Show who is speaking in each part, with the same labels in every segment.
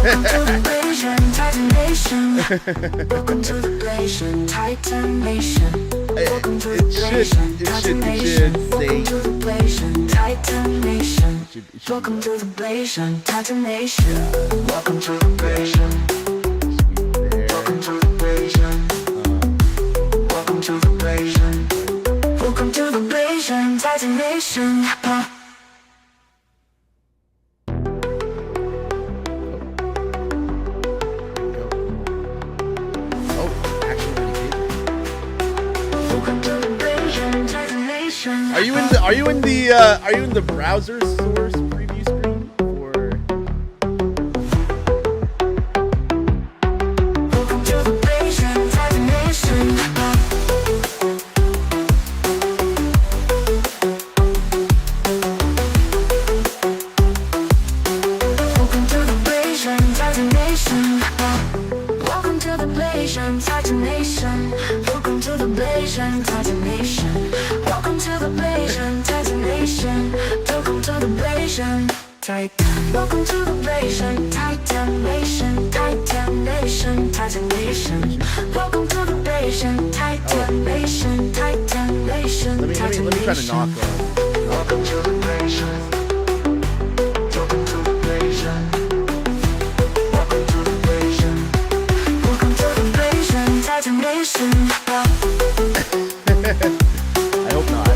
Speaker 1: Welcome to the BLASIAN Titan Nation. Welcome to the BLASIAN. Welcome to the BLASIAN. Welcome to the BLASIAN. Welcome to the BLASIAN Titan Nation.
Speaker 2: Are you in the browser source preview screen or?
Speaker 1: Welcome to the BLASIAN Titan Nation. Welcome to the BLASIAN Titan Nation. Welcome to the BLASIAN Titan Nation. Welcome to the BLASIAN Titan Nation. Welcome to the BLASIAN Titan Nation. Welcome to the BLASIAN Titan. Welcome to the BLASIAN Titan Nation. Titan Nation. Titan Nation. Welcome to the BLASIAN Titan Nation. Titan Nation.
Speaker 2: Let me try to knock on.
Speaker 1: Welcome to the BLASIAN. Welcome to the BLASIAN. Welcome to the BLASIAN. Welcome to the BLASIAN Titan Nation.
Speaker 2: I hope not.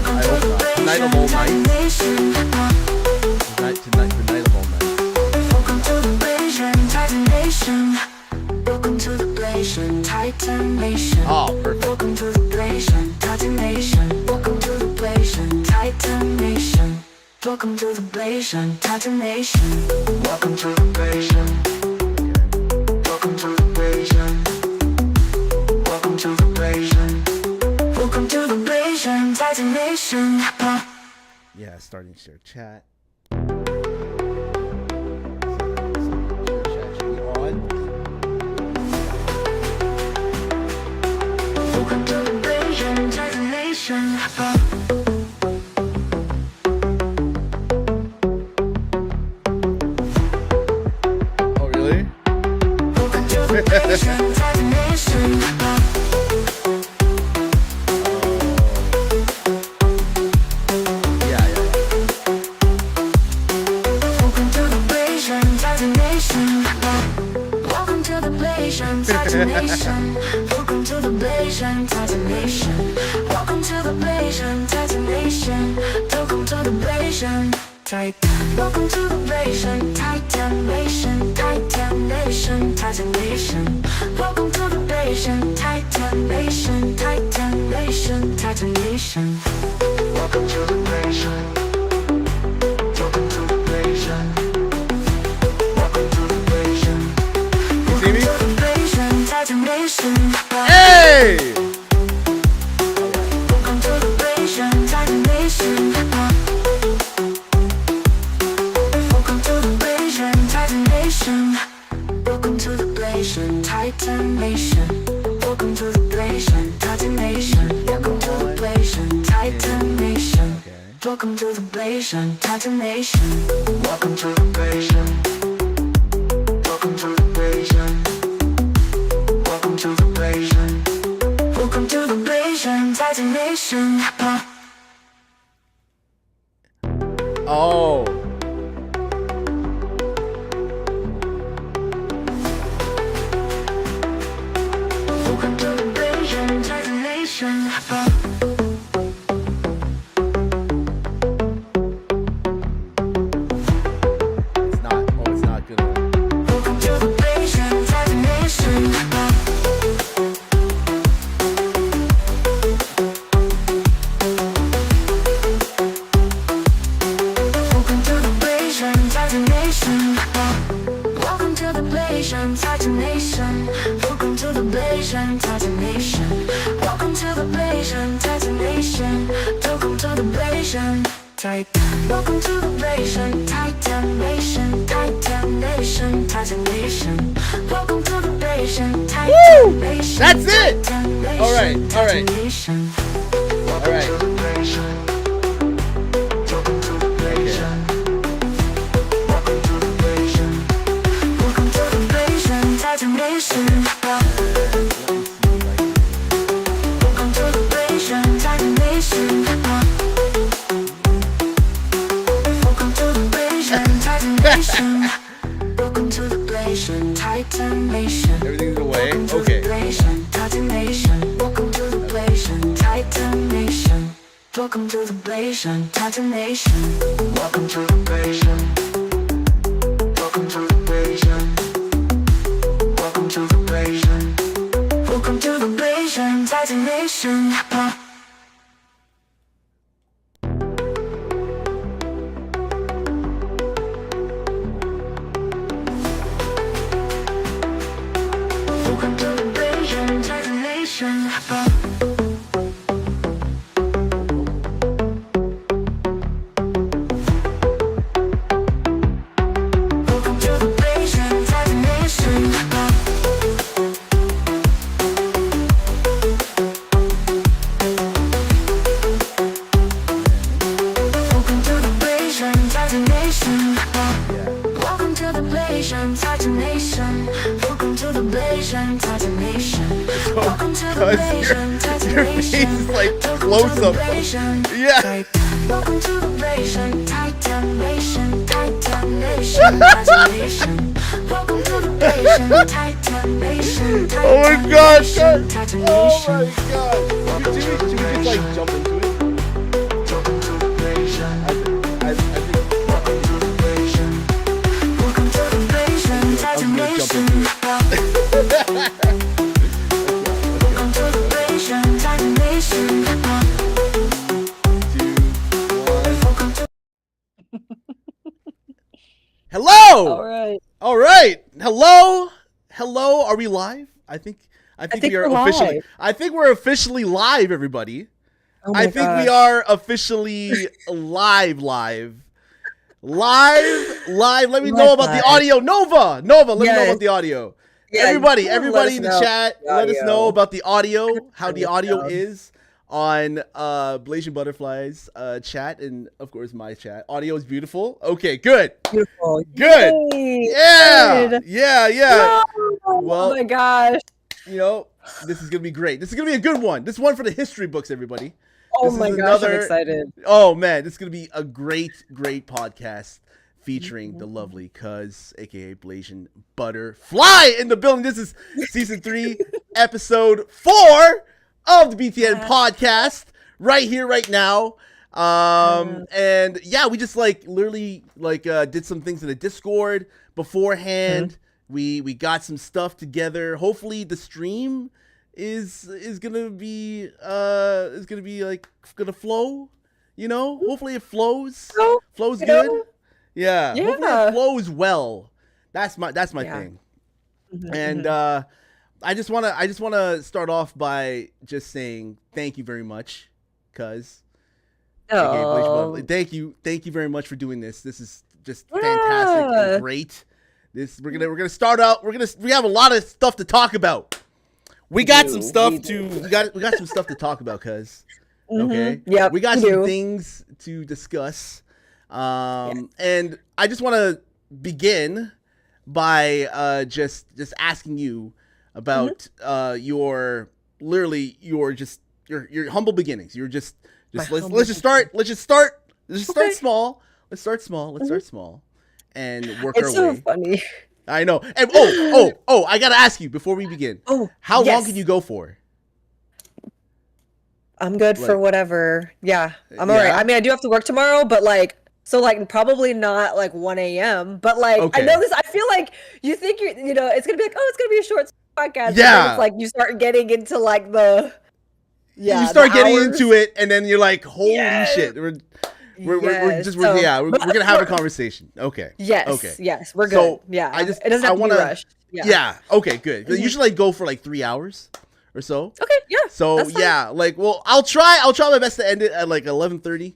Speaker 2: Tonight of all nights. Tonight of all nights.
Speaker 1: Welcome to the BLASIAN Titan Nation. Welcome to the BLASIAN Titan Nation.
Speaker 2: Oh, perfect.
Speaker 1: Welcome to the BLASIAN Titan Nation. Welcome to the BLASIAN Titan Nation. Welcome to the BLASIAN Titan Nation. Welcome to the BLASIAN. Welcome to the BLASIAN. Welcome to the BLASIAN. Welcome to the BLASIAN Titan Nation.
Speaker 2: Yeah, starting to share chat.
Speaker 1: Welcome to the BLASIAN Titan Nation.
Speaker 2: Oh, really?
Speaker 1: Welcome to the BLASIAN Titan Nation.
Speaker 2: Yeah.
Speaker 1: Welcome to the BLASIAN Titan Nation. Welcome to the BLASIAN Titan Nation. Welcome to the BLASIAN Titan Nation. Welcome to the BLASIAN Titan Nation. Welcome to the BLASIAN Titan. Welcome to the BLASIAN Titan Nation. Titan Nation. Titan Nation. Welcome to the BLASIAN Titan Nation. Titan Nation. Titan Nation. Welcome to the BLASIAN. Welcome to the BLASIAN. Welcome to the BLASIAN.
Speaker 2: See me?
Speaker 1: Welcome to the BLASIAN Titan Nation.
Speaker 2: Hey!
Speaker 1: Welcome to the BLASIAN Titan Nation. Welcome to the BLASIAN Titan Nation. Welcome to the BLASIAN Titan Nation. Welcome to the BLASIAN Titan Nation. Welcome to the BLASIAN Titan Nation. Welcome to the BLASIAN Titan Nation. Welcome to the BLASIAN. Welcome to the BLASIAN. Welcome to the BLASIAN. Welcome to the BLASIAN Titan Nation.
Speaker 2: Oh.
Speaker 1: Welcome to the BLASIAN Titan Nation.
Speaker 2: It's not. Oh, it's not good.
Speaker 1: Welcome to the BLASIAN Titan Nation. Welcome to the BLASIAN Titan Nation. Welcome to the BLASIAN Titan Nation. Welcome to the BLASIAN Titan Nation. Welcome to the BLASIAN Titan Nation. Welcome to the BLASIAN Titan. Welcome to the BLASIAN Titan Nation. Titan Nation. Titan Nation. Welcome to the BLASIAN Titan Nation.
Speaker 2: That's it!
Speaker 1: Titan Nation.
Speaker 2: All right.
Speaker 1: Titan Nation. Welcome
Speaker 2: right.
Speaker 1: to the BLASIAN. Welcome to the BLASIAN. Welcome to the BLASIAN. Welcome to the Titanation, Titanation.
Speaker 2: Everything's away.
Speaker 1: Welcome to
Speaker 2: Okay.
Speaker 1: the Blasian, Titanation. Welcome to the Blasian, Titanation. Welcome to the Blasian, Titanation. Welcome to the Blasian. Welcome to the Blasian. Welcome to the Blasian. Welcome to the Blasian, Titanation. Welcome to the Blasian, Titanation. Welcome to the Blasian, Titanation. Welcome to the Blasian, Titanation. Welcome to the Blasian, Titanation. Welcome to the Blasian, Titanation. Welcome to the Blasian, Titanation.
Speaker 2: Your face is like close up. Yeah.
Speaker 1: Welcome to the Blasian, Titanation, Titanation, Titanation. Welcome to the Blasian, Titanation,
Speaker 2: Oh my God,
Speaker 1: Titanation,
Speaker 2: guys.
Speaker 1: Titanation.
Speaker 2: Oh my God. Should we just like jump into it?
Speaker 1: Welcome to the Blasian.
Speaker 2: I think
Speaker 1: Welcome to the Blasian. Welcome to the Blasian,
Speaker 2: I'm gonna jump
Speaker 1: Titanation. Welcome to the Blasian, Titanation.
Speaker 2: 2, 1.
Speaker 1: Welcome to
Speaker 2: Hello.
Speaker 3: All right.
Speaker 2: All right. Hello. Hello. Are we live? I think
Speaker 3: think
Speaker 2: we are
Speaker 3: we're
Speaker 2: officially.
Speaker 3: live.
Speaker 2: I think we're officially live, everybody.
Speaker 3: Oh my
Speaker 2: I think we
Speaker 3: gosh.
Speaker 2: are officially live. Let me know about the
Speaker 3: Live.
Speaker 2: audio. Nova. Let me know
Speaker 3: Yeah.
Speaker 2: about the audio.
Speaker 3: Yeah,
Speaker 2: everybody
Speaker 3: you let
Speaker 2: in
Speaker 3: us
Speaker 2: the
Speaker 3: know
Speaker 2: chat,
Speaker 3: the
Speaker 2: let us
Speaker 3: audio.
Speaker 2: know about the audio, how the
Speaker 3: Turn it
Speaker 2: audio
Speaker 3: down.
Speaker 2: is on Blasian Butterflies chat, and of course my chat. Audio is beautiful. Okay, good.
Speaker 3: Beautiful.
Speaker 2: Good.
Speaker 3: Yay.
Speaker 2: Yeah.
Speaker 3: Good.
Speaker 2: Yeah.
Speaker 3: Oh
Speaker 2: Well-
Speaker 3: my gosh.
Speaker 2: You know, this is gonna be great. This is gonna be a good one. This is one for the history books, everybody.
Speaker 3: Oh
Speaker 2: This is
Speaker 3: my gosh,
Speaker 2: another-
Speaker 3: I'm excited.
Speaker 2: Oh man, this is gonna be a great podcast featuring the lovely Cuz, aka Blasian Butterfly, in the building. This is season 3, episode 4 of the BTN podcast, right here, right now. And yeah, we just literally did some things in the Discord beforehand. We got some stuff together. Hopefully the stream is gonna be gonna flow, you know. Hopefully it flows
Speaker 3: You
Speaker 2: good.
Speaker 3: know?
Speaker 2: Yeah. Hopefully
Speaker 3: Yeah.
Speaker 2: it flows well. That's my
Speaker 3: Yeah.
Speaker 2: thing. And I just wanna start off by just saying thank you very much, Cuz.
Speaker 3: Oh.
Speaker 2: Thank you very much for doing this. This is just fantastic
Speaker 3: Yeah.
Speaker 2: and great. We're gonna start out. We have a lot of stuff to talk about. We got some stuff
Speaker 3: we
Speaker 2: to we got some stuff to talk about, Cuz. Okay.
Speaker 3: Yep,
Speaker 2: We got
Speaker 3: we
Speaker 2: some
Speaker 3: do.
Speaker 2: things to discuss. And I just want to begin by just asking you about your humble beginnings. You're just let's just start
Speaker 3: Okay.
Speaker 2: small. Let's start small and work
Speaker 3: It's
Speaker 2: our
Speaker 3: so
Speaker 2: way.
Speaker 3: funny.
Speaker 2: I know. And I got to ask you before we begin.
Speaker 3: Oh,
Speaker 2: How long
Speaker 3: yes.
Speaker 2: can you go for?
Speaker 3: I'm good for
Speaker 2: Like-
Speaker 3: whatever. Yeah, I'm alright.
Speaker 2: Yeah?
Speaker 3: I mean, I do have to work tomorrow, but probably not 1 a.m. But
Speaker 2: Okay.
Speaker 3: I know this. I feel like you think it's gonna be it's gonna be a short podcast.
Speaker 2: Yeah.
Speaker 3: But then it's you start getting into the
Speaker 2: You start
Speaker 3: the
Speaker 2: getting
Speaker 3: hours.
Speaker 2: into it, and then you're like, "Holy
Speaker 3: Yes.
Speaker 2: shit!" We're
Speaker 3: Yes. So-
Speaker 2: we're
Speaker 3: but
Speaker 2: gonna have a
Speaker 3: we're-
Speaker 2: conversation. Okay.
Speaker 3: Yes.
Speaker 2: Okay.
Speaker 3: Yes, we're good.
Speaker 2: So,
Speaker 3: Yeah.
Speaker 2: I
Speaker 3: it doesn't have to
Speaker 2: wanna-
Speaker 3: be rushed. Yeah.
Speaker 2: Yeah. Okay. Good. Usually go for 3 hours or so.
Speaker 3: Okay. Yeah.
Speaker 2: So
Speaker 3: that's fine.
Speaker 2: yeah, I'll try my best to end it at 11:30.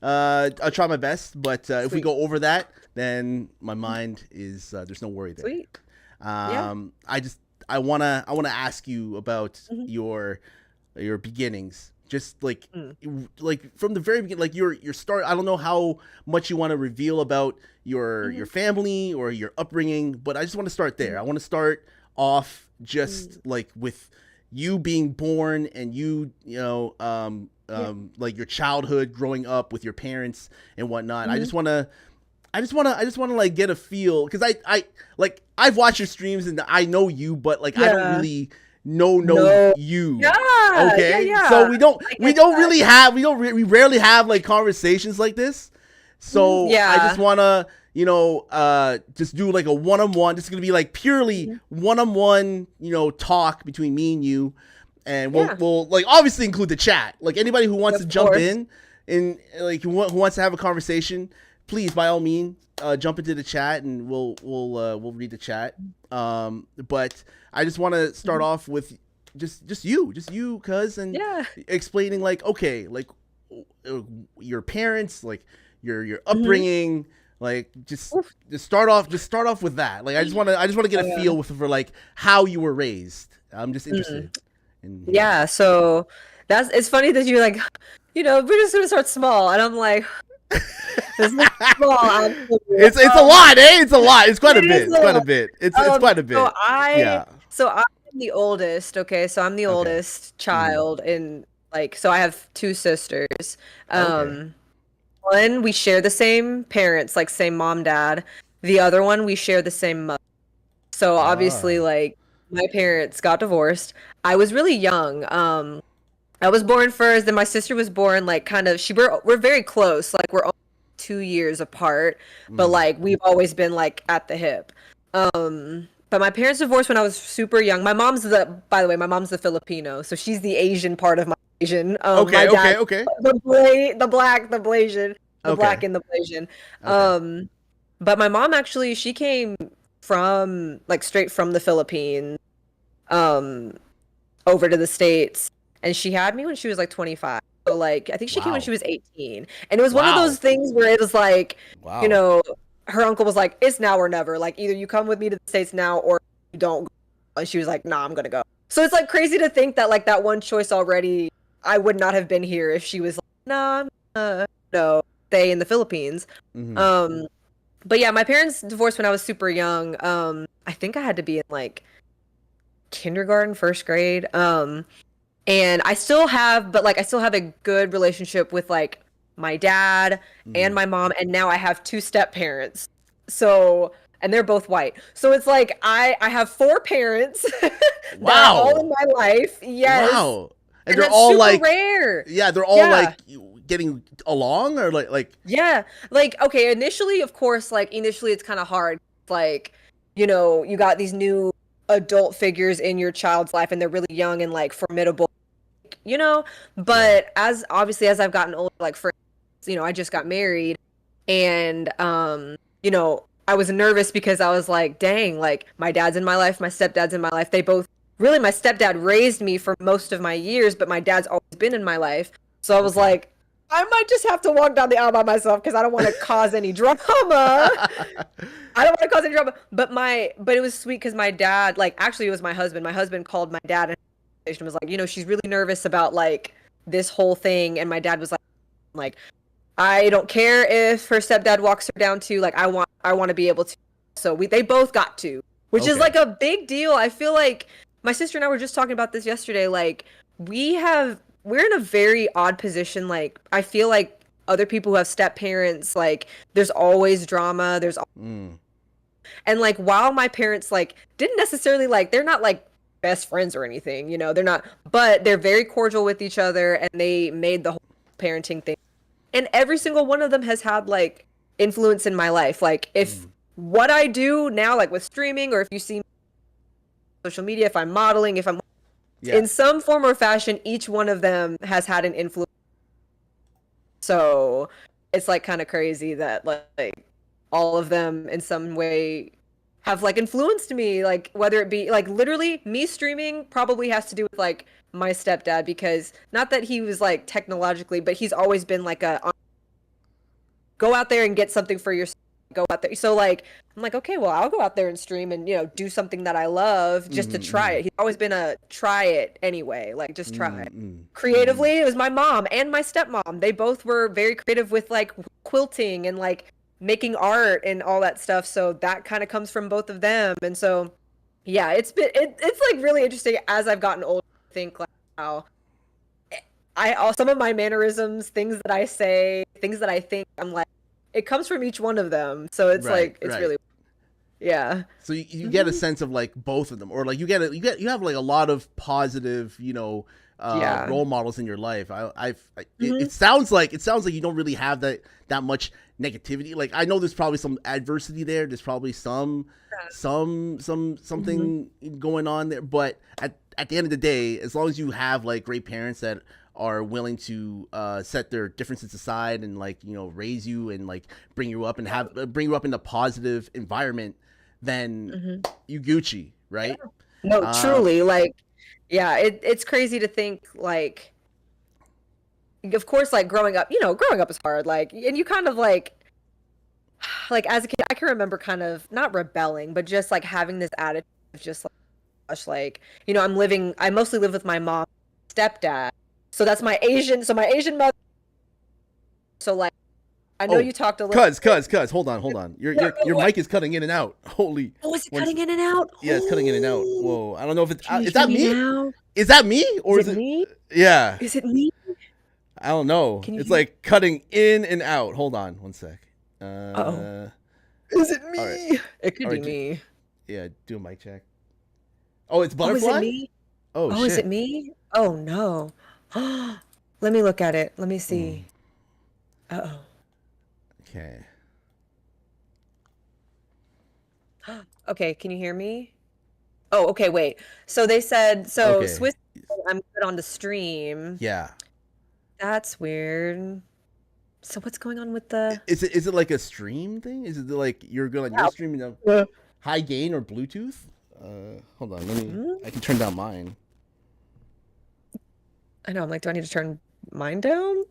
Speaker 2: I'll try my best, but if we
Speaker 3: Sweet.
Speaker 2: go over that, then my mind is there's no worry there.
Speaker 3: Sweet. Yeah.
Speaker 2: I wanna ask you about
Speaker 3: Mm-hmm.
Speaker 2: your beginnings, just like from the very beginning, your start. I don't know how much you want to reveal about your
Speaker 3: Mm-hmm.
Speaker 2: family or your upbringing, but I just want to start there. I want to start off just with you being born and like your childhood growing up with your parents and whatnot. I just want to I just wanna like get a feel, because I like I've watched your streams and I know you, but like I don't
Speaker 3: Yeah.
Speaker 2: really know
Speaker 3: No.
Speaker 2: you.
Speaker 3: Yeah,
Speaker 2: Okay,
Speaker 3: yeah.
Speaker 2: so we don't
Speaker 3: I
Speaker 2: we
Speaker 3: get
Speaker 2: don't
Speaker 3: that.
Speaker 2: really have we rarely have like conversations like this. So I just
Speaker 3: Yeah.
Speaker 2: wanna just do like a one-on-one. This is gonna be like purely one-on-one talk between me and you, and
Speaker 3: Yeah.
Speaker 2: we'll like obviously include the chat. Like anybody who wants
Speaker 3: Of
Speaker 2: to jump
Speaker 3: course.
Speaker 2: in and like who wants to have a conversation, please by all means jump into the chat and we'll read the chat. But I just want to start off with just you, cuz, and
Speaker 3: Yeah.
Speaker 2: explaining like, okay, like your parents, like your upbringing, like just start off with that. Like I just want to get a feel for like how you were raised. I'm just interested in hearing.
Speaker 3: Yeah, so it's funny that you're like, we're just gonna start small, and I'm like, this is small.
Speaker 2: It's a lot, eh? It's a lot. It's quite a
Speaker 3: It
Speaker 2: bit.
Speaker 3: is
Speaker 2: It's quite a bit. It's quite a bit. Yeah.
Speaker 3: So I'm the oldest. Okay, so I'm the
Speaker 2: Okay.
Speaker 3: oldest child, and like, so I have two sisters.
Speaker 2: Okay.
Speaker 3: One, we share the same parents, like same mom, dad. The other one, we share the same mother. So obviously,
Speaker 2: Ah.
Speaker 3: like, my parents got divorced. I was really young. I was born first, then my sister was born like kind of we're very close. Like we're only 2 years apart, but like we've always been like at the hip. But my parents divorced when I was super young. By the way, my mom's the Filipino, so she's the Asian part of my Asian.
Speaker 2: Okay.
Speaker 3: My dad,
Speaker 2: Okay.
Speaker 3: the black, the Blasian, the black
Speaker 2: Okay.
Speaker 3: and the Blasian.
Speaker 2: Okay.
Speaker 3: But my mom actually, she came from like straight from the Philippines, um, over to the States, and she had me when she was like 25. So like I think she came when
Speaker 2: Wow.
Speaker 3: she was 18. And it was one of
Speaker 2: Wow.
Speaker 3: those things where it was like, you
Speaker 2: Wow.
Speaker 3: know, her uncle was like, it's now or never. Like either you come with me to the States now or you don't go. And she was like, nah, I'm gonna go. So it's like crazy to think that like that one choice already, I would not have been here if she was like, nah, I'm gonna no, stay in the Philippines.
Speaker 2: Mhm.
Speaker 3: But yeah, my parents divorced when I was super young. I think I had to be in like kindergarten, first grade. And I still have, but like I still have a good relationship with like my dad and my mom, and now I have two step parents. So, and they're both white. So it's like I have four parents that are all in
Speaker 2: Wow.
Speaker 3: my life. Yes.
Speaker 2: Wow. And
Speaker 3: And
Speaker 2: they're
Speaker 3: that's
Speaker 2: all
Speaker 3: super
Speaker 2: like,
Speaker 3: rare.
Speaker 2: yeah, they're all
Speaker 3: Yeah.
Speaker 2: like getting along, or like.
Speaker 3: Yeah. Like, okay, initially, of course, like initially it's kind of hard. Like, you got these new adult figures in your child's life and they're really young and like formidable, but as obviously as I've gotten older, like for I just got married, and I was nervous because I was like, dang, like my dad's in my life, my stepdad's in my life. They both really, my stepdad raised me for most of my years, but my dad's always been in my life. So I was like, I might just have to walk down the aisle by myself because I don't want to cause any drama. I don't want to cause any drama. But it was sweet because my dad, like, actually it was my husband. My husband called my dad and was like, she's really nervous about like this whole thing. And my dad was like, I don't care if her stepdad walks her down to, like, I want to be able to. So they both got to, which is like a big deal. I feel like my sister and I were just talking about this yesterday. Like we're in a very odd position. Like I feel like other people who have step parents, like there's always drama. And like while my parents like didn't necessarily like, they're not like best friends or anything, they're not, but they're very cordial with each other, and they made the whole parenting thing. And every single one of them has had like influence in my life. Like if what I do now, like with streaming, or if you see social media, if I'm modeling, if I'm in some form or fashion, each one of them has had an influence. So it's like kind of crazy that like all of them in some way have like influenced me, like whether it be like literally me streaming probably has to do with like my stepdad, because not that he was like technologically, but he's always been like go out there and get something for yourself, go out there. So like I'm like, okay, well, I'll go out there and stream and do something that I love just to try it. He's always been a try it anyway, like just try it. Creatively, it was my mom and my stepmom. They both were very creative with like quilting and like making art and all that stuff. So that kind of comes from both of them. And so yeah, it's like really interesting as I've gotten older to think like how some of my mannerisms, things that I say, things that I think, I'm like, it comes from each one of them. So it's
Speaker 2: Right,
Speaker 3: like it's
Speaker 2: right.
Speaker 3: really yeah.
Speaker 2: So you get a sense of like both of them, or like you have like a lot of positive,
Speaker 3: Yeah.
Speaker 2: role models in your life.
Speaker 3: Mhm.
Speaker 2: It sounds like you don't really have that much negativity. Like I know there's probably some adversity there. There's probably something going on there. But at the end of the day, as long as you have like great parents that are willing to set their differences aside and like raise you and like bring you up and bring you up in a positive environment, then you Gucci, right?
Speaker 3: No,
Speaker 2: Uh,
Speaker 3: truly, like, yeah, it's crazy to think, like, of course, like, growing up is hard, like, and you kind of, like, as a kid, I can remember kind of, not rebelling, but just, like, having this attitude of just, like, gosh, like, I mostly live with my mom, stepdad, so my Asian mother, so, like, I know
Speaker 2: oh,
Speaker 3: you talked a little
Speaker 2: cuz, hold on. Your
Speaker 3: Yeah,
Speaker 2: your your
Speaker 3: what?
Speaker 2: mic is cutting in and out. Holy,
Speaker 3: Oh, is it
Speaker 2: one,
Speaker 3: cutting in and out?
Speaker 2: yeah, it's cutting in and out.
Speaker 3: Oh,
Speaker 2: Whoa, I don't know if it's
Speaker 3: can you
Speaker 2: is
Speaker 3: hear
Speaker 2: that
Speaker 3: me
Speaker 2: me?
Speaker 3: now?
Speaker 2: Is that me
Speaker 3: Is
Speaker 2: or
Speaker 3: it
Speaker 2: is it?
Speaker 3: me?
Speaker 2: Yeah,
Speaker 3: Is it me?
Speaker 2: I don't know.
Speaker 3: Can you
Speaker 2: It's
Speaker 3: hear?
Speaker 2: like cutting in and out. Hold on, one sec.
Speaker 3: Uh-oh.
Speaker 2: Uh,
Speaker 3: Is it
Speaker 2: all right,
Speaker 3: me? It could
Speaker 2: all
Speaker 3: be
Speaker 2: right,
Speaker 3: me.
Speaker 2: yeah, do a mic check. Oh, it's
Speaker 3: Oh, is it
Speaker 2: butterfly.
Speaker 3: me?
Speaker 2: Oh
Speaker 3: Oh, is it
Speaker 2: shit.
Speaker 3: me? Oh no. Let me look at it. Let me
Speaker 2: Mm,
Speaker 3: see. Uh-oh.
Speaker 2: okay.
Speaker 3: Okay, can you hear me? Oh, okay, wait. So they said
Speaker 2: Okay.
Speaker 3: Swiss I'm good on the stream.
Speaker 2: Yeah.
Speaker 3: That's weird. So what's going on with the
Speaker 2: Is it like a stream thing? Is it like you're going on
Speaker 3: Yeah.
Speaker 2: your stream high gain or Bluetooth? Hold on.
Speaker 3: Hmm?
Speaker 2: I can turn down mine.
Speaker 3: I know, I'm like, do I need to turn mine down?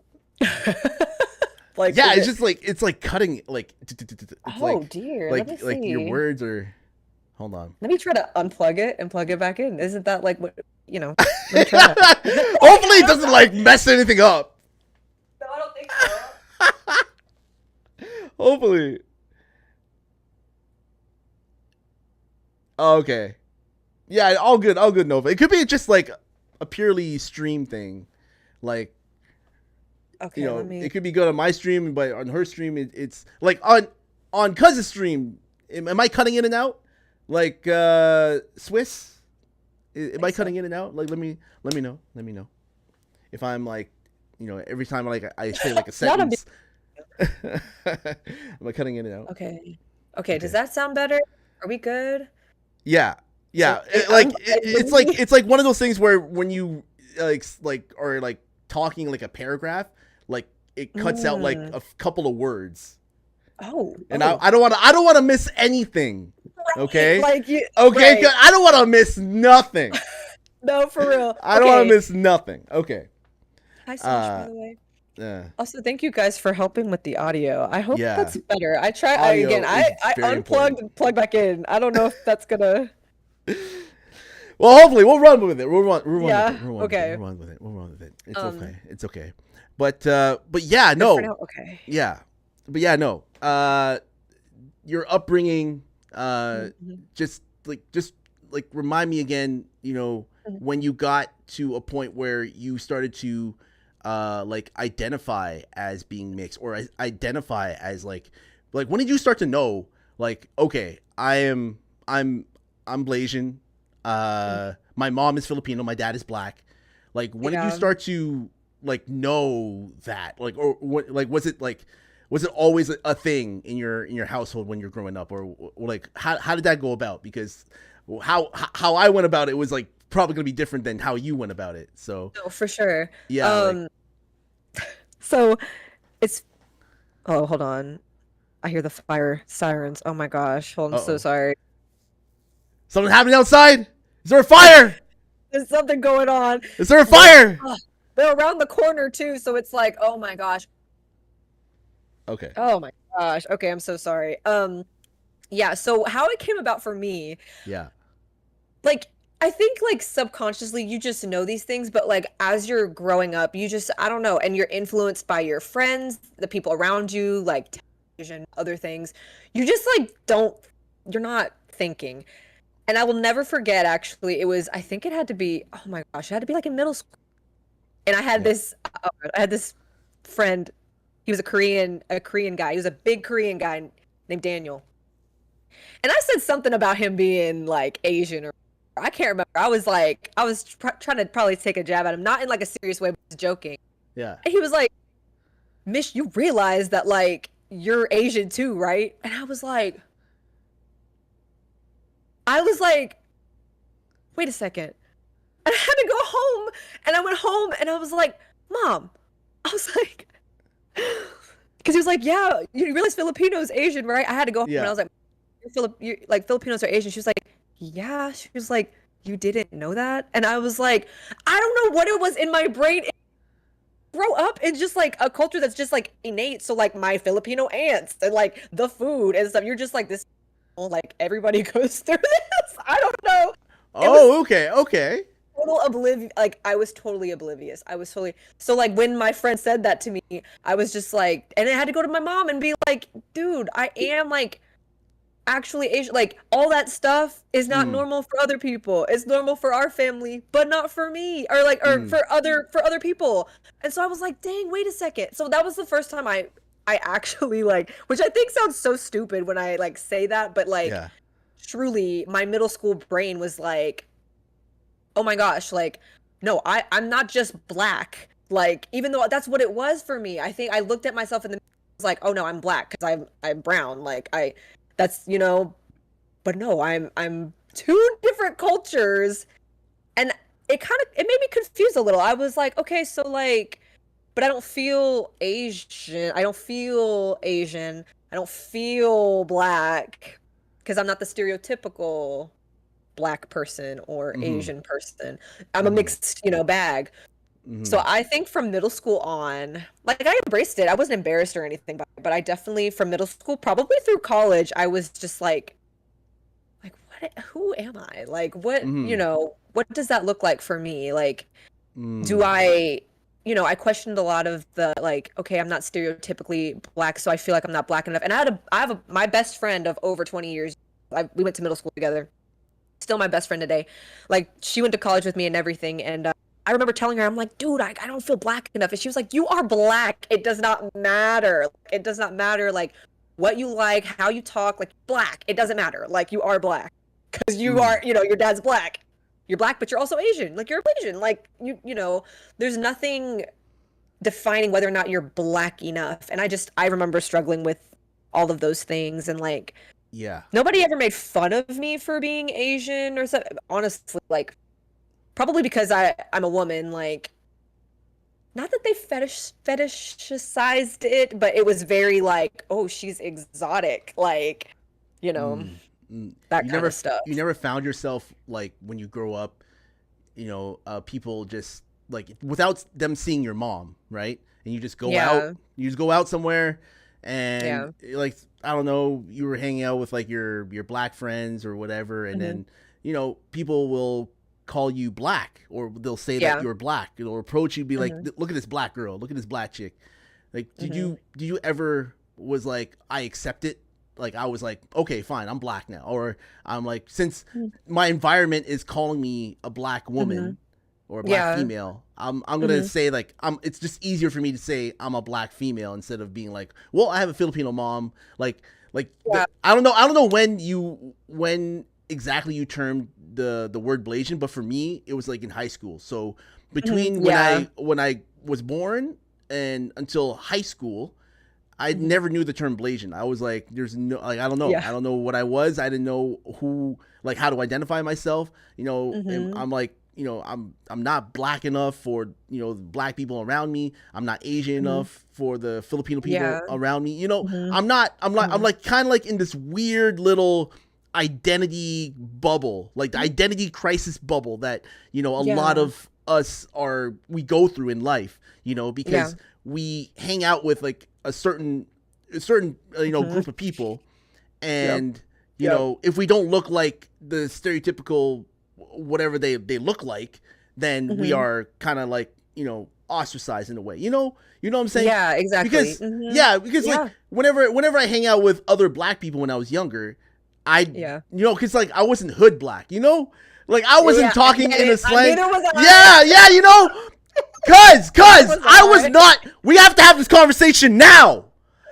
Speaker 3: Like,
Speaker 2: Yeah,
Speaker 3: is
Speaker 2: it's
Speaker 3: it
Speaker 2: just like it's like cutting like it's
Speaker 3: Oh dear, let me
Speaker 2: like your
Speaker 3: see.
Speaker 2: words are. Hold on.
Speaker 3: Let me try to unplug it and plug it back in. Isn't that like what, let me try that.
Speaker 2: Hopefully, it doesn't like mess anything up.
Speaker 3: No, I don't think so.
Speaker 2: Hopefully. Oh, okay. Yeah, all good, Nova. It could be just like a purely stream thing, like
Speaker 3: Okay, let me.
Speaker 2: it could be good on my stream, but on her stream, it's like on Cuz's stream. Am I cutting in and out? Like Swiss? Am I
Speaker 3: So.
Speaker 2: cutting in and out? Like let me know. Let me know if I'm like every time like I say like a
Speaker 3: Not a big.
Speaker 2: sentence. Am I cutting in and out?
Speaker 3: Okay. Okay, does
Speaker 2: Okay.
Speaker 3: that sound better? Are we good?
Speaker 2: Yeah, yeah.
Speaker 3: Okay, I'm
Speaker 2: It's like one of those things where when you are like talking like a paragraph, like it cuts out like
Speaker 3: Mm.
Speaker 2: a couple of words,
Speaker 3: Oh,
Speaker 2: and
Speaker 3: oh,
Speaker 2: I don't want to miss anything.
Speaker 3: right.
Speaker 2: Okay,
Speaker 3: Like you,
Speaker 2: okay.
Speaker 3: right.
Speaker 2: I don't want to miss nothing.
Speaker 3: No, for real.
Speaker 2: I don't want
Speaker 3: Okay.
Speaker 2: to miss nothing. Okay.
Speaker 3: Hi, Sash, by
Speaker 2: Uh,
Speaker 3: the way.
Speaker 2: uh,
Speaker 3: Also, thank you guys for helping with the audio. I hope
Speaker 2: yeah.
Speaker 3: that's better.
Speaker 2: Audio is
Speaker 3: I
Speaker 2: very
Speaker 3: unplugged
Speaker 2: important.
Speaker 3: and plugged back in. I don't know if that's gonna.
Speaker 2: Well, hopefully we'll run with it. We'll run
Speaker 3: Yeah.
Speaker 2: with it. We'll run with it.
Speaker 3: Okay.
Speaker 2: We'll run with it. We'll run with it. It's
Speaker 3: Um.
Speaker 2: okay. It's okay. But yeah,
Speaker 3: Good for
Speaker 2: no.
Speaker 3: now. Okay.
Speaker 2: Yeah. But yeah, no. Your upbringing,
Speaker 3: Mhm.
Speaker 2: just like remind me again,
Speaker 3: Mhm.
Speaker 2: when you got to a point where you started to like identify as being mixed or identify as like when did you start to know like okay, I'm Blasian. My mom is Filipino, my dad is black. Like when did you
Speaker 3: Yeah.
Speaker 2: start to like know that? Like or what like was it always a thing in your household when you're growing up or like how did that go about? Because how I went about it was like probably gonna be different than how you went about it. So
Speaker 3: No, for sure.
Speaker 2: yeah, like
Speaker 3: So it's. Oh, hold on. I hear the fire sirens. Oh my gosh. Hold on, I'm so
Speaker 2: uh-oh.
Speaker 3: sorry.
Speaker 2: Something happening outside? Is there a fire?
Speaker 3: There's something going on.
Speaker 2: Is there a
Speaker 3: They're,
Speaker 2: fire?
Speaker 3: they're around the corner too, so it's like, oh my gosh.
Speaker 2: Okay.
Speaker 3: Oh my gosh. Okay, I'm so sorry. Yeah, so how it came about for me,
Speaker 2: Yeah.
Speaker 3: like I think like subconsciously you just know these things, but like as you're growing up, you just I don't know, and you're influenced by your friends, the people around you, like television, other things. You just like don't you're not thinking. And I will never forget actually, it was I think it had to be oh my gosh, it had to be like in middle school. And I had
Speaker 2: Yeah.
Speaker 3: this I had this friend He was a Korean guy. He was a big Korean guy named Daniel. And I said something about him being like Asian, or I can't remember. I was trying to probably take a jab at him, not in like a serious way, but just joking.
Speaker 2: Yeah.
Speaker 3: And he was like, "Mish, you realize that like you're Asian too, right?" And I was like, wait a second. And I had to go home, and I went home, and I was like, Mom, I was like, because he was like, yeah, you realize Filipinos Asian, right? I had to go home, and I was like, like Filipinos are Asian. She was like, yeah. She was like, you didn't know that? And I was like, I don't know what it was in my brain. Grow up in just like a culture that's just like innate. So like my Filipino aunts and like the food and stuff. You're just like this, like everybody goes through this. I don't know.
Speaker 2: Okay.
Speaker 3: Total oblivion. Like I was totally oblivious. I was totally so like when my friend said that to me, I was just like, and I had to go to my mom and be like, dude, I am like actually Asian. Like all that stuff is not normal for other people. It's normal for our family, but not for me, or like for other people. And so I was like, dang, wait a second. So that was the first time I actually like, which I think sounds so stupid when I like say that, but like truly my middle school brain was like, oh my gosh, like, no, I'm not just black. Like, even though that's what it was for me, I think I looked at myself in the mirror, was like, oh no, I'm black because I'm brown. Like that's, you know, but no, I'm two different cultures, and it made me confused a little. I was like, okay, so like, but I don't feel Asian. I don't feel Asian. I don't feel black because I'm not the stereotypical black person or Asian person. I'm a mixed, you know, bag. So I think from middle school on, like I embraced it. I wasn't embarrassed or anything, but I definitely from middle school, probably through college, I was just like what? Who am I? Like what? You know, what does that look like for me? Like, do I? You know, I questioned a lot of the like, okay, I'm not stereotypically black, so I feel like I'm not black enough. And I have my best friend of over 20 years. We went to middle school together. Still my best friend today. Like she went to college with me and everything, and I remember telling her, I'm like, dude, I don't feel black enough. And she was like, you are black. It does not matter. It does not matter, like, what you like, how you talk, like, black. It doesn't matter. Like, you are black. Because you are, you know, your dad's black. You're black, but you're also Asian. Like, you're Asian. Like, you know, there's nothing defining whether or not you're black enough. And I remember struggling with all of those things. And, like, nobody ever made fun of me for being Asian or something. Honestly, like, probably because I'm a woman, like, not that they fetishized it, but it was very like, oh, she's exotic, like, you know, that kind of stuff.
Speaker 2: You never found yourself like when you grow up, you know, people just like without them seeing your mom, right? And you just go out somewhere, and like I don't know, you were hanging out with like your black friends or whatever, and then you know people will call you black, or they'll say that you're black, or approach you, be like, look at this black girl, look at this black chick. Like, did you ever was like, I accept it? Like, I was like, okay, fine, I'm black now. Or I'm like, since my environment is calling me a black woman or a black female, I'm gonna say like, it's just easier for me to say I'm a black female instead of being like, well, I have a Filipino mom. I don't know when exactly you termed the word BLASIAN, but for me it was like in high school. So between when I was born and until high school, I never knew the term BLASIAN. I was like, there's no, like, I don't know. I don't know what I was. I didn't know who, like, how to identify myself, you know. And I'm like, you know, I'm not black enough for, you know, black people around me. I'm not Asian enough for the Filipino people around me. You know, I'm like kind of like in this weird little identity bubble, like the identity crisis bubble that, you know, a lot of us we go through in life, you know, because we hang out with like a certain you know, group of people, and you know, if we don't look like the stereotypical whatever they look like, then we are kind of like, you know, ostracized in a way, you know what I'm saying?
Speaker 3: Yeah, exactly.
Speaker 2: Because like whenever I hang out with other black people when I was younger, you know, because like I wasn't hood black, you know, like I wasn't talking in a slang. You know, Cause I was
Speaker 3: alright.
Speaker 2: not. We have to have this conversation now.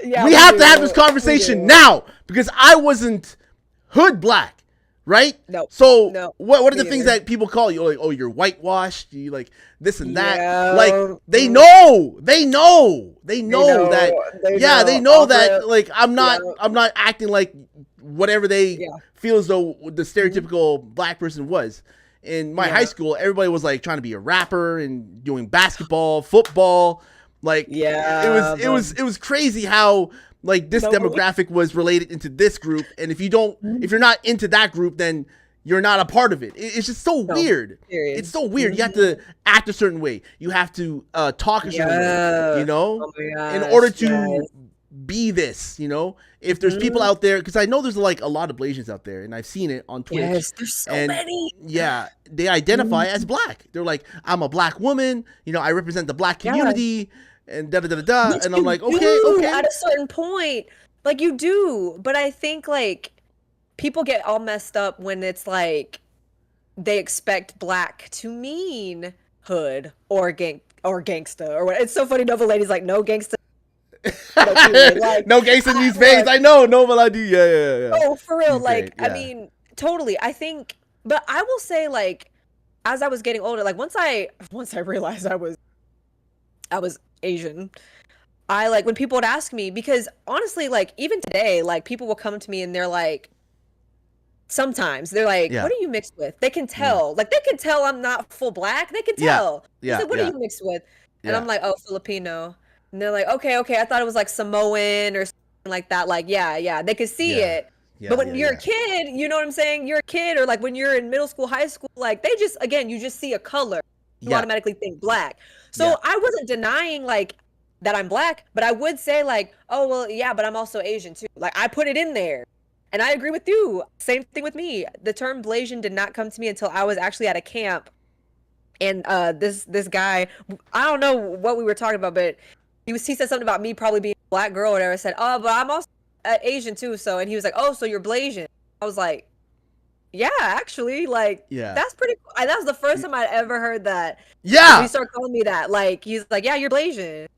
Speaker 3: Yeah,
Speaker 2: we have
Speaker 3: do.
Speaker 2: to have this
Speaker 3: We
Speaker 2: conversation
Speaker 3: do.
Speaker 2: now because I wasn't hood black, right?
Speaker 3: No.
Speaker 2: So
Speaker 3: No.
Speaker 2: what are the
Speaker 3: Me
Speaker 2: things
Speaker 3: either.
Speaker 2: that people call you? Like, oh, you're whitewashed. You like this and that.
Speaker 3: Yeah.
Speaker 2: Like they know that.
Speaker 3: They
Speaker 2: They know
Speaker 3: Off
Speaker 2: that.
Speaker 3: rip.
Speaker 2: Like I'm not
Speaker 3: Yeah.
Speaker 2: acting like whatever they
Speaker 3: Yeah.
Speaker 2: feel as though the stereotypical black person was. In my high school, everybody was like trying to be a rapper and doing basketball, football. Like it was crazy how like this demographic was related into this group, and if you're not into that group, then you're not a part of it. It's just so weird.
Speaker 3: Period.
Speaker 2: It's so weird. You have to act a certain way. You have to talk a certain way. You know,
Speaker 3: Oh my gosh,
Speaker 2: in order to be this. You know, if there's people out there, because I know there's like a lot of Blasians out there, and I've seen it on Twitch.
Speaker 3: Yes, there's so many.
Speaker 2: Yeah, they identify as black. They're like, I'm a black woman. You know, I represent the black community. And da da da da,
Speaker 3: Which
Speaker 2: and I'm
Speaker 3: you
Speaker 2: like,
Speaker 3: do
Speaker 2: okay.
Speaker 3: At a certain point, like you do, but I think like people get all messed up when it's like they expect black to mean hood or gangsta or what. It's so funny. Nova Lady's like, no gangsta. Like,
Speaker 2: no gangsta in these veins. I know, no melody. Yeah.
Speaker 3: Oh, for real.
Speaker 2: He's
Speaker 3: like,
Speaker 2: great,
Speaker 3: I mean, totally. I think, but I will say, like, as I was getting older, like once I realized I was Asian, I like when people would ask me, because honestly, like even today, like people will come to me and they're like, sometimes they're like, what are you mixed with? They can tell, like they can tell I'm not full black. They can tell.
Speaker 2: Yeah.
Speaker 3: Like, what are you mixed with? And I'm like, oh, Filipino. And they're like, okay. I thought it was like Samoan or something like that. Like, yeah. They could see it. But when you're a kid, you know what I'm saying? You're a kid, or like when you're in middle school, high school, like they just, again, you just see a color. You automatically think black. So I wasn't denying like that I'm black, but I would say like, oh, well, yeah, but I'm also Asian too. Like I put it in there. And I agree with you. Same thing with me. The term Blasian did not come to me until I was actually at a camp. And this guy, I don't know what we were talking about, but he said something about me probably being a black girl or whatever. I said, oh, but I'm also Asian too. So, and he was like, oh, so you're Blasian. I was like, yeah, actually, like, that's pretty cool. That was the first time I'd ever heard that.
Speaker 2: Yeah.
Speaker 3: He started calling me that. Like, he's like, yeah, you're Blasian.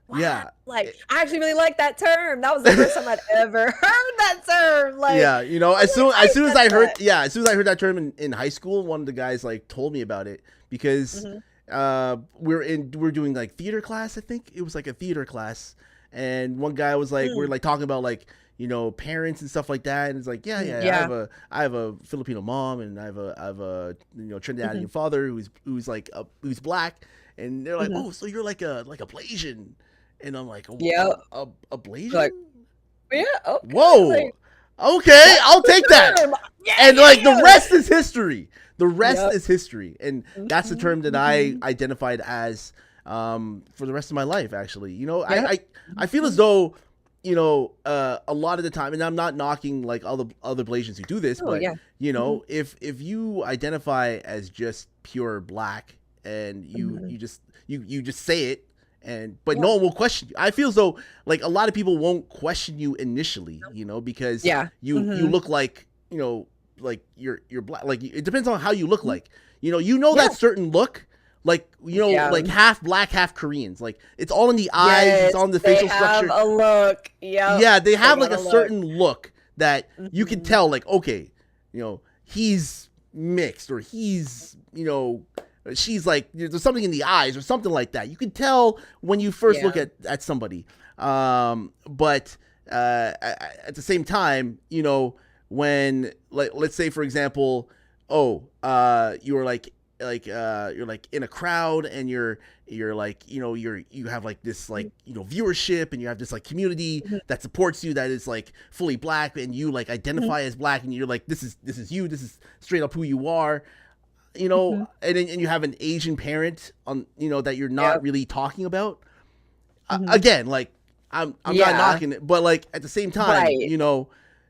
Speaker 3: Wow.
Speaker 2: Yeah.
Speaker 3: Like, I actually really like that term. That was the first time I'd ever heard that term. Like,
Speaker 2: yeah, you know, as soon as I heard that term in high school, one of the guys like told me about it because we're doing like theater class. I think it was like a theater class, and one guy was like, we're like talking about like, you know, parents and stuff like that, and it's like, I have a Filipino mom, and I have a you know, Trinidadian father who's like who's black, and they're like, oh, so you're like a Blasian, and I'm like, a Blasian,
Speaker 3: like, yeah, okay.
Speaker 2: Whoa,
Speaker 3: like,
Speaker 2: okay, I'll take that, and like the rest is history. The rest is history, and that's the term that I identified as for the rest of my life. Actually, you know, I feel as though, you know, a lot of the time, and I'm not knocking like all the other Blasians who do this, but you know, if you identify as just pure black and you just say it, but no one will question you. I feel as though like a lot of people won't question you initially, you know, because you look like, you know, like you're black. Like it depends on how you look like, you know that certain look. Like, you know, like half black, half Koreans. Like, it's all in the eyes, it's all in the facial structure.
Speaker 3: They have a look.
Speaker 2: Yeah, they have like a certain look that you can tell, like, okay, you know, he's mixed, or he's, you know, she's like, there's something in the eyes or something like that. You can tell when you first look at somebody. But at the same time, you know, when, like, let's say, for example, you're like in a crowd, and you're like, you know, you have like this, like, you know, viewership, and you have this like community that supports you, that is like fully black, and you like identify as black, and you're like, this is you, this is straight up who you are, you know, and you have an Asian parent on, you know, that you're not really talking about. Again, like I'm not knocking it, but like at the same time, you know,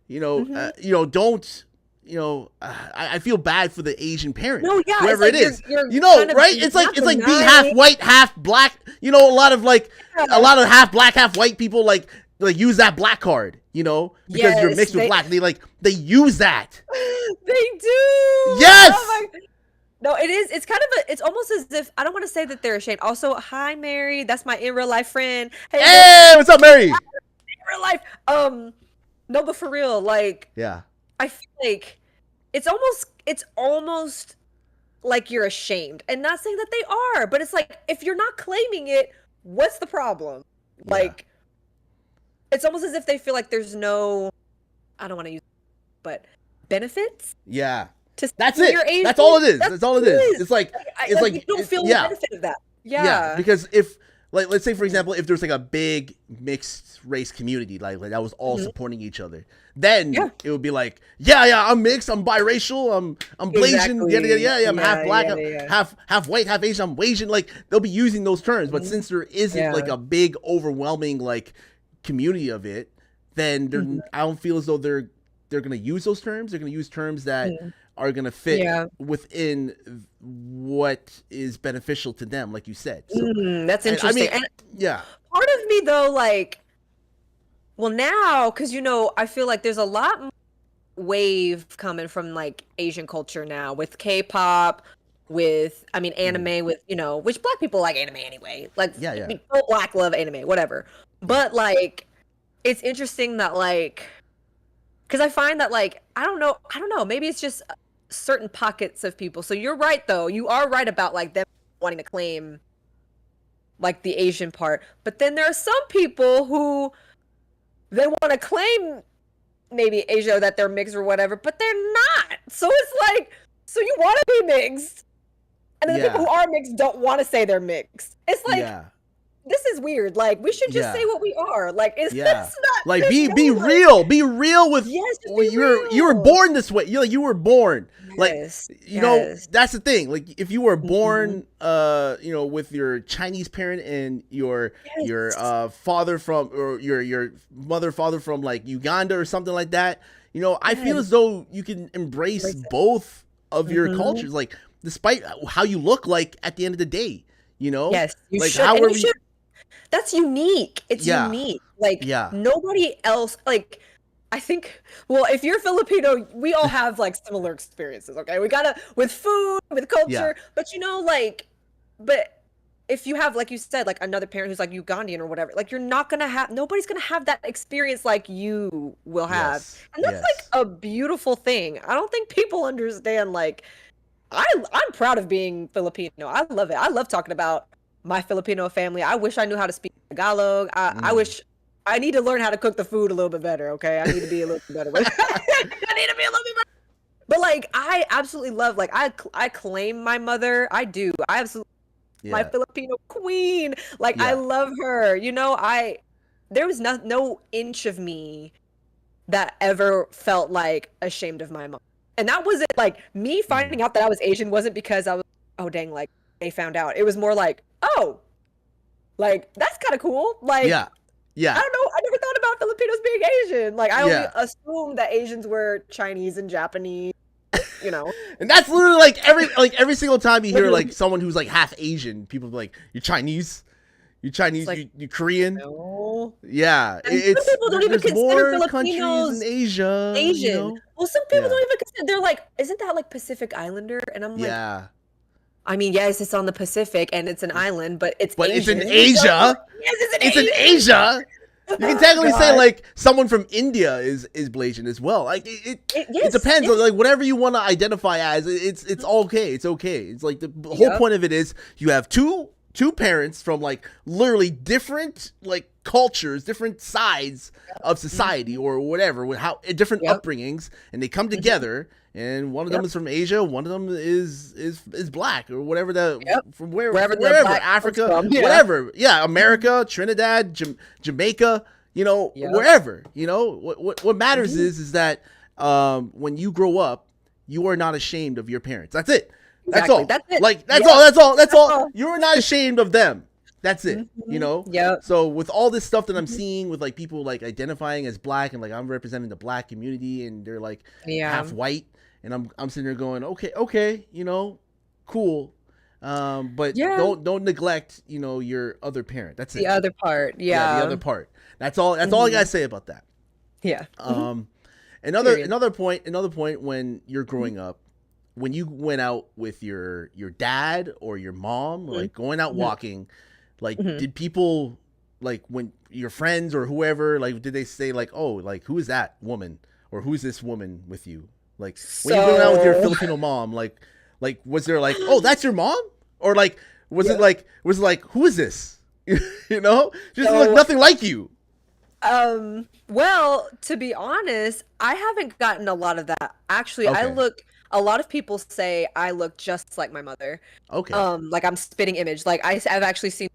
Speaker 2: don't. You know, I feel bad for the Asian parent, whoever
Speaker 3: like
Speaker 2: it is.
Speaker 3: You're
Speaker 2: you know,
Speaker 3: kind of,
Speaker 2: right? It's like be half white, half black. You know, a lot of half black, half white people like use that black card. You know, because you're mixed with black. They use that.
Speaker 3: They do.
Speaker 2: Yes.
Speaker 3: Oh No, it is. It's kind of it's almost as if I don't want to say that they're ashamed. Also, hi Mary, that's my in real life friend. Hey,
Speaker 2: Hey, what's up, Mary?
Speaker 3: in real life. No, but for real, like
Speaker 2: Yeah.
Speaker 3: I feel like it's almost like you're ashamed. And not saying that they are, but it's like if you're not claiming it, what's the problem?
Speaker 2: Yeah.
Speaker 3: Like it's almost as if they feel like there's no I don't want to use but benefits
Speaker 2: Yeah.
Speaker 3: to
Speaker 2: That's
Speaker 3: saying
Speaker 2: it.
Speaker 3: you're Asian.
Speaker 2: That's all it is. That's all it is. It's like it's like
Speaker 3: you don't feel the
Speaker 2: yeah.
Speaker 3: benefit of that.
Speaker 2: Yeah,
Speaker 3: Yeah.
Speaker 2: because if like let's say for example if there's like a big mixed race community like that was all supporting each other, then it would be like yeah I'm mixed, I'm biracial, I'm Blasian, yeah I'm half black, half white, half Asian, I'm Asian. Like they'll be using those terms, but since there isn't like a big overwhelming like community of it, then they're I don't feel as though they're gonna use those terms. They're gonna use terms that are gonna fit within what is beneficial to them, like you said. So,
Speaker 3: that's interesting.
Speaker 2: I mean, yeah.
Speaker 3: Part of me though, like, well now, because I feel like there's a lot more wave coming from like Asian culture now with K-pop, with anime, with which black people like anime anyway. Like, black love anime, whatever. But like, it's interesting that like, because I find that like I don't know, maybe it's just certain pockets of people. So you're right though. You are right about like them wanting to claim like the Asian part. But then there are some people who they want to claim maybe Asia, that they're mixed or whatever, but they're not. So it's like, so you want to be mixed. And then the people who are mixed don't want to say they're mixed. It's like this is weird. Like we should just say what we are. Like it's not
Speaker 2: like be real. Be real with you were born this way. You were born. Like you know, that's the thing. Like if you were born with your Chinese parent and your father from or your father from like Uganda or something like that, I feel as though you can embrace both of your cultures, like despite how you look like at the end of the day,
Speaker 3: Yes, you
Speaker 2: like
Speaker 3: should. That's unique. It's unique. Like nobody else. Like I think. Well, if you're Filipino, we all have like similar experiences. Okay, we gotta with food, with culture. But but if you have, like you said, like another parent who's like Ugandan or whatever, like you're not gonna have. Nobody's gonna have that experience like you will have, and that's like a beautiful thing. I don't think people understand. Like I'm proud of being Filipino. I love it. I love talking about my Filipino family. I wish I knew how to speak Tagalog. I wish I need to learn how to cook the food a little bit better. Okay, I need to be a little bit better. I need to be a little bit better. But like, I absolutely love. Like, I claim my mother. I do. I absolutely my Filipino queen. Like, I love her. There was no inch of me that ever felt like ashamed of my mom. And that wasn't like me finding out that I was Asian wasn't because I was, oh dang, like they found out. It was more like, oh, like that's kind of cool. Like, I don't know. I never thought about Filipinos being Asian. Like, I only assumed that Asians were Chinese and Japanese.
Speaker 2: And that's literally like every single time you hear like someone who's like half Asian, people be like, "You're Chinese, like, you're Korean."
Speaker 3: No.
Speaker 2: Yeah,
Speaker 3: it's some people don't even consider Filipinos
Speaker 2: in Asia.
Speaker 3: Asian. Well, some people don't even consider. They're like, "Isn't that like Pacific Islander?" And I'm like, I mean, yes, it's on the Pacific and it's an island, but it's Asian.
Speaker 2: In Asia.
Speaker 3: Yes,
Speaker 2: it's in Asia. You can technically say like someone from India is Blasian as well. Like it depends on like whatever you want to identify as. It's okay. It's okay. It's like the whole point of it is you have two parents from like literally different like cultures, different sides of society or whatever, with how different upbringings, and they come together. And one of them is from Asia, one of them is black or whatever from wherever Africa, whatever. Yeah, America, Trinidad, Jamaica, wherever. What matters is that when you grow up, you are not ashamed of your parents. That's it. That's all. That's it. Like that's all. You're not ashamed of them. That's it.
Speaker 3: Yeah.
Speaker 2: So with all this stuff that I'm seeing with like people like identifying as black and like I'm representing the black community and they're like half white. And I'm sitting there going, okay, cool, but don't neglect, your other parent. That's it.
Speaker 3: The other part, the
Speaker 2: other part. That's all. That's all I gotta say about that.
Speaker 3: Yeah.
Speaker 2: Another point when you're growing up, when you went out with your dad or your mom, like going out walking, like did people like when your friends or whoever, like did they say like, oh, like who is that woman or who's this woman with you? Like when you're going out with your Filipino mom, like was there like, oh, that's your mom? Or like was it like who is this? You know? Just look nothing like you.
Speaker 3: Well, to be honest, I haven't gotten a lot of that. Actually,
Speaker 2: Okay.
Speaker 3: a lot of people say I look just like my mother.
Speaker 2: Okay.
Speaker 3: Like I'm spitting image. Like I've actually seen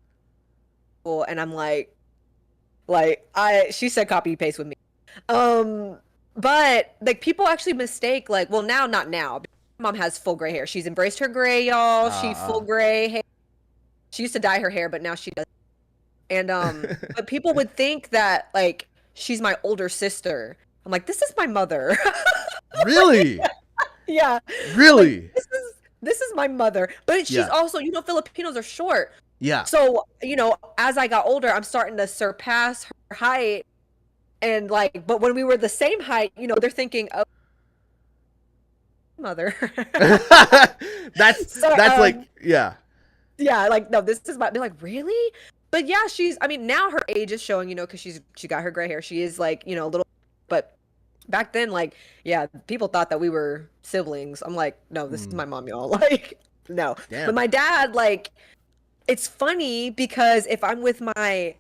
Speaker 3: people and I'm like she said copy paste with me. But like people actually mistake like, well, now, not now. Mom has full gray hair. She's embraced her gray, y'all. She full gray hair. She used to dye her hair, but now she doesn't. And but people would think that like she's my older sister. I'm like, this is my mother.
Speaker 2: Really?
Speaker 3: Yeah.
Speaker 2: Really?
Speaker 3: Like, this is my mother. But she's also, Filipinos are short.
Speaker 2: Yeah.
Speaker 3: So, as I got older, I'm starting to surpass her height. And like, but when we were the same height, they're thinking, oh, mother.
Speaker 2: that's like, yeah.
Speaker 3: Yeah, like, no, this is my, they're like, really? But yeah, now her age is showing, because she got her gray hair. She is like, a little, but back then, like, yeah, people thought that we were siblings. I'm like, no, this is my mom, y'all. Like, no.
Speaker 2: Damn.
Speaker 3: But my dad, like, it's funny because if I'm with my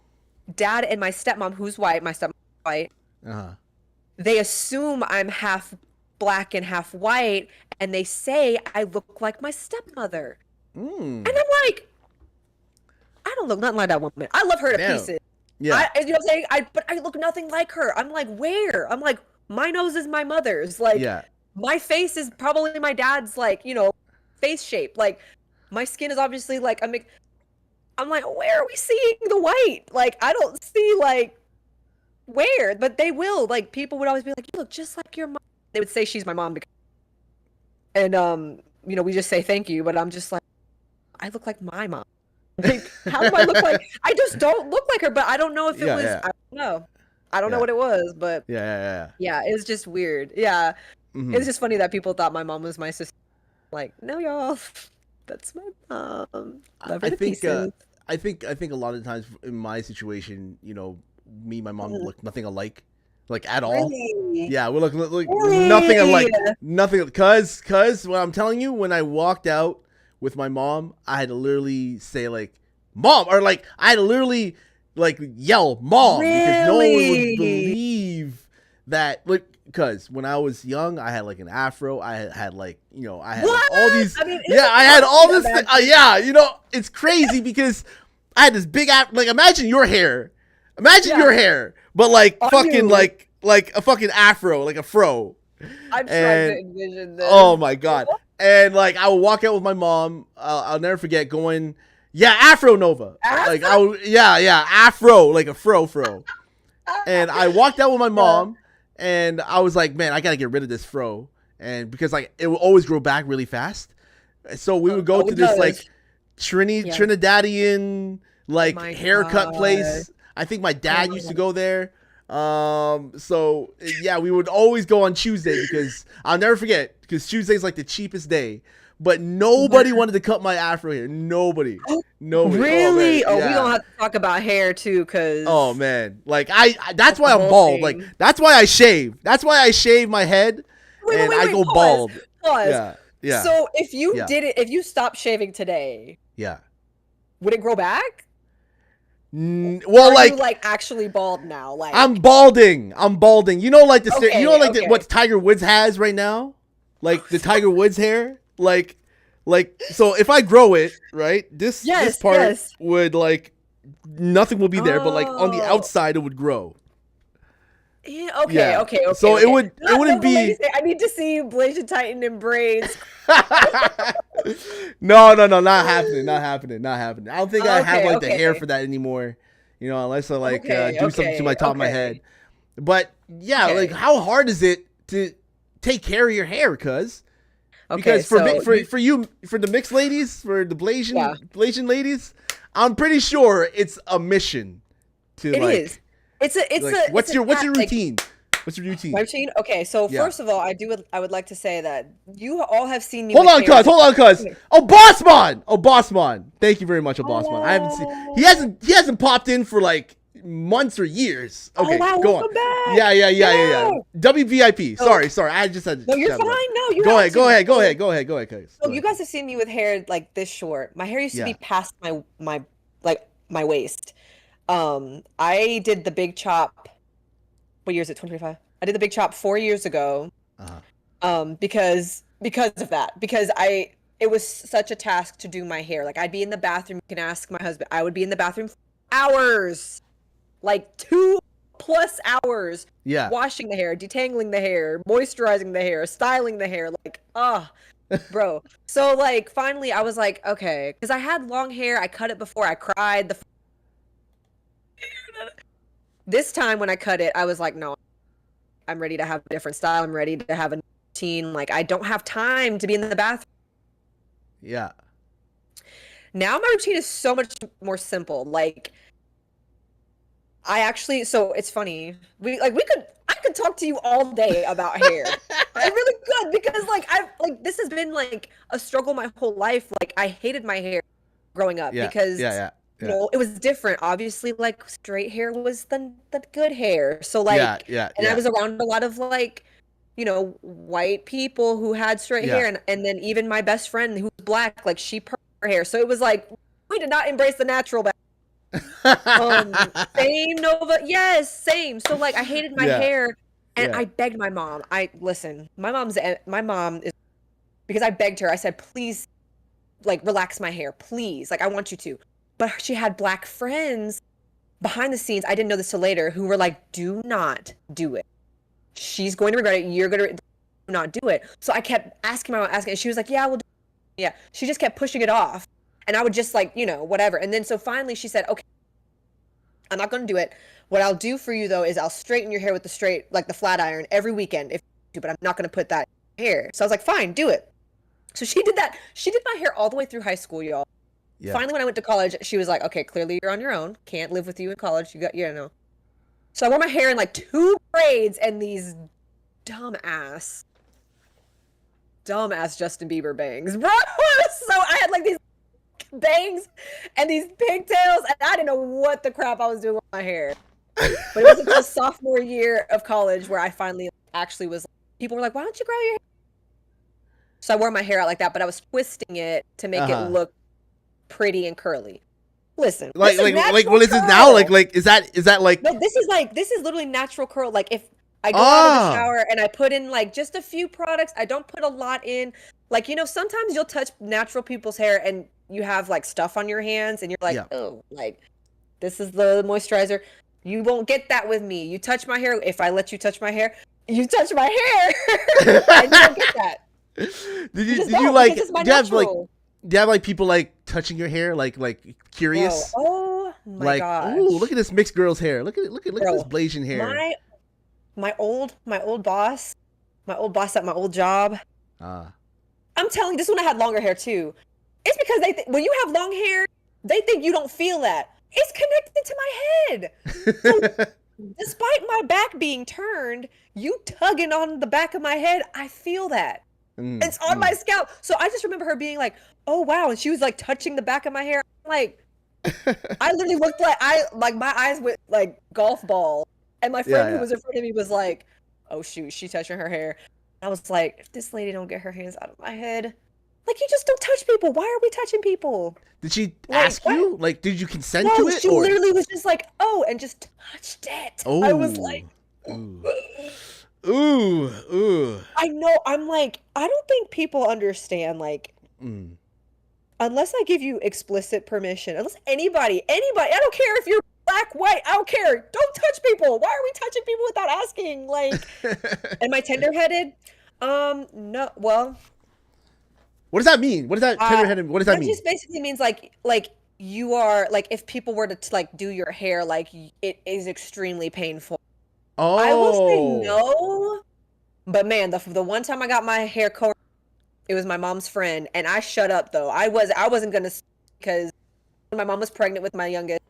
Speaker 3: dad and my stepmom, who's white, my stepmom's white, they assume I'm half black and half white, and they say I look like my stepmother. And I'm like, I don't look nothing like that woman. I love her to pieces.
Speaker 2: Yeah.
Speaker 3: You know what I'm saying? But I look nothing like her. I'm like, where? I'm like, my nose is my mother's. Like, my face is probably my dad's, like, face shape. Like, my skin is obviously, like, I'm like, where are we seeing the white? Like, I don't see, like, where? But they will. Like, people would always be like, you look just like your mom. They would say she's my mom. And, we just say thank you. But I'm just like, I look like my mom. Like, how do I look like? I just don't look like her, but I don't know if it was. I don't know. I don't know what it was, but yeah, it was just weird. Yeah, it's just funny that people thought my mom was my sister. Like, no, y'all, that's my mom. Love her to pieces.
Speaker 2: I think a lot of times in my situation, me and my mom look nothing alike, like at all.
Speaker 3: Really?
Speaker 2: Yeah, we look nothing alike. Nothing, cause what I'm telling you, when I walked out with my mom, I had to literally say like, "Mom," or like I had to literally like yell, "Mom," because no one would believe that. Like, because when I was young, I had like an afro. I had like, I had like, all these. I had all this. It's crazy because I had this big like imagine your hair, your hair, but like fucking like a fucking afro, like a fro.
Speaker 3: I'm trying to envision this.
Speaker 2: Oh my god. And like I would walk out with my mom. I'll never forget going, Afro Nova. Like Afro, like a fro. And I walked out with my mom, and I was like, man, I gotta get rid of this fro, and because like it will always grow back really fast. So we would go to this like Trinidadian like haircut place. I think my dad used to go there. So yeah, we would always go on Tuesday because I'll never forget, because Tuesday's like the cheapest day, but nobody wanted to cut my afro hair. Nobody.
Speaker 3: Really? We don't have to talk about hair too, cause
Speaker 2: oh man, like that's why I'm bald. Like that's why I shave. That's why I shave my head and I go bald.
Speaker 3: Pause.
Speaker 2: Yeah.
Speaker 3: So if you if you stopped shaving today, would it grow back?
Speaker 2: Well,
Speaker 3: are you like actually bald now? Like
Speaker 2: I'm balding. You know, like what Tiger Woods has right now, like the Tiger Woods hair. Like so if I grow it right, this part would like nothing will be there, but like on the outside it would grow.
Speaker 3: Yeah, okay.
Speaker 2: So it wouldn't be.
Speaker 3: I need to see BLASIAN tighten and braids.
Speaker 2: No, not happening. I don't think I have like the hair for that anymore. Unless I like do something to my top of my head. But like how hard is it to take care of your hair? Because for the mixed ladies, for the BLASIAN ladies, I'm pretty sure it's a mission. It is.
Speaker 3: It's
Speaker 2: what's your routine? What's your routine?
Speaker 3: My routine? Okay, so
Speaker 2: Yeah.
Speaker 3: first of all, I would like to say that you all have seen me
Speaker 2: Hold
Speaker 3: with
Speaker 2: on,
Speaker 3: hair.
Speaker 2: cuz. Oh, Bossman. Oh, Bossman. Thank you very much, oh, Bossman. I haven't seen. He
Speaker 3: Oh,
Speaker 2: hasn't popped in for like months or years.
Speaker 3: oh
Speaker 2: Okay,
Speaker 3: wow,
Speaker 2: go on.
Speaker 3: welcome back.
Speaker 2: Yeah.
Speaker 3: Yo.
Speaker 2: WVIP.
Speaker 3: So,
Speaker 2: Sorry. I just had
Speaker 3: no,
Speaker 2: to
Speaker 3: you're
Speaker 2: chat
Speaker 3: fine.
Speaker 2: about it.
Speaker 3: No, you
Speaker 2: Go
Speaker 3: have
Speaker 2: ahead.
Speaker 3: to.
Speaker 2: Cuz.
Speaker 3: So
Speaker 2: Go
Speaker 3: you
Speaker 2: ahead.
Speaker 3: guys have seen me with hair like this short. My hair used to
Speaker 2: Yeah.
Speaker 3: be past my waist. I did the big chop. What year is it? 2025. I did the big chop 4 years ago.
Speaker 2: Uh-huh.
Speaker 3: Because of that. Because it was such a task to do my hair. Like I'd be in the bathroom. You can ask my husband. I would be in the bathroom for hours, like 2+ hours,
Speaker 2: Yeah.
Speaker 3: washing the hair, detangling the hair, moisturizing the hair, styling the hair. Like, bro. So like finally I was like, okay, because I had long hair. I cut it before I cried. This time when I cut it, I was like, no, I'm ready to have a different style. I'm ready to have a routine. Like I don't have time to be in the bathroom.
Speaker 2: Yeah.
Speaker 3: Now my routine is so much more simple. Like so it's funny. I could talk to you all day about hair. I really could because this has been like a struggle my whole life. Like I hated my hair growing up because
Speaker 2: Yeah.
Speaker 3: it was different. Obviously, like straight hair was the good hair. So and I was around a lot of white people who had straight hair, and then even my best friend who was black, like she permed her hair. So it was like we did not embrace the natural back. Same Nova, yes, same. So like I hated my hair, and I begged my mom. My mom is because I begged her. I said, please, like relax my hair, please. Like I want you to. But she had black friends behind the scenes. I didn't know this till later, who were like, do not do it. She's going to regret it. You're going to not do it. So I kept asking my mom, and she was like, yeah, we'll do it. Yeah. She just kept pushing it off. And I would just like, whatever. And then so finally she said, okay, I'm not going to do it. What I'll do for you though is I'll straighten your hair with the flat iron every weekend if you do, but I'm not going to put that in your hair. So I was like, fine, do it. So she did that. She did my hair all the way through high school, y'all. Yeah. Finally, when I went to college, she was like, okay, clearly you're on your own. Can't live with you in college. So I wore my hair in like 2 braids and these dumbass Justin Bieber bangs, bro. So I had like these bangs and these pigtails, and I didn't know what the crap I was doing with my hair. But it was until sophomore year of college where I finally actually was. People were like, "Why don't you grow your hair?" So I wore my hair out like that, but I was twisting it to make it look pretty and curly. Listen,
Speaker 2: what is this now? Is that like?
Speaker 3: No, this is literally natural curl. Like if I go out of the shower and I put in like just a few products, I don't put a lot in. Like sometimes you'll touch natural people's hair and you have like stuff on your hands and you're like, oh, like this is the moisturizer. You won't get that with me. You touch my hair. If I let you touch my hair, you touch my hair, and you don't get that.
Speaker 2: Do you have like people like touching your hair, like curious?
Speaker 3: Bro, oh my gosh!
Speaker 2: Ooh, look at this mixed girl's hair. Look at this BLASIAN hair.
Speaker 3: My old boss at my old job. I'm telling you, this one I had longer hair too. It's because when you have long hair, they think you don't feel that. It's connected to my head. So, despite my back being turned, you tugging on the back of my head, I feel that. It's on my scalp. So I just remember her being like, oh wow, and she was like touching the back of my hair. Like I literally looked like my eyes went like golf balls. And my friend who was in front of me was like, oh shoot, she touching her hair. And I was like, if this lady don't get her hands out of my head. Like, you just don't touch people. Why are we touching people?
Speaker 2: Did she ask you? Like, did you consent to it?
Speaker 3: She literally was just like, oh, and just touched it.
Speaker 2: Oh.
Speaker 3: I was like,
Speaker 2: ooh.
Speaker 3: I know. I'm like, I don't think people understand, like, unless I give you explicit permission, unless anybody, I don't care if you're black, white, I don't care. Don't touch people. Why are we touching people without asking? Like, am I tender-headed? No, well.
Speaker 2: What does that mean? What does that tender-headed? What does that mean?
Speaker 3: It just basically means like you are like if people were to like do your hair, like it is extremely painful.
Speaker 2: Oh,
Speaker 3: I will say no, but man, the one time I got my hair covered, it was my mom's friend, and I shut up though. I wasn't gonna because my mom was pregnant with my youngest,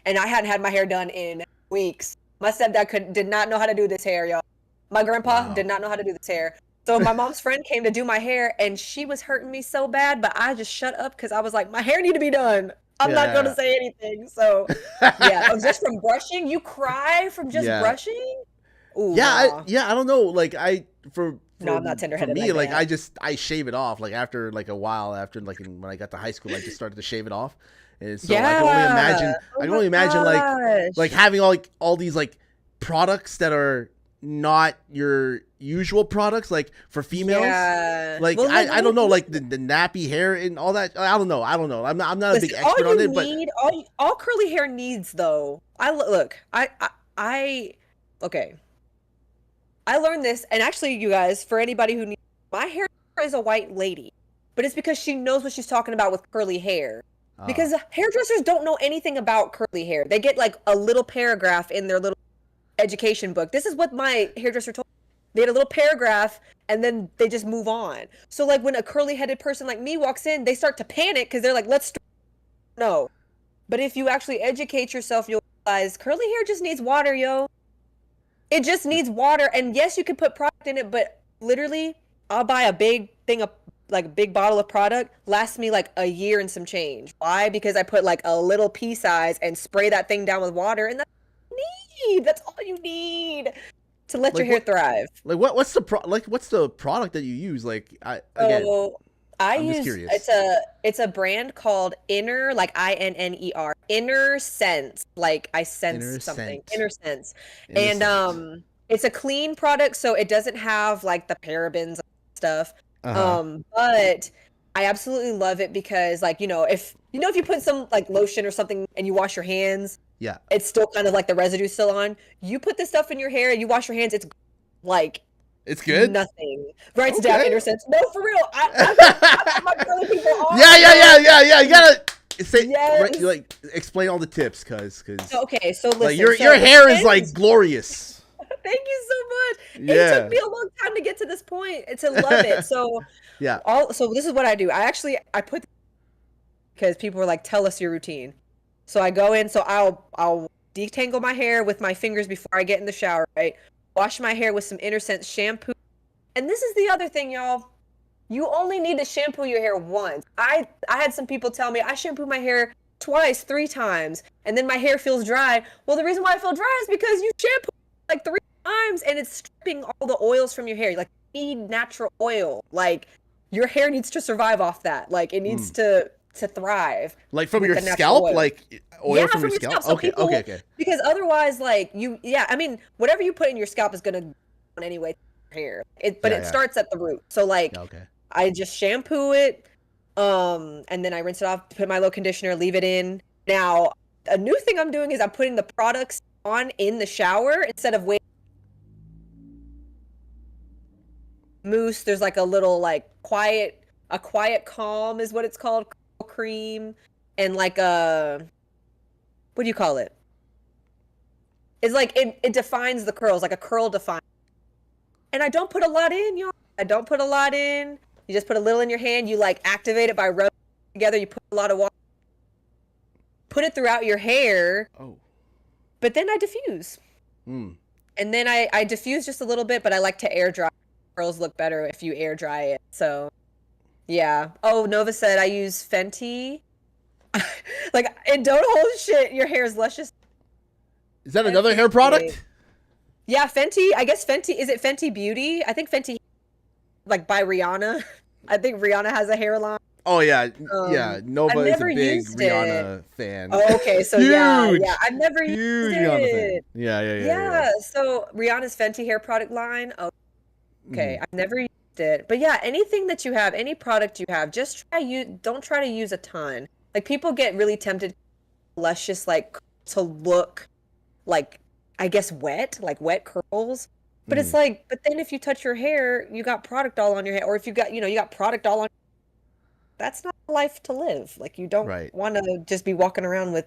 Speaker 3: and I hadn't had my hair done in weeks. My stepdad did not know how to do this hair, y'all. My grandpa
Speaker 2: Wow.
Speaker 3: did not know how to do this hair. So my mom's friend came to do my hair, and she was hurting me so bad, but I just shut up because I was like, my hair need to be done. I'm not going to
Speaker 2: Yeah.
Speaker 3: say anything. So yeah, oh, just from brushing, you cry from just
Speaker 2: Yeah.
Speaker 3: brushing? Ooh,
Speaker 2: Yeah,
Speaker 3: nah.
Speaker 2: I don't know. Like for
Speaker 3: No, I'm not
Speaker 2: for
Speaker 3: tender-headed
Speaker 2: me,
Speaker 3: like
Speaker 2: like
Speaker 3: that.
Speaker 2: I shave it off. Like after like a while, after like when I got to high school, I just started to shave it off, and so I can only
Speaker 3: Yeah.
Speaker 2: imagine.
Speaker 3: Oh
Speaker 2: I can
Speaker 3: my
Speaker 2: only imagine like
Speaker 3: gosh.
Speaker 2: having all these like products that are not your usual products, like for females.
Speaker 3: Yeah.
Speaker 2: Like
Speaker 3: Well, look,
Speaker 2: I don't know, like
Speaker 3: listen,
Speaker 2: the nappy hair and all that. I don't know. I don't know. I'm not a big
Speaker 3: listen, all
Speaker 2: expert on
Speaker 3: you
Speaker 2: it, but
Speaker 3: need, all curly hair needs though. Look, I okay. I learned this, and actually, you guys, for anybody who needs, my hair is a white lady, but it's because she knows what she's talking about with curly hair.
Speaker 2: uh,
Speaker 3: Because hairdressers don't know anything about curly hair. They get like a little paragraph in their little education book. This is what my hairdresser told me. They had a little paragraph, and then they just move on. So, like, when a curly-headed person like me walks in, they start to panic because they're like, let's no. But if you actually educate yourself, you'll realize curly hair just needs water, yo. It just needs water. And yes, you can put product in it, but literally, I'll buy a big thing of like a big bottle of product, lasts me like a year and some change. Why? Because I put like a little pea size and spray that thing down with water, and that's all you need. That's all you need to let your
Speaker 2: like
Speaker 3: hair thrive.
Speaker 2: what's the what's the product that you use? Like I again,
Speaker 3: So I
Speaker 2: I'm just
Speaker 3: use
Speaker 2: curious.
Speaker 3: it's a brand called Inner, like Inner, Inner Sense, like I sense
Speaker 2: Inner
Speaker 3: something,
Speaker 2: scent.
Speaker 3: Inner Sense.
Speaker 2: Inner
Speaker 3: And
Speaker 2: scent.
Speaker 3: it's a clean product, so it doesn't have like the parabens and stuff.
Speaker 2: Uh-huh.
Speaker 3: But I absolutely love it because like, if you put some like lotion or something and you wash your hands,
Speaker 2: Yeah.
Speaker 3: it's still kind of like the residue still on. You put this stuff in your hair, you wash your hands, it's like
Speaker 2: It's good?
Speaker 3: nothing. Writes down
Speaker 2: Okay.
Speaker 3: innocence. No, for real. I put my curly people on.
Speaker 2: Yeah. You gotta say right,
Speaker 3: Yes.
Speaker 2: you, like explain all the tips, cause
Speaker 3: Okay, so
Speaker 2: like
Speaker 3: listen.
Speaker 2: your
Speaker 3: So it
Speaker 2: hair is like
Speaker 3: depends.
Speaker 2: glorious.
Speaker 3: Thank you so much. It took
Speaker 2: Yeah.
Speaker 3: me a long time to get to this point and to love it. So
Speaker 2: Yeah.
Speaker 3: so this is what I do. I put because people were like, tell us your routine. So I go in, so I'll detangle my hair with my fingers before I get in the shower, right? Wash my hair with some Inner Sense shampoo. And this is the other thing, y'all. You only need to shampoo your hair once. I had some people tell me I shampoo my hair twice, 3 times, and then my hair feels dry. Well, the reason why I feel dry is because you shampoo like 3 times and it's stripping all the oils from your hair. Like you need natural oil. Like your hair needs to survive off that. Like it needs
Speaker 2: Mm.
Speaker 3: to thrive
Speaker 2: Like from
Speaker 3: with
Speaker 2: your
Speaker 3: the natural
Speaker 2: scalp,
Speaker 3: oil.
Speaker 2: like
Speaker 3: Yeah,
Speaker 2: oil from your
Speaker 3: from your
Speaker 2: scalp.
Speaker 3: scalp. So
Speaker 2: Okay. Okay.
Speaker 3: people,
Speaker 2: Okay.
Speaker 3: because otherwise, like yeah, I mean, whatever you put in your scalp is gonna go on anyway. Hair. But
Speaker 2: Yeah.
Speaker 3: it
Speaker 2: Yeah.
Speaker 3: starts at the root. So like
Speaker 2: Yeah. Okay.
Speaker 3: I just shampoo it, and then I rinse it off, put my little conditioner, leave it in. Now, a new thing I'm doing is I'm putting the products on in the shower instead of waiting. Mousse, there's like a little like a quiet calm is what it's called, cream, and like a what do you call it? It's like it defines the curls, like a curl define. And I don't put a lot in, y'all. I don't put a lot in. You just put a little in your hand. You like activate it by rubbing it together. You put a lot of water. Put it throughout your hair,
Speaker 2: Oh.
Speaker 3: but then I diffuse.
Speaker 2: Hmm.
Speaker 3: And then I diffuse just a little bit, but I like to air dry. Curls look better if you air dry it. So, yeah. Oh, Nova said I use Fenty. Like, and don't hold shit. Your hair is luscious.
Speaker 2: Is that another hair product?
Speaker 3: Yeah, Fenty. I guess Fenty. Is it Fenty Beauty? I think Fenty, like by Rihanna. I think Rihanna has a hairline.
Speaker 2: Oh yeah. Yeah. Nova
Speaker 3: I've
Speaker 2: is a
Speaker 3: never
Speaker 2: big
Speaker 3: used it.
Speaker 2: Okay. Fan.
Speaker 3: Oh, okay, so
Speaker 2: Huge.
Speaker 3: yeah, I've never used
Speaker 2: Huge Rihanna fan.
Speaker 3: it.
Speaker 2: Yeah.
Speaker 3: Yeah, so Rihanna's Fenty hair product line. Oh, okay,
Speaker 2: Mhm.
Speaker 3: I've never used it. But yeah, anything that you have, any product you have, just don't try to use a ton. Like people get really tempted, luscious, like to look like, I guess wet, like wet curls. But it's
Speaker 2: Mhm.
Speaker 3: like, but then if you touch your hair, you got product all on your hair. Or if you got, you got product all on, that's not a life to live. Like you don't
Speaker 2: Right.
Speaker 3: want to just be walking around with,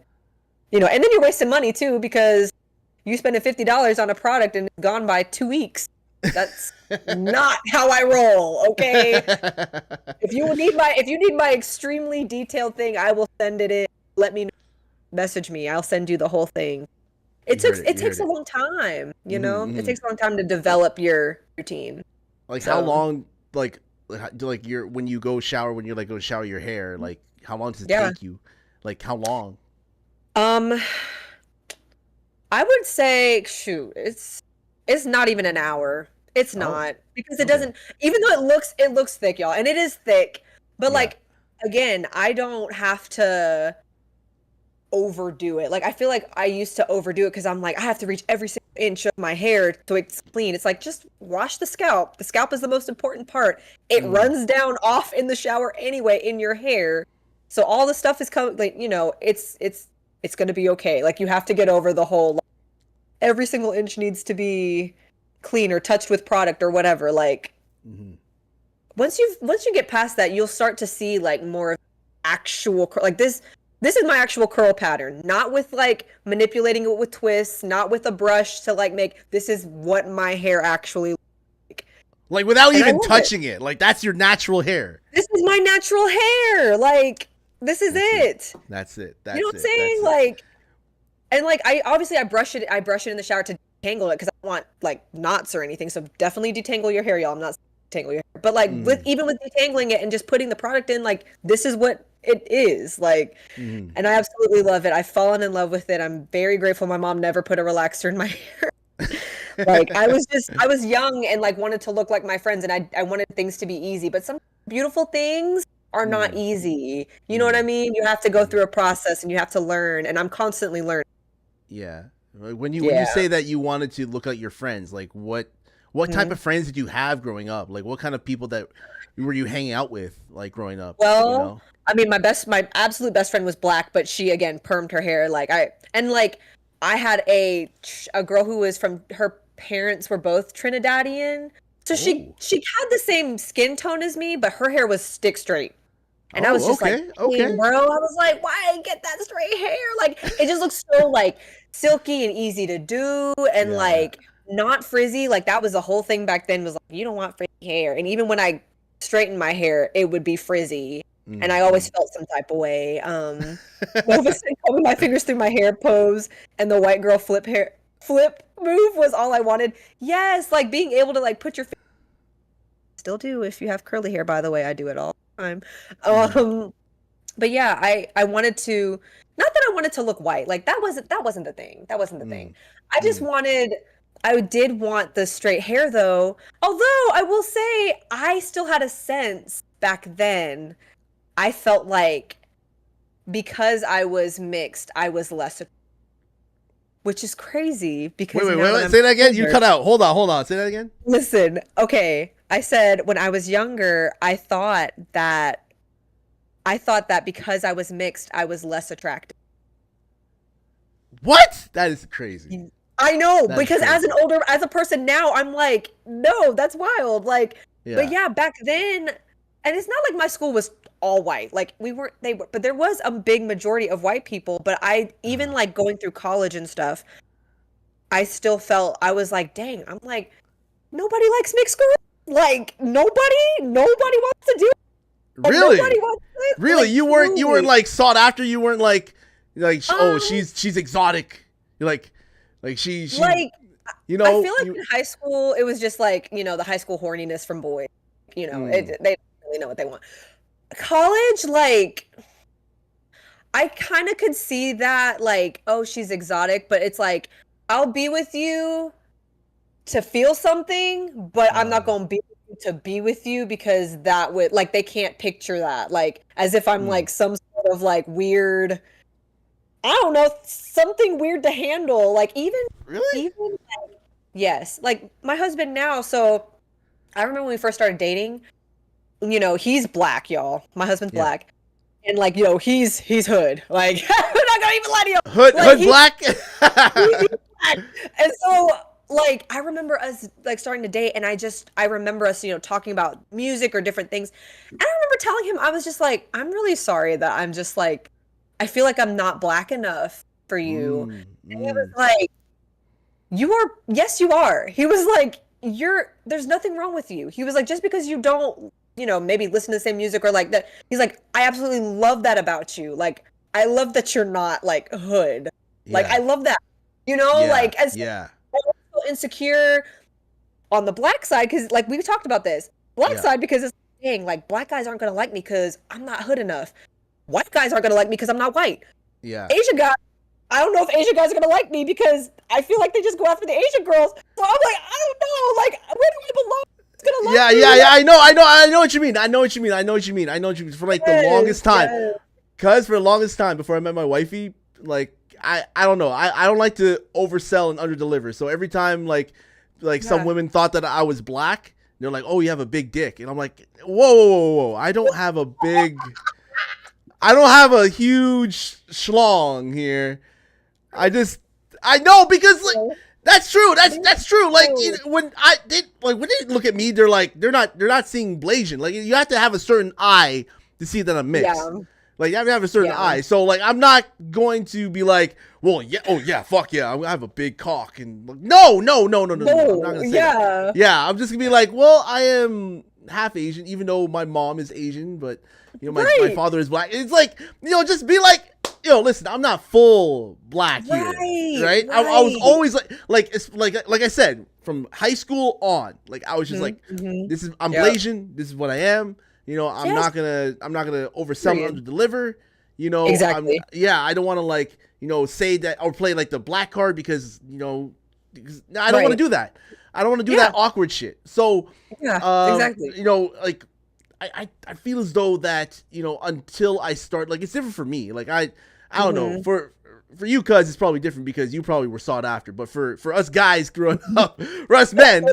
Speaker 3: and then you're wasting money too because you spending $50 on a product and it's gone by 2 weeks. That's not how I roll, okay? If you need my extremely detailed thing, I will send it in. Let me know. Message me. I'll send you the whole thing. it
Speaker 2: You heard
Speaker 3: takes
Speaker 2: it.
Speaker 3: it
Speaker 2: You
Speaker 3: takes
Speaker 2: heard
Speaker 3: a
Speaker 2: it.
Speaker 3: long time, you know?
Speaker 2: Mm-hmm,
Speaker 3: It
Speaker 2: mm-hmm.
Speaker 3: takes a long time to develop your routine.
Speaker 2: Like how
Speaker 3: So,
Speaker 2: long? Do like your when you go shower when you like go shower your hair? Like how long does it
Speaker 3: yeah.
Speaker 2: take you? Like how long?
Speaker 3: Um, I would say, shoot, it's not even an hour. It's
Speaker 2: Oh,
Speaker 3: not because it
Speaker 2: okay.
Speaker 3: doesn't. Even though it looks thick, y'all, and it is thick. But
Speaker 2: Yeah.
Speaker 3: like again, I don't have to overdo it. Like I feel like I used to overdo it because I'm like I have to reach every single inch of my hair so it's clean. It's like just wash the scalp. The scalp is the most important part. It
Speaker 2: Mm,
Speaker 3: runs down off in the shower anyway in your hair. So all the stuff is coming like, it's going to be okay. Like you have to get over the whole like, every single inch needs to be clean or touched with product or whatever. Like
Speaker 2: mm-hmm.
Speaker 3: once you get past that, you'll start to see like more of actual like this is my actual curl pattern, not with like manipulating it with twists, not with a brush to like make this is what my hair actually looks like.
Speaker 2: Like without
Speaker 3: And I
Speaker 2: even
Speaker 3: love it.
Speaker 2: touching it. Like that's your natural hair.
Speaker 3: This is my natural hair. Like this is
Speaker 2: That's it.
Speaker 3: it.
Speaker 2: That's it.
Speaker 3: You know
Speaker 2: That's
Speaker 3: what I'm
Speaker 2: it.
Speaker 3: saying?
Speaker 2: That's it.
Speaker 3: Like and like I brush it in the shower to detangle it because I don't want like knots or anything. So definitely detangle your hair, y'all. I'm not saying detangle your hair. But like with
Speaker 2: Mm,
Speaker 3: even with detangling it and just putting the product in, like this is what it is. Like
Speaker 2: mm.
Speaker 3: and I absolutely love it. I've fallen in love with it. I'm very grateful my mom never put a relaxer in my hair. Like I was young and like wanted to look like my friends and I wanted things to be easy, but some beautiful things are not
Speaker 2: Mm,
Speaker 3: easy. You know what I
Speaker 2: mm,
Speaker 3: mean? You have to go
Speaker 2: mm.
Speaker 3: through a process and you have to learn and I'm constantly learning.
Speaker 2: Yeah. Like, when you
Speaker 3: Yeah.
Speaker 2: say that you wanted to look like your friends, like what type
Speaker 3: Mhm.
Speaker 2: of friends did you have growing up? Like what kind of people that were you hanging out with like growing up, you
Speaker 3: Well,
Speaker 2: know?
Speaker 3: I mean my absolute best friend was black, but she again permed her hair like I had a girl who was from her parents were both Trinidadian. So she
Speaker 2: Oh.
Speaker 3: she had the same skin tone as me, but her hair was stick straight. And I was
Speaker 2: Oh,
Speaker 3: just like,
Speaker 2: okay. Okay.
Speaker 3: dang, bro. I was like, why get that straight hair? Like, it just looks so like silky and easy to do and
Speaker 2: Yeah.
Speaker 3: like not frizzy. Like that was the whole thing back then was like, you don't want frizzy hair. And even when I straightened my hair, it would be frizzy. And
Speaker 2: Mm,
Speaker 3: I always
Speaker 2: mm.
Speaker 3: felt some type of way. Nova said, "Combing my fingers through my hair pose and the white girl flip move was all I wanted. Yes, like being able to like put your still do if you have curly hair, by the way. I do it all the time.
Speaker 2: Mm,
Speaker 3: Um, but yeah, I wanted to not that I wanted to look white. Like that wasn't the thing. That wasn't the thing.
Speaker 2: mm,
Speaker 3: I just
Speaker 2: mm.
Speaker 3: wanted I did want the straight hair though. Although I will say I still had a sense back then. I felt like because I was mixed, I was less which is crazy
Speaker 2: Wait,
Speaker 3: because
Speaker 2: wait,
Speaker 3: now
Speaker 2: wait,
Speaker 3: that
Speaker 2: wait.
Speaker 3: I'm
Speaker 2: Say that again. You
Speaker 3: older,
Speaker 2: cut out. Hold on. Say that again.
Speaker 3: listen, okay. I said when I was younger, I thought that because I was mixed, I was less attractive.
Speaker 2: What? That is crazy.
Speaker 3: I know,
Speaker 2: That is
Speaker 3: because
Speaker 2: crazy.
Speaker 3: as a person now, I'm like, no, that's wild. Like, but
Speaker 2: Yeah.
Speaker 3: yeah, back then, and it's not like my school was all white. Like they were, but there was a big majority of white people. But I, even
Speaker 2: Uh,
Speaker 3: like going through college and stuff, I still felt, I was like, dang, I'm like, nobody likes mixed girls. Like, nobody wants to do it. Like,
Speaker 2: really?
Speaker 3: nobody wants it.
Speaker 2: Really?
Speaker 3: Like,
Speaker 2: You weren't
Speaker 3: truly.
Speaker 2: like sought after. You weren't like oh
Speaker 3: Um,
Speaker 2: she's exotic. You're like she
Speaker 3: like,
Speaker 2: you
Speaker 3: I
Speaker 2: know
Speaker 3: feel like
Speaker 2: you.
Speaker 3: in high school, it was just like, the high school horniness from boys.
Speaker 2: Mm,
Speaker 3: They don't really know what they want. College, like, I kind of could see that, like, oh, she's exotic, but it's like, I'll be with you to feel something, but I'm not
Speaker 2: uh,
Speaker 3: going to be with you to be with you because that would, like, they can't picture that. Like, as if I'm
Speaker 2: mm.
Speaker 3: like some sort of like weird, I don't know, something weird to handle. Like,
Speaker 2: Really?
Speaker 3: even yes, like my husband now, so I remember when we first started dating, he's black, y'all. My husband's
Speaker 2: Yeah.
Speaker 3: black. And like, he's hood. Like, I'm not gonna even lie to you. Like
Speaker 2: Hood black.
Speaker 3: he's black. And so like I remember us like starting to date and I remember us, talking about music or different things. And I remember telling him, I was just like, I'm really sorry that I'm just like I feel like I'm not black enough for you.
Speaker 2: mm,
Speaker 3: And he was
Speaker 2: mm.
Speaker 3: like, you are, yes, you are. He was like, there's nothing wrong with you. He was like, just because you don't, maybe listen to the same music or like that. He's like, I absolutely love that about you. Like, I love that you're not like hood. Like,
Speaker 2: Yeah.
Speaker 3: I love that. You know,
Speaker 2: Yeah,
Speaker 3: like as
Speaker 2: yeah,
Speaker 3: insecure on the black side because like we talked about this black
Speaker 2: yeah,
Speaker 3: side because it's dang like black guys aren't gonna like me because I'm not hood enough. White guys aren't gonna like me because I'm not white.
Speaker 2: yeah.
Speaker 3: Asian guys, I don't know if Asian guys are gonna like me because I feel like they just go after the Asian girls. So I'm like, I don't know, like where do I belong? It's gonna like
Speaker 2: Yeah,
Speaker 3: me.
Speaker 2: yeah, yeah. I know what you mean. I know what you mean. For like the longest time, cause for the longest time before I met my wifey, like I don't know. I don't like to oversell and underdeliver. So every time like some women thought that I was black, they're like, "Oh, you have a big dick," and I'm like, "Whoa. I don't have a huge schlong here. I know because like that's true. That's true. Like when when they look at me, they're not seeing Blasian. Like you have to have a certain eye to see that I'm mixed.
Speaker 3: Yeah.
Speaker 2: Like you have to have a certain eye. So like I'm not going to be like, well, yeah, oh yeah, fuck yeah, I have a big cock and like, no. I'm not gonna say that. Yeah, I'm just gonna be like, well, I am half Asian, even though my mom is Asian, but you know my father is black. It's like, you know, just be like, listen, I'm not full black here, right? I was always like I said, from high school on, like I was just like, I'm Blasian, this is what I am. You know, I'm not gonna oversell and under deliver. You know,
Speaker 3: exactly.
Speaker 2: I don't want to like, you know, say that or play like the black card because I don't want to do that. I don't want to do that awkward shit. So exactly. You know, like I feel as though that, you know, until I start, like it's different for me. Like I don't know, for you, cuz it's probably different because you probably were sought after. But for us guys growing up, for us men,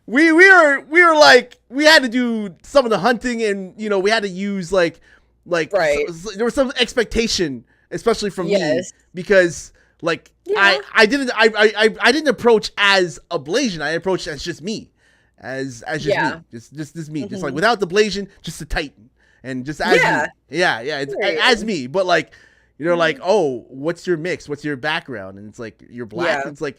Speaker 2: we were like, we had to do some of the hunting, and you know, we had to use like there was some expectation, especially from me, because like I didn't approach as a Blasian. I approached as just me, as just me, just me, just like without the Blasian, just a Titan, and just as me. It's as me. But like, you know, like, oh, what's your mix? What's your background? And it's like, you're black. It's like,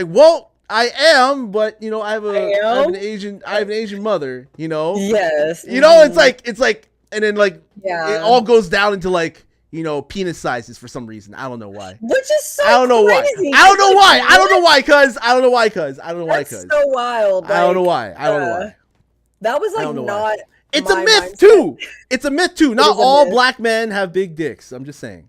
Speaker 2: well, I am, but you know, I have an Asian mother. You know, you know, it's like, and then like, it all goes down into like, you know, penis sizes for some reason. I don't know why.
Speaker 3: Which is so
Speaker 2: I don't know
Speaker 3: crazy.
Speaker 2: why. I don't know why. Cuz.
Speaker 3: That's so wild. Like,
Speaker 2: I don't know why.
Speaker 3: That was like not.
Speaker 2: It's a myth too. It's a myth too. Not all black men have big dicks. I'm just saying.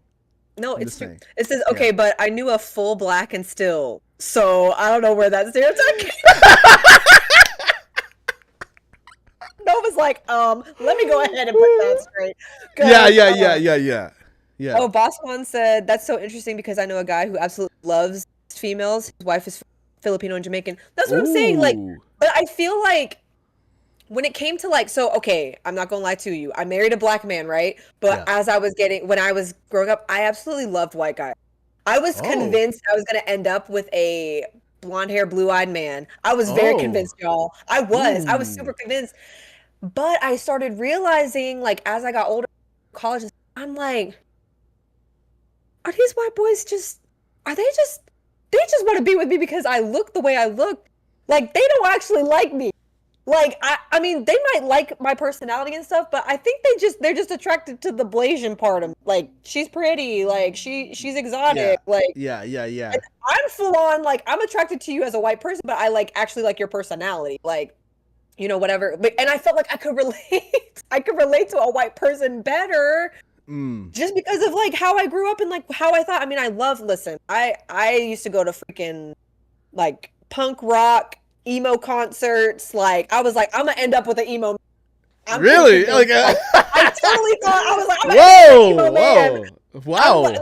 Speaker 3: No, it's true. It says okay, but I knew a full black and still. So I don't know where that stereotype came. Nova's like, let me go ahead and put that straight.
Speaker 2: Yeah.
Speaker 3: Oh, Boss One said that's so interesting because I know a guy who absolutely loves females. His wife is Filipino and Jamaican. That's what I'm saying. Like, but I feel like when it came to like, so okay, I'm not gonna lie to you. I married a black man, right? But when I was growing up, I absolutely loved white guys. I was convinced I was gonna end up with a blonde hair, blue-eyed man. I was very convinced, y'all. I was super convinced. But I started realizing, like, as I got older, college, I'm like, are these white boys they just want to be with me because I look the way I look. Like, they don't actually like me. Like, I mean, they might like my personality and stuff, but I think they're just attracted to the Blasian part of, like, she's pretty, like, she's exotic, like.
Speaker 2: Yeah.
Speaker 3: I'm full on, like, I'm attracted to you as a white person, but I, like, actually like your personality, like, you know, whatever. But, and I felt like I could relate to a white person better. Just because of like how I grew up and like how I thought. I mean, I used to go to freaking like punk rock emo concerts. Like I was like, I'm gonna end up with an emo.
Speaker 2: Really? Like
Speaker 3: I totally thought I was like, I'm gonna end up with an emo man.
Speaker 2: Wow.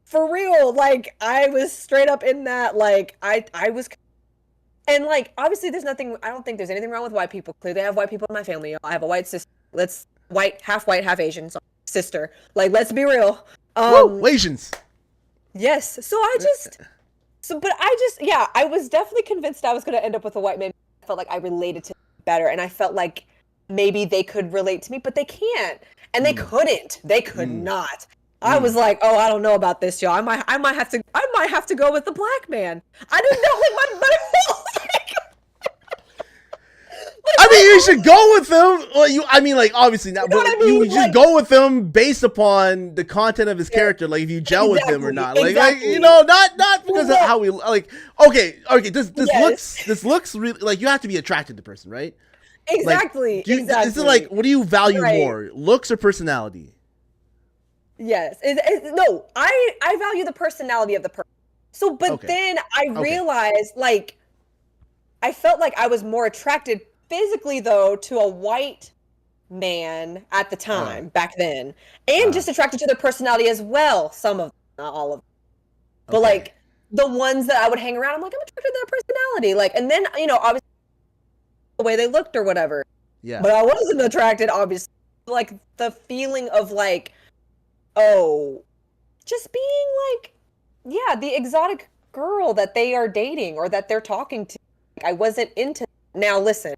Speaker 3: For real. Like I was straight up in that. Like I was. And like obviously, I don't think there's anything wrong with white people. Clearly, I have white people in my family. I have a white sister. Half white, half Asian. So sister. Like, let's be real.
Speaker 2: Asians.
Speaker 3: Yes. I was definitely convinced I was going to end up with a white man. I felt like I related to them better, and I felt like maybe they could relate to me, but they can't, and they couldn't. They could not. I was like, oh, I don't know about this, y'all. I might have to go with the black man. I didn't know, like my
Speaker 2: I mean, you should go with them. Well, I mean, like, obviously not,
Speaker 3: You know
Speaker 2: but
Speaker 3: what I mean?
Speaker 2: you just
Speaker 3: Like-
Speaker 2: go with them based upon the content of his character. Like, if you gel with him or not. Like,
Speaker 3: Exactly.
Speaker 2: you know, not because of
Speaker 3: Well,
Speaker 2: how we like. Okay. This
Speaker 3: Yes.
Speaker 2: looks really like you have to be attracted to the person, right?
Speaker 3: Exactly.
Speaker 2: Like,
Speaker 3: exactly.
Speaker 2: Is it like, what do you value
Speaker 3: Right.
Speaker 2: more, looks or personality?
Speaker 3: Yes. No, I value the personality of the person. So, but
Speaker 2: Okay.
Speaker 3: then I
Speaker 2: Okay.
Speaker 3: realized, like, I felt like I was more attracted physically, though, to a white man at the time, back then, and just attracted to their personality as well. Some of them, not all of them. But,
Speaker 2: Okay.
Speaker 3: like, the ones that I would hang around, I'm like, I'm attracted to their personality. Like, and then, you know, obviously, the way they looked or whatever.
Speaker 2: Yeah.
Speaker 3: But I wasn't attracted, obviously. Like, the feeling of, like, oh, just being like, yeah, the exotic girl that they are dating or that they're talking to. Like, I wasn't into. Now listen,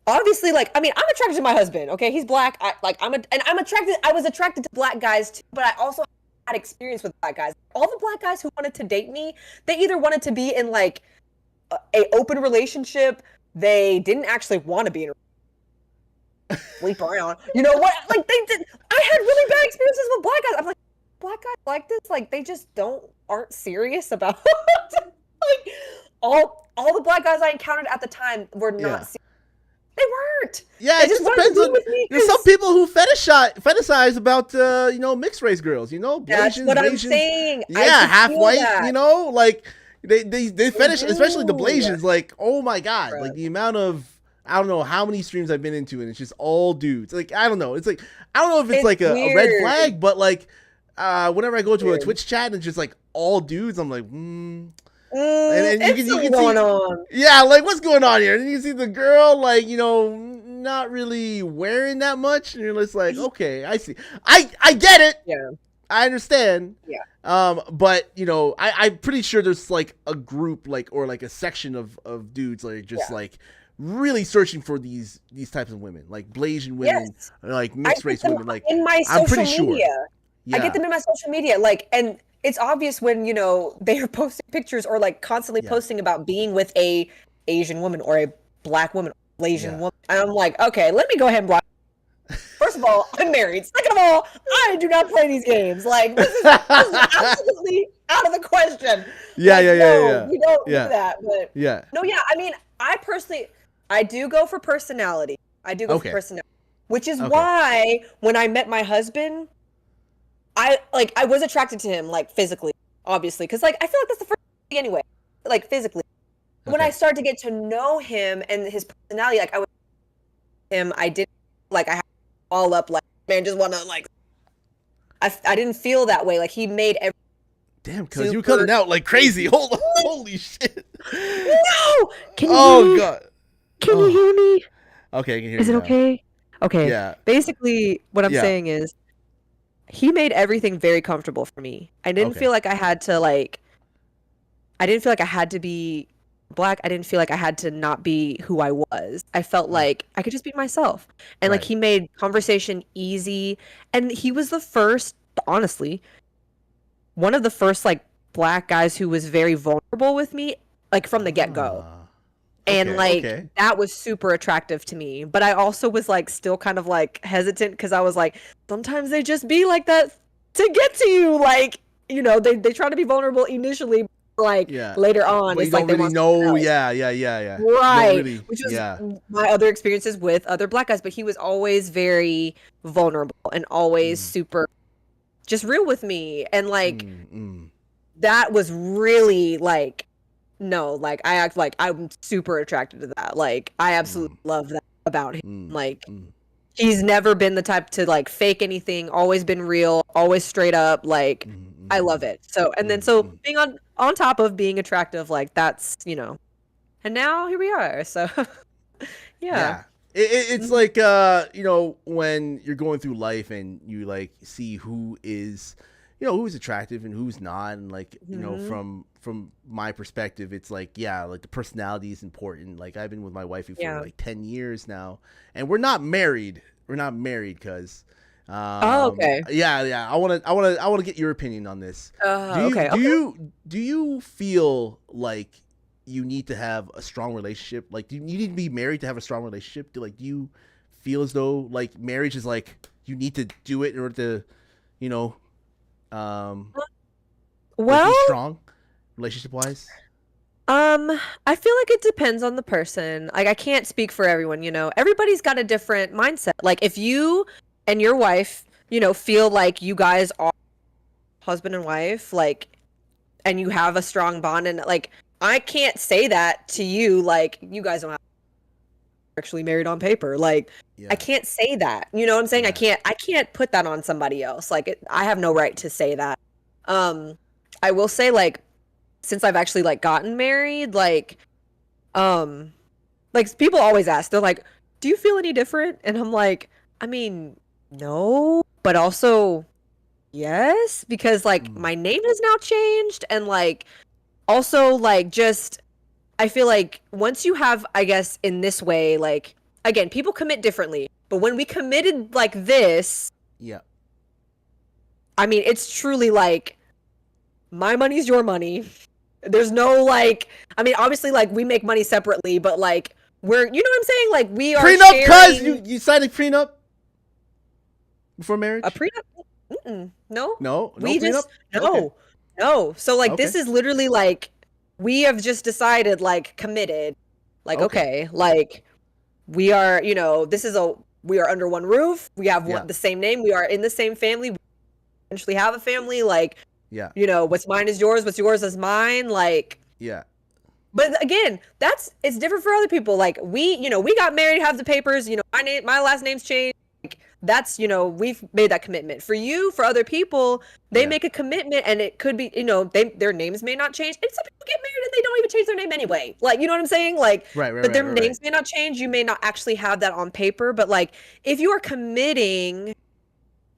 Speaker 3: obviously, like, I mean, I'm attracted to my husband. Okay, he's black. I'm attracted. I was attracted to black guys too, but I also had experience with black guys. All the black guys who wanted to date me, they either wanted to be in like a open relationship. They didn't actually want to be in a sleep around. You know what? Like they did. I had really bad experiences with black guys. I'm like, black guys like this? Like they just aren't serious about like all the black guys I encountered at the time were not
Speaker 2: Yeah.
Speaker 3: serious. They weren't.
Speaker 2: Yeah,
Speaker 3: They
Speaker 2: it just
Speaker 3: wanted to
Speaker 2: depends
Speaker 3: be
Speaker 2: on.
Speaker 3: with me
Speaker 2: There's some
Speaker 3: 'cause-
Speaker 2: people who fetishize about you know, mixed race girls. You know,
Speaker 3: That's
Speaker 2: Blasians,
Speaker 3: what I'm
Speaker 2: Blasians.
Speaker 3: saying. I
Speaker 2: Yeah,
Speaker 3: could
Speaker 2: half
Speaker 3: feel
Speaker 2: white.
Speaker 3: that.
Speaker 2: You know, like they fetish, especially the
Speaker 3: do.
Speaker 2: Blasians. Like, oh my god,
Speaker 3: Bruh.
Speaker 2: like the amount of. I don't know how many streams I've been into, and it's just all dudes. Like, I don't know. It's like, I don't know if it's
Speaker 3: It's
Speaker 2: like a red
Speaker 3: weird.
Speaker 2: flag, but like, whenever I go to a
Speaker 3: Weird.
Speaker 2: Twitch chat and it's just like all dudes, I'm like, and
Speaker 3: It's
Speaker 2: you
Speaker 3: something
Speaker 2: can see-
Speaker 3: going on.
Speaker 2: yeah, like what's going on here? And you can see the girl, like, you know, not really wearing that much, and you're just like, okay, I see. I get it.
Speaker 3: Yeah.
Speaker 2: I understand.
Speaker 3: Yeah.
Speaker 2: But you know, I'm pretty sure there's like a group, like, or like a section of dudes, like just like really searching for these types of women, like Blasian women,
Speaker 3: Yes.
Speaker 2: or like
Speaker 3: I
Speaker 2: mixed
Speaker 3: get
Speaker 2: race
Speaker 3: them
Speaker 2: women. Like,
Speaker 3: in my
Speaker 2: I'm
Speaker 3: social
Speaker 2: pretty sure.
Speaker 3: media.
Speaker 2: Yeah.
Speaker 3: I get them in my social media, like, and it's obvious when, you know, they are posting pictures or like constantly
Speaker 2: Yeah.
Speaker 3: posting about being with a Asian woman or a black woman, Blasian
Speaker 2: Yeah.
Speaker 3: woman. And I'm like, okay, let me go ahead and block. First of all, I'm married. Second of all, I do not play these games. Like, this is absolutely out of the question.
Speaker 2: Yeah,
Speaker 3: Like,
Speaker 2: yeah,
Speaker 3: no, you don't
Speaker 2: yeah.
Speaker 3: do that. But
Speaker 2: Yeah.
Speaker 3: no, yeah, I mean, I personally, I do go for personality. I do go
Speaker 2: Okay.
Speaker 3: for personality, which is
Speaker 2: Okay.
Speaker 3: why when I met my husband, I was attracted to him, like, physically, obviously, because like I feel like that's the first thing anyway, like physically. When I
Speaker 2: Okay.
Speaker 3: started to get to know him and his personality, like I didn't like I had all up like, man, just want to like. I didn't feel that way. Like he made every.
Speaker 2: Damn, cuz you were
Speaker 3: Super-
Speaker 2: cutting out like crazy. Holy shit.
Speaker 3: No, can you hear
Speaker 2: Oh
Speaker 3: me?
Speaker 2: god.
Speaker 3: Can
Speaker 2: Oh.
Speaker 3: you hear me?
Speaker 2: Okay, I can hear
Speaker 3: Is
Speaker 2: you
Speaker 3: it
Speaker 2: now.
Speaker 3: okay? Okay.
Speaker 2: Yeah.
Speaker 3: Basically, what I'm
Speaker 2: Yeah.
Speaker 3: saying is, he made everything very comfortable for me. I didn't
Speaker 2: Okay.
Speaker 3: feel like I had to like. I didn't feel like I had to be black. I didn't feel like I had to not be who I was. I felt like I could just be myself. And like
Speaker 2: Right.
Speaker 3: he made conversation easy. And he was the first, honestly, one of the first like black guys who was very vulnerable with me, like from the get-go.
Speaker 2: Ah.
Speaker 3: And
Speaker 2: Okay,
Speaker 3: like
Speaker 2: okay.
Speaker 3: that was super attractive to me. But I also was like still kind of like hesitant because I was like, sometimes they just be like that to get to you. Like, you know, they try to be vulnerable initially, like
Speaker 2: Yeah.
Speaker 3: later on.
Speaker 2: But you
Speaker 3: It's like
Speaker 2: don't
Speaker 3: they
Speaker 2: really
Speaker 3: want something
Speaker 2: know.
Speaker 3: else.
Speaker 2: Yeah. You don't
Speaker 3: Right.
Speaker 2: really-
Speaker 3: Which was
Speaker 2: yeah.
Speaker 3: my other experiences with other black guys, but he was always very vulnerable and always super just real with me. And like that was really like no, like I act like I'm super attracted to that. Like I absolutely love that about him. Like he's never been the type to like fake anything, always been real, always straight up. Like I love it. So and then so being on top of being attractive, like that's, you know. And now here we are. So yeah.
Speaker 2: It's like you know, when you're going through life and you like see who is, you know, who's attractive and who's not, and like, you know, from my perspective, it's like, yeah, like the personality is important. Like I've been with my wifey for like 10 years now, and we're not married. We're not married because
Speaker 3: okay.
Speaker 2: Yeah. I want to get your opinion on this.
Speaker 3: Okay.
Speaker 2: Do you feel like you need to have a strong relationship? Like, do you need to be married to have a strong relationship? Do you feel as though like marriage is like you need to do it in order to, you know, like be
Speaker 3: Well,
Speaker 2: strong relationship wise?
Speaker 3: I feel like it depends on the person. Like I can't speak for everyone, you know. Everybody's got a different mindset. Like if you and your wife, you know, feel like you guys are husband and wife, like, and you have a strong bond, and like I can't say that to you, like you guys don't have actually married on paper. Like I
Speaker 2: Yeah,
Speaker 3: can't say that. You know what I'm saying?
Speaker 2: yeah,
Speaker 3: I can't put that on somebody else. Like I have no right to say that. Um I will say like since I've actually like gotten married, um like people always ask, they're like, "Do you feel any different?" And I'm like, I mean, no, but also yes, because like
Speaker 2: mm,
Speaker 3: my name has now changed and like also like just I feel like once you have, I guess, in this way, like again, people commit differently, but when we committed like this,
Speaker 2: yeah,
Speaker 3: I mean, it's truly like my money's your money. There's no like, I mean, obviously, like we make money separately, but like we're, you know what I'm saying? Like we are
Speaker 2: prenup, cuz
Speaker 3: sharing
Speaker 2: you signed a prenup before
Speaker 3: a
Speaker 2: marriage?
Speaker 3: prenup. Mm-mm, no,
Speaker 2: No
Speaker 3: we
Speaker 2: prenup.
Speaker 3: just
Speaker 2: Okay,
Speaker 3: no. So like
Speaker 2: okay,
Speaker 3: this is literally like we have just decided like committed, like
Speaker 2: okay,
Speaker 3: okay, like we are, you know, this is a we are under one roof. We have
Speaker 2: yeah,
Speaker 3: the same name. We are in the same family. We eventually have a family. Like,
Speaker 2: yeah,
Speaker 3: you know, what's mine is yours. What's yours is mine. Like,
Speaker 2: yeah,
Speaker 3: but again, that's it's different for other people. Like we, you know, we got married, have the papers. You know, my last name's changed. Like that's, you know, we've made that commitment. For you, for other people, they
Speaker 2: yeah.
Speaker 3: make a commitment, and it could be, you know, their names may not change. And some people get married and they don't even change their name anyway. Like, you know what I'm saying? Like,
Speaker 2: Right, right,
Speaker 3: but
Speaker 2: right,
Speaker 3: their
Speaker 2: right, right.
Speaker 3: names may not change. You may not actually have that on paper. But like, if you are committing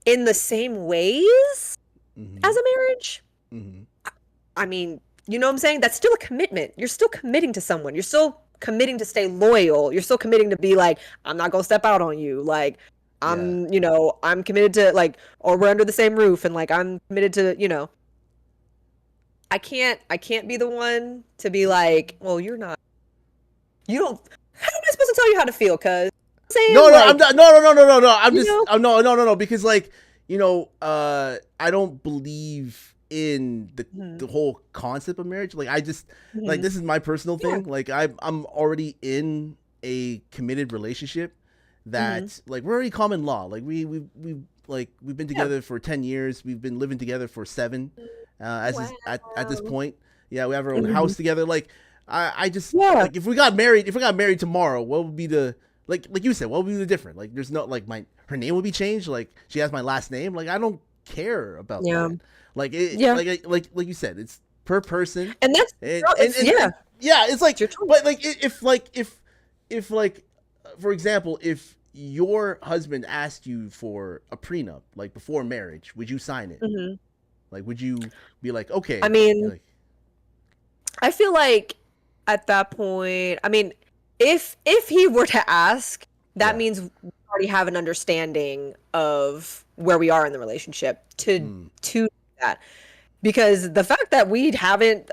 Speaker 3: in the same ways
Speaker 2: Mm-hmm.
Speaker 3: as a marriage,
Speaker 2: Mm-hmm.
Speaker 3: I mean, you know what I'm saying? That's still a commitment. You're still committing to someone. You're still committing to stay loyal. You're still committing to be like, I'm not gonna step out on you. Like,
Speaker 2: Yeah,
Speaker 3: I'm, you know, I'm committed to like, or we're under the same roof, and like, I'm committed to, you know, I can't be the one to be like, well, you're not. You don't. How am I supposed to tell you how to feel? Cause I'm saying
Speaker 2: no, no, I'm
Speaker 3: like,
Speaker 2: not. No, no, no, no, no, no. I'm
Speaker 3: you
Speaker 2: just.
Speaker 3: know,
Speaker 2: No, no, no, no. Because like, you know, I don't believe in the
Speaker 3: mhm,
Speaker 2: whole concept of marriage. Like, I just like
Speaker 3: mhm.
Speaker 2: this is my personal
Speaker 3: Yeah,
Speaker 2: thing. Like, I'm already in a committed relationship
Speaker 3: hmm,
Speaker 2: that like we're already common law. Like we like we've been
Speaker 3: yeah.
Speaker 2: together for 10 years. We've been living together for 7. As
Speaker 3: Wow.
Speaker 2: is, at this point, yeah, we have our own
Speaker 3: Mhm.
Speaker 2: house together. Like, I just
Speaker 3: Yeah.
Speaker 2: like if we got married tomorrow, what would be the like you said, what would be the difference? Like, there's no like her name would be changed. Like, she has my last name. Like, I don't care about
Speaker 3: Yeah.
Speaker 2: that. Like it,
Speaker 3: Yeah.
Speaker 2: like you said, it's per person,
Speaker 3: And that's
Speaker 2: and
Speaker 3: it's yeah.
Speaker 2: yeah, it's
Speaker 3: It's
Speaker 2: like,
Speaker 3: your choice.
Speaker 2: but like if like for example, if your husband asked you for a prenup like before marriage, would you sign it?
Speaker 3: Mhm.
Speaker 2: Like, would you be like,
Speaker 3: I
Speaker 2: okay,
Speaker 3: mean,
Speaker 2: like,
Speaker 3: I feel like at that point, I mean, if he were to ask, that
Speaker 2: yeah,
Speaker 3: means we already have an understanding of where we are in the relationship
Speaker 2: mm,
Speaker 3: to that. Because the fact that we haven't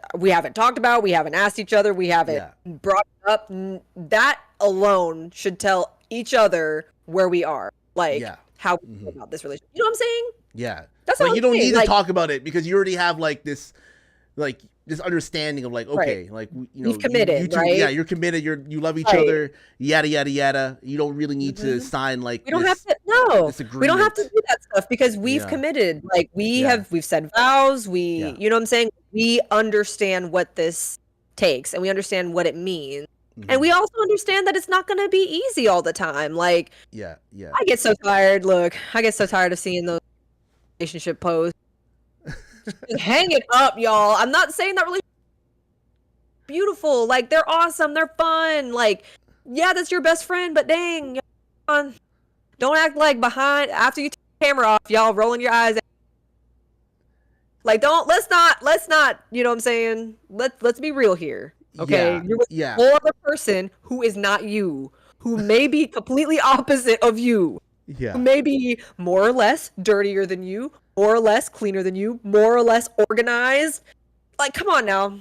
Speaker 3: talked about, we haven't asked each other, we haven't
Speaker 2: yeah,
Speaker 3: brought it up, that alone should tell each other where we are, like
Speaker 2: yeah,
Speaker 3: how we feel
Speaker 2: hmm,
Speaker 3: about this relationship. You know what I'm saying?
Speaker 2: yeah.
Speaker 3: That's all
Speaker 2: Like,
Speaker 3: I'm
Speaker 2: you don't
Speaker 3: saying.
Speaker 2: need to
Speaker 3: Like,
Speaker 2: talk about it because you already have like this understanding of like,
Speaker 3: right.
Speaker 2: okay, like, you
Speaker 3: We've
Speaker 2: know, you
Speaker 3: committed,
Speaker 2: two, yeah,
Speaker 3: right?
Speaker 2: you're committed, you love each
Speaker 3: Right.
Speaker 2: other, yada yada yada. You don't really need to
Speaker 3: Mhm.
Speaker 2: sign like
Speaker 3: We don't have to
Speaker 2: this
Speaker 3: we don't have to
Speaker 2: agreement.
Speaker 3: do that stuff because we've
Speaker 2: Yeah,
Speaker 3: committed. Like
Speaker 2: yeah,
Speaker 3: we've said vows,
Speaker 2: yeah,
Speaker 3: you know what I'm saying? We understand what this takes and we understand what it means. And
Speaker 2: hmm,
Speaker 3: we also understand that it's not going to be easy all the time. Like
Speaker 2: yeah, yeah.
Speaker 3: I get so tired. Look, I get so tired of seeing those relationship posts. Just hang it up, y'all. I'm not saying that relationship beautiful. Like they're awesome, they're fun. Like yeah, that's your best friend, but dang, y'all, don't act like behind after you take the camera off, y'all rolling your eyes. Like don't let's not, you know what I'm saying? Let's be real here. Okay?
Speaker 2: Yeah,
Speaker 3: You're with
Speaker 2: yeah,
Speaker 3: a whole other person who is not you, who may be completely opposite of you, who
Speaker 2: yeah,
Speaker 3: may be more or less dirtier than you, more or less cleaner than you, more or less organized. Like come on now.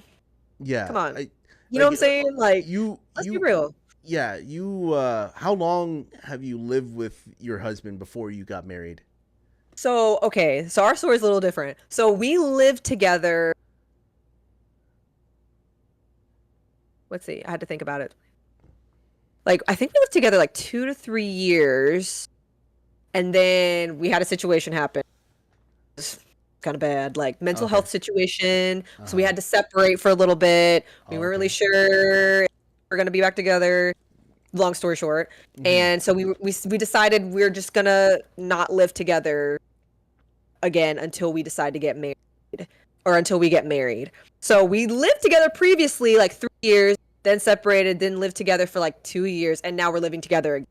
Speaker 2: yeah.
Speaker 3: Come on. You know what I'm saying? Like,
Speaker 2: you
Speaker 3: let's be
Speaker 2: you
Speaker 3: real.
Speaker 2: yeah, you how long have you lived with your husband before you got married?
Speaker 3: So, okay, so our story's a little different. So we lived together. Let's see, I had to think about it. Like, I think we lived together like 2 to 3 years, and then we had a situation happen. Kind of bad, like mental
Speaker 2: Okay.
Speaker 3: health situation. So we
Speaker 2: Uh-huh.
Speaker 3: had to separate for a little bit. We
Speaker 2: Oh,
Speaker 3: weren't really
Speaker 2: okay.
Speaker 3: sure if we're gonna be back together. Long story short,
Speaker 2: Hmm.
Speaker 3: and so we decided we're just gonna not live together again until we decide to get married, or until we get married. So we lived together previously like 3 years, then separated, then lived together for like 2 years, and now we're living together again.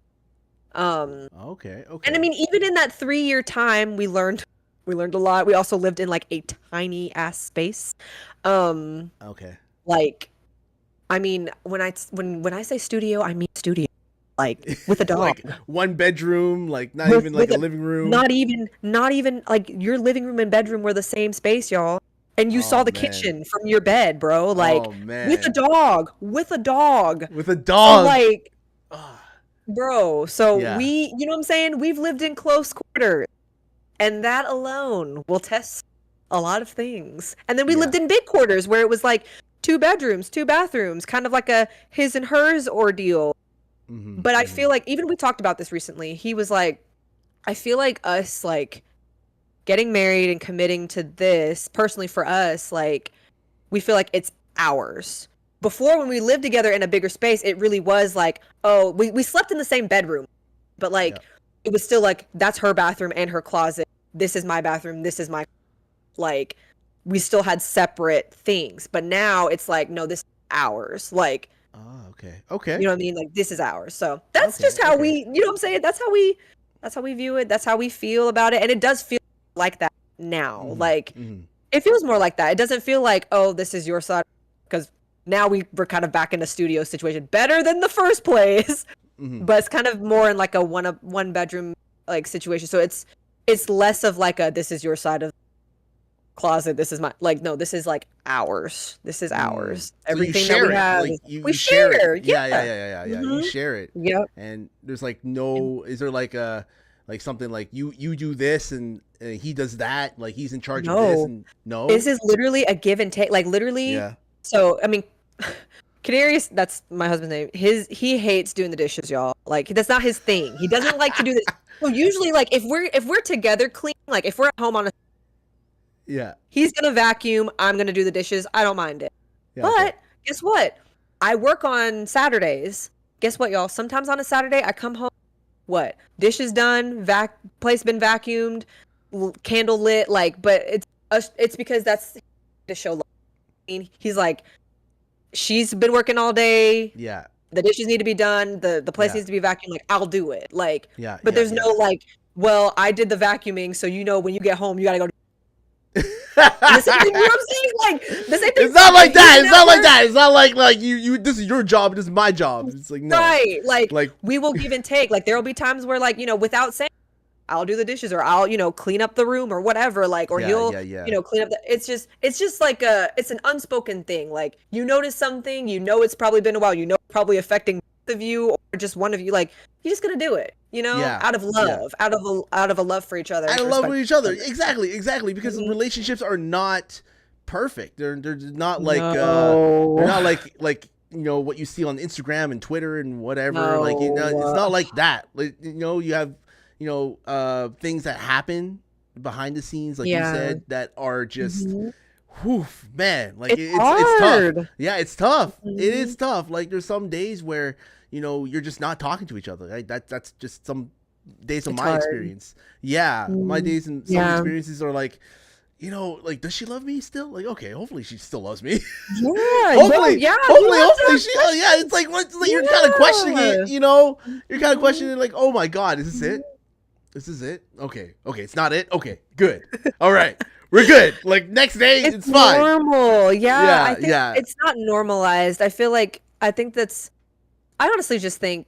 Speaker 2: Okay.
Speaker 3: And I
Speaker 2: Okay.
Speaker 3: mean, even in that 3 year time, we learned a lot. We also lived in like a tiny ass space. Um,
Speaker 2: Okay.
Speaker 3: like, I mean, when I say studio, I mean studio, like with a dog.
Speaker 2: Like one bedroom, like not
Speaker 3: with
Speaker 2: even like
Speaker 3: with
Speaker 2: a
Speaker 3: a
Speaker 2: living room.
Speaker 3: not even like your living room and bedroom were the same space, y'all. And you saw
Speaker 2: Oh
Speaker 3: the
Speaker 2: man.
Speaker 3: kitchen from your bed, bro. Like
Speaker 2: Oh
Speaker 3: with a
Speaker 2: man.
Speaker 3: dog, with a dog.
Speaker 2: With a
Speaker 3: So
Speaker 2: dog.
Speaker 3: like,
Speaker 2: Ah,
Speaker 3: bro, so
Speaker 2: yeah.
Speaker 3: you know what I'm saying? We've lived in close quarters, and that alone will test a lot of things. And then we
Speaker 2: Yeah.
Speaker 3: lived in big quarters where it was like 2 bedrooms, 2 bathrooms, kind of like a his and hers ordeal.
Speaker 2: Hmm.
Speaker 3: But I
Speaker 2: Hmm.
Speaker 3: feel like even we talked about this recently. He was like, I feel like us like getting married and committing to this personally for us, like we feel like it's ours. Before when we lived together in a bigger space, it really was like, oh, we slept in the same bedroom, but
Speaker 2: Yeah.
Speaker 3: like it was still like that's her bathroom and her closet. This is my bathroom, this is my, like, we still had separate things. But now it's like, no, this is ours. Like,
Speaker 2: Oh, okay. Okay.
Speaker 3: you know what I mean? Like this is ours. So that's
Speaker 2: Okay.
Speaker 3: just how
Speaker 2: Okay.
Speaker 3: we, you know what I'm saying? That's how we view it. That's how we feel about it. And it does feel like that now.
Speaker 2: Hmm.
Speaker 3: Like
Speaker 2: Hmm.
Speaker 3: it feels more like that. It doesn't feel like, oh, this is your side, because now we're kind of back in a studio situation. Better than the first place.
Speaker 2: Hmm.
Speaker 3: But it's kind of more in like a one bedroom like situation. So it's less of like a this is your side of closet, this is my, like, no, this is like ours, this is
Speaker 2: Mm.
Speaker 3: ours,
Speaker 2: So you
Speaker 3: everything that we
Speaker 2: share it,
Speaker 3: have
Speaker 2: like
Speaker 3: is, we
Speaker 2: you share it.
Speaker 3: share.
Speaker 2: Yeah, yeah,
Speaker 3: Yeah.
Speaker 2: yeah, yeah, yeah. You
Speaker 3: Hmm.
Speaker 2: share it,
Speaker 3: Yep.
Speaker 2: and there's like no. Is there like a like something like you do this and he does that? Like he's in charge of this
Speaker 3: No,
Speaker 2: and no.
Speaker 3: this is literally a give and take, like literally.
Speaker 2: Yeah.
Speaker 3: So I mean, Canarius, that's my husband's name, he hates doing the dishes, y'all. Like that's not his thing. He doesn't like to do this. So usually like if we're together clean, like if we're at home on a,
Speaker 2: Yeah.
Speaker 3: he's gonna vacuum, I'm gonna do the dishes, I don't mind it.
Speaker 2: Yeah. Okay.
Speaker 3: But guess what? I work on Saturdays. Guess what, y'all? Sometimes on a Saturday, I come home. What? Dishes done. Place been vacuumed. Candle lit. Like, but it's because that's to show love. He's like, she's been working all day.
Speaker 2: Yeah.
Speaker 3: The dishes need to be done. The place
Speaker 2: Yeah.
Speaker 3: needs to be vacuumed. Like, I'll do it. Like,
Speaker 2: Yeah.
Speaker 3: but
Speaker 2: Yeah.
Speaker 3: there's
Speaker 2: Yeah.
Speaker 3: no like, well, I did the vacuuming, so you know when you get home, you gotta go. And the same thing, you know what I'm saying? Like the same thing.
Speaker 2: It's not like that.
Speaker 3: He's
Speaker 2: It's not like
Speaker 3: work.
Speaker 2: that. It's not like you. This is your job. This is my job. It's like no.
Speaker 3: Right. Like
Speaker 2: Like
Speaker 3: we will give and take. Like there'll be times where like, without saying, I'll do the dishes, or I'll, clean up the room or whatever. Like, or
Speaker 2: yeah.
Speaker 3: he'll,
Speaker 2: Yeah. Yeah.
Speaker 3: clean up it's just like it's an unspoken thing. Like you notice something, it's probably been a while, it's probably affecting both of you or just one of you. Like you're just gonna do it,
Speaker 2: Yeah.
Speaker 3: out of
Speaker 2: Yeah.
Speaker 3: love, out of a love for each other.
Speaker 2: I
Speaker 3: and
Speaker 2: love
Speaker 3: respect
Speaker 2: with each
Speaker 3: for
Speaker 2: other. Exactly. Exactly. Because
Speaker 3: Mhm.
Speaker 2: relationships are not perfect. They're not like
Speaker 3: No.
Speaker 2: they're not like what you see on Instagram and Twitter and whatever. Like it's
Speaker 3: No.
Speaker 2: not like that. Like you have things that happen behind the scenes, like you
Speaker 3: Yeah.
Speaker 2: said, that are just
Speaker 3: Mhm.
Speaker 2: whew, man, like
Speaker 3: It's
Speaker 2: it's tough.
Speaker 3: hard.
Speaker 2: Yeah, it's tough. It
Speaker 3: Mhm.
Speaker 2: is tough. Like there's some days where you're just not talking to each other. Right? That's just some days of
Speaker 3: It's
Speaker 2: my
Speaker 3: hard.
Speaker 2: experience. Yeah, my
Speaker 3: Mm.
Speaker 2: days and some
Speaker 3: Yeah.
Speaker 2: experiences are like, like, does she love me still? Like, okay, hopefully she still loves me.
Speaker 3: Yeah.
Speaker 2: hopefully,
Speaker 3: yeah.
Speaker 2: hopefully she. Yeah, it's like you're kind of questioning
Speaker 3: Yeah.
Speaker 2: it. You're kind of
Speaker 3: Mhm.
Speaker 2: questioning it, like, oh my god, is this it? This is it? Okay, it's not it. Okay, good. All right, we're good. Like next day, it's fine.
Speaker 3: normal. Yeah,
Speaker 2: Yeah,
Speaker 3: I think
Speaker 2: yeah.
Speaker 3: it's not normalized. I think I honestly just think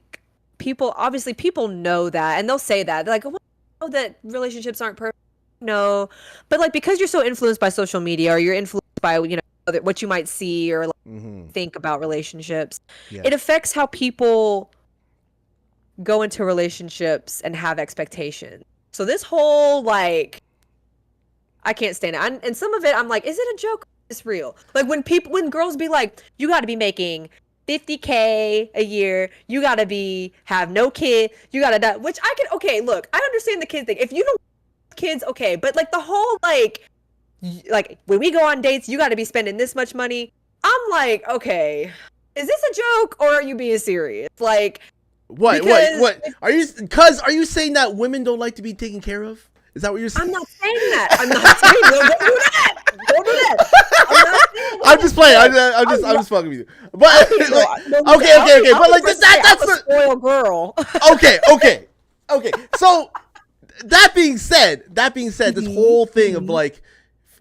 Speaker 3: obviously people know that, and they'll say that. They're like, oh, I know that relationships aren't perfect. No, but like because you're so influenced by social media, or you're influenced by what you might see or like,
Speaker 2: Mm-hmm.
Speaker 3: think about relationships.
Speaker 2: Yeah.
Speaker 3: It affects how people go into relationships and have expectations. So this whole like, I can't stand it. And some of it, I'm like, is it a joke? It's real. Like when girls be like, you got to be making 50K a year, you got to have no kid, you got to die. Which I can, okay, look, I understand the kid thing. If you don't have kids, okay, but like the whole like when we go on dates, you got to be spending this much money. I'm like, okay, is this a joke or are you being serious? Like,
Speaker 2: What are you saying that women don't like to be taken care of? Is that what you're saying?
Speaker 3: I'm not saying that. I'm not saying don't do that. Don't do that. I'm not saying
Speaker 2: I'm just playing. I'm just fucking with you. But okay. But like that's
Speaker 3: a spoiled girl.
Speaker 2: Okay. So that being said, this whole thing of like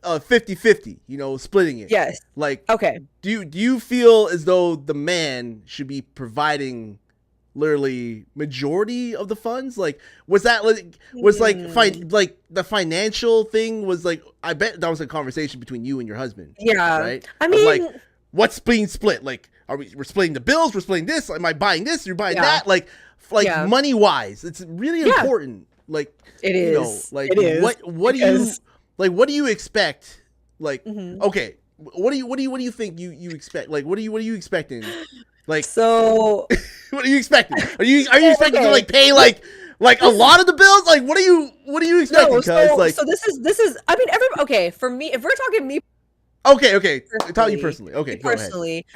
Speaker 2: 50-50, you know, splitting it.
Speaker 3: Yes.
Speaker 2: Like,
Speaker 3: okay.
Speaker 2: Do you feel as though the man should be providing literally majority of the funds? Like, was that like like the financial thing was like, I bet that was a conversation between you and your husband.
Speaker 3: Yeah.
Speaker 2: Right.
Speaker 3: I mean,
Speaker 2: like, what's being split? Like, we're splitting the bills? We're splitting this? Am I buying this? You're buying that? Like money wise, it's really important. Like,
Speaker 3: it is.
Speaker 2: You know, like,
Speaker 3: it is.
Speaker 2: What do you expect? Like, okay, what do you think you expect? Like, what are you expecting? Like,
Speaker 3: so
Speaker 2: what are you expecting? Are you expecting to like pay like a lot of the bills? Like, what are you expecting?
Speaker 3: So this is I mean for me, if we're talking me
Speaker 2: Okay. Tell you personally. Okay, go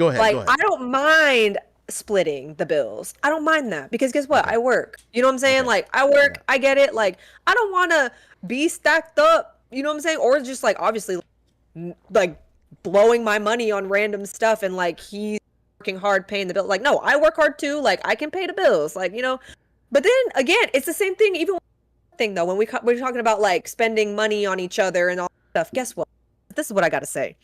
Speaker 2: ahead.
Speaker 3: Like, I don't mind splitting the bills. I don't mind that because guess what? I work. You know what I'm saying?
Speaker 2: Okay.
Speaker 3: Like, I work, I get it. Like, I don't want to be stacked up, you know what I'm saying? Or just like obviously like blowing my money on random stuff and like he's working hard paying the bill. Like, no, I work hard too. Like, I can pay the bills. Like, you know. But then again, it's the same thing even thing though when we're talking about like spending money on each other and all that stuff. Guess what? This is what I got to say.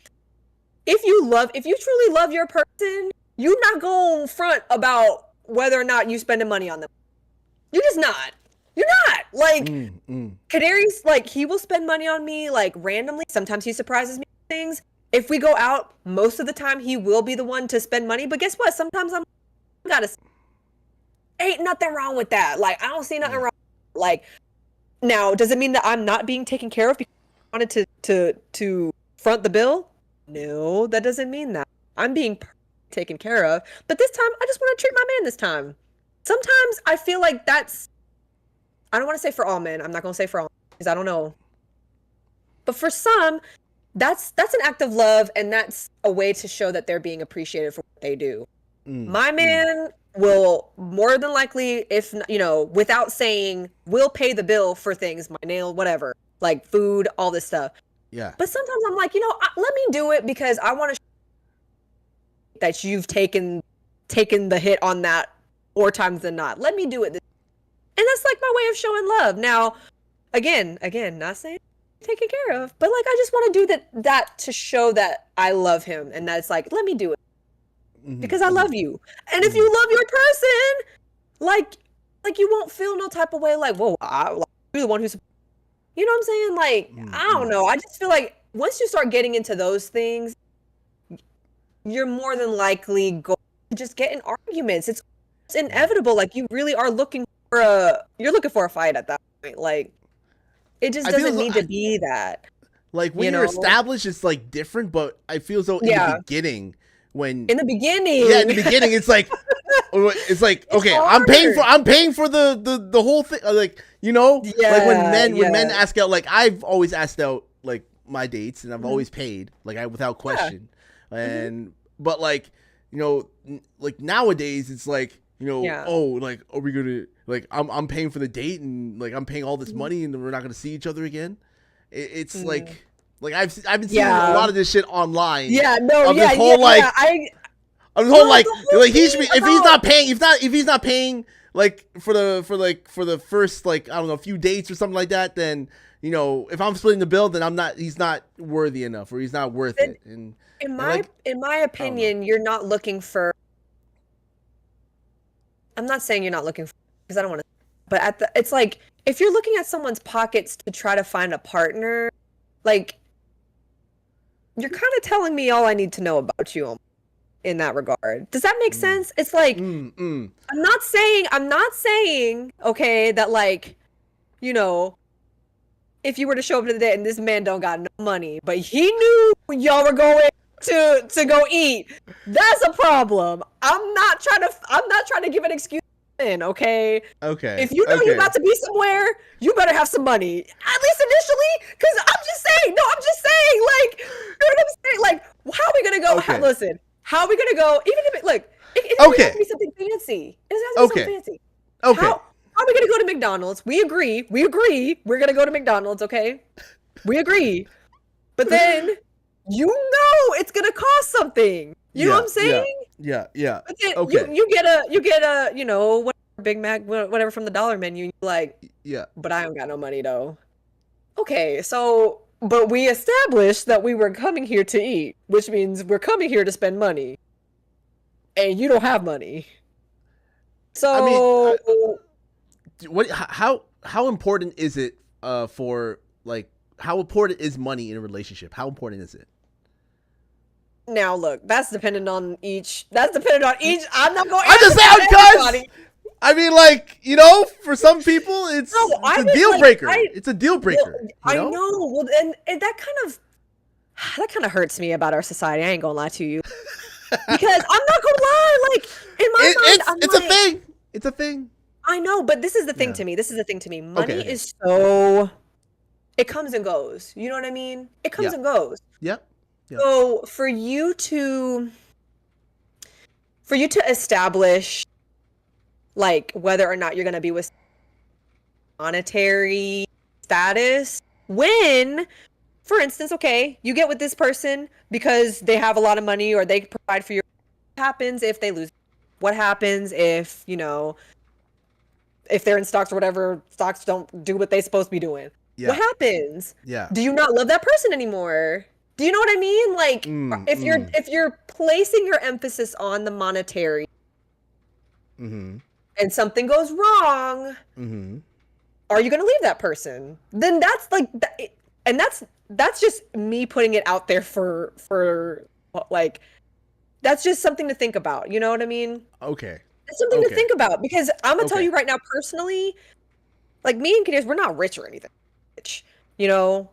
Speaker 3: If you truly love your person, you're not going front about whether or not you spending money on them. You're just not. You're not. Like, Kadari's, like, he will spend money on me, like, randomly. Sometimes he surprises me with things. If we go out, most of the time he will be the one to spend money. But guess what? Sometimes ain't nothing wrong with that. Like, I don't see nothing wrong. Like, now, does it mean that I'm not being taken care of because I wanted to front the bill? No, that doesn't mean that. I'm being taken care of. But this time, I just want to treat my man this time. Sometimes I feel like that's, I don't want to say for all men. I'm not going to say for all because I don't know. But for some, that's an act of love, and that's a way to show that they're being appreciated for what they do. My man will more than likely, if you know, without saying, will pay the bill for things, my nail, whatever, like food, all this stuff.
Speaker 2: Yeah.
Speaker 3: But sometimes I'm like, you know, let me do it because I want to show that you've taken the hit on that more times than not. Let me do it. And that's like my way of showing love. Now, again, not saying taken care of, but like I just want to do that to show that I love him, and that's like, let me do it because I love you. And if you love your person, like you won't feel no type of way. Like, whoa, you're the one who's. You know what I'm saying? Like, I don't know. I just feel like once you start getting into those things, you're more than likely going to just get in arguments. It's inevitable. Like, you really are looking for a fight at that point. Like, it just doesn't need to be that.
Speaker 2: Like, when you're established, it's like different, but I feel as though in the beginning,
Speaker 3: in the beginning,
Speaker 2: it's like, okay, I'm paying for the whole thing. Like, you know, like when men ask out, like I've always asked out like my dates, and I've always paid, like without question. And but like, you know, like nowadays it's like, you know, oh, like, are we gonna, like, I'm paying for the date, and like I'm paying all this money, and we're not gonna see each other again. It's like I've been seeing a lot of this shit online. This whole like he should be, if he's not paying like for the first, like, I don't know, a few dates or something like that, then, you know, if I'm splitting the bill, then he's not worthy enough, or he's not worth it. And
Speaker 3: in my opinion, you're not looking for. I'm not saying you're not looking for, because I don't want to, but it's like, if you're looking at someone's pockets to try to find a partner, like, you're kind of telling me all I need to know about you in that regard. Does that make sense? It's like I'm not saying, okay, that like, you know, if you were to show up to the date and this man don't got no money, but he knew y'all were going to go eat, that's a problem. I'm not trying to give an excuse in, okay?
Speaker 2: Okay.
Speaker 3: If you know you're about to be somewhere, you better have some money. At least initially, because I'm just saying, like, you know what I'm saying? Like, how are we gonna go?
Speaker 2: Okay.
Speaker 3: Listen, how are we gonna go? Even if it, look, it
Speaker 2: Okay.
Speaker 3: has to be something fancy. It has to be something fancy.
Speaker 2: Okay.
Speaker 3: How are we gonna go to McDonald's? We agree. We're gonna go to McDonald's, okay? We agree. But then, you know it's gonna cost something. You know what I'm saying?
Speaker 2: Yeah.
Speaker 3: But then
Speaker 2: Okay.
Speaker 3: you get a, you know, whatever, Big Mac, whatever from the dollar menu. You're like,
Speaker 2: Yeah.
Speaker 3: but I don't got no money though. Okay, so, but we established that we were coming here to eat, which means we're coming here to spend money. And you don't have money. So,
Speaker 2: What? How important is it? For like, how important is money in a relationship? How important is it?
Speaker 3: now look, that's dependent on each. I'm not going.
Speaker 2: I'm just saying, cuz. I mean, like, you know, for some people, it's a deal breaker. It's a deal breaker.
Speaker 3: I know. Well, and that kind of hurts me about our society. I ain't gonna lie to you, because I'm not gonna lie. Like in my mind,
Speaker 2: it's a thing. It's a thing.
Speaker 3: I know, but this is the thing to me. Money is so. It comes and goes. You know what I mean? It comes and goes.
Speaker 2: Yep.
Speaker 3: So for you to establish, like, whether or not you're gonna be with monetary status, when, for instance, okay, you get with this person because they have a lot of money or they provide for you. What happens if they lose? What happens if, you know, if they're in stocks or whatever, stocks don't do what they're supposed to be doing? Yeah. What happens?
Speaker 2: Yeah.
Speaker 3: Do you not love that person anymore? Do you know what I mean? Like, if you're placing your emphasis on the monetary, and something goes wrong, are you gonna leave that person? Then that's like, and that's just me putting it out there for like, that's just something to think about. You know what I mean?
Speaker 2: Okay.
Speaker 3: It's something to think about, because I'm gonna tell you right now, personally, like, me and Kadarius, we're not rich or anything. Rich, you know.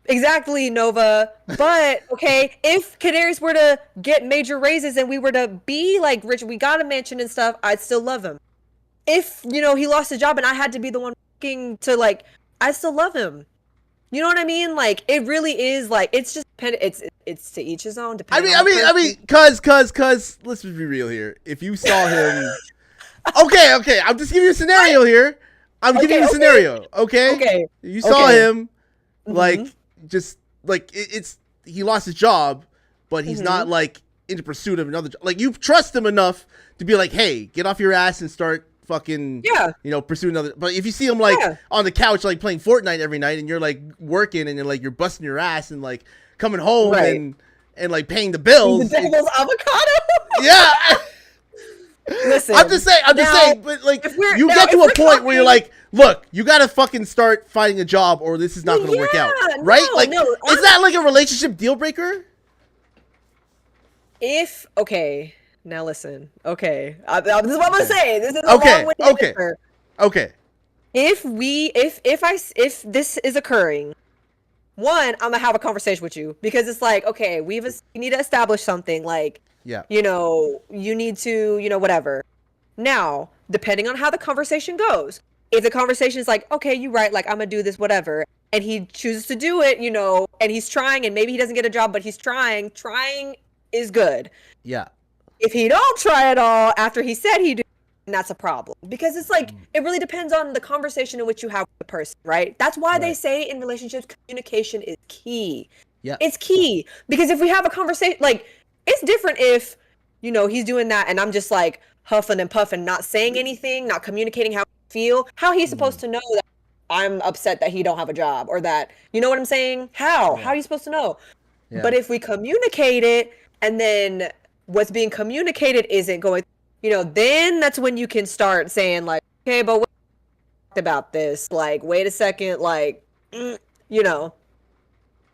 Speaker 3: Exactly, Nova. But okay, if Kadarius were to get major raises and we were to be like rich, we got a mansion and stuff, I'd still love him. If, you know, he lost his job and I had to be the one working to, like, I still love him. You know what I mean? Like, it really is, like, it's just it's to each his own.
Speaker 2: I mean, cuz let's be real here. If you saw him, okay, I'm just giving you a scenario here. I'm giving you a scenario, okay?
Speaker 3: Okay.
Speaker 2: You saw him, like, just like he lost his job, but he's not like in the pursuit of another job. Like, you trust him enough to be like, hey, get off your ass and start fucking you know, pursue another. But if you see him like on the couch like playing Fortnite every night and you're like working and you're like, you're busting your ass and like coming home and like paying the bills,
Speaker 3: the devil's avocado.
Speaker 2: Yeah.
Speaker 3: Listen,
Speaker 2: I'm just saying, but like, you get to a point where you're like, look, you gotta fucking start finding a job or this is not gonna work out, right? Is that like a relationship deal breaker?
Speaker 3: Now listen, this is what I'm gonna say. This is a long-winded answer.
Speaker 2: Okay.
Speaker 3: If this is occurring, one, I'm gonna have a conversation with you, because it's like, okay, we need to establish something, like, you know, you need to, you know, whatever. Now, depending on how the conversation goes, if the conversation is like, okay, you're right, like, I'm gonna do this, whatever, and he chooses to do it, you know, and he's trying, and maybe he doesn't get a job, but he's trying is good.
Speaker 2: Yeah.
Speaker 3: If he don't try at all after he said he do, then that's a problem, because it's like, it really depends on the conversation in which you have with the person, right? That's why they say in relationships, communication is key. Yeah. It's key, because if we have a conversation, like, it's different if, you know, he's doing that and I'm just like huffing and puffing, not saying anything, not communicating how I feel. How he's supposed to know that I'm upset that he don't have a job, or that, you know what I'm saying? How are you supposed to know? Yeah. But if we communicate it, and then what's being communicated isn't going, you know, then that's when you can start saying, like, okay, but what about this? Like, wait a second, like, you know.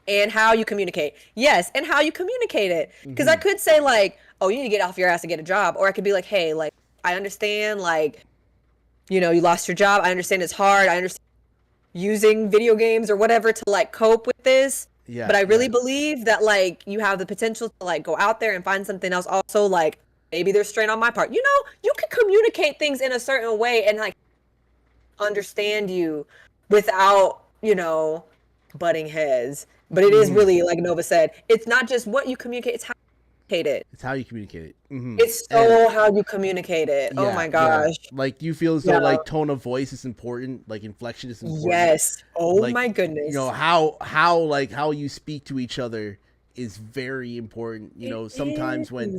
Speaker 3: and how you communicate. Yes, and how you communicate it. Because I could say like, oh, you need to get off your ass and get a job. Or I could be like, hey, like, I understand, like, you know, you lost your job. I understand it's hard. I understand using video games or whatever to like cope with this.
Speaker 2: Yeah.
Speaker 3: But I really believe that like you have the potential to like go out there and find something else. Also, like maybe there's strain on my part. You know, you can communicate things in a certain way and like understand you without, you know, butting heads. But it is really, like Nova said, it's not just what you communicate, it's how you communicate it.
Speaker 2: It's how you communicate it.
Speaker 3: It's so how you communicate it. Oh my gosh.
Speaker 2: Like you feel as though like tone of voice is important, like inflection is important.
Speaker 3: Yes. Oh
Speaker 2: like,
Speaker 3: my goodness.
Speaker 2: You know how you speak to each other is very important. You know, sometimes like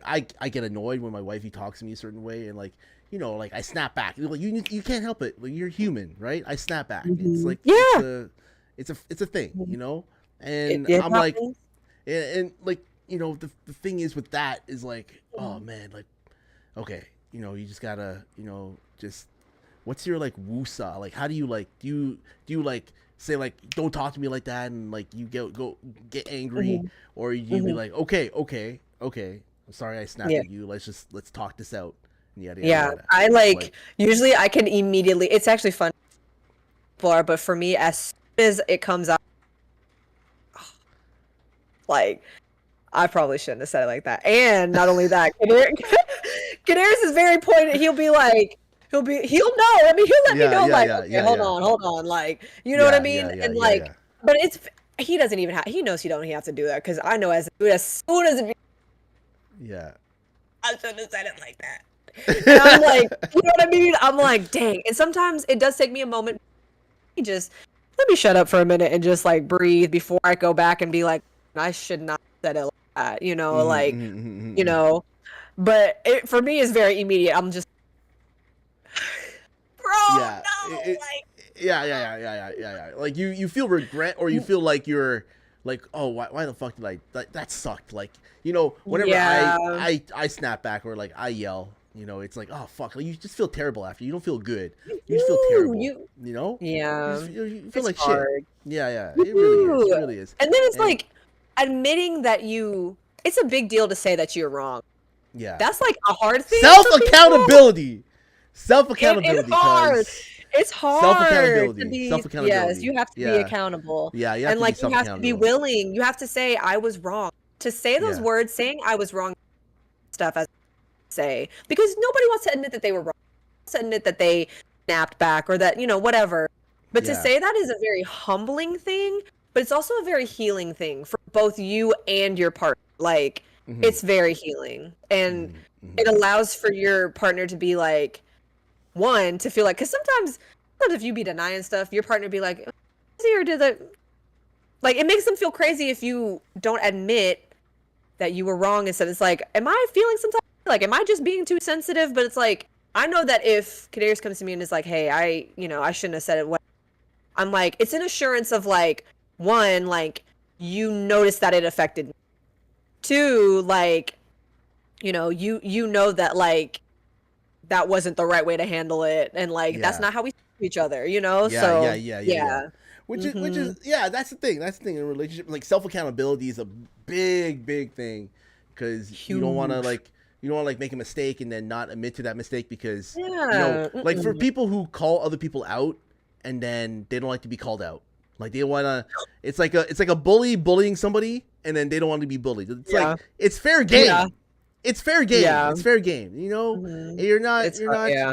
Speaker 2: I get annoyed when my wifey talks to me a certain way, and like, you know, like I snap back. You can't help it. Like, you're human, right? I snap back. It's like it's a thing, you know. And I'm like, and like, you know, the thing is with that is like, oh man, like, okay, you know, you just gotta, you know, just what's your like woosah? Like, how do you like do you like say like don't talk to me like that, and like you get angry, or you be like, okay, I'm sorry I snapped at you. Let's talk this out. Yada.
Speaker 3: I like usually I can immediately. It's actually fun, but for me, as soon as it comes out, like I probably shouldn't have said it like that. And not only that, Kadarius is very pointed. He'll know. I mean, he'll let me know. Like, okay, hold on. Like, you know what I mean? And like, but he doesn't even have. He knows he don't have to do that because I know as soon as it.
Speaker 2: Yeah.
Speaker 3: I shouldn't have said it like that. And I'm like, you know what I mean? I'm like, dang. And sometimes it does take me a moment. Just let me shut up for a minute and just like breathe before I go back and be like, I should not have said it like that, you know, like, you know. But it for me is very immediate. I'm just, bro, no,
Speaker 2: yeah. Like you feel regret, or you feel like you're like, oh, why the fuck did that sucked? Like, you know, whenever I snap back or like I yell. You know, it's like, oh fuck, like, you just feel terrible after. You don't feel good. You just feel terrible. You know?
Speaker 3: Yeah.
Speaker 2: You feel like
Speaker 3: hard.
Speaker 2: shit. Yeah. It really is.
Speaker 3: And then it's like admitting that it's a big deal to say that you're wrong.
Speaker 2: Yeah.
Speaker 3: That's like a hard thing.
Speaker 2: Self-accountability. Self-accountability.
Speaker 3: It's hard. It's hard.
Speaker 2: Self-accountability.
Speaker 3: Yes, you have to be accountable.
Speaker 2: Yeah, you have to be
Speaker 3: you have to be willing. You have to say, I was wrong. To say those words, saying I was wrong stuff as say, because nobody wants to admit that they were wrong, to admit that they snapped back or that, you know, whatever. But to say that is a very humbling thing, but it's also a very healing thing for both you and your partner. Like, it's very healing. And it allows for your partner to be like, one, to feel like, because sometimes if you be denying stuff, your partner be like, or did that, like, it makes them feel crazy if you don't admit that you were wrong. Instead, it's like, am I feeling sometimes like, am I just being too sensitive? But it's like, I know that if Kadarius comes to me and is like, hey, I shouldn't have said it. I'm like, it's an assurance of like, one, like, you notice that it affected me. Two, like, you know that like that wasn't the right way to handle it, and like that's not how we see each other, you know. Yeah. Which is
Speaker 2: that's the thing. That's the thing in a relationship. Like, self-accountability is a big thing, because you don't want to like make a mistake and then not admit to that mistake, because you know, like for people who call other people out and then they don't like to be called out. Like, they want to, it's like a bully bullying somebody and then they don't want to be bullied. It's like, it's fair game. Yeah. It's fair game. Yeah. It's fair game. You know, you're not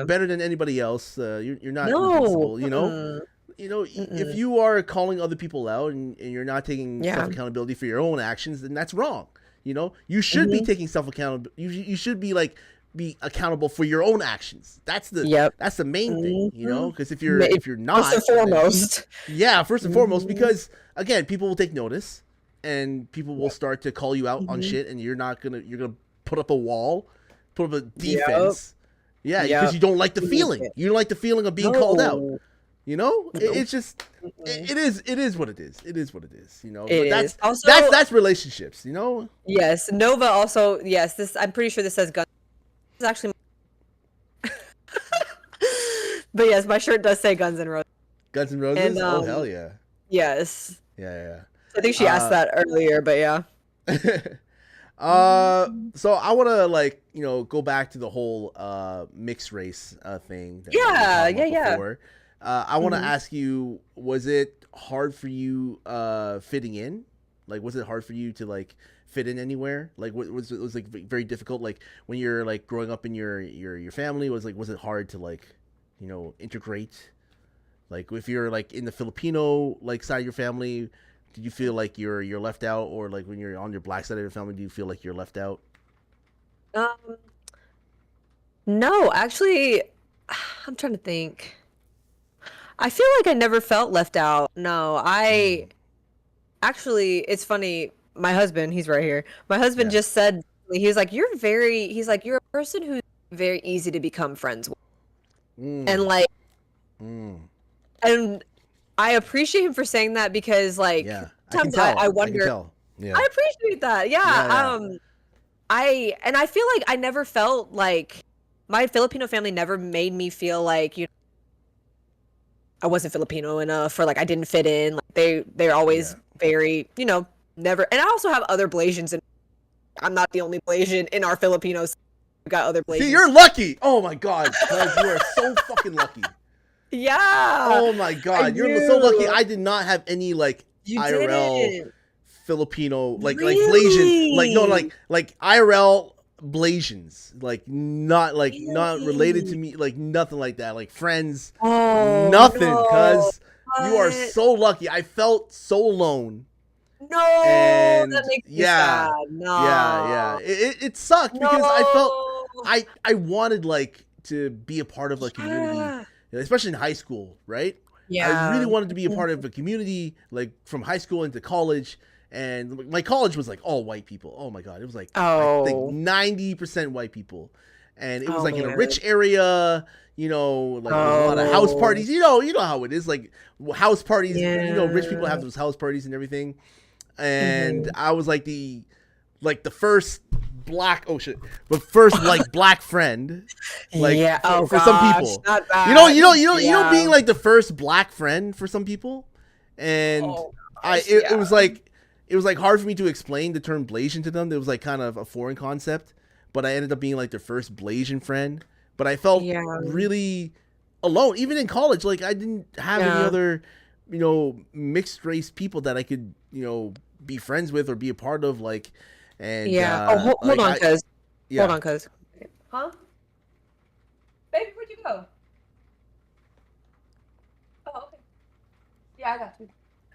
Speaker 2: better than anybody else. You're not invincible, you know. You know, if you are calling other people out and you're not taking self-accountability for your own actions, then that's wrong. You know, you should be taking self-accountability. You should be accountable for your own actions. That's the main thing, you know, because if you're not,
Speaker 3: first and foremost.
Speaker 2: First and foremost, because again, people will take notice and people will start to call you out on shit, and you're gonna put up a wall, put up a defense. Because you don't like the feeling. You don't like the feeling of being called out. You know, it's just it is what it is. It is what it is. You know, that's relationships. You know.
Speaker 3: Yes, Nova also. Yes, this I'm pretty sure this says guns. It's actually, but yes, my shirt does say Guns N' Roses.
Speaker 2: Guns N' Roses. Oh hell yeah.
Speaker 3: Yes,
Speaker 2: Yeah.
Speaker 3: I think she asked that earlier, but yeah.
Speaker 2: So I want to like go back to the whole mixed race thing that we were
Speaker 3: Yeah,
Speaker 2: talking about
Speaker 3: yeah.
Speaker 2: before. I want to
Speaker 3: Mhm.
Speaker 2: ask you, was it hard for you fitting in? Like, was it hard for you to like fit in anywhere? Like, was it like very difficult? Like when you're like growing up in your family, was it hard to like integrate? Like if you're like in the Filipino like side of your family, did you feel like you're left out, or like when you're on your black side of your family, do you feel like you're left out?
Speaker 3: Um, no, actually, I'm trying to think. I feel like I never felt left out. No,
Speaker 2: Mm,
Speaker 3: actually, it's funny. My husband, he's right here. My husband
Speaker 2: yeah.
Speaker 3: just said, he's like, you're a person who's very easy to become friends with. And
Speaker 2: Mm,
Speaker 3: like,
Speaker 2: mm,
Speaker 3: and I appreciate him for saying that because like
Speaker 2: yeah. I can
Speaker 3: sometimes I
Speaker 2: tell. I can
Speaker 3: wonder,
Speaker 2: tell. Yeah.
Speaker 3: I appreciate that. Yeah.
Speaker 2: Yeah.
Speaker 3: I feel like I never felt like my Filipino family never made me feel like, I wasn't Filipino enough or like I didn't fit in. Like they're
Speaker 2: Yeah.
Speaker 3: always very, never. And I also have other Blasians, and I'm not the only Blasian in our Filipinos. We got other
Speaker 2: See,
Speaker 3: Blasians.
Speaker 2: you're lucky. Oh my god, cuz you are so fucking lucky.
Speaker 3: Yeah,
Speaker 2: Oh my
Speaker 3: I
Speaker 2: god, you're so lucky.
Speaker 3: do.
Speaker 2: I did not have any like
Speaker 3: You
Speaker 2: IRL
Speaker 3: didn't.
Speaker 2: Filipino like Blasian, like no
Speaker 3: Really?
Speaker 2: like IRL Blasians, like not related to
Speaker 3: Really?
Speaker 2: me, like nothing like that, like friends,
Speaker 3: Oh
Speaker 2: nothing.
Speaker 3: no.
Speaker 2: Cuz you are
Speaker 3: What?
Speaker 2: so lucky. I felt so alone,
Speaker 3: No, that
Speaker 2: and
Speaker 3: makes me
Speaker 2: yeah,
Speaker 3: sad.
Speaker 2: yeah.
Speaker 3: No.
Speaker 2: It sucked because I felt
Speaker 3: No.
Speaker 2: I wanted like to be a part of a community,
Speaker 3: Yeah.
Speaker 2: especially in high school, right? I really
Speaker 3: Yeah.
Speaker 2: wanted to be a part of a community, like from high school into college. And my college was like all white people. Oh my god, it was like I think
Speaker 3: Oh.
Speaker 2: 90% white people, and it was
Speaker 3: Oh
Speaker 2: like in a
Speaker 3: man.
Speaker 2: rich area. Like there was a lot of house
Speaker 3: Oh.
Speaker 2: parties. You know how it is, like house parties. Rich people have
Speaker 3: Yeah.
Speaker 2: those house parties and everything. And
Speaker 3: Mhm.
Speaker 2: I was like the first black but first like black friend, like
Speaker 3: Yeah. Oh
Speaker 2: for some
Speaker 3: gosh,
Speaker 2: people.
Speaker 3: not that.
Speaker 2: Being
Speaker 3: Yeah.
Speaker 2: like the first black friend for some people, and
Speaker 3: Oh
Speaker 2: I
Speaker 3: gosh. Yeah.
Speaker 2: it was like hard for me to explain the term Blasian to them. It was like kind of a foreign concept, but I ended up being like their first Blasian friend. But I felt
Speaker 3: Yeah.
Speaker 2: really alone, even in college. Like I didn't have any
Speaker 3: Yeah.
Speaker 2: other mixed race people that I could be friends with or be a part of, like. And
Speaker 3: Yeah. Oh, hold
Speaker 2: like
Speaker 3: on,
Speaker 2: I
Speaker 3: cuz. Hold
Speaker 2: yeah.
Speaker 3: on, cuz. Huh? Baby, where'd you go? Oh, okay. Yeah, I got you.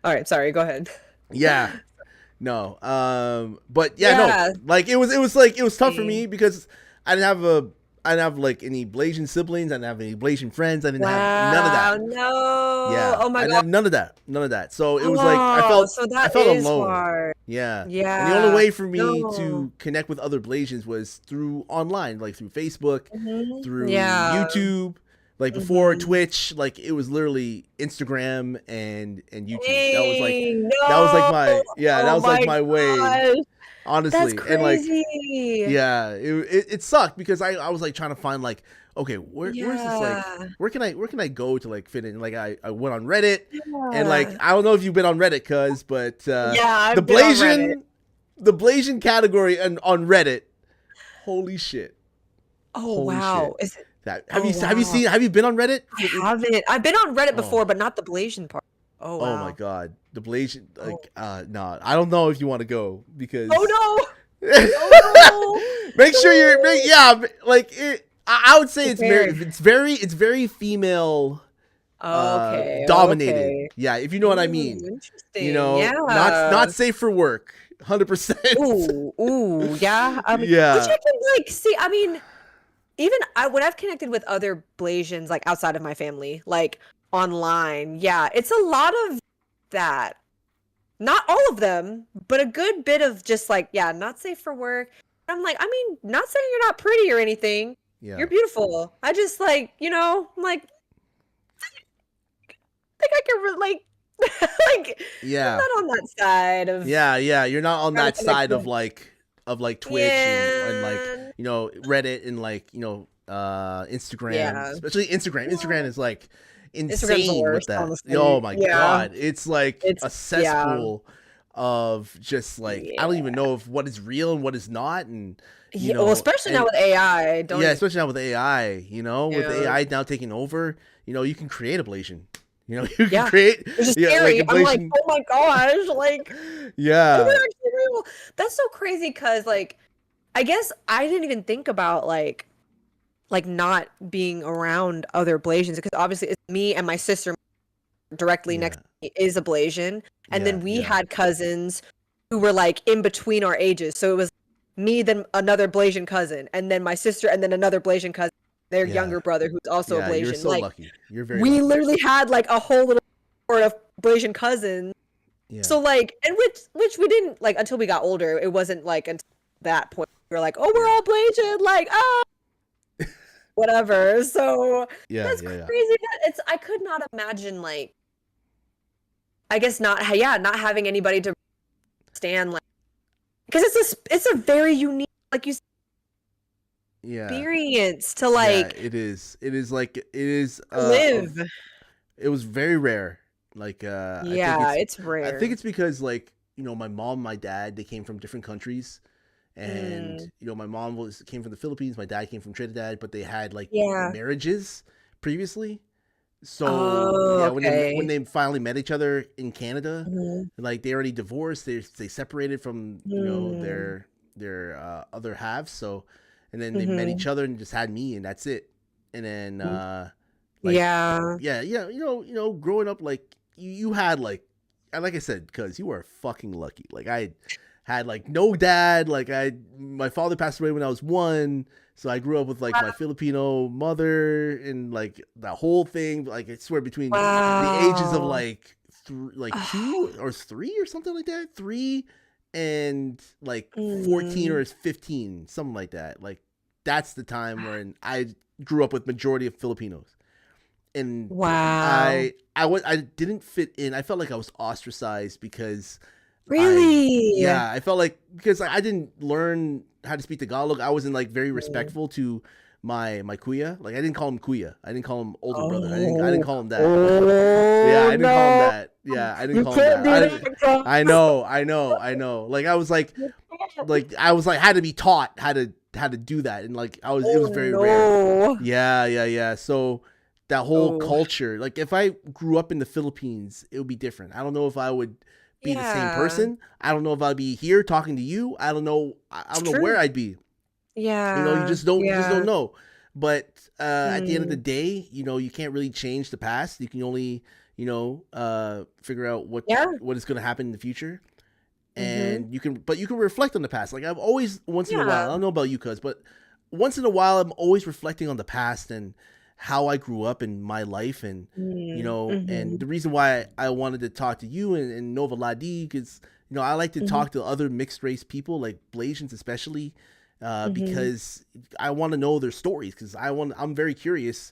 Speaker 3: All right, sorry. Go ahead.
Speaker 2: Yeah. No. But yeah, no.
Speaker 3: Yeah.
Speaker 2: Like it was tough for
Speaker 3: See.
Speaker 2: me because I didn't have like any Blasian siblings. I didn't have any Blasian friends. I didn't have none of
Speaker 3: Wow.
Speaker 2: that.
Speaker 3: No.
Speaker 2: Yeah,
Speaker 3: Oh
Speaker 2: I
Speaker 3: my
Speaker 2: didn't
Speaker 3: God.
Speaker 2: have none of that. None of that. So it was like
Speaker 3: Oh, so
Speaker 2: I
Speaker 3: that
Speaker 2: felt
Speaker 3: is
Speaker 2: alone.
Speaker 3: hard.
Speaker 2: Yeah. And the only
Speaker 3: Yeah.
Speaker 2: way for me
Speaker 3: No.
Speaker 2: to connect with other Blasians was through online, like through Facebook, through
Speaker 3: Yeah.
Speaker 2: YouTube. Like before
Speaker 3: Mhm.
Speaker 2: Twitch, like it was literally Instagram and YouTube.
Speaker 3: Dang,
Speaker 2: That was like
Speaker 3: no.
Speaker 2: that
Speaker 3: Oh
Speaker 2: was like
Speaker 3: my
Speaker 2: my way,
Speaker 3: gosh. That's
Speaker 2: honestly. And like
Speaker 3: crazy.
Speaker 2: yeah, it sucked because I was like trying to find like, okay, where's this, like
Speaker 3: Yeah.
Speaker 2: where can I go to like fit in? Like I went on Reddit, and like
Speaker 3: Yeah.
Speaker 2: I don't know if you've been on Reddit, but
Speaker 3: Yeah,
Speaker 2: the
Speaker 3: I've been on Reddit.
Speaker 2: Blasian category on Reddit, holy shit,
Speaker 3: Oh
Speaker 2: holy shit.
Speaker 3: wow. Is it?
Speaker 2: That
Speaker 3: Oh wow.
Speaker 2: have you been on Reddit?
Speaker 3: I haven't. I've been on Reddit
Speaker 2: Oh,
Speaker 3: before, but not the Blasian part. Oh
Speaker 2: oh my
Speaker 3: wow.
Speaker 2: god, the Blasian,
Speaker 3: Oh,
Speaker 2: like no, I don't know if you want to go because
Speaker 3: oh no. Oh
Speaker 2: make sure
Speaker 3: no.
Speaker 2: yeah, like I would say
Speaker 3: Prepared.
Speaker 2: it's very female
Speaker 3: Okay.
Speaker 2: dominated.
Speaker 3: Okay.
Speaker 2: Yeah, if you know what I mean.
Speaker 3: Interesting.
Speaker 2: Not
Speaker 3: Yeah.
Speaker 2: safe for work. 100%.
Speaker 3: Ooh. Ooh. Yeah. Which
Speaker 2: Yeah.
Speaker 3: I can like see. I mean, even when I've connected with other Blasians, like outside of my family, like online, yeah, it's a lot of that. Not all of them, but a good bit of just like, yeah, not safe for work. I'm like, I mean, not saying you're not pretty or anything.
Speaker 2: Yeah.
Speaker 3: You're beautiful. I just like, I'm like, I think I can like, like, I'm
Speaker 2: Yeah.
Speaker 3: not on that side of
Speaker 2: Yeah, you're not on
Speaker 3: trying to
Speaker 2: that
Speaker 3: connect
Speaker 2: side
Speaker 3: with.
Speaker 2: of like Twitch and like,
Speaker 3: Yeah.
Speaker 2: Reddit and like, Instagram,
Speaker 3: Yeah.
Speaker 2: especially Instagram. Instagram
Speaker 3: Yeah.
Speaker 2: is like
Speaker 3: Instagram's the
Speaker 2: insane with
Speaker 3: worst,
Speaker 2: that.
Speaker 3: honestly.
Speaker 2: Oh my
Speaker 3: Yeah.
Speaker 2: god, it's like
Speaker 3: It's
Speaker 2: a cesspool of just like I don't even know if what is real and what is not, and
Speaker 3: Yeah, well, especially now
Speaker 2: and
Speaker 3: with AI, don't
Speaker 2: yeah,
Speaker 3: even.
Speaker 2: especially now with AI, with
Speaker 3: Yeah.
Speaker 2: AI now taking over, you can create ablation. You can
Speaker 3: Yeah.
Speaker 2: create
Speaker 3: Which is
Speaker 2: like
Speaker 3: scary. I'm like,
Speaker 2: ablation.
Speaker 3: oh my gosh, like,
Speaker 2: Yeah.
Speaker 3: what if it actually real? That's so crazy because, like, I guess I didn't even think about like not being around other Blasians because obviously it's me and my sister directly
Speaker 2: Yeah.
Speaker 3: next to me is a Blasian, and then we
Speaker 2: Yeah.
Speaker 3: had cousins who were like in between our ages, so it was me, then another Blasian cousin, and then my sister, and then another Blasian cousin, their
Speaker 2: Yeah.
Speaker 3: younger brother who's also a
Speaker 2: Yeah, you're
Speaker 3: Blasian.
Speaker 2: so
Speaker 3: Like
Speaker 2: lucky. You're very
Speaker 3: we
Speaker 2: lucky.
Speaker 3: literally had like a whole little cohort of Blasian cousins.
Speaker 2: Yeah.
Speaker 3: So like, and which we didn't like until we got older. It wasn't like until that point we were like, oh, we're all Blasian, like whatever. So
Speaker 2: Yeah,
Speaker 3: that's
Speaker 2: yeah,
Speaker 3: crazy. It's I could not imagine like I guess not having anybody to stand like because it's a very unique like you said,
Speaker 2: yeah.
Speaker 3: experience to
Speaker 2: Yeah,
Speaker 3: like
Speaker 2: it is. It is like it is
Speaker 3: live.
Speaker 2: it was very rare. Like
Speaker 3: Yeah, it's
Speaker 2: I
Speaker 3: rare.
Speaker 2: think it's because like, my mom, my dad, they came from different countries. And
Speaker 3: Mm.
Speaker 2: my mom came from the Philippines, my dad came from Trinidad, but they had like
Speaker 3: Yeah.
Speaker 2: marriages previously. So
Speaker 3: Oh,
Speaker 2: yeah,
Speaker 3: okay.
Speaker 2: when they finally met each other in Canada,
Speaker 3: Mhm.
Speaker 2: like they already divorced, they separated from
Speaker 3: Mm.
Speaker 2: their other halves. So and then they met
Speaker 3: Mhm.
Speaker 2: each other and just had me, and that's it. And then like
Speaker 3: Yeah.
Speaker 2: yeah, growing up, like you had like I said, because you were fucking lucky. Like I had like no dad. Like my father passed away when I was 1, so I grew up with like my Filipino mother and like that whole thing. Like I swear between the ages of
Speaker 3: Wow.
Speaker 2: like 2 or 3 or something like that, 3 and like 14
Speaker 3: Mm.
Speaker 2: or 15, something like that. Like that's the time when I grew up with majority of Filipinos, and
Speaker 3: Wow.
Speaker 2: I didn't fit in. I felt like I was ostracized because
Speaker 3: Really?
Speaker 2: I felt like because I didn't learn how to speak Tagalog. I wasn't like very
Speaker 3: Mm.
Speaker 2: respectful to my kuya. Like I didn't call him kuya. I didn't call him older brother. I didn't
Speaker 3: Oh.
Speaker 2: call him that. Yeah,
Speaker 3: Oh
Speaker 2: I didn't call him
Speaker 3: no.
Speaker 2: that. Yeah, I didn't
Speaker 3: You
Speaker 2: call him
Speaker 3: can't
Speaker 2: that.
Speaker 3: do that, John.
Speaker 2: I know. Like I was like had to be taught how to do that, and like it
Speaker 3: Oh
Speaker 2: was very rare.
Speaker 3: no.
Speaker 2: Yeah. So that whole
Speaker 3: Oh.
Speaker 2: culture, like if I grew up in the Philippines, it would be different. I don't know if I would be the same
Speaker 3: Yeah.
Speaker 2: person. I don't know if I'd be here talking to you. I don't know. I
Speaker 3: It's
Speaker 2: don't know where
Speaker 3: true.
Speaker 2: I'd be. You
Speaker 3: Yeah.
Speaker 2: just don't
Speaker 3: Yeah.
Speaker 2: know. But at the end of the
Speaker 3: Mm.
Speaker 2: day, you can't really change the past. You can only figure out
Speaker 3: Yeah.
Speaker 2: what is going to happen in the future.
Speaker 3: Mhm.
Speaker 2: And you can reflect on the past. Like I've always, once in a while, I
Speaker 3: Yeah.
Speaker 2: don't know about you, cuz, but once in a while, I'm always reflecting on the past and how I grew up in my life, and
Speaker 3: Mm.
Speaker 2: and the
Speaker 3: Mhm.
Speaker 2: reason why I wanted to talk to you and Nova Ladi, because I like to
Speaker 3: Mhm.
Speaker 2: talk to other mixed race people, like Blasians especially,
Speaker 3: Mhm.
Speaker 2: because I want to know their stories, because I'm very curious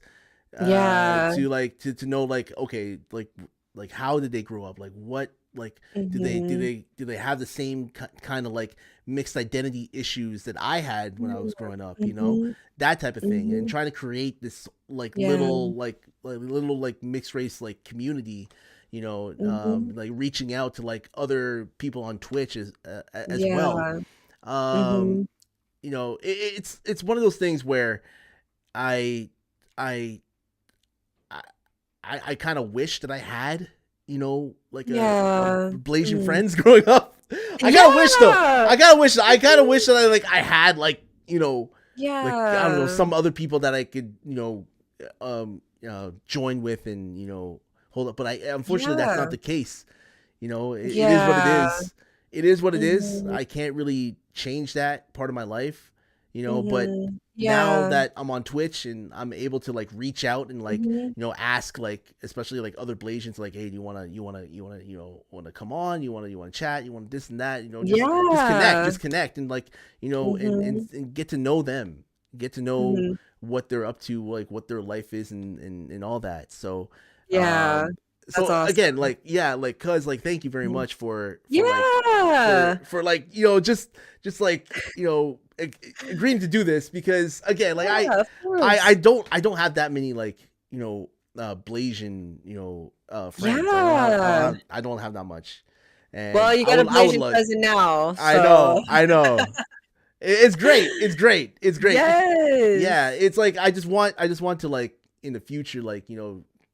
Speaker 3: Yeah.
Speaker 2: to know, like, okay, like how did they grow up, like what, like
Speaker 3: Mhm.
Speaker 2: do they have the same kind of like mixed identity issues that I had when I was growing up,
Speaker 3: Mhm.
Speaker 2: that type of thing, and
Speaker 3: Mhm.
Speaker 2: trying to create this like
Speaker 3: Yeah.
Speaker 2: little like mixed race like community,
Speaker 3: Mhm.
Speaker 2: like reaching out to like other people on Twitch as well.
Speaker 3: Yeah.
Speaker 2: um
Speaker 3: Mhm.
Speaker 2: it's one of those things where I I I I kind of wish that I had, like a
Speaker 3: Yeah.
Speaker 2: Blasian
Speaker 3: Mm.
Speaker 2: friends growing up. I gotta wish though.
Speaker 3: Yeah.
Speaker 2: I gotta
Speaker 3: Mhm.
Speaker 2: wish that I had like, like I don't know,
Speaker 3: Yeah.
Speaker 2: some other people that I could, join with and hold up. But unfortunately that's not
Speaker 3: Yeah.
Speaker 2: the case. It is what it
Speaker 3: Yeah.
Speaker 2: is. It is what it is.
Speaker 3: Mhm.
Speaker 2: I can't really change that part of my life, but
Speaker 3: Mhm.
Speaker 2: now
Speaker 3: Yeah.
Speaker 2: that I'm on Twitch and I'm able to like reach out and like,
Speaker 3: Mhm.
Speaker 2: ask like especially like other Blasians, like, hey, do want to come on? You want to chat? You want this and that?
Speaker 3: Yeah.
Speaker 2: Just connect and like,
Speaker 3: Mhm.
Speaker 2: and get to know them, get to know
Speaker 3: Mhm.
Speaker 2: what they're up to, like what their life is, and all that. So,
Speaker 3: Yeah. That's
Speaker 2: again,
Speaker 3: awesome.
Speaker 2: like, yeah, like, cuz like thank you very
Speaker 3: Mhm.
Speaker 2: much for like
Speaker 3: Yeah.
Speaker 2: for like, just like, agreeing to do this, because again, like
Speaker 3: Yeah, of course.
Speaker 2: I don't have that many like, Blasian, friends. I don't have that much. And
Speaker 3: Well, you got a
Speaker 2: I would
Speaker 3: Blasian cousin now.
Speaker 2: I
Speaker 3: So.
Speaker 2: know. It's great. It's great.
Speaker 3: Yes.
Speaker 2: Yeah, it's like I just want to like in the future, like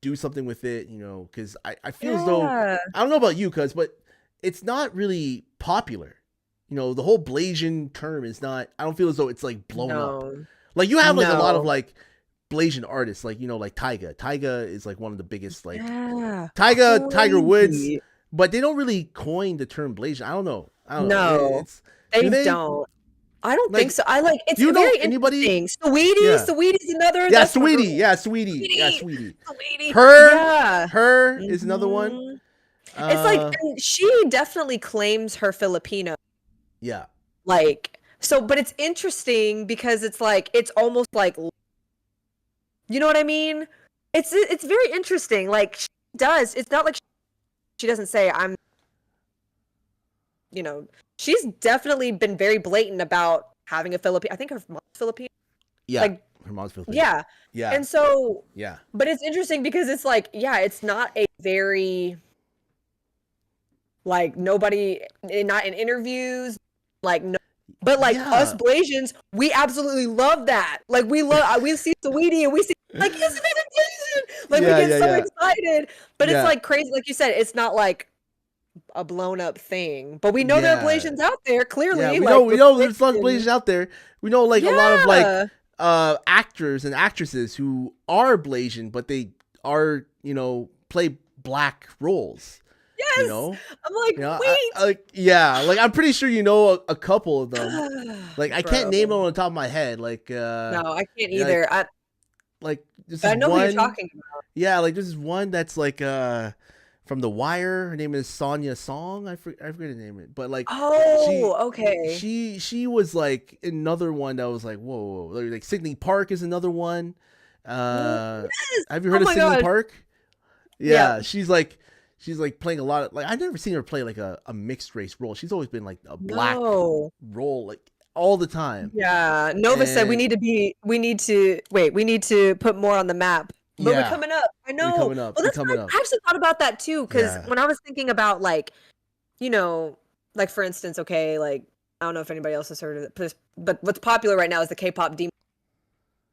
Speaker 2: do something with it, because I feel as though I don't know about you, but it's not really popular. The whole Blasian term is not. I don't feel as though it's like blown up. Like you have like a lot of like Blasian artists, like like Tyga. Tyga is like one of the biggest, like Tyga, Tiger Woods, but they don't really coin the term Blasian. I don't know.
Speaker 3: No, they don't. I don't think so. It's very interesting. Sweetie's another.
Speaker 2: Yeah, Sweetie. Her is another one.
Speaker 3: It's like she definitely claims her Filipino.
Speaker 2: Yeah.
Speaker 3: Like so, but it's interesting because it's like it's almost like, you know what I mean? It's very interesting. Like she does. It's not like she doesn't say I'm. She's definitely been very blatant about having a Filipino. I think her mom's Filipino.
Speaker 2: Yeah,
Speaker 3: like,
Speaker 2: her mom's Filipino.
Speaker 3: Yeah. And so,
Speaker 2: yeah.
Speaker 3: But it's interesting because it's like, it's not a very, like, nobody, not in interviews, like, no. But like us Blasians, we absolutely love that. Like we see Sweetie and we see like, isn't it a Blasian? Like we get so excited. But it's like crazy, like you said, it's not like a blown up thing, but we know there are Blasians out there. Clearly,
Speaker 2: we know there's lots of Blasians out there. We know like a lot of like actors and actresses who are Blasian, but they are play black roles.
Speaker 3: Yes, I'm like, wait,
Speaker 2: I'm pretty sure a couple of them. Like I can't name them on the top of my head. Like
Speaker 3: no, I can't either.
Speaker 2: I
Speaker 3: know who you're talking about.
Speaker 2: Yeah, like this is one that's like from The Wire. Her name is Sonia Song. I forget her name, but like
Speaker 3: okay.
Speaker 2: She was like another one that was like whoa. Like Sydney Park is another one. Have you heard of Sydney Park? Yeah, she's like playing a lot of like I've never seen her play like a mixed race role. She's always been like a black role like all the time.
Speaker 3: Yeah, Nova said we need to put more on the map. But we're coming up. I know.
Speaker 2: Well,
Speaker 3: that's I actually thought about that too, because when I was thinking about like, like for instance, okay, like I don't know if anybody else has heard of it, but what's popular right now is the K-pop demon,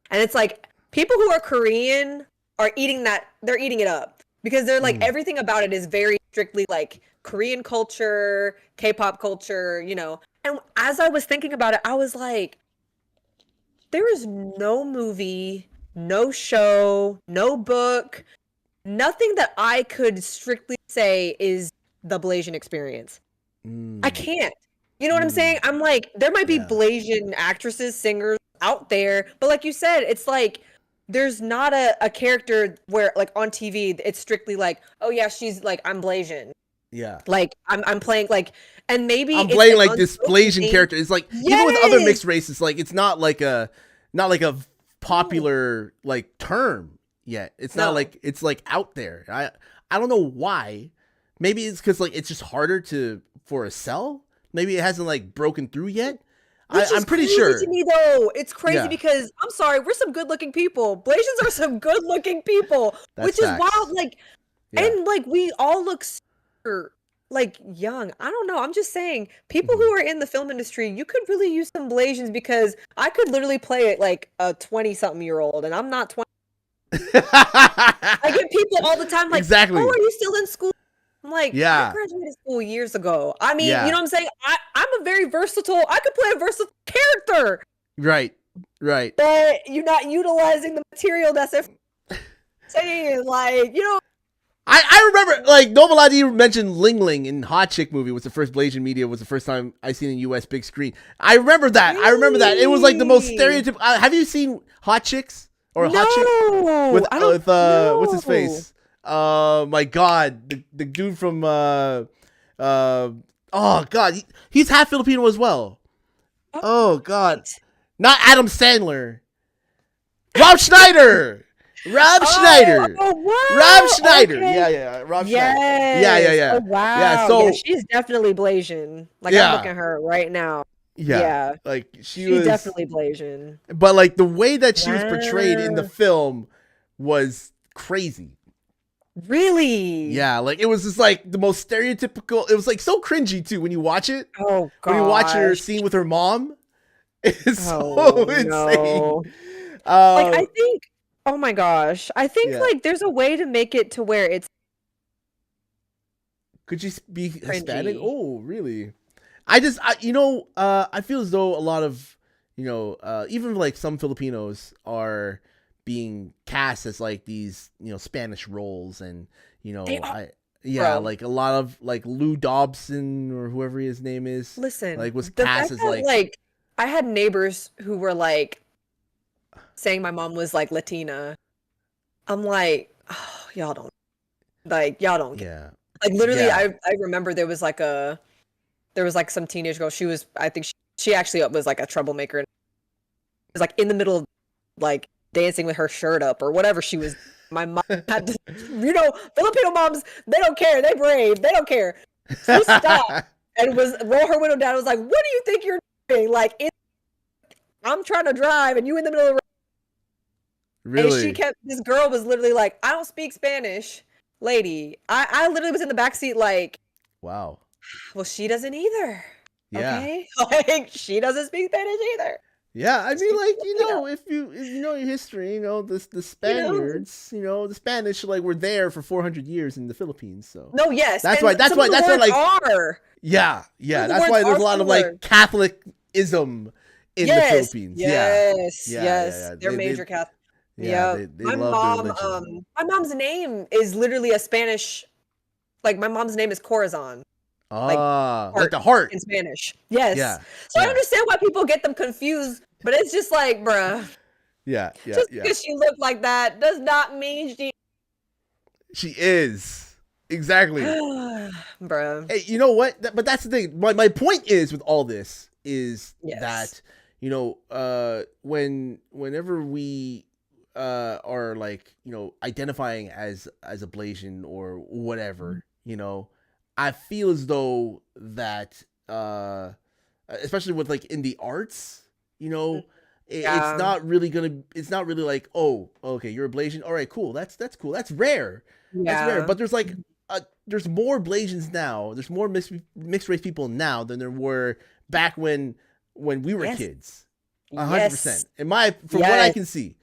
Speaker 3: and it's like people who are Korean are eating that. They're eating it up because they're like everything about it is very strictly like Korean culture, K-pop culture, And as I was thinking about it, I was like, there is no movie, no show, no book, nothing that I could strictly say is the Blasian experience. I can't. You know what I'm saying? I'm like, there might be Blasian actresses, singers out there, but like you said, it's like there's not a character where like on TV it's strictly like, oh yeah, she's like, I'm Blasian.
Speaker 2: Yeah.
Speaker 3: Like I'm playing like, and maybe
Speaker 2: I'm playing like this Blasian character. It's like even with other mixed races, like it's not like a popular like term yet. It's not like it's like out there. I don't know why. Maybe it's because like it's just harder for a sell. Maybe it hasn't like broken through yet. I'm pretty sure.
Speaker 3: To me though, it's crazy because I'm sorry, we're some good-looking people. Blasians are some good-looking people, which is wild. Like, and like we all look super like young. I don't know. I'm just saying, people who are in the film industry, you could really use some Blasians because I could literally play it like a 20-something-year-old, and I'm not 20. I get people all the time like,
Speaker 2: exactly.
Speaker 3: Oh, are you still in school? I'm like, I graduated school years ago. I mean, you know what I'm saying? I'm a very versatile. I could play a versatile character.
Speaker 2: Right.
Speaker 3: But you're not utilizing the material that's saying, like,
Speaker 2: I remember, like, Nomaladi mentioned Ling Ling in Hot Chick movie was the first Blasian media, was the first time I seen in U.S. big screen. I remember that.
Speaker 3: Really?
Speaker 2: I remember that. It was like the most stereotypical. Have you seen Hot Chicks? Or Hot Chick? With what's his face? My God, the dude from oh God, he's half Filipino as well. Oh God, not Adam Sandler. Rob Schneider. Schneider.
Speaker 3: Oh, wow.
Speaker 2: Rob Schneider.
Speaker 3: Okay.
Speaker 2: Yeah. Rob Schneider. Yeah.
Speaker 3: Oh, wow.
Speaker 2: Yeah, so
Speaker 3: she's definitely Blasian. Like I'm looking at her right now. Yeah.
Speaker 2: Like she's
Speaker 3: definitely Blasian.
Speaker 2: But like the way that she was portrayed in the film was crazy.
Speaker 3: Really?
Speaker 2: Yeah, like it was just like the most stereotypical. It was like so cringy too when you watch it.
Speaker 3: Oh
Speaker 2: When you watch her
Speaker 3: gosh.
Speaker 2: scene with her mom, it's so
Speaker 3: Oh
Speaker 2: insane.
Speaker 3: no. Like I think, oh my gosh, I think
Speaker 2: Yeah.
Speaker 3: like there's a way to make it to where it's
Speaker 2: Could she be Hispanic?
Speaker 3: cringy.
Speaker 2: Oh, really? I feel as though a lot of, even like some Filipinos are being cast as like these, Spanish roles, and
Speaker 3: They are,
Speaker 2: yeah,
Speaker 3: bro.
Speaker 2: like a lot of like Lou Dobson or whoever his name is,
Speaker 3: Listen,
Speaker 2: like was
Speaker 3: the
Speaker 2: cast
Speaker 3: fact
Speaker 2: as
Speaker 3: that
Speaker 2: like,
Speaker 3: like I had neighbors who were like saying my mom was like Latina. I'm like, oh, y'all don't get
Speaker 2: yeah,
Speaker 3: like literally
Speaker 2: yeah,
Speaker 3: I remember there was like some teenage girl. She was I think she actually was like a troublemaker and was like in the middle of like dancing with her shirt up or whatever she was. My mom had to, Filipino moms, they don't care. They brave. They don't care. She stopped and was roll her window down. And was like, "What do you think you're doing? Like, I'm trying to drive and you in the middle of the road." And she
Speaker 2: really,
Speaker 3: kept. This girl was literally like, "I don't speak Spanish, lady." I literally was in the back seat like,
Speaker 2: wow,
Speaker 3: "Well, she doesn't either."
Speaker 2: yeah.
Speaker 3: Okay, like she doesn't speak Spanish either.
Speaker 2: Yeah, I mean,
Speaker 3: She's
Speaker 2: like
Speaker 3: Filipino,
Speaker 2: if you know your history, the
Speaker 3: you know.
Speaker 2: Spaniards, the Spanish like were there for 400 years in the Philippines, so
Speaker 3: No, yes,
Speaker 2: that's
Speaker 3: and
Speaker 2: why
Speaker 3: some of the
Speaker 2: that's why
Speaker 3: words
Speaker 2: like
Speaker 3: are. Some of the
Speaker 2: that's
Speaker 3: words
Speaker 2: why there's
Speaker 3: are
Speaker 2: a lot of
Speaker 3: similar.
Speaker 2: like Catholicism in the
Speaker 3: Yes,
Speaker 2: Philippines. Yeah,
Speaker 3: yes,
Speaker 2: yeah, yeah,
Speaker 3: yes.
Speaker 2: yeah.
Speaker 3: They're major
Speaker 2: They
Speaker 3: Catholic.
Speaker 2: yeah
Speaker 3: Yeah,
Speaker 2: they love their religion.
Speaker 3: my mom's name is literally a Spanish. Like my mom's name is Corazon, like
Speaker 2: Ah, like
Speaker 3: heart
Speaker 2: the heart.
Speaker 3: in Spanish. Yes,
Speaker 2: Yeah,
Speaker 3: so I
Speaker 2: yeah,
Speaker 3: understand why people get them confused, but it's just like, bruh,
Speaker 2: yeah, yeah,
Speaker 3: just
Speaker 2: yeah.
Speaker 3: because she looked like that does not mean she.
Speaker 2: She is exactly.
Speaker 3: Bruh.
Speaker 2: Hey, you know what? But that's the thing. My point is with all this is
Speaker 3: Yes.
Speaker 2: that whenever we are like identifying as a Blasian or whatever, I feel as though that especially with like in the arts,
Speaker 3: Yeah.
Speaker 2: it's not really like, oh, okay, you're a Blasian, all right, cool, that's cool, that's rare,
Speaker 3: Yeah.
Speaker 2: but there's like there's more Blasians now, there's more mixed race people now than there were back when we were
Speaker 3: Yes.
Speaker 2: kids.
Speaker 3: Yes.
Speaker 2: 100%, in my from
Speaker 3: Yes.
Speaker 2: what I can see,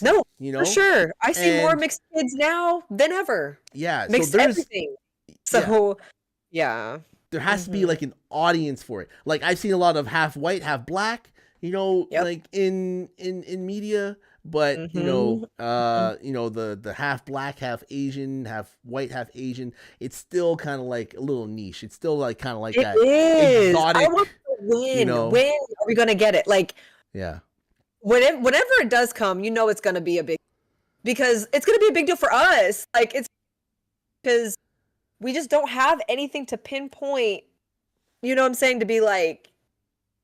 Speaker 3: No, for sure. I see more
Speaker 2: and
Speaker 3: mixed kids now than ever.
Speaker 2: yeah, so
Speaker 3: Mixed
Speaker 2: there's
Speaker 3: everything.
Speaker 2: yeah,
Speaker 3: So, yeah.
Speaker 2: there has to be
Speaker 3: Mhm.
Speaker 2: like an audience for it. Like I've seen a lot of half white, half black,
Speaker 3: Yep.
Speaker 2: like in media, but
Speaker 3: Mhm. Mhm.
Speaker 2: the half black, half Asian, half white, half Asian, it's still kind of like a little niche. It's still like kind of like
Speaker 3: It
Speaker 2: that
Speaker 3: is. I
Speaker 2: exotic,
Speaker 3: want to
Speaker 2: you
Speaker 3: win.
Speaker 2: know.
Speaker 3: When are we gonna get it? Like,
Speaker 2: Yeah.
Speaker 3: whenever it does come, it's gonna be a big because it's gonna be a big deal for us. Like, it's because we just don't have anything to pinpoint, you know what I'm saying, to be like,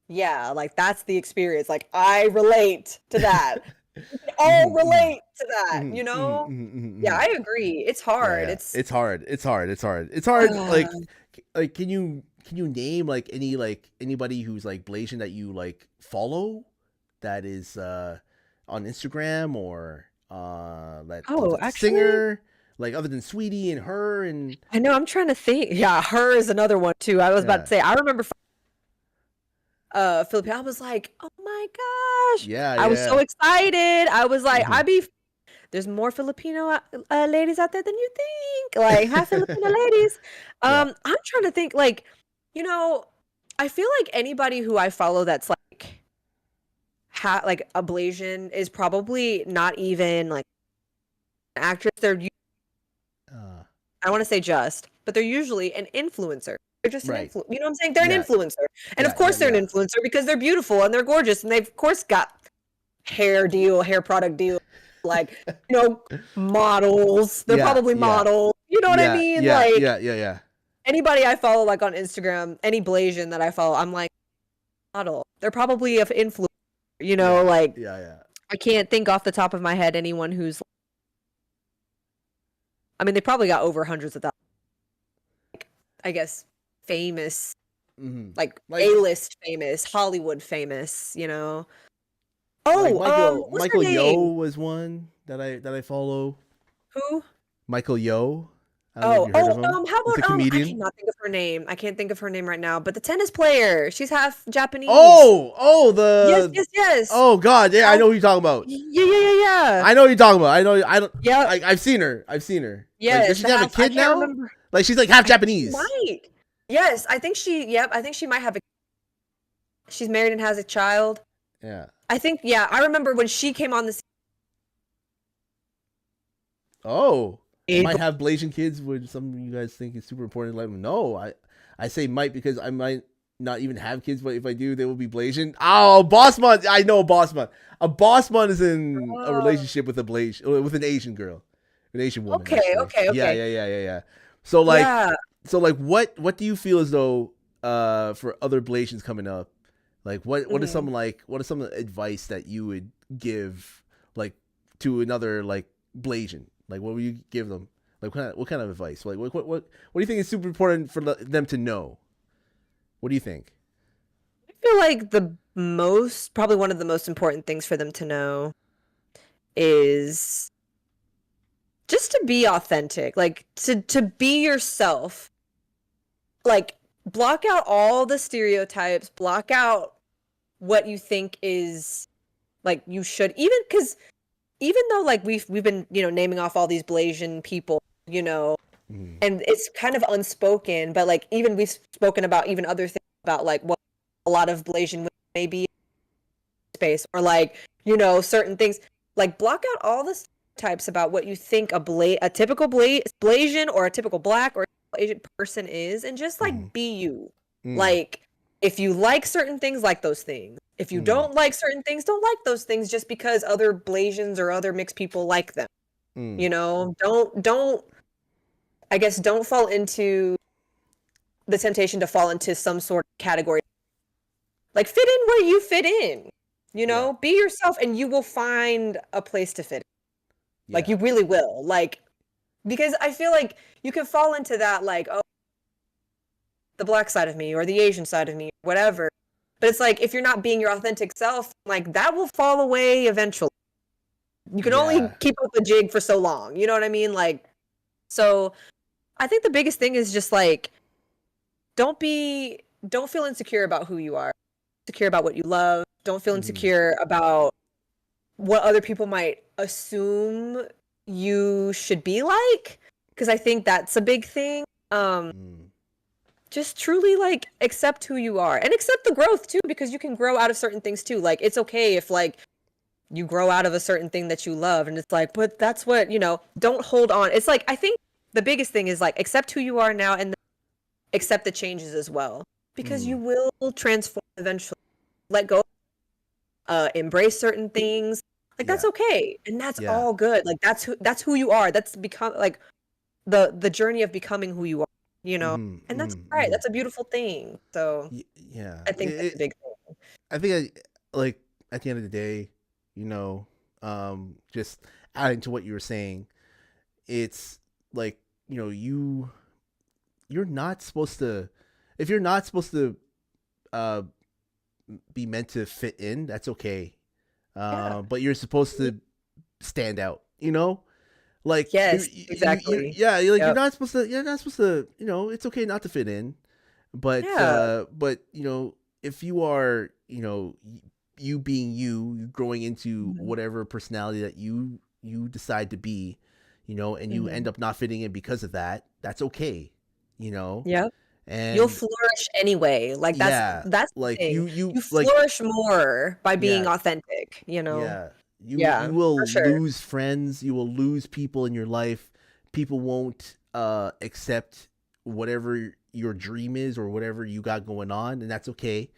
Speaker 3: yeah, like that's the experience. Like, I relate to that. We can all
Speaker 2: Mhm, mhm,
Speaker 3: relate to that,
Speaker 2: mhm,
Speaker 3: you
Speaker 2: mhm,
Speaker 3: know?
Speaker 2: mhm, mhm,
Speaker 3: Yeah,
Speaker 2: mhm.
Speaker 3: I agree. It's
Speaker 2: Yeah,
Speaker 3: hard.
Speaker 2: yeah.
Speaker 3: It's
Speaker 2: It's hard. It's hard. It's hard. It's hard. Like can you name like any like anybody who's like Blasian that you like follow that is on Instagram or
Speaker 3: oh,
Speaker 2: that's a
Speaker 3: actually,
Speaker 2: singer, like other than Sweetie and her and
Speaker 3: I know I'm trying to think. Yeah, her is another one too. I was about to
Speaker 2: yeah.
Speaker 3: say, I remember Filipino. I was like, "Oh my gosh."
Speaker 2: Yeah,
Speaker 3: I was so
Speaker 2: yeah.
Speaker 3: excited. I was like,
Speaker 2: Hmm.
Speaker 3: there's more Filipino ladies out there than you think. Like, hi Filipino ladies.
Speaker 2: Yeah.
Speaker 3: I'm trying to think like, you know, I feel like anybody who I follow that's like like a Blasian is probably not even like an actress.
Speaker 2: Uh,
Speaker 3: I want to say just, but they're usually an influencer. They're just an
Speaker 2: right.
Speaker 3: influ. You know what I'm saying? They're an
Speaker 2: Yeah.
Speaker 3: influencer, and of
Speaker 2: Yeah, yeah,
Speaker 3: course they're an
Speaker 2: yeah.
Speaker 3: influencer because they're beautiful and they're gorgeous and they've of course got hair product deal, like models. They're
Speaker 2: Yeah,
Speaker 3: probably
Speaker 2: yeah.
Speaker 3: models. You know what I
Speaker 2: Yeah,
Speaker 3: mean?
Speaker 2: yeah,
Speaker 3: Like
Speaker 2: yeah, yeah, yeah.
Speaker 3: anybody I follow, like on Instagram, any Blasian that I follow, I'm like model. They're probably of influence.
Speaker 2: Yeah,
Speaker 3: Like
Speaker 2: yeah, yeah.
Speaker 3: I can't think off the top of my head anyone who's. I mean, they probably got over hundreds of thousands. I guess famous,
Speaker 2: Hmm.
Speaker 3: like
Speaker 2: Like
Speaker 3: A-list famous, Hollywood famous.
Speaker 2: like
Speaker 3: Oh, what's her
Speaker 2: Michael
Speaker 3: name?
Speaker 2: Yo was one that I follow.
Speaker 3: Who?
Speaker 2: Michael Yo. I don't know if you heard of him.
Speaker 3: How
Speaker 2: He's a
Speaker 3: about I
Speaker 2: comedian.
Speaker 3: cannot think of her name. I can't think of her name right now. But the tennis player, she's half Japanese.
Speaker 2: Oh,
Speaker 3: Yes,
Speaker 2: the.
Speaker 3: yes, yes.
Speaker 2: Oh God, yeah, I know who you're talking about.
Speaker 3: Yeah.
Speaker 2: I know who you're talking about. I know. I don't.
Speaker 3: Yep.
Speaker 2: I've seen her. Like,
Speaker 3: Yes,
Speaker 2: does she
Speaker 3: the
Speaker 2: have a
Speaker 3: half. I
Speaker 2: kid
Speaker 3: can't
Speaker 2: now?
Speaker 3: remember.
Speaker 2: Like, she's like half
Speaker 3: She
Speaker 2: Japanese.
Speaker 3: might. Yes, I think she. Yep, I think she might have a. She's married and has a child.
Speaker 2: Yeah.
Speaker 3: I think. Yeah, I remember when she came on the.
Speaker 2: Oh,
Speaker 3: scene.
Speaker 2: might have Blasian kids, which some of you guys think is super important. Like, no, I say might because I might not even have kids, but if I do, they will be Blasian. Oh, Bossman, I know Bossman. A Bossman is in a relationship with with an Asian girl, an Asian woman.
Speaker 3: Okay,
Speaker 2: actually.
Speaker 3: okay.
Speaker 2: Yeah. So what do you feel as though for other Blasians coming up, like what is some advice that you would give like to another like Blasian? Like, what would you give them? Like, what kind of advice? Like, what do you think is super important for them to know? What do you think?
Speaker 3: I feel like probably one of the most important things for them to know is just to be authentic, like to be yourself. Like, block out all the stereotypes, block out what you think is like you should, even though like we've been, naming off all these Blasian people, and it's kind of unspoken, but like even we've spoken about even other things about like what a lot of Blasian women may be in space, or like, certain things. Like, block out all the stereotypes about what you think a typical Blasian or a typical Black or Asian person is, and just like be you. Like, if you like certain things, like those things. If you don't like certain things, don't like those things just because other Blasians or other mixed people like them. Don't I guess don't fall into the temptation to fall into some sort of category. Like, fit in where you fit in. Be yourself and you will find a place to fit in. Like, you really will. Like, because I feel like you can fall into that, like, oh, the Black side of me or the Asian side of me, whatever. But it's like, if you're not being your authentic self, like, that will fall away eventually. You can only keep up a jig for so long. You know what I mean? Like, so I think the biggest thing is just like, don't feel insecure about who you are. Insecure about what you love. Don't feel insecure about what other people might assume you should be like. Because I think that's a big thing. Just truly like accept who you are and accept the growth too, because you can grow out of certain things too. Like, it's okay if like you grow out of a certain thing that you love, and it's like, but that's what, don't hold on. It's like, I think the biggest thing is like, accept who you are now and accept the changes as well, because you will transform eventually. Let go, embrace certain things. Like, that's okay. And that's all good. Like, that's who you are. That's become like the journey of becoming who you are. And that's right. That's a beautiful thing. So I think that's a big thing.
Speaker 2: I think like at the end of the day, just adding to what you were saying, it's like, you're not supposed to, if you're not supposed to be meant to fit in, that's okay. But you're supposed to stand out, like,
Speaker 3: yes, exactly.
Speaker 2: You're not supposed to, it's okay not to fit in, but if you are, you being you growing into whatever personality that you decide to be, and you end up not fitting in because of that, that's okay, and
Speaker 3: you'll flourish anyway. Like, that's
Speaker 2: like
Speaker 3: the thing.
Speaker 2: you
Speaker 3: flourish more by being authentic,
Speaker 2: You will lose friends. You will lose people in your life. People won't accept whatever your dream is or whatever you got going on, and that's okay.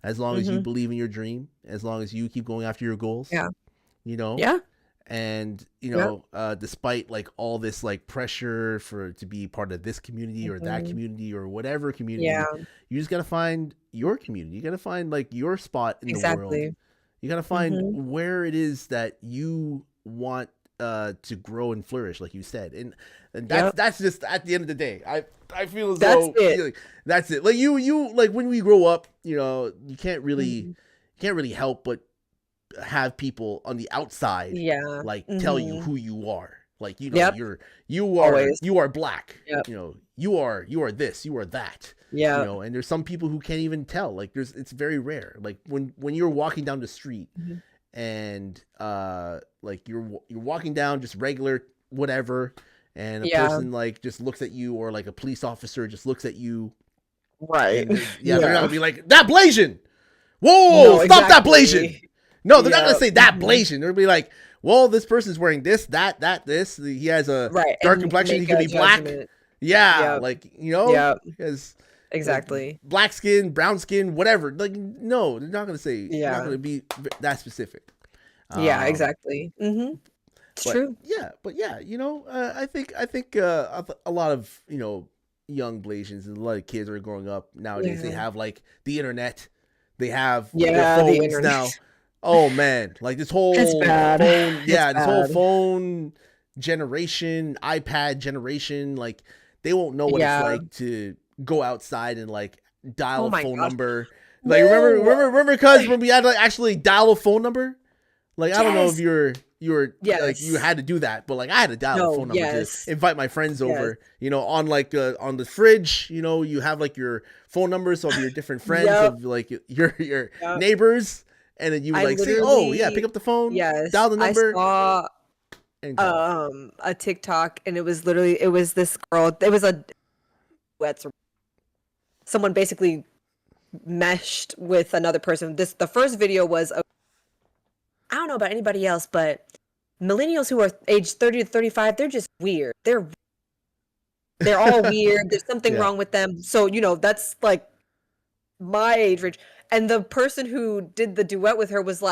Speaker 2: As long as you believe in your dream, as long as you keep going after your goals. And despite like all this like pressure to be part of this community or that community or whatever community, you just gotta find your community. You gotta find like your spot in the world. You gotta find where it is that you want to grow and flourish, like you said, and that's just at the end of the day. I feel as though that's it. Like you like when we grow up, you can't really help but have people on the outside like tell you who you are. Like, you know,
Speaker 3: Yep. Always.
Speaker 2: you are black.
Speaker 3: Yep.
Speaker 2: You know, you are this, you are that.
Speaker 3: Yeah.
Speaker 2: You know, and there's some people who can't even tell. Like, it's very rare. Like when you're walking down the street
Speaker 3: Mhm.
Speaker 2: and like you're walking down just regular whatever, and a
Speaker 3: Yeah.
Speaker 2: person like just looks at you, or like a police officer just looks at you,
Speaker 3: Right.
Speaker 2: and they're not gonna be like, that Blasian. Whoa,
Speaker 3: No,
Speaker 2: stop that Blasian.
Speaker 3: exactly.
Speaker 2: No, they're not gonna
Speaker 3: Yep.
Speaker 2: say that
Speaker 3: Mhm.
Speaker 2: Blasian. They'll be like, well, this person's wearing this, this. He has a
Speaker 3: Right.
Speaker 2: dark
Speaker 3: And
Speaker 2: complexion. He
Speaker 3: make
Speaker 2: could
Speaker 3: a
Speaker 2: be black.
Speaker 3: judgment.
Speaker 2: Yeah,
Speaker 3: Yep.
Speaker 2: like, you know,
Speaker 3: Yep.
Speaker 2: because
Speaker 3: Exactly.
Speaker 2: black skin, brown skin, whatever. Like, no, they're not gonna say. They're not
Speaker 3: Yeah.
Speaker 2: gonna be that specific.
Speaker 3: Yeah,
Speaker 2: Um,
Speaker 3: exactly. It's
Speaker 2: but,
Speaker 3: true.
Speaker 2: yeah, you know, I think a lot of, you know, young Blasians and a lot of kids are growing up nowadays. They
Speaker 3: Yeah.
Speaker 2: have like the internet. They have
Speaker 3: Yeah,
Speaker 2: their
Speaker 3: the
Speaker 2: phones
Speaker 3: internet.
Speaker 2: now. Oh man, like this whole
Speaker 3: It's bad.
Speaker 2: phone,
Speaker 3: It's
Speaker 2: this whole
Speaker 3: bad.
Speaker 2: phone generation, iPad generation, like they won't know what
Speaker 3: Yeah.
Speaker 2: it's like to go outside and like dial
Speaker 3: Oh
Speaker 2: a
Speaker 3: my
Speaker 2: phone
Speaker 3: gosh.
Speaker 2: number. Like
Speaker 3: No.
Speaker 2: remember cuz when we had to like actually dial a phone number? Like I don't know if
Speaker 3: Yes.
Speaker 2: you were like you
Speaker 3: Yes.
Speaker 2: had to do that, but like I had to dial a
Speaker 3: No,
Speaker 2: phone number
Speaker 3: yes.
Speaker 2: to invite my friends
Speaker 3: Yes.
Speaker 2: over. You know, on like on the fridge, you know, you have like your phone numbers of your different friends,
Speaker 3: Yep.
Speaker 2: of like your
Speaker 3: Yep.
Speaker 2: neighbors, and then you would
Speaker 3: I
Speaker 2: like say, "Oh yeah,
Speaker 3: literally-
Speaker 2: pick up the phone,
Speaker 3: Yes.
Speaker 2: dial the number,
Speaker 3: I saw
Speaker 2: and call."
Speaker 3: a TikTok, and it was this girl. It was a duets. Someone basically meshed with another person. The first video was I don't know about anybody else, but millennials who are aged 30 to 35, they're just weird. They're all weird. There's something
Speaker 2: Yeah.
Speaker 3: wrong with them. So, you know, that's like my age range. And the person who did the duet with her was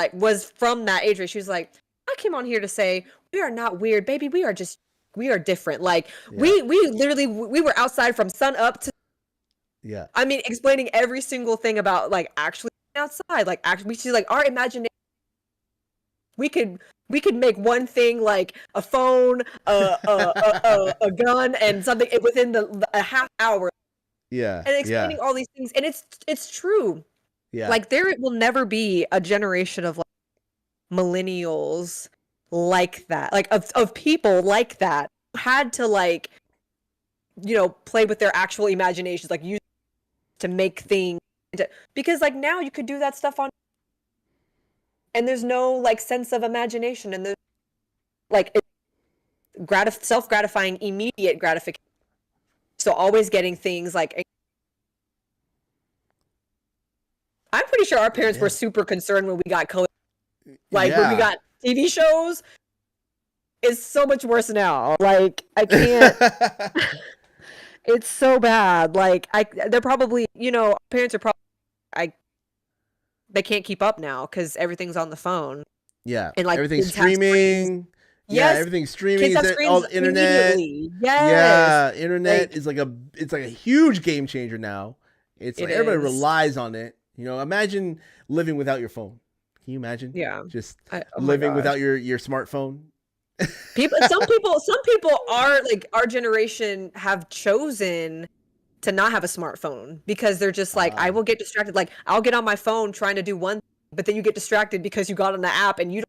Speaker 3: from that age range. She was like, I came on here to say, we are not weird, baby. We are different. Like
Speaker 2: Yeah.
Speaker 3: we literally we were outside from sun up to,
Speaker 2: Yeah,
Speaker 3: I mean, explaining every single thing about like actually outside. Like actually, she's like, our imagination, we could make one thing like a phone, a gun, and something within a half hour,
Speaker 2: yeah,
Speaker 3: and explaining all these things. And it's true.
Speaker 2: yeah,
Speaker 3: Like there will never be a generation of like millennials like that, like of people like that who had to like, you know, play with their actual imaginations, like use to make things, because like now you could do that stuff on, and there's no like sense of imagination, and there's like self-gratifying, immediate gratification. So always getting things like, I'm pretty sure our parents were super concerned when we got color, like when we
Speaker 2: Yeah.
Speaker 3: got TV shows. It's so much worse now. Like I can't. It's so bad. Like they're probably, you know, parents are probably, they can't keep up now because everything's on the phone.
Speaker 2: Yeah,
Speaker 3: And, like,
Speaker 2: everything's
Speaker 3: kids have screens.
Speaker 2: streaming. Yeah,
Speaker 3: Yes,
Speaker 2: everything's streaming.
Speaker 3: kids have
Speaker 2: Is
Speaker 3: screens
Speaker 2: all the internet.
Speaker 3: immediately. Yes.
Speaker 2: Yeah, internet
Speaker 3: Like-
Speaker 2: is it's like a huge game changer now. It's like
Speaker 3: It
Speaker 2: everybody
Speaker 3: is.
Speaker 2: relies on it. You know, imagine living without your phone. Can you imagine?
Speaker 3: Yeah.
Speaker 2: Just
Speaker 3: Oh my
Speaker 2: living
Speaker 3: gosh.
Speaker 2: without your smartphone.
Speaker 3: Some people are like, our generation have chosen to not have a smartphone because they're just like, I will get distracted. Like I'll get on my phone trying to do one thing, but then you get distracted because you got on the app and you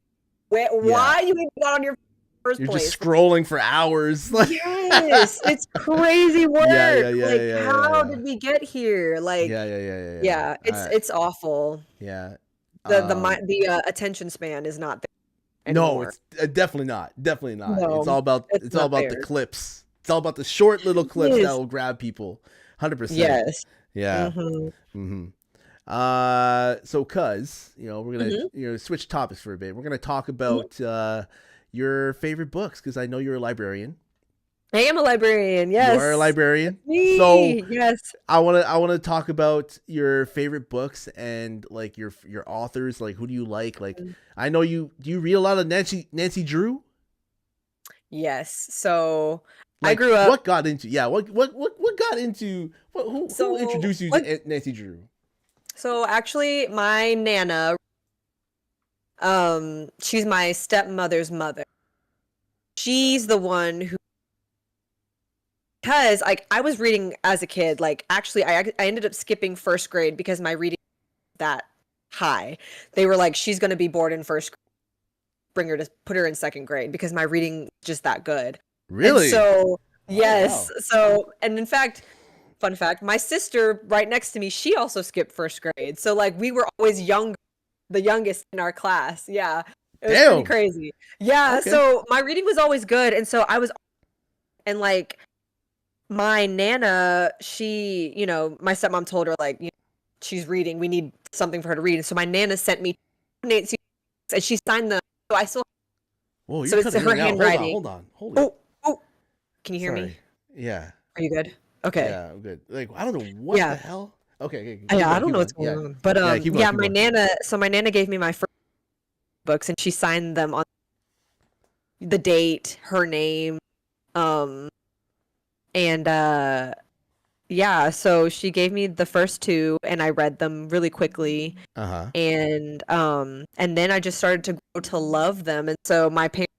Speaker 3: don't, why you even got on your first
Speaker 2: You're
Speaker 3: place?
Speaker 2: just scrolling for hours. Like,
Speaker 3: Yes, it's crazy work.
Speaker 2: yeah,
Speaker 3: Like
Speaker 2: yeah,
Speaker 3: how
Speaker 2: yeah.
Speaker 3: did we get here? Like
Speaker 2: yeah.
Speaker 3: it's awful.
Speaker 2: Yeah.
Speaker 3: The attention span is not there
Speaker 2: No,
Speaker 3: anymore.
Speaker 2: it's definitely not. Definitely not.
Speaker 3: No,
Speaker 2: it's all about
Speaker 3: it's
Speaker 2: all
Speaker 3: not
Speaker 2: about the
Speaker 3: there.
Speaker 2: clips. It's all about the short little clips
Speaker 3: is.
Speaker 2: that will grab people. 100%.
Speaker 3: Yes.
Speaker 2: Yeah.
Speaker 3: Mhm.
Speaker 2: So cuz, you know, we're going to you know, switch topics for a bit. We're going to talk about your favorite books, cuz I know you're a librarian.
Speaker 3: I am a librarian. Yes.
Speaker 2: You are a librarian.
Speaker 3: Me.
Speaker 2: So
Speaker 3: yes.
Speaker 2: I want to talk about your favorite books and like your authors, like who do you like? Like I know do you read a lot of Nancy Drew?
Speaker 3: Yes. So
Speaker 2: Like,
Speaker 3: I grew up.
Speaker 2: What got into what got into who introduced you to Nancy Drew?
Speaker 3: So actually, my nana, she's my stepmother's mother. She's the one who, because like I was reading as a kid. Like actually, I ended up skipping first grade because my reading was that high. They were like, she's gonna be bored in first grade. put her in second grade because my reading was just that good.
Speaker 2: Really?
Speaker 3: And so yes.
Speaker 2: wow.
Speaker 3: So, and in fact, fun fact, my sister right next to me, she also skipped first grade. So like we were always the youngest in our class. Yeah. It was pretty
Speaker 2: Damn.
Speaker 3: crazy. Yeah.
Speaker 2: Okay.
Speaker 3: So my reading was always good. And so and like my Nana, she, my stepmom told her like, she's reading. We need something for her to read. And so my Nana sent me Nancy and she signed them. So I still.
Speaker 2: Whoa,
Speaker 3: So
Speaker 2: you're
Speaker 3: it's
Speaker 2: cutting
Speaker 3: her
Speaker 2: in and out.
Speaker 3: handwriting.
Speaker 2: Hold on. Holy.
Speaker 3: Oh, can you hear me?
Speaker 2: Sorry. Yeah.
Speaker 3: Are you good? Okay.
Speaker 2: Yeah, I'm good. Like, I don't know what
Speaker 3: Yeah.
Speaker 2: the hell. Okay. Keep
Speaker 3: Yeah, I
Speaker 2: going,
Speaker 3: don't
Speaker 2: keep
Speaker 3: know what's
Speaker 2: going.
Speaker 3: going on. But
Speaker 2: keep going, keep
Speaker 3: my
Speaker 2: going.
Speaker 3: Nana. So my Nana gave me my first books, and she signed them on the date, her name, and yeah. So she gave me the first two, and I read them really quickly.
Speaker 2: Uh-huh.
Speaker 3: And then I just started to grow to love them, and so my parents,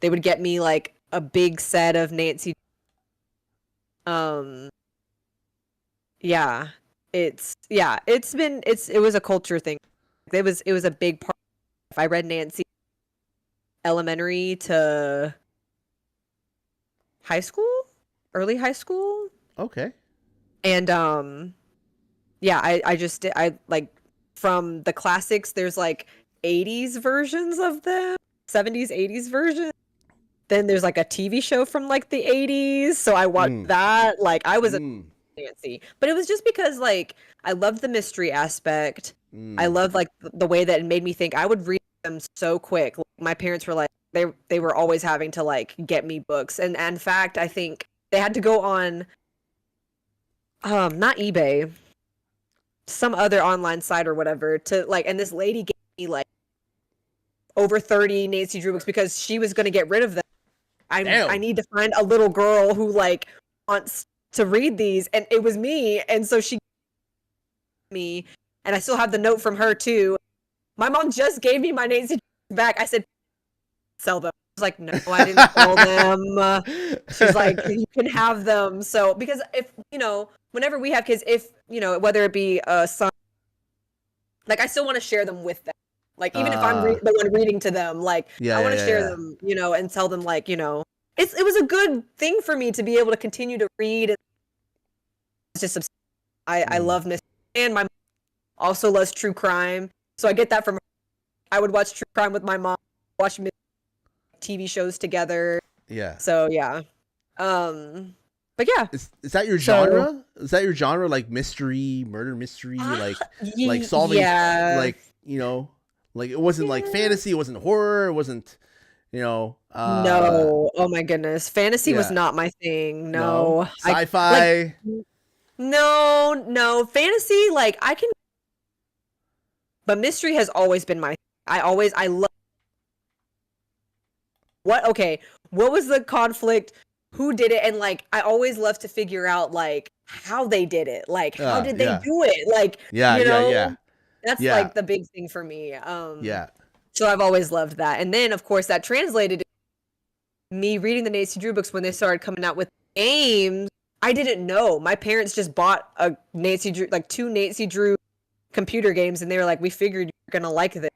Speaker 3: they would get me like a big set of Nancy. Yeah, it was a culture thing. It was a big part. If I read Nancy elementary to high school, early high school,
Speaker 2: Okay.
Speaker 3: and yeah, I like from the classics. There's like 80s versions of them, 70s, 80s versions. Then there's like a TV show from like the 80s, so I watched that. Like I was a Nancy, but it was just because like I loved the mystery aspect. I loved like the way that it made me think. I would read them so quick. Like, my parents were like they were always having to like get me books, and in fact I think they had to go on not eBay, some other online site or whatever to like, and this lady gave me like over 30 Nancy Drew books because she was going to get rid of them. I need to find a little girl who like wants to read these, and it was me, and so she gave me, and I still have the note from her too. My mom just gave me my Nancy back. I said, sell them. I was like, no, I didn't sell them. She's like, you can have them. So because if whenever we have kids, if whether it be a son, like I still want to share them with them. Like even if I'm the one reading to them, like I want to share them, and tell them like, it was a good thing for me to be able to continue to read. It's just I love mystery, and my mom also loves true crime, so I get that from her. I would watch true crime with my mom, watch TV shows together.
Speaker 2: Yeah.
Speaker 3: So yeah, but yeah.
Speaker 2: Is that your genre? Is that your genre, like mystery, murder mystery, like solving, like like it wasn't like fantasy, it wasn't horror, it wasn't,
Speaker 3: no, oh my goodness, fantasy was not my thing. No,
Speaker 2: sci-fi.
Speaker 3: No, fantasy, like I can, but mystery has always been my. I love. What was the conflict? Who did it? And like, I always love to figure out like how they did it. Like, how did they do it? Like, that's like the big thing for me. So I've always loved that. And then of course that translated to me reading the Nancy Drew books when they started coming out with games. I didn't know. My parents just bought a Nancy Drew, like 2 Nancy Drew computer games, and they were like, we figured you're gonna like this.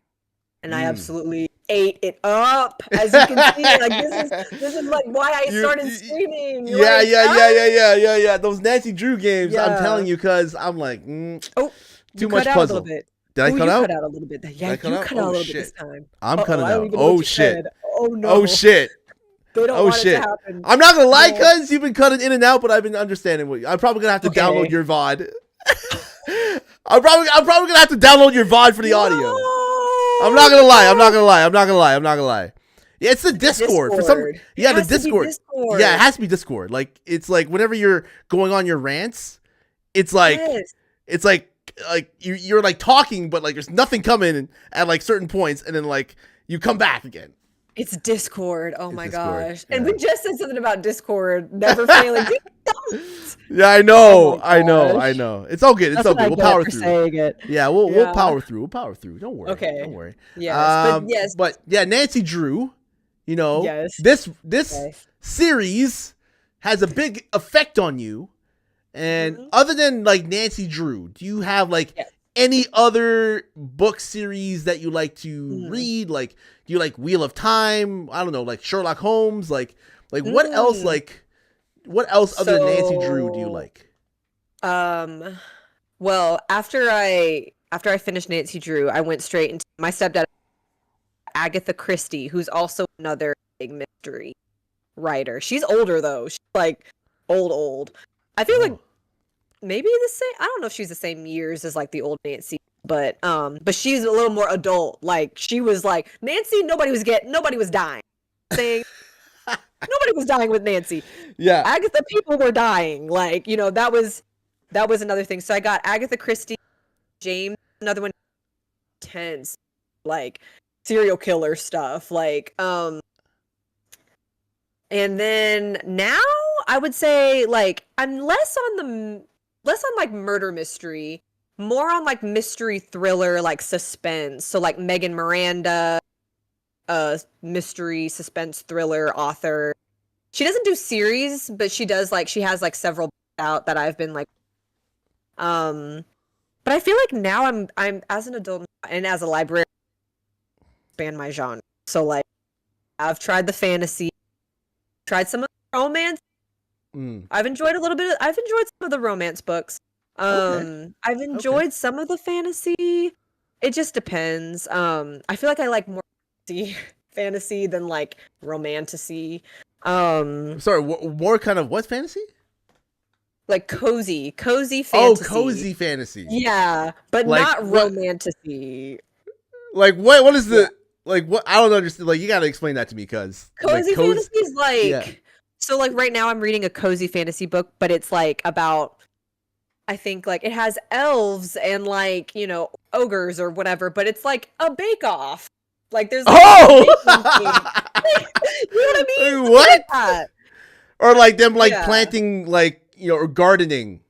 Speaker 3: And I absolutely ate it up, as you can see. Like this is like why I started screaming.
Speaker 2: Yeah. Those Nancy Drew games, I'm telling you, because I'm like, too much puzzle.
Speaker 3: Did
Speaker 2: I cut out?
Speaker 3: Cut out a little bit. Yeah, you cut out a little bit this time.
Speaker 2: I'm cutting out.
Speaker 3: Oh shit. Oh no.
Speaker 2: Oh shit.
Speaker 3: They don't want it to happen.
Speaker 2: I'm not gonna lie, cuz you've been cutting in and out, but I've been understanding what I'm probably gonna have to download your VOD. I'm probably gonna have to download your VOD for the audio. I'm not gonna lie. Yeah, it's the Discord. For some, the Discord. Yeah, it has to be Discord. Like it's like whenever you're going on your rants, it's like you're like talking, but like there's nothing coming at like certain points, and then like you come back again.
Speaker 3: It's Discord. Oh my gosh.
Speaker 2: Yeah.
Speaker 3: And we just said something about Discord never failing.
Speaker 2: Yeah, I know. It's all good. It's all good. We'll power through.
Speaker 3: Saying it.
Speaker 2: Yeah, we'll power through. Don't worry.
Speaker 3: Okay.
Speaker 2: Don't worry.
Speaker 3: Yes.
Speaker 2: But yeah, Nancy Drew, this series has a big effect on you. And other than like Nancy Drew, do you have like any other book series that you like to read? Like, do you like Wheel of Time? I don't know, like Sherlock Holmes. Like what else? Like what else other than Nancy Drew do you like?
Speaker 3: Well, after I finished Nancy Drew, I went straight into my stepdad, Agatha Christie, who's also another big mystery writer. She's older though. She's like old. I feel like maybe the same. I don't know if she's the same years as like the old Nancy, but she's a little more adult. Like she was like Nancy. Nobody was dying. Saying nobody was dying with Nancy.
Speaker 2: Yeah,
Speaker 3: Agatha, people were dying. Like that was another thing. So I got Agatha Christie, James, another one, tense, like serial killer stuff. Like and then now I would say like I'm less on like murder mystery, more on like mystery thriller, like suspense. So like Megan Miranda, mystery suspense thriller author. She doesn't do series, but she has like several out that I've been like but I feel like now I'm as an adult and as a librarian expand my genre. So like I've tried the fantasy, tried some of the romance. I've enjoyed I've enjoyed some of the romance books. I've enjoyed some of the fantasy. It just depends. I feel like I like more fantasy than like romantasy.
Speaker 2: Sorry, more kind of what fantasy?
Speaker 3: Like cozy fantasy.
Speaker 2: Oh, cozy fantasy.
Speaker 3: Yeah, but
Speaker 2: like,
Speaker 3: not romantasy.
Speaker 2: Like what is the like what? I don't understand. Like you got to explain that to me, cause
Speaker 3: cozy fantasy is like so. Like right now, I'm reading a cozy fantasy book, but it's like about. I think like it has elves and like ogres or whatever, but it's like a bake off. Like there's like, you know what I mean?
Speaker 2: What?
Speaker 3: Like
Speaker 2: or like them like planting like or gardening.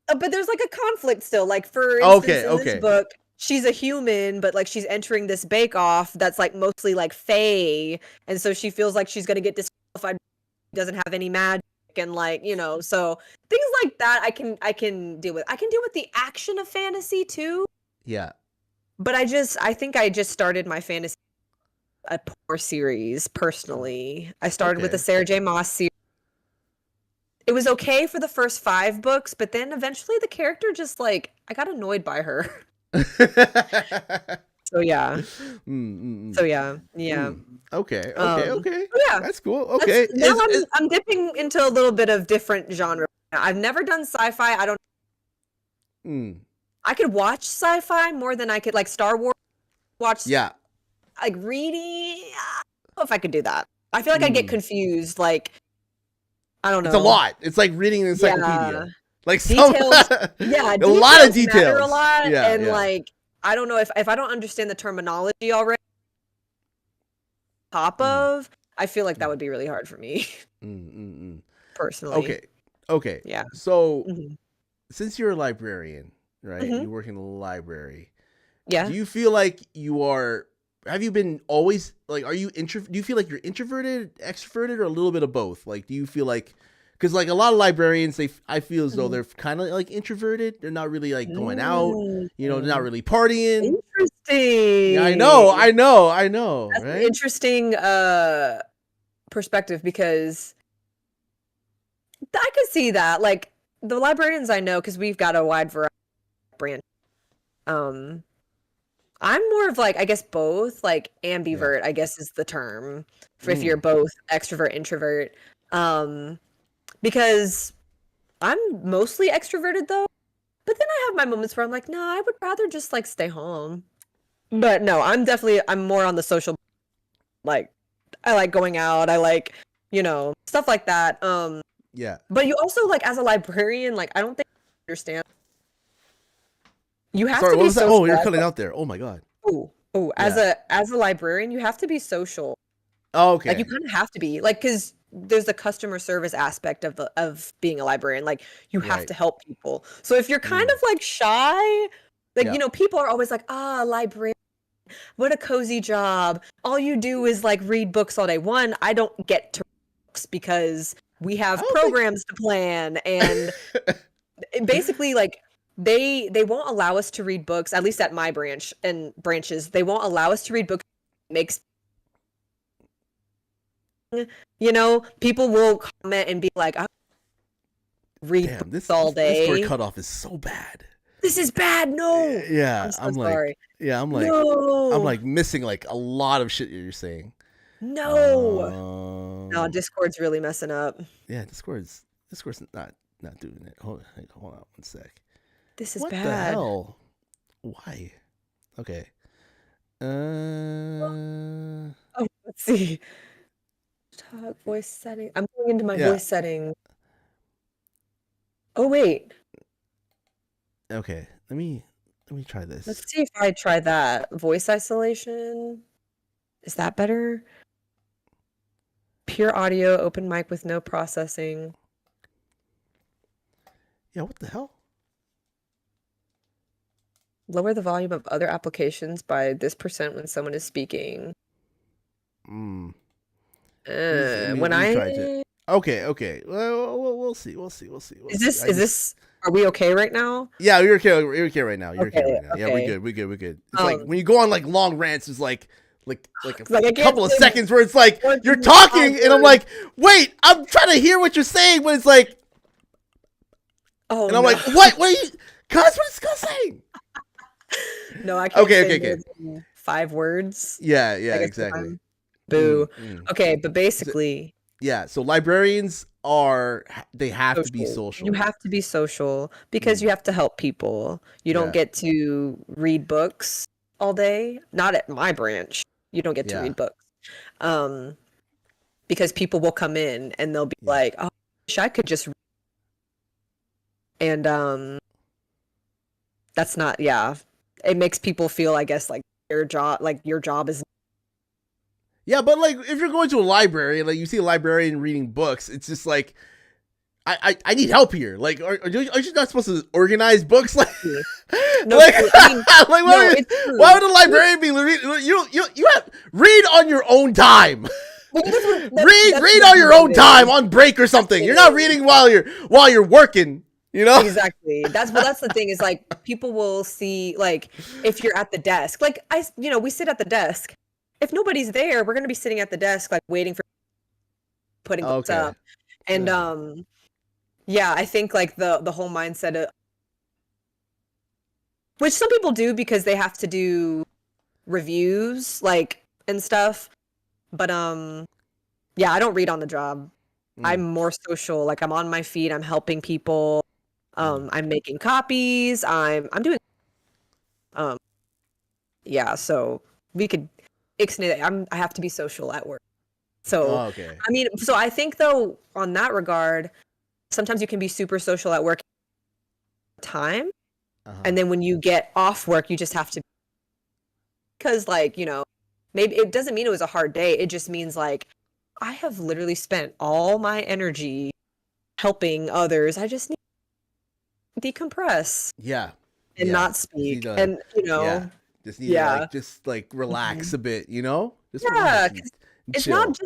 Speaker 3: But there's like a conflict still. Like for instance, in this book, she's a human, but like she's entering this bake off that's like mostly like fae, and so she feels like she's gonna get disqualified. Doesn't have any magic, and like so things like that I can deal with. I can deal with the action of fantasy too.
Speaker 2: Yeah.
Speaker 3: But I think I just started my fantasy a poor series personally. I started with the Sarah J. Maas series. It was okay for the first 5 books, but then eventually the character just like I got annoyed by her. So yeah. So yeah.
Speaker 2: Okay.
Speaker 3: Yeah.
Speaker 2: That's cool. Okay.
Speaker 3: Now I'm dipping into a little bit of different genre. I've never done sci-fi. I don't. I could watch sci-fi more than I could like Star Wars. Watch.
Speaker 2: Yeah.
Speaker 3: Like reading. I don't know if I could do that. I feel like I get confused. Like. I don't know.
Speaker 2: It's a lot. It's like reading an encyclopedia.
Speaker 3: Yeah.
Speaker 2: Like
Speaker 3: details.
Speaker 2: A lot of details.
Speaker 3: Matter a lot. And like I don't know if I don't understand the terminology already. Top of, I feel like that would be really hard for me. Personally.
Speaker 2: Okay.
Speaker 3: Yeah.
Speaker 2: So since you're a librarian, right? You work in a library.
Speaker 3: Yeah.
Speaker 2: Do you feel like you are? Have you been always like? Are you do you feel like you're introverted, extroverted, or a little bit of both? Like, do you feel like? Because like a lot of librarians, I feel as though they're kind of like introverted. They're not really like going out. They're not really partying.
Speaker 3: Interesting.
Speaker 2: Yeah, I know.
Speaker 3: That's
Speaker 2: right?
Speaker 3: an interesting perspective because I could see that. Like the librarians I know, because we've got a wide variety of branches. I'm more of like, I guess both, like ambivert, I guess is the term for if you're both extrovert, introvert. Because I'm mostly extroverted though, but then I have my moments where I'm like, no, I would rather just like stay home. But no, I'm more on the social, like, I like going out. I like, stuff like that.
Speaker 2: Yeah.
Speaker 3: But you also like, as a librarian, like, I don't think you understand. You have
Speaker 2: Sorry,
Speaker 3: to
Speaker 2: what
Speaker 3: be
Speaker 2: was that?
Speaker 3: social.
Speaker 2: Oh, you're cutting out there. Oh my god.
Speaker 3: As a librarian, you have to be social.
Speaker 2: Oh, okay.
Speaker 3: Like you kind of have to be like, because there's the customer service aspect of being a librarian. Like you have to help people. So if you're kind of like shy, like people are always like, librarian, what a cozy job. All you do is like read books all day. One, I don't get to read books because we have programs to plan and basically like they won't allow us to read books, at least at my branch and branches. They won't allow us to read books. Makes people will comment and be like, I read
Speaker 2: Damn,
Speaker 3: books all day.
Speaker 2: Discord cutoff is so bad.
Speaker 3: This is bad. No.
Speaker 2: Yeah,
Speaker 3: I'm so sorry.
Speaker 2: I'm
Speaker 3: No.
Speaker 2: like missing like a lot of shit you're saying.
Speaker 3: No. No, Discord's really messing up.
Speaker 2: Yeah, Discord's not doing it. Hold on 1 sec.
Speaker 3: This is
Speaker 2: what
Speaker 3: bad.
Speaker 2: What the hell? Why? Okay.
Speaker 3: Oh, let's see. Talk voice setting. I'm going into my voice setting. Oh wait.
Speaker 2: Okay, let me try this.
Speaker 3: Let's see if I try that. Voice isolation. Is that better? Pure audio, open mic with no processing.
Speaker 2: Yeah, what the hell?
Speaker 3: Lower the volume of other applications by this % when someone is speaking.
Speaker 2: When
Speaker 3: I
Speaker 2: okay. Well, we'll see.
Speaker 3: Is this? Are we okay right now?
Speaker 2: Yeah, you're okay. You're okay right now. You're okay right now.
Speaker 3: Okay.
Speaker 2: Yeah, we're good. It's like when you go on like long rants, it's like a couple of
Speaker 3: say
Speaker 2: seconds where it's like you're talking, and I'm like, wait, I'm trying to hear what you're saying, but it's like,
Speaker 3: oh,
Speaker 2: and I'm like, what are you? Cuz what is Cuz saying?
Speaker 3: No, I can't.
Speaker 2: Okay.
Speaker 3: 5 words.
Speaker 2: Yeah, exactly.
Speaker 3: Boo. Okay, but basically.
Speaker 2: Yeah, so librarians they have to be social.
Speaker 3: You have to be social because you have to help people. You don't get to read books all day. Not at my branch. You don't get to read books. Because people will come in and they'll be like, oh, I wish I could just read. And that's not, it makes people feel, I guess, like your job is.
Speaker 2: Yeah, but like if you're going to a library and like you see a librarian reading books, it's just like I need help here. Like, are you not supposed to organize books? Like,
Speaker 3: no,
Speaker 2: like,
Speaker 3: I mean,
Speaker 2: why would a librarian be you have read on your own time? Read on your own time on break or something. You're not reading while you're working. You know?
Speaker 3: Exactly. That's the thing is like people will see like if you're at the desk. Like we sit at the desk. If nobody's there, we're gonna be sitting at the desk like waiting for putting books up. And I think like the whole mindset of which some people do because they have to do reviews like and stuff. But I don't read on the job. I'm more social. Like I'm on my feet, I'm helping people. I'm making copies. I'm doing so we could I have to be social at work. So I mean, so I think though on that regard, sometimes you can be super social at work time. And then when you get off work, you just have to, because like, maybe it doesn't mean it was a hard day. It just means like, I have literally spent all my energy helping others. I just need to decompress. And not speak. And,
Speaker 2: just need to just relax a bit, Just relax
Speaker 3: it's not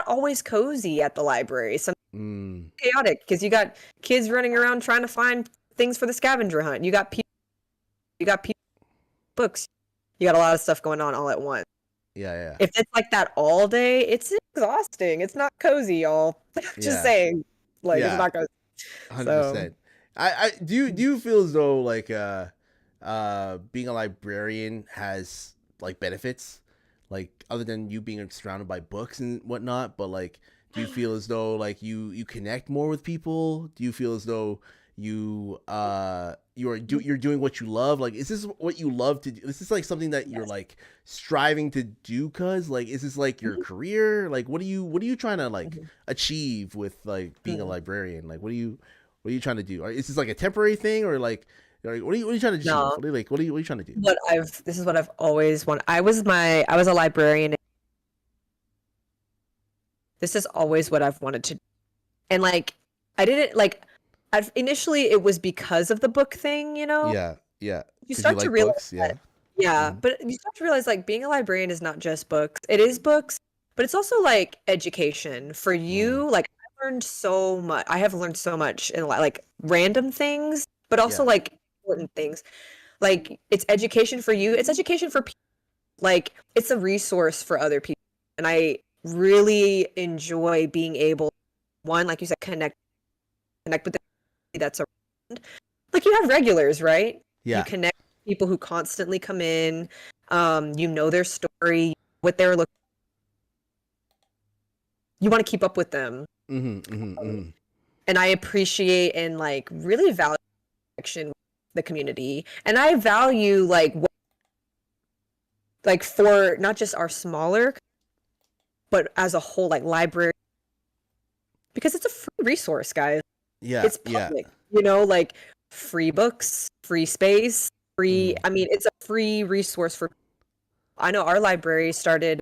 Speaker 3: always cozy at the library. Some chaotic because you got kids running around trying to find things for the scavenger hunt. You got people, books. You got a lot of stuff going on all at once.
Speaker 2: Yeah.
Speaker 3: If it's like that all day, it's exhausting. It's not cozy, y'all. Just saying, like it's not cozy.
Speaker 2: 100%. I do you feel as though like being a librarian has like benefits, like other than you being surrounded by books and whatnot, but like do you feel as though like you connect more with people? Do you feel as though you're doing what you love? Like, is this what you love to do? Is this like something that you're like striving to do? Cause like, is this like your career? Like, what are you trying to like achieve with like being a librarian? Like, what are you trying to do? Or is this like a temporary thing or like what are you trying to achieve?
Speaker 3: No.
Speaker 2: What are you trying to do?
Speaker 3: This is what I've always wanted. I was a librarian. This is always what I've wanted to do. And like, I didn't like, initially it was because of the book thing,
Speaker 2: Yeah.
Speaker 3: You start to realize
Speaker 2: books,
Speaker 3: but you start to realize like being a librarian is not just books. It is books, but it's also like education for you. Like I have learned so much in like random things, but also like important things. Like, it's education for you. It's education for people. Like, it's a resource for other people. And I really enjoy being able, one, like you said, connect with the community that's around. Like, you have regulars, right?
Speaker 2: Yeah.
Speaker 3: You connect with people who constantly come in. You know their story, what they're looking. You want to keep up with them. And I appreciate and like really value connection with the community. And I value like for not just our smaller, but as a whole, like library, because it's a free resource, guys.
Speaker 2: Yeah.
Speaker 3: It's public, you know, like free books, free space, free. I mean, it's a free resource for. I know our library started.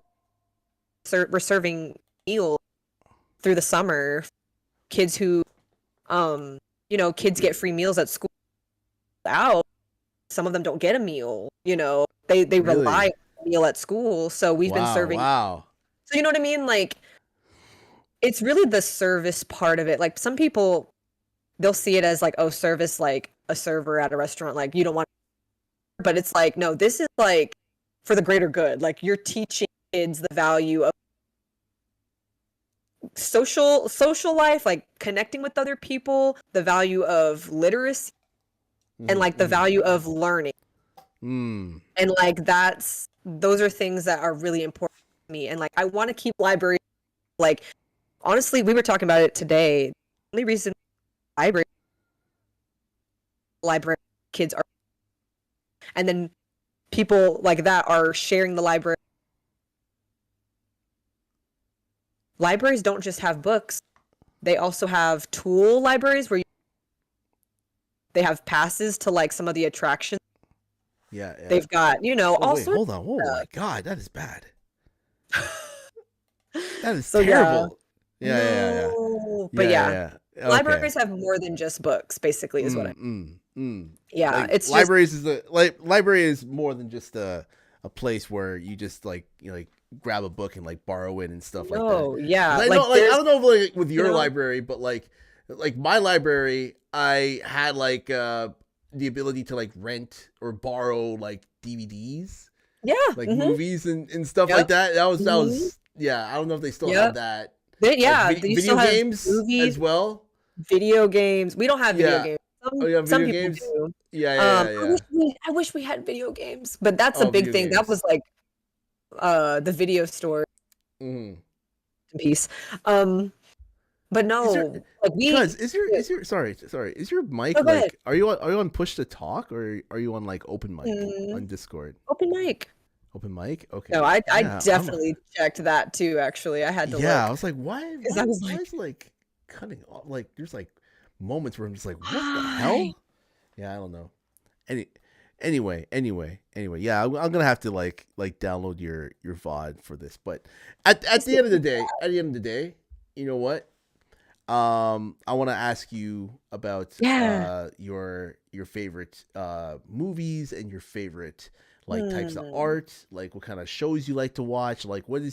Speaker 3: We're serving meals through the summer. Kids who, you know, kids get free meals at school. Out, some of them don't get a meal. You know, they
Speaker 2: Really?
Speaker 3: rely on a meal at school. So we've been serving.
Speaker 2: Wow.
Speaker 3: So you know what I mean? Like, it's really the service part of it. Like, some people, they'll see it as like, oh, service, like a server at a restaurant. Like, you don't want, but it's like, no, this is like for the greater good. Like, you're teaching kids the value of social life, like connecting with other people, the value of literacy, and like the value of learning. And like those are things that are really important to me. And like, I want to keep libraries, like, honestly, we were talking about it today. The only reason library kids are, and then people like that are sharing the library. Libraries don't just have books. They also have tool libraries where they have passes to like some of the attractions.
Speaker 2: Yeah.
Speaker 3: They've got, you know, all
Speaker 2: wait,
Speaker 3: sorts.
Speaker 2: hold on. Oh my God, that is bad. That is
Speaker 3: So,
Speaker 2: terrible.
Speaker 3: No, but yeah.
Speaker 2: Okay.
Speaker 3: Libraries have more than just books, basically, is what I yeah,
Speaker 2: Like,
Speaker 3: it's
Speaker 2: libraries library is more than just a place where you just like, you know, like grab a book and like borrow it and stuff like that.
Speaker 3: Oh, yeah.
Speaker 2: I know, like, I don't know if like with your library, but like my library, I had like the ability to like rent or borrow like DVDs,
Speaker 3: yeah,
Speaker 2: like movies and stuff like that. That was yeah. I don't know if they still have that. Like,
Speaker 3: they
Speaker 2: video
Speaker 3: still have
Speaker 2: games
Speaker 3: movies,
Speaker 2: as well.
Speaker 3: Video games. We don't have video games. Some people
Speaker 2: games.
Speaker 3: do.
Speaker 2: Yeah.
Speaker 3: I wish we had video games, but that's a big thing. That was like the video store piece. But no, like
Speaker 2: is your sorry, is your mic like are you on push to talk or are you on like open mic on Discord?
Speaker 3: Open mic.
Speaker 2: Open mic? Okay.
Speaker 3: No, I definitely checked that too, actually. I had to look.
Speaker 2: I was like, why is
Speaker 3: like
Speaker 2: like cutting off? Like, there's like moments where I'm just like, what the hell? Yeah, I don't know. Anyway, yeah, I'm gonna have to like download your VOD for this. But at the end of the day, you know what? I want to ask you about your favorite movies and your favorite like types of art, like what kind of shows you like to watch, like what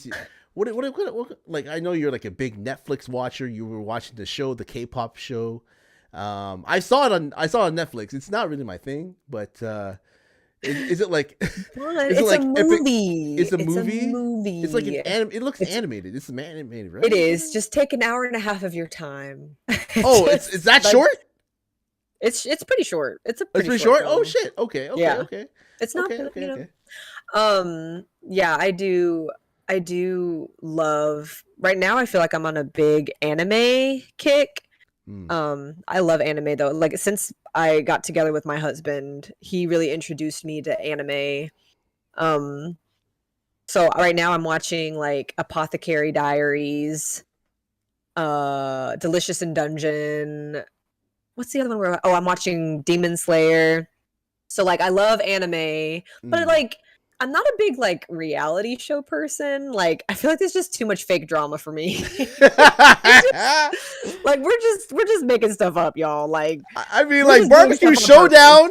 Speaker 2: like, I know you're like a big Netflix watcher. You were watching the show, the K-pop show. I saw it on Netflix. It's not really my thing, but is it like
Speaker 3: it's a movie.
Speaker 2: It's a movie. It's like it looks animated. It's animated, right?
Speaker 3: It is. Just take an hour and a half of your time.
Speaker 2: Oh, it's that like, short?
Speaker 3: It's pretty short. It's pretty
Speaker 2: short. Oh shit. Okay.
Speaker 3: It's not okay. Yeah, I do love. Right now I feel like I'm on a big anime kick. I love anime though. Like, since I got together with my husband, he really introduced me to anime. So right now I'm watching like Apothecary Diaries, Delicious in Dungeon. What's the other one? I'm watching Demon Slayer. So like, I love anime, but like, I'm not a big like reality show person. Like, I feel like there's just too much fake drama for me. Like, we're just making stuff up, y'all. Like,
Speaker 2: I mean, like Barbecue Showdown,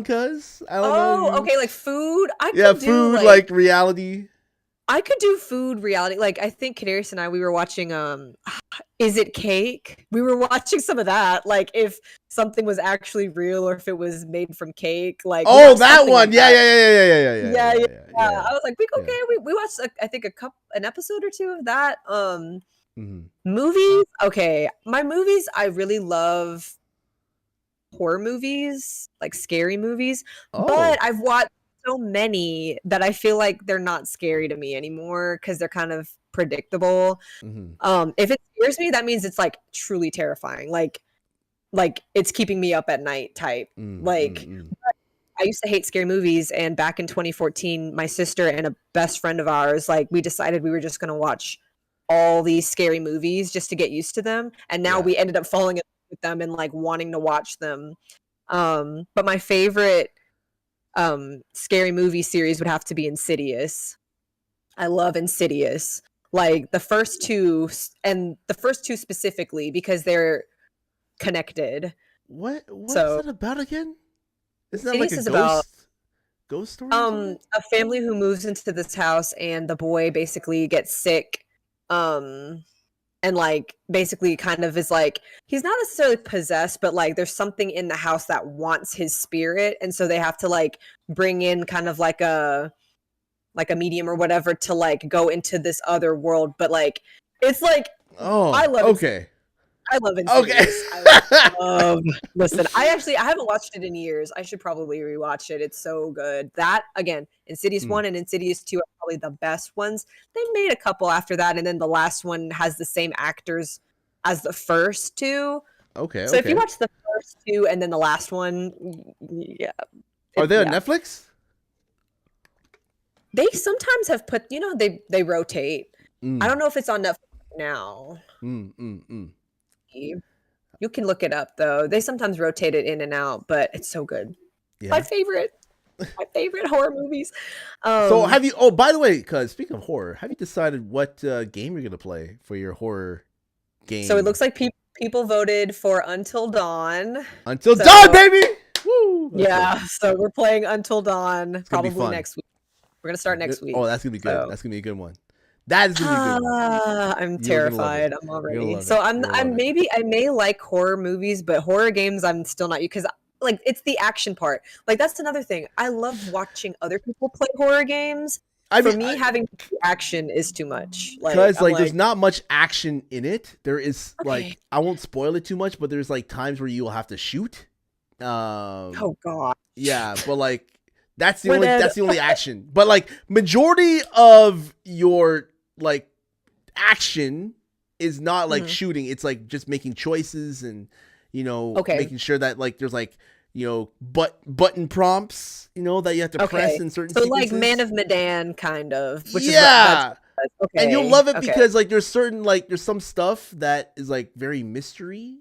Speaker 2: cuz I don't know.
Speaker 3: Oh, okay, like food.
Speaker 2: Food, like reality.
Speaker 3: I could do food reality. Like I think Kadarius and I, we were watching Is It Cake? We were watching some of that. Like if something was actually real or if it was made from cake. Like we
Speaker 2: Oh,
Speaker 3: watched
Speaker 2: that
Speaker 3: something
Speaker 2: one.
Speaker 3: like
Speaker 2: Yeah,
Speaker 3: that.
Speaker 2: yeah, yeah, yeah, yeah, yeah,
Speaker 3: Yeah,
Speaker 2: yeah,
Speaker 3: yeah.
Speaker 2: yeah, yeah.
Speaker 3: I was like,
Speaker 2: Yeah.
Speaker 3: okay, we watched I think an episode or two of that.
Speaker 2: Mhm.
Speaker 3: Movies. Okay, my movies. I really love horror movies, like scary movies,
Speaker 2: Oh.
Speaker 3: but I've watched so many that I feel like they're not scary to me anymore because they're kind of predictable.
Speaker 2: Mhm.
Speaker 3: If it scares me, that means it's like truly terrifying. Like it's keeping me up at night type.
Speaker 2: Mm, mm,
Speaker 3: Like
Speaker 2: mm.
Speaker 3: I used to hate scary movies, and back in 2014, my sister and a best friend of ours, like we decided we were just gonna watch all these scary movies just to get used to them, and now
Speaker 2: Yeah.
Speaker 3: we ended up falling in love with them and like wanting to watch them. But my favorite scary movie series would have to be Insidious. I love Insidious. Like and the first two specifically because they're connected.
Speaker 2: What is
Speaker 3: So
Speaker 2: that about again? Isn't that like
Speaker 3: Insidious
Speaker 2: a
Speaker 3: is about
Speaker 2: ghost story or something?
Speaker 3: a family who moves into this house and the boy basically gets sick. And like basically kind of is like he's not necessarily possessed, but like there's something in the house that wants his spirit, and so they have to like bring in kind of like a medium or whatever to like go into this other world. But like it's like I
Speaker 2: Oh,
Speaker 3: love it.
Speaker 2: okay.
Speaker 3: I love
Speaker 2: Okay.
Speaker 3: Insidious. Love listen, I haven't watched it in years. I should probably rewatch it. It's so good. That again, Insidious
Speaker 2: Mm.
Speaker 3: 1 and Insidious 2 are probably the best ones. They made a couple after that, and then the last one has the same actors as the first two.
Speaker 2: Okay,
Speaker 3: So if you
Speaker 2: okay.
Speaker 3: watch the first two and then the last one, yeah.
Speaker 2: Are they on
Speaker 3: Yeah.
Speaker 2: Netflix?
Speaker 3: They sometimes have put, they rotate. I
Speaker 2: Mm,
Speaker 3: don't know if it's on Netflix now.
Speaker 2: mm, mm, mm.
Speaker 3: You can look it up though. They sometimes rotate it in and out, but it's so good. My
Speaker 2: Yeah.
Speaker 3: favorite. My favorite horror movies.
Speaker 2: So have you? Oh, by the way, cause speaking of horror, have you decided what game you're gonna play for your horror game?
Speaker 3: So it looks like people voted for Until Dawn.
Speaker 2: Until
Speaker 3: so-
Speaker 2: Dawn, baby. Woo! Okay.
Speaker 3: Yeah, so we're playing Until Dawn
Speaker 2: gonna be
Speaker 3: probably
Speaker 2: fun.
Speaker 3: next week. We're gonna start next week.
Speaker 2: Oh, that's gonna be good.
Speaker 3: So-
Speaker 2: That's gonna be a good one. That is gonna be a good one.
Speaker 3: I'm
Speaker 2: You're gonna love
Speaker 3: terrified.
Speaker 2: it.
Speaker 3: I'm
Speaker 2: You're
Speaker 3: already.
Speaker 2: gonna love
Speaker 3: So
Speaker 2: it.
Speaker 3: I'm
Speaker 2: You're gonna love it.
Speaker 3: I may like horror movies, but horror games I'm still not because like it's the action part. Like that's another thing. I love watching other people play horror games. For me, having action is too much.
Speaker 2: Because
Speaker 3: I'm
Speaker 2: there's not much action in it. There is
Speaker 3: Okay.
Speaker 2: like I won't spoil it too much, but there's like times where you will have to shoot.
Speaker 3: oh god.
Speaker 2: Yeah, but like that's the
Speaker 3: We're
Speaker 2: only
Speaker 3: dead.
Speaker 2: that's the only action. But like majority of your like action is not like
Speaker 3: Mhm.
Speaker 2: shooting. It's like just making choices and
Speaker 3: Okay.
Speaker 2: making sure that like there's like button prompts that you have to press
Speaker 3: Okay.
Speaker 2: in certain
Speaker 3: So
Speaker 2: sequences.
Speaker 3: like Man of Medan kind of, which
Speaker 2: yeah.
Speaker 3: is okay.
Speaker 2: And you'll love it
Speaker 3: okay.
Speaker 2: because like there's some stuff that is like very mystery,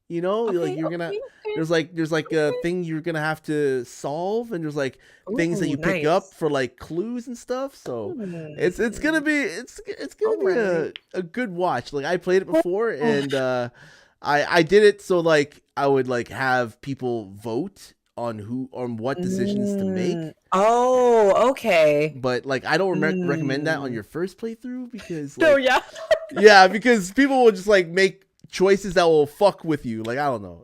Speaker 2: like you're gonna
Speaker 3: okay.
Speaker 2: there's like a thing you're gonna have to solve, and there's like things that
Speaker 3: Ooh,
Speaker 2: you pick
Speaker 3: nice.
Speaker 2: up for like clues and stuff. So it's gonna be
Speaker 3: Alright.
Speaker 2: a good watch. Like I played it before, and I did it so like I would like have people vote on what decisions to make.
Speaker 3: Oh, okay.
Speaker 2: But like I don't recommend that on your first playthrough because
Speaker 3: No,
Speaker 2: like,
Speaker 3: yeah.
Speaker 2: yeah, because people will just like make choices that will fuck with you. Like I don't know.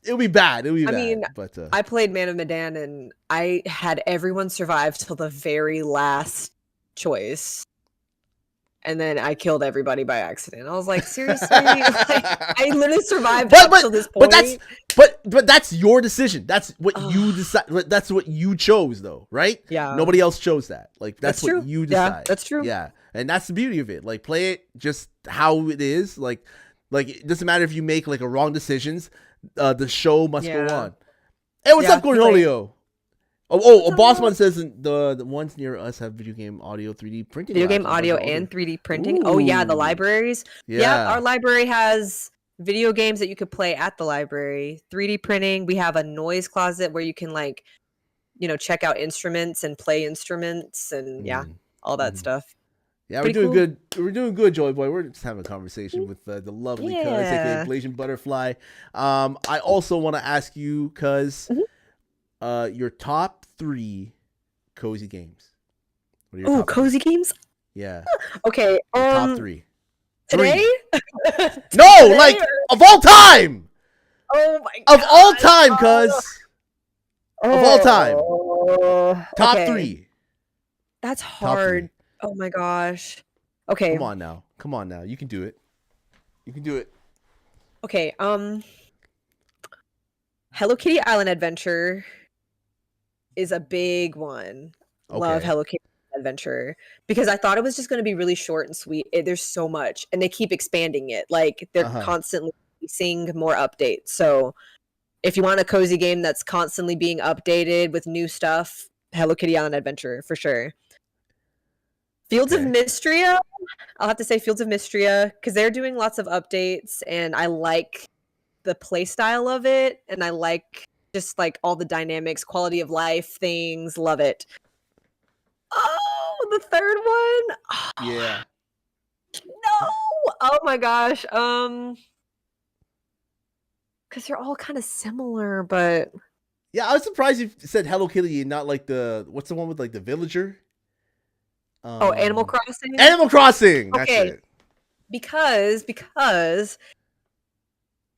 Speaker 2: It'll be bad. It'll be bad.
Speaker 3: mean,
Speaker 2: but
Speaker 3: I played Man of Medan and I had everyone survive till the very last choice. And then I killed everybody by accident. I was like, seriously? Like, I literally survived up till this point.
Speaker 2: but that's your decision. That's what you decide. That's what you chose, though, right?
Speaker 3: Yeah.
Speaker 2: Nobody else chose that. Like that's what
Speaker 3: true.
Speaker 2: you
Speaker 3: Yeah,
Speaker 2: decide.
Speaker 3: that's true.
Speaker 2: Yeah, and that's the beauty of it. Like play it just how it is. Like it doesn't matter if you make like a wrong decisions. The show must go
Speaker 3: Yeah.
Speaker 2: on. Hey, what's
Speaker 3: Yeah,
Speaker 2: up, Cornholio? Oh, Bossman says the ones near us have video game audio 3D printing.
Speaker 3: Video game
Speaker 2: labs.
Speaker 3: audio and 3D printing. Oh yeah, the
Speaker 2: Ooh.
Speaker 3: libraries. Yeah, our library has video games that you could play at the library. 3D printing. We have a noise closet where you can like, check out instruments and play instruments and all that stuff.
Speaker 2: Yeah,
Speaker 3: Pretty
Speaker 2: we're doing
Speaker 3: cool.
Speaker 2: good. We're doing good, Joy Boy. We're just having a conversation with the lovely Cuz, aka Blasian Butterfly. I also want to ask you, Cuz, your top 3 cozy games. What are your
Speaker 3: Ooh,
Speaker 2: top
Speaker 3: cozy
Speaker 2: three?
Speaker 3: games.
Speaker 2: Yeah,
Speaker 3: Okay.
Speaker 2: your top three.
Speaker 3: Today.
Speaker 2: No,
Speaker 3: Today
Speaker 2: like
Speaker 3: or-
Speaker 2: of all time.
Speaker 3: Oh my
Speaker 2: Of all
Speaker 3: gosh.
Speaker 2: time, cuz. Of all time. Top
Speaker 3: Okay.
Speaker 2: three.
Speaker 3: That's
Speaker 2: Top
Speaker 3: hard.
Speaker 2: three.
Speaker 3: Oh my gosh. Okay.
Speaker 2: Come on now. Come on now. You can do it. You can do it.
Speaker 3: Okay. Hello Kitty Island Adventure is a big one. Love
Speaker 2: Okay.
Speaker 3: Hello Kitty Adventure because I thought it was just going to be really short and sweet. There's so much, and they keep expanding it. Like they're
Speaker 2: Uh-huh.
Speaker 3: constantly releasing more updates. So if you want a cozy game that's constantly being updated with new stuff, Hello Kitty Island Adventure for sure. Fields of
Speaker 2: Okay.
Speaker 3: Mystria, I'll have to say Fields of Mystria because they're doing lots of updates, and I like the play style of it, and I like just like all the dynamics, quality of life things. Love it. Oh, the third one. Oh,
Speaker 2: Yeah.
Speaker 3: no. Oh my gosh. Because they're all kind of similar, but
Speaker 2: Yeah, I was surprised you said Hello Kitty and not like the what's the one with like the villager?
Speaker 3: oh, Animal
Speaker 2: Um
Speaker 3: Crossing.
Speaker 2: Animal Crossing. That's
Speaker 3: Okay,
Speaker 2: it.
Speaker 3: because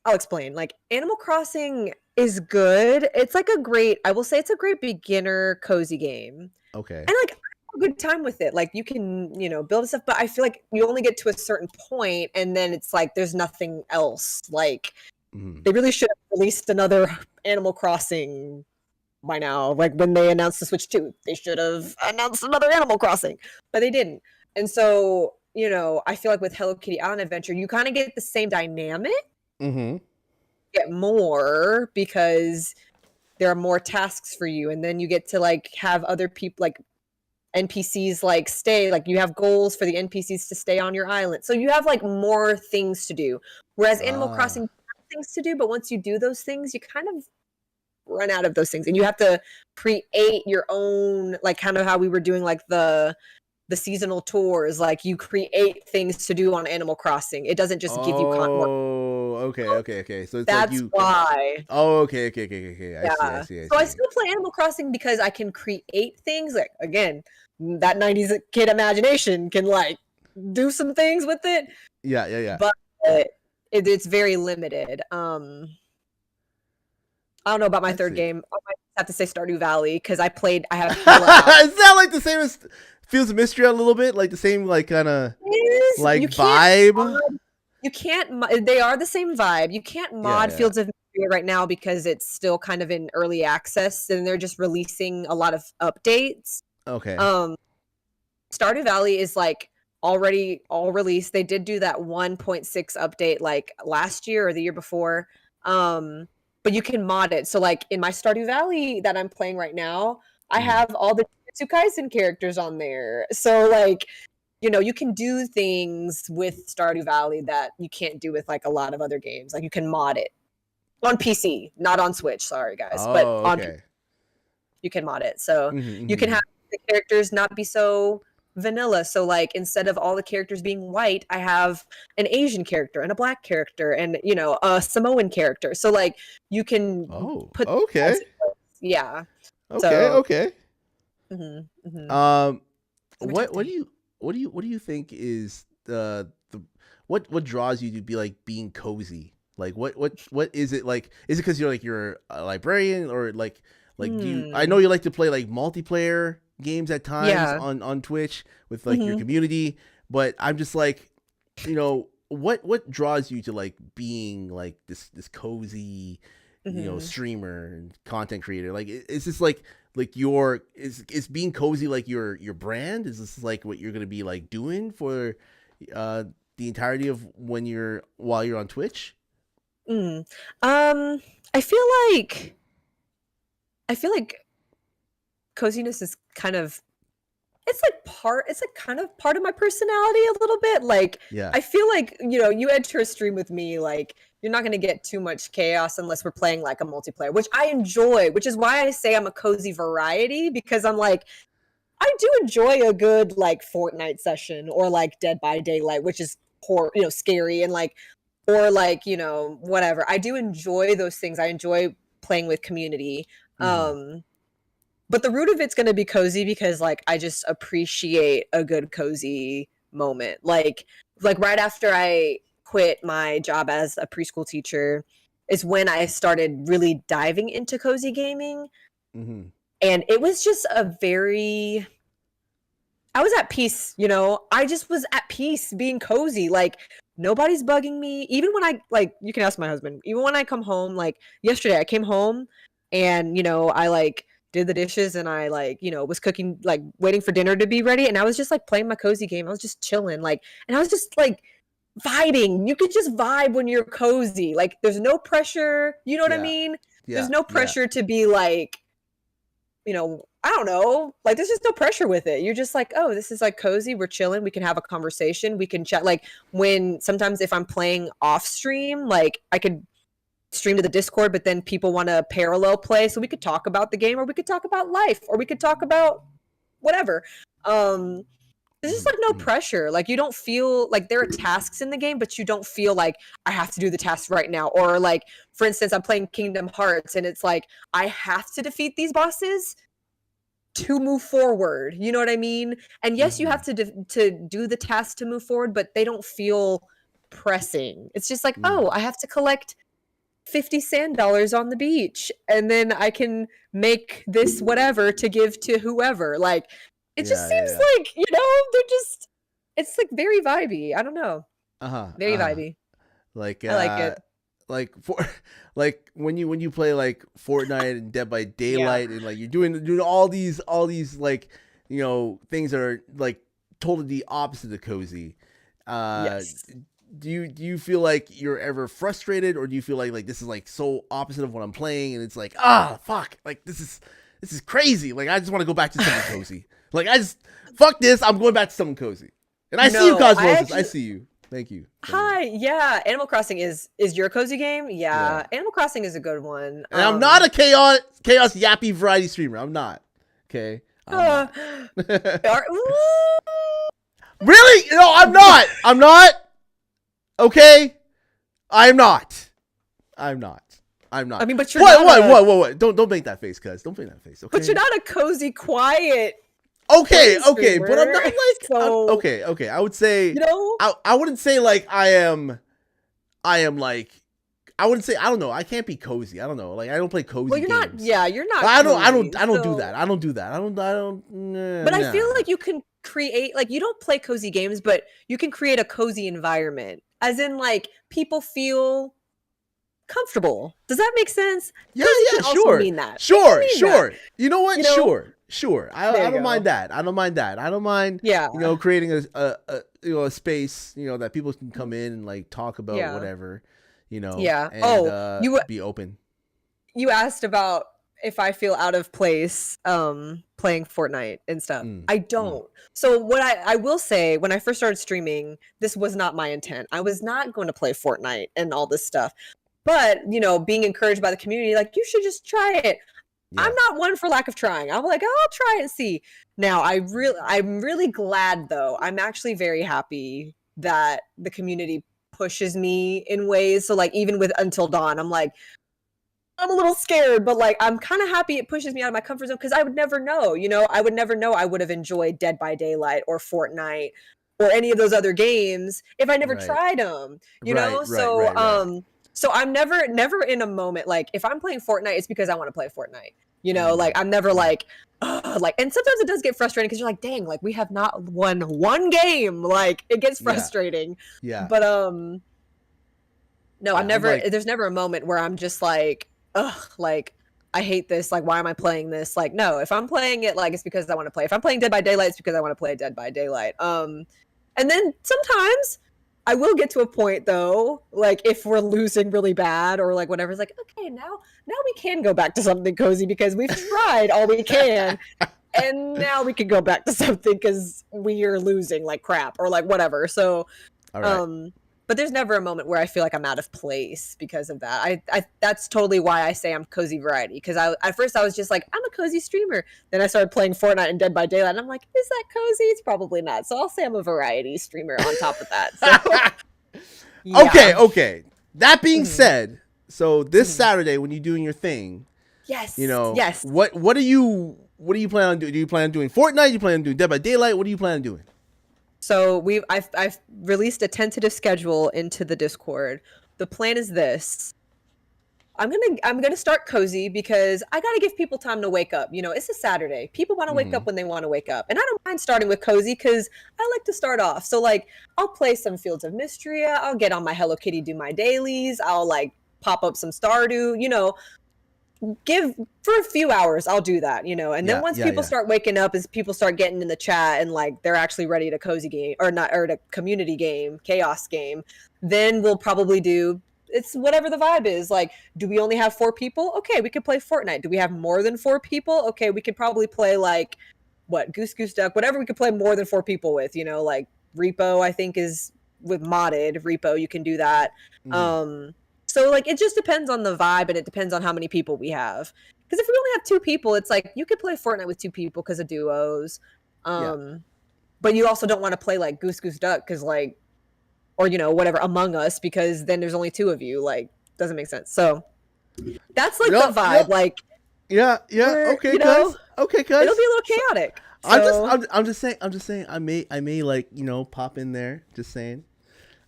Speaker 3: I'll explain. Like Animal Crossing is good. It's like a great. I will say it's a great beginner cozy game.
Speaker 2: Okay.
Speaker 3: And like I have a good time with it. Like you can, build stuff, but I feel like you only get to a certain point and then it's like there's nothing else. Like
Speaker 2: Mhm.
Speaker 3: they really should have released another Animal Crossing by now. Like when they announced the Switch 2, they should have announced another Animal Crossing, but they didn't. And so, I feel like with Hello Kitty Island Adventure, you kind of get the same dynamic,
Speaker 2: Mhm.
Speaker 3: get more because there are more tasks for you and then you get to like have other people like NPCs like stay, like you have goals for the NPCs to stay on your island. So you have like more things to do. Whereas Animal Crossing
Speaker 2: Ah.
Speaker 3: has things to do, but once you do those things, you kind of run out of those things and you have to create your own, like kind of how we were doing like the seasonal tours, like you create things to do on Animal Crossing. It doesn't just give you more.
Speaker 2: Oh, okay. So it's like
Speaker 3: That's
Speaker 2: you
Speaker 3: why.
Speaker 2: Oh, okay. I see, I
Speaker 3: Yeah.
Speaker 2: see, I
Speaker 3: So I
Speaker 2: see.
Speaker 3: still play Animal Crossing because I can create things. Like again, that 90s kid imagination can like do some things with it,
Speaker 2: Yeah.
Speaker 3: but it's very limited. I don't know about my
Speaker 2: Let's
Speaker 3: third
Speaker 2: see.
Speaker 3: game. I might have to say Stardew Valley because I have
Speaker 2: Is
Speaker 3: hella hours.
Speaker 2: that like the same as Feels of Mystery a little bit? Like the same like kind of
Speaker 3: You
Speaker 2: like
Speaker 3: can't
Speaker 2: vibe?
Speaker 3: mod. You can't. They are the same vibe. You can't mod
Speaker 2: Yeah.
Speaker 3: Fields of Mystery right now because it's still kind of in early access and they're just releasing a lot of updates.
Speaker 2: Okay.
Speaker 3: Um, Stardew Valley is like already all released. They did do that 1.6 update like last year or the year before. But you can mod it. So like in my Stardew Valley that I'm playing right now, I
Speaker 2: Mhm.
Speaker 3: have all the Jujutsu Kaisen characters on there. So like, you can do things with Stardew Valley that you can't do with like a lot of other games. Like you can mod it on PC, not on Switch. Sorry guys, but
Speaker 2: Oh,
Speaker 3: on
Speaker 2: okay.
Speaker 3: you can mod it. So you can
Speaker 2: Mhm.
Speaker 3: have the characters not be so vanilla. So like instead of all the characters being white, I have an Asian character and a black character and a Samoan character. So like you can
Speaker 2: Oh,
Speaker 3: put
Speaker 2: okay.
Speaker 3: yeah.
Speaker 2: Okay,
Speaker 3: So
Speaker 2: okay.
Speaker 3: mhm, mhm.
Speaker 2: Um
Speaker 3: So my top
Speaker 2: what do
Speaker 3: three.
Speaker 2: you what do you think is the what draws you to be like being cozy? Like what is it like? Is it because you're a librarian or like do you? I know
Speaker 3: Hmm.
Speaker 2: you like to play like multiplayer games at times
Speaker 3: Yeah.
Speaker 2: on Twitch with like your
Speaker 3: Hmm.
Speaker 2: community, but I'm just like, what draws you to like being like this cozy,
Speaker 3: Hmm.
Speaker 2: streamer and content creator? Like is this like your is being cozy like your brand? Is this like what you're gonna be like doing for uh the entirety of while you're on Twitch?
Speaker 3: Mm. Um, I feel like I feel like coziness is kind of it's like kind of part of my personality a little bit. Like
Speaker 2: Yeah.
Speaker 3: I feel like, you enter a stream with me, like you're not gonna get too much chaos unless we're playing like a multiplayer, which I enjoy, which is why I say I'm a cozy variety, because I'm like, I do enjoy a good like Fortnite session or like Dead by Daylight, which is scary and like or like, whatever. I do enjoy those things. I enjoy playing with community.
Speaker 2: Mm-hmm.
Speaker 3: Um but the root of it's going to be cozy because like I just appreciate a good cozy moment. Like right after I quit my job as a preschool teacher is when I started really diving into cozy gaming.
Speaker 2: Mm-hmm.
Speaker 3: And it was just I was at peace, you know. I just was at peace being cozy. Like nobody's bugging me. Even when you can ask my husband. Even when I come home, like yesterday I came home and, you know, I like did the dishes and I like, you know, was cooking, like waiting for dinner to be ready and I was just like playing my cozy game. I was just chilling like and I was just like vibing. You could just vibe when you're cozy. Like there's no pressure, you know what I mean? There's no pressure to be like, you know, I don't know. Like there's just no pressure with it. You're just like, oh, this is like cozy. We're chilling. We can have a conversation. We can chat. Like when sometimes if I'm playing off stream, like I could stream to the Discord, but then people want to parallel play. So we could talk about the game or we could talk about life or we could talk about whatever. There's just like no pressure. Like you don't feel like there are tasks in the game, but you don't feel like I have to do the task right now. Or like, for instance, I'm playing Kingdom Hearts and it's like, I have to defeat these bosses to move forward. You know what I mean? And yes, you have to do the task to move forward, but they don't feel pressing. It's just like, oh, I have to collect 50 sand dollars on the beach and then I can make this whatever to give to whoever. Like it just seems like, you know, they're just it's like very vibey. I don't know. Very vibey.
Speaker 2: Like
Speaker 3: I like it.
Speaker 2: Like when you play like Fortnite and Dead by Daylight and like you're doing all these like, you know, things that are like totally the opposite of cozy.
Speaker 3: Yes.
Speaker 2: Do you feel like you're ever frustrated or do you feel like this is like so opposite of what I'm playing and it's like, fuck, like this is crazy. Like I just want to go back to something cozy. Like I just fuck this, I'm going back to something cozy. And I see you, Cosmosis. I see you. Thank you.
Speaker 3: Hi, yeah. Animal Crossing is your cozy game? Yeah. Animal Crossing is a good one.
Speaker 2: And I'm not a chaos yappy variety streamer. I'm not. Okay. I'm not. Really? No, I'm not. I'm not. Okay. I'm not. I mean,
Speaker 3: but you're
Speaker 2: what? Don't make that face, cuz. Don't make that face. Okay.
Speaker 3: But you're not a cozy, quiet.
Speaker 2: Okay, but I'm not like okay. I would say, you know, I wouldn't say like I am like I wouldn't say I don't know. I can't be cozy. I don't know. Like I don't play cozy. Well,
Speaker 3: you're
Speaker 2: games.
Speaker 3: not. Yeah, you're not.
Speaker 2: I don't do that. I don't do that.
Speaker 3: But I feel like you can create like you don't play cozy games, but you can create a cozy environment. As in, like people feel comfortable. Does that make sense?
Speaker 2: Yeah, sure.
Speaker 3: Mean that.
Speaker 2: Sure.
Speaker 3: That.
Speaker 2: You know what? You know? Sure. I don't mind that. I don't mind. Yeah. You know, creating a space, you know, that people can come in and like talk about whatever, you know. Yeah. And, be open.
Speaker 3: You asked about if I feel out of place playing Fortnite and stuff. I don't. So what I will say, when I first started streaming, this was not my intent. I was not going to play Fortnite and all this stuff. But, you know, being encouraged by the community, like, you should just try it. Yeah. I'm not one for lack of trying. I'm like, oh, I'll try it and see. Now, I'm really glad, though. I'm actually very happy that the community pushes me in ways. So, like, even with Until Dawn, I'm like, I'm a little scared, but, like, I'm kind of happy it pushes me out of my comfort zone because I would never know, you know? I would never know I would have enjoyed Dead by Daylight or Fortnite or any of those other games if I never tried them, you know? So I'm never in a moment, like, if I'm playing Fortnite, it's because I want to play Fortnite. You know, like, I'm never like, like, and sometimes it does get frustrating because you're like, dang, like, we have not won one game. Like, it gets frustrating. Yeah. But, no, I'm never, there's never a moment where I'm just like, like, I hate this. Like, why am I playing this? Like, no, if I'm playing it, like, it's because I want to play. If I'm playing Dead by Daylight, it's because I want to play Dead by Daylight. And then sometimes I will get to a point though, like if we're losing really bad or like whatever, it's like, okay, now we can go back to something cozy because we've tried all we can. And now we can go back to something because we are losing like crap or like whatever. So, but there's never a moment where I feel like I'm out of place because of that. I that's totally why I say I'm cozy variety. Because at first I was just like, I'm a cozy streamer. Then I started playing Fortnite and Dead by Daylight. And I'm like, is that cozy? It's probably not. So I'll say I'm a variety streamer on top of that. So,
Speaker 2: yeah. Okay. That being said, so this Saturday when you're doing your thing,
Speaker 3: yes,
Speaker 2: you know,
Speaker 3: yes.
Speaker 2: What are you what do you plan on doing? Do you plan on doing Fortnite? Do you plan on doing Dead by Daylight? What do you plan on doing?
Speaker 3: So I've released a tentative schedule into the Discord. The plan is this. I'm gonna start cozy because I gotta give people time to wake up. You know, it's a Saturday. People want to wake up when they want to wake up, and I don't mind starting with cozy because I like to start off. So like, I'll play some Fields of Mystery. I'll get on my Hello Kitty, do my dailies. I'll like pop up some Stardew. You know, give for a few hours. I'll do that. You know, and then once people start waking up, as people start getting in the chat and like they're actually ready to cozy game or not or to community game, chaos game, then we'll probably do. It's whatever the vibe is. Like, do we only have 4 people? Okay, we could play Fortnite. Do we have more than 4 people? Okay, we could probably play like Goose Goose Duck, whatever we could play more than 4 people with. You know, like Repo. I think is with modded Repo. You can do that. So like it just depends on the vibe and it depends on how many people we have. Because if we only have 2 people, it's like you could play Fortnite with 2 people because of duos. But you also don't want to play like Goose Goose Duck because like. Or, you know, whatever, Among Us, because then there's only 2 of you. Like, doesn't make sense. So, that's like the vibe. Like,
Speaker 2: Okay,
Speaker 3: you know,
Speaker 2: cuz. Okay, cuz.
Speaker 3: It'll be a little chaotic. So.
Speaker 2: I'm just saying. I may like, you know, pop in there. Just saying.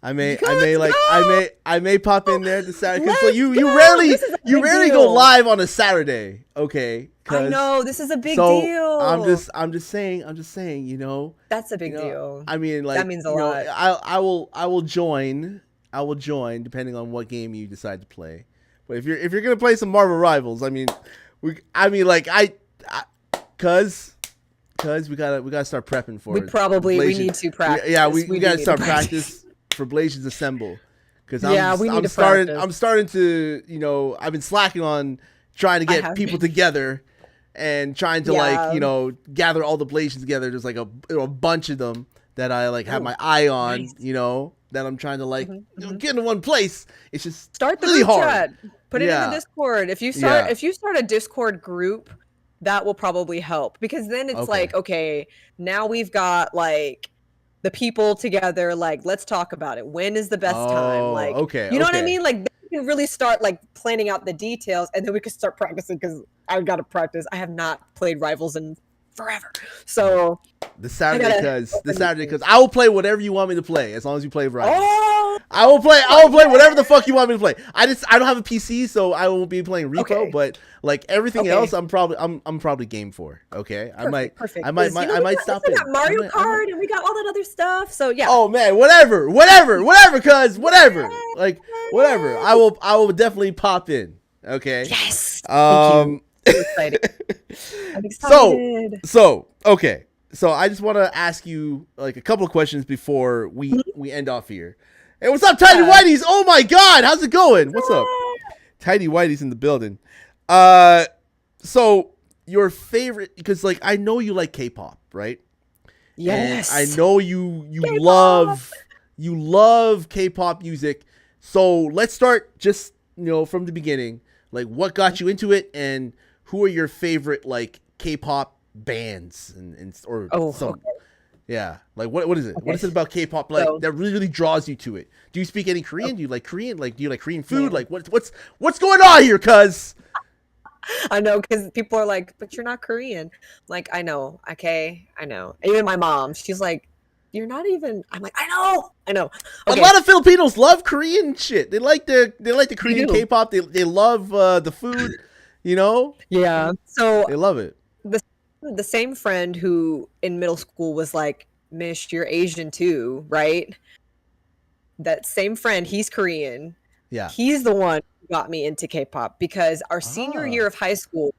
Speaker 2: I may pop in there this Saturday. So you rarely go live on a Saturday. Okay.
Speaker 3: I know this is a big deal.
Speaker 2: I'm just saying, you know.
Speaker 3: That's a big deal.
Speaker 2: I mean, like
Speaker 3: that means a lot.
Speaker 2: I will join depending on what game you decide to play. But if you're gonna play some Marvel Rivals, cause we gotta start prepping for it.
Speaker 3: We need to practice.
Speaker 2: We gotta start practice for Blazian's Assemble. Cause I'm starting to, you know, I've been slacking on trying to get people together and trying to like, you know, gather all the Blazians together. There's like a bunch of them that I like have my eye on, you know, that I'm trying to like get into one place. It's just
Speaker 3: start the
Speaker 2: really
Speaker 3: group
Speaker 2: hard.
Speaker 3: chat. Put it in the Discord. If you start a Discord group, that will probably help because then it's like, okay, now we've got like the people together. Like, let's talk about it. When is the best time? Like, you know what I mean? Like, then we can really start like planning out the details, and then we can start practicing because I've got to practice. I have not played Rivals in forever, so
Speaker 2: the Saturday because I will play whatever you want me to play as long as you play Rivals. I will play whatever the fuck you want me to play. I don't have a PC, so I won't be playing Repo, but like everything else I'm probably game for. Okay. Perfect. I might stop it.
Speaker 3: We got Mario Kart and we got all that other stuff. So yeah.
Speaker 2: Oh man, whatever, cuz whatever. Like whatever. I will definitely pop in. Okay.
Speaker 3: Yes. Thank you. So excited. I'm excited.
Speaker 2: So okay. So I just want to ask you like a couple of questions before we end off here. Hey, what's up, Tidy Whitey's? Oh my God, how's it going? What's up? Tidy Whitey's in the building. So your favorite, because like I know you like K-pop, right?
Speaker 3: Yes.
Speaker 2: And I know you love K-pop music. So let's start just, you know, from the beginning. Like what got you into it and who are your favorite like K-pop bands yeah, like what is it? What is it about K-pop like that really draws you to it? Do you speak any Korean? Do you like Korean? Like do you like Korean food? Like what's going on here, cuz?
Speaker 3: I know, because people are like, but you're not Korean. Like, I know, okay, I know. Even my mom, she's like, you're not even. I'm like, I know. Okay.
Speaker 2: A lot of Filipinos love Korean shit. They like the Korean K-pop. They love the food, you know?
Speaker 3: Yeah. So
Speaker 2: they love it.
Speaker 3: The same friend who in middle school was like, Mish, you're Asian too, right? That same friend, he's Korean.
Speaker 2: Yeah.
Speaker 3: He's the one who got me into K-pop because our senior year of high school,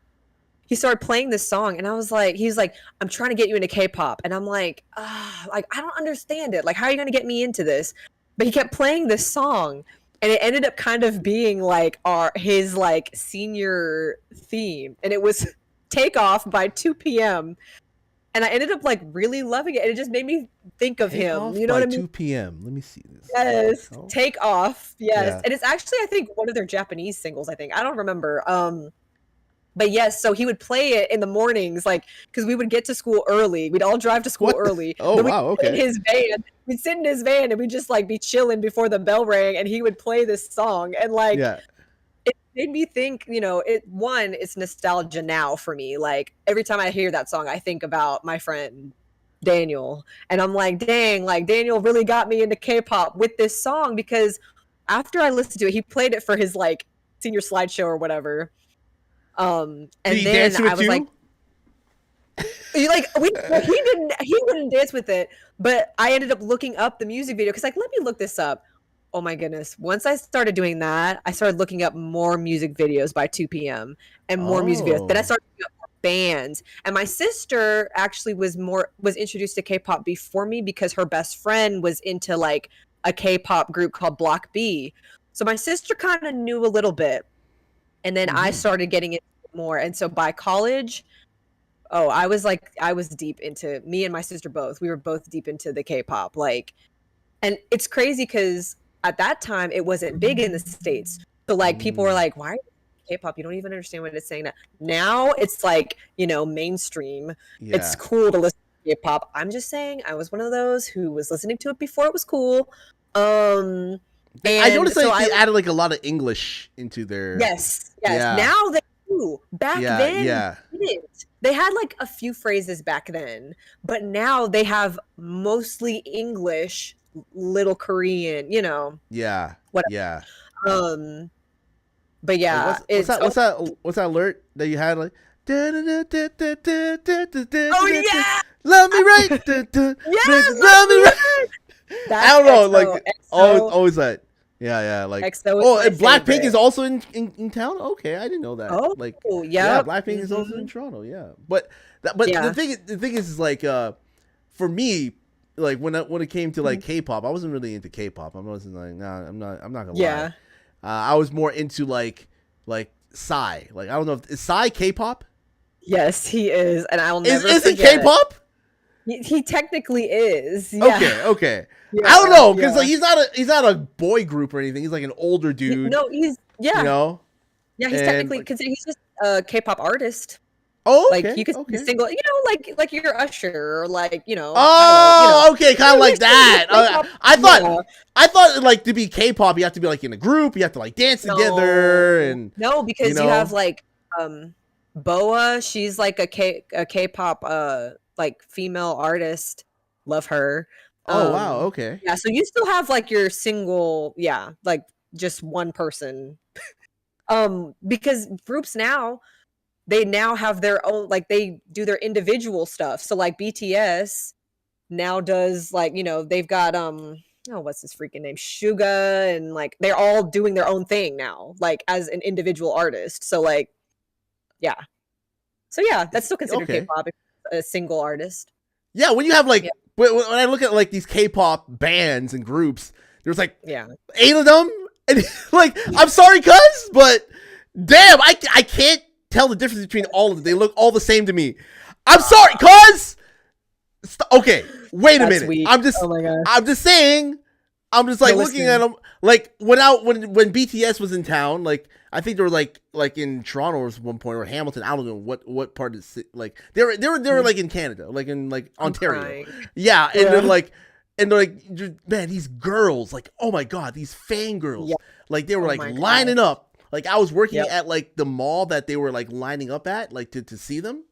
Speaker 3: he started playing this song and I was like, he's like, I'm trying to get you into K-pop. And I'm like, I don't understand it. Like, how are you going to get me into this? But he kept playing this song and it ended up kind of being like his like senior theme. And it was Take Off by 2 p.m. And I ended up like really loving it. And it just made me think of him. You know what I mean?
Speaker 2: 2 p.m. Let me see this.
Speaker 3: Yes. Take Off. Yes. Yeah. And it's actually, I think, one of their Japanese singles, I think. I don't remember. But yes, so he would play it in the mornings, like, because we would get to school early. We'd all drive to school early.
Speaker 2: Oh, wow, okay.
Speaker 3: In his van. We'd sit in his van and we'd just like be chilling before the bell rang and he would play this song. And like, it made me think, it's nostalgia now for me. Like every time I hear that song, I think about my friend Daniel. And I'm like, dang, like Daniel really got me into K-pop with this song, because after I listened to it, he played it for his like senior slideshow or whatever.
Speaker 2: Did
Speaker 3: And
Speaker 2: he
Speaker 3: then
Speaker 2: dance to it
Speaker 3: I was like,
Speaker 2: too?
Speaker 3: he wouldn't dance with it, but I ended up looking up the music video because like, let me look this up. Oh my goodness. Once I started doing that, I started looking up more music videos by 2 p.m. and more music videos. Then I
Speaker 2: Oh.
Speaker 3: started looking up more bands. And my sister actually was introduced to K-pop before me because her best friend was into like a K-pop group called Block B. So my sister kind of knew a little bit. And then I started getting into it more. And so by college, I was deep into, me and my sister both. We were both deep into the K-pop. Like, and it's crazy because at that time it wasn't big in the States. So like people were like, why are you K-pop? You don't even understand what it's saying. Now it's like, mainstream.
Speaker 2: Yeah.
Speaker 3: It's cool to listen to K-pop. I'm just saying I was one of those who was listening to it before it was cool.
Speaker 2: I noticed
Speaker 3: so
Speaker 2: they added like a lot of English into their.
Speaker 3: Yes.
Speaker 2: Yeah.
Speaker 3: Now they do. Back then,
Speaker 2: Yeah.
Speaker 3: they didn't. They had like a few phrases back then, but now they have mostly English, little Korean,
Speaker 2: Yeah.
Speaker 3: whatever.
Speaker 2: Yeah.
Speaker 3: But yeah,
Speaker 2: What's that alert that you had like?
Speaker 3: Oh yeah,
Speaker 2: Love me right. Love me right. I don't know, like always that. Yeah, like
Speaker 3: EXO is
Speaker 2: oh,
Speaker 3: my
Speaker 2: and Blackpink
Speaker 3: favorite.
Speaker 2: is also in town. Okay, I didn't know that.
Speaker 3: Oh,
Speaker 2: like
Speaker 3: yeah,
Speaker 2: Blackpink is also in Toronto. Yeah, but
Speaker 3: Yeah.
Speaker 2: the thing is like for me, like when it came to like K-pop, I wasn't really into K-pop. I wasn't like I'm not gonna
Speaker 3: Yeah.
Speaker 2: lie. I was more into like Psy. Like I don't know if is Psy K-pop.
Speaker 3: Yes, he is, and I'll never
Speaker 2: Is it
Speaker 3: forget.
Speaker 2: K-pop?
Speaker 3: He technically is. Yeah.
Speaker 2: Okay.
Speaker 3: Yeah,
Speaker 2: I don't know because
Speaker 3: yeah.
Speaker 2: like he's not a boy group or anything. He's like an older dude.
Speaker 3: No, he's
Speaker 2: You know.
Speaker 3: Yeah, he's
Speaker 2: And,
Speaker 3: technically
Speaker 2: like-
Speaker 3: considered. He's just a K-pop artist.
Speaker 2: Oh, okay.
Speaker 3: Like you could
Speaker 2: okay.
Speaker 3: single, like your Usher, or like
Speaker 2: Oh, okay, kind of
Speaker 3: Yeah,
Speaker 2: like
Speaker 3: he's
Speaker 2: that.
Speaker 3: K-pop.
Speaker 2: I thought like to be K-pop, you have to be like in a group. You have to like dance together and
Speaker 3: no, because you have like Boa. She's like a K-pop like female artist. Love her.
Speaker 2: oh wow, okay.
Speaker 3: Yeah, so you still have like your single, like just one person. Because groups now, they now have their own, like they do their individual stuff. So like BTS now does like, they've got what's his freaking name? Suga, and like they're all doing their own thing now, like as an individual artist. So like yeah. So yeah, that's still considered
Speaker 2: Okay.
Speaker 3: K-pop, a single artist.
Speaker 2: Yeah, when you have like
Speaker 3: Yeah.
Speaker 2: when I look at like these K-pop bands and groups, there's like
Speaker 3: Yeah.
Speaker 2: 8 of them, and like I'm sorry, cuz, but damn, I can't tell the difference between all of them. They look all the same to me. I'm sorry, cuz. Okay, wait a
Speaker 3: That's
Speaker 2: minute.
Speaker 3: weak.
Speaker 2: I'm just
Speaker 3: Oh my gosh.
Speaker 2: I'm just saying. I'm just like
Speaker 3: No,
Speaker 2: looking
Speaker 3: listen.
Speaker 2: at them. Like when BTS was in town, like I think they were like in Toronto or one point or Hamilton. I don't know what part of the city. Like they were like in Canada, like in like
Speaker 3: I'm
Speaker 2: Ontario.
Speaker 3: crying.
Speaker 2: Yeah, and
Speaker 3: Yeah.
Speaker 2: they're like, man, these girls, like, oh my god, these fangirls,
Speaker 3: Yeah.
Speaker 2: like they were
Speaker 3: Oh
Speaker 2: like
Speaker 3: my
Speaker 2: lining up. Like I was working
Speaker 3: Yep.
Speaker 2: at like the mall that they were like lining up at, like to see them.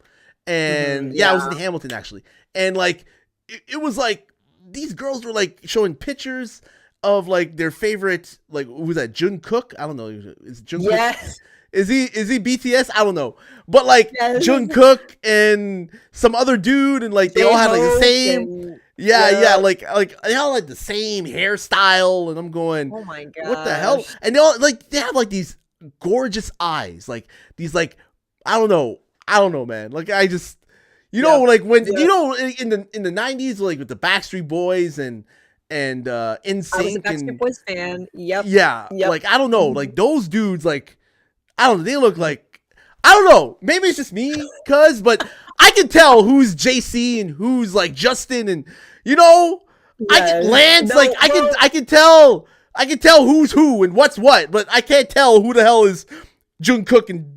Speaker 2: And I was in Hamilton actually, and like it was like these girls were like showing pictures of like their favorite, like who's that, Jungkook? I don't know. Is it Jungkook?
Speaker 3: Yes.
Speaker 2: Is he BTS? I don't know. But like
Speaker 3: Yes.
Speaker 2: Jungkook and some other dude, and like they all had like the
Speaker 3: J-Hope
Speaker 2: same.
Speaker 3: and-
Speaker 2: Yeah, like they all like the same hairstyle, and I'm going,
Speaker 3: Oh my god.
Speaker 2: what the hell? And they all like they have like these gorgeous eyes, like these like I don't know, man. Like I just like when in the 90s, like with the Backstreet Boys and
Speaker 3: I was a
Speaker 2: NSYNC
Speaker 3: Backstreet
Speaker 2: and
Speaker 3: Boys fan. Yep.
Speaker 2: yeah,
Speaker 3: Yep.
Speaker 2: like I don't know, like those dudes, like I don't know, they look like I don't know, maybe it's just me, but I can tell who's JC and who's like Justin, and I can
Speaker 3: Yes.
Speaker 2: Lance,
Speaker 3: No,
Speaker 2: like I can tell who's who and what's what, but I can't tell who the hell is Jungkook and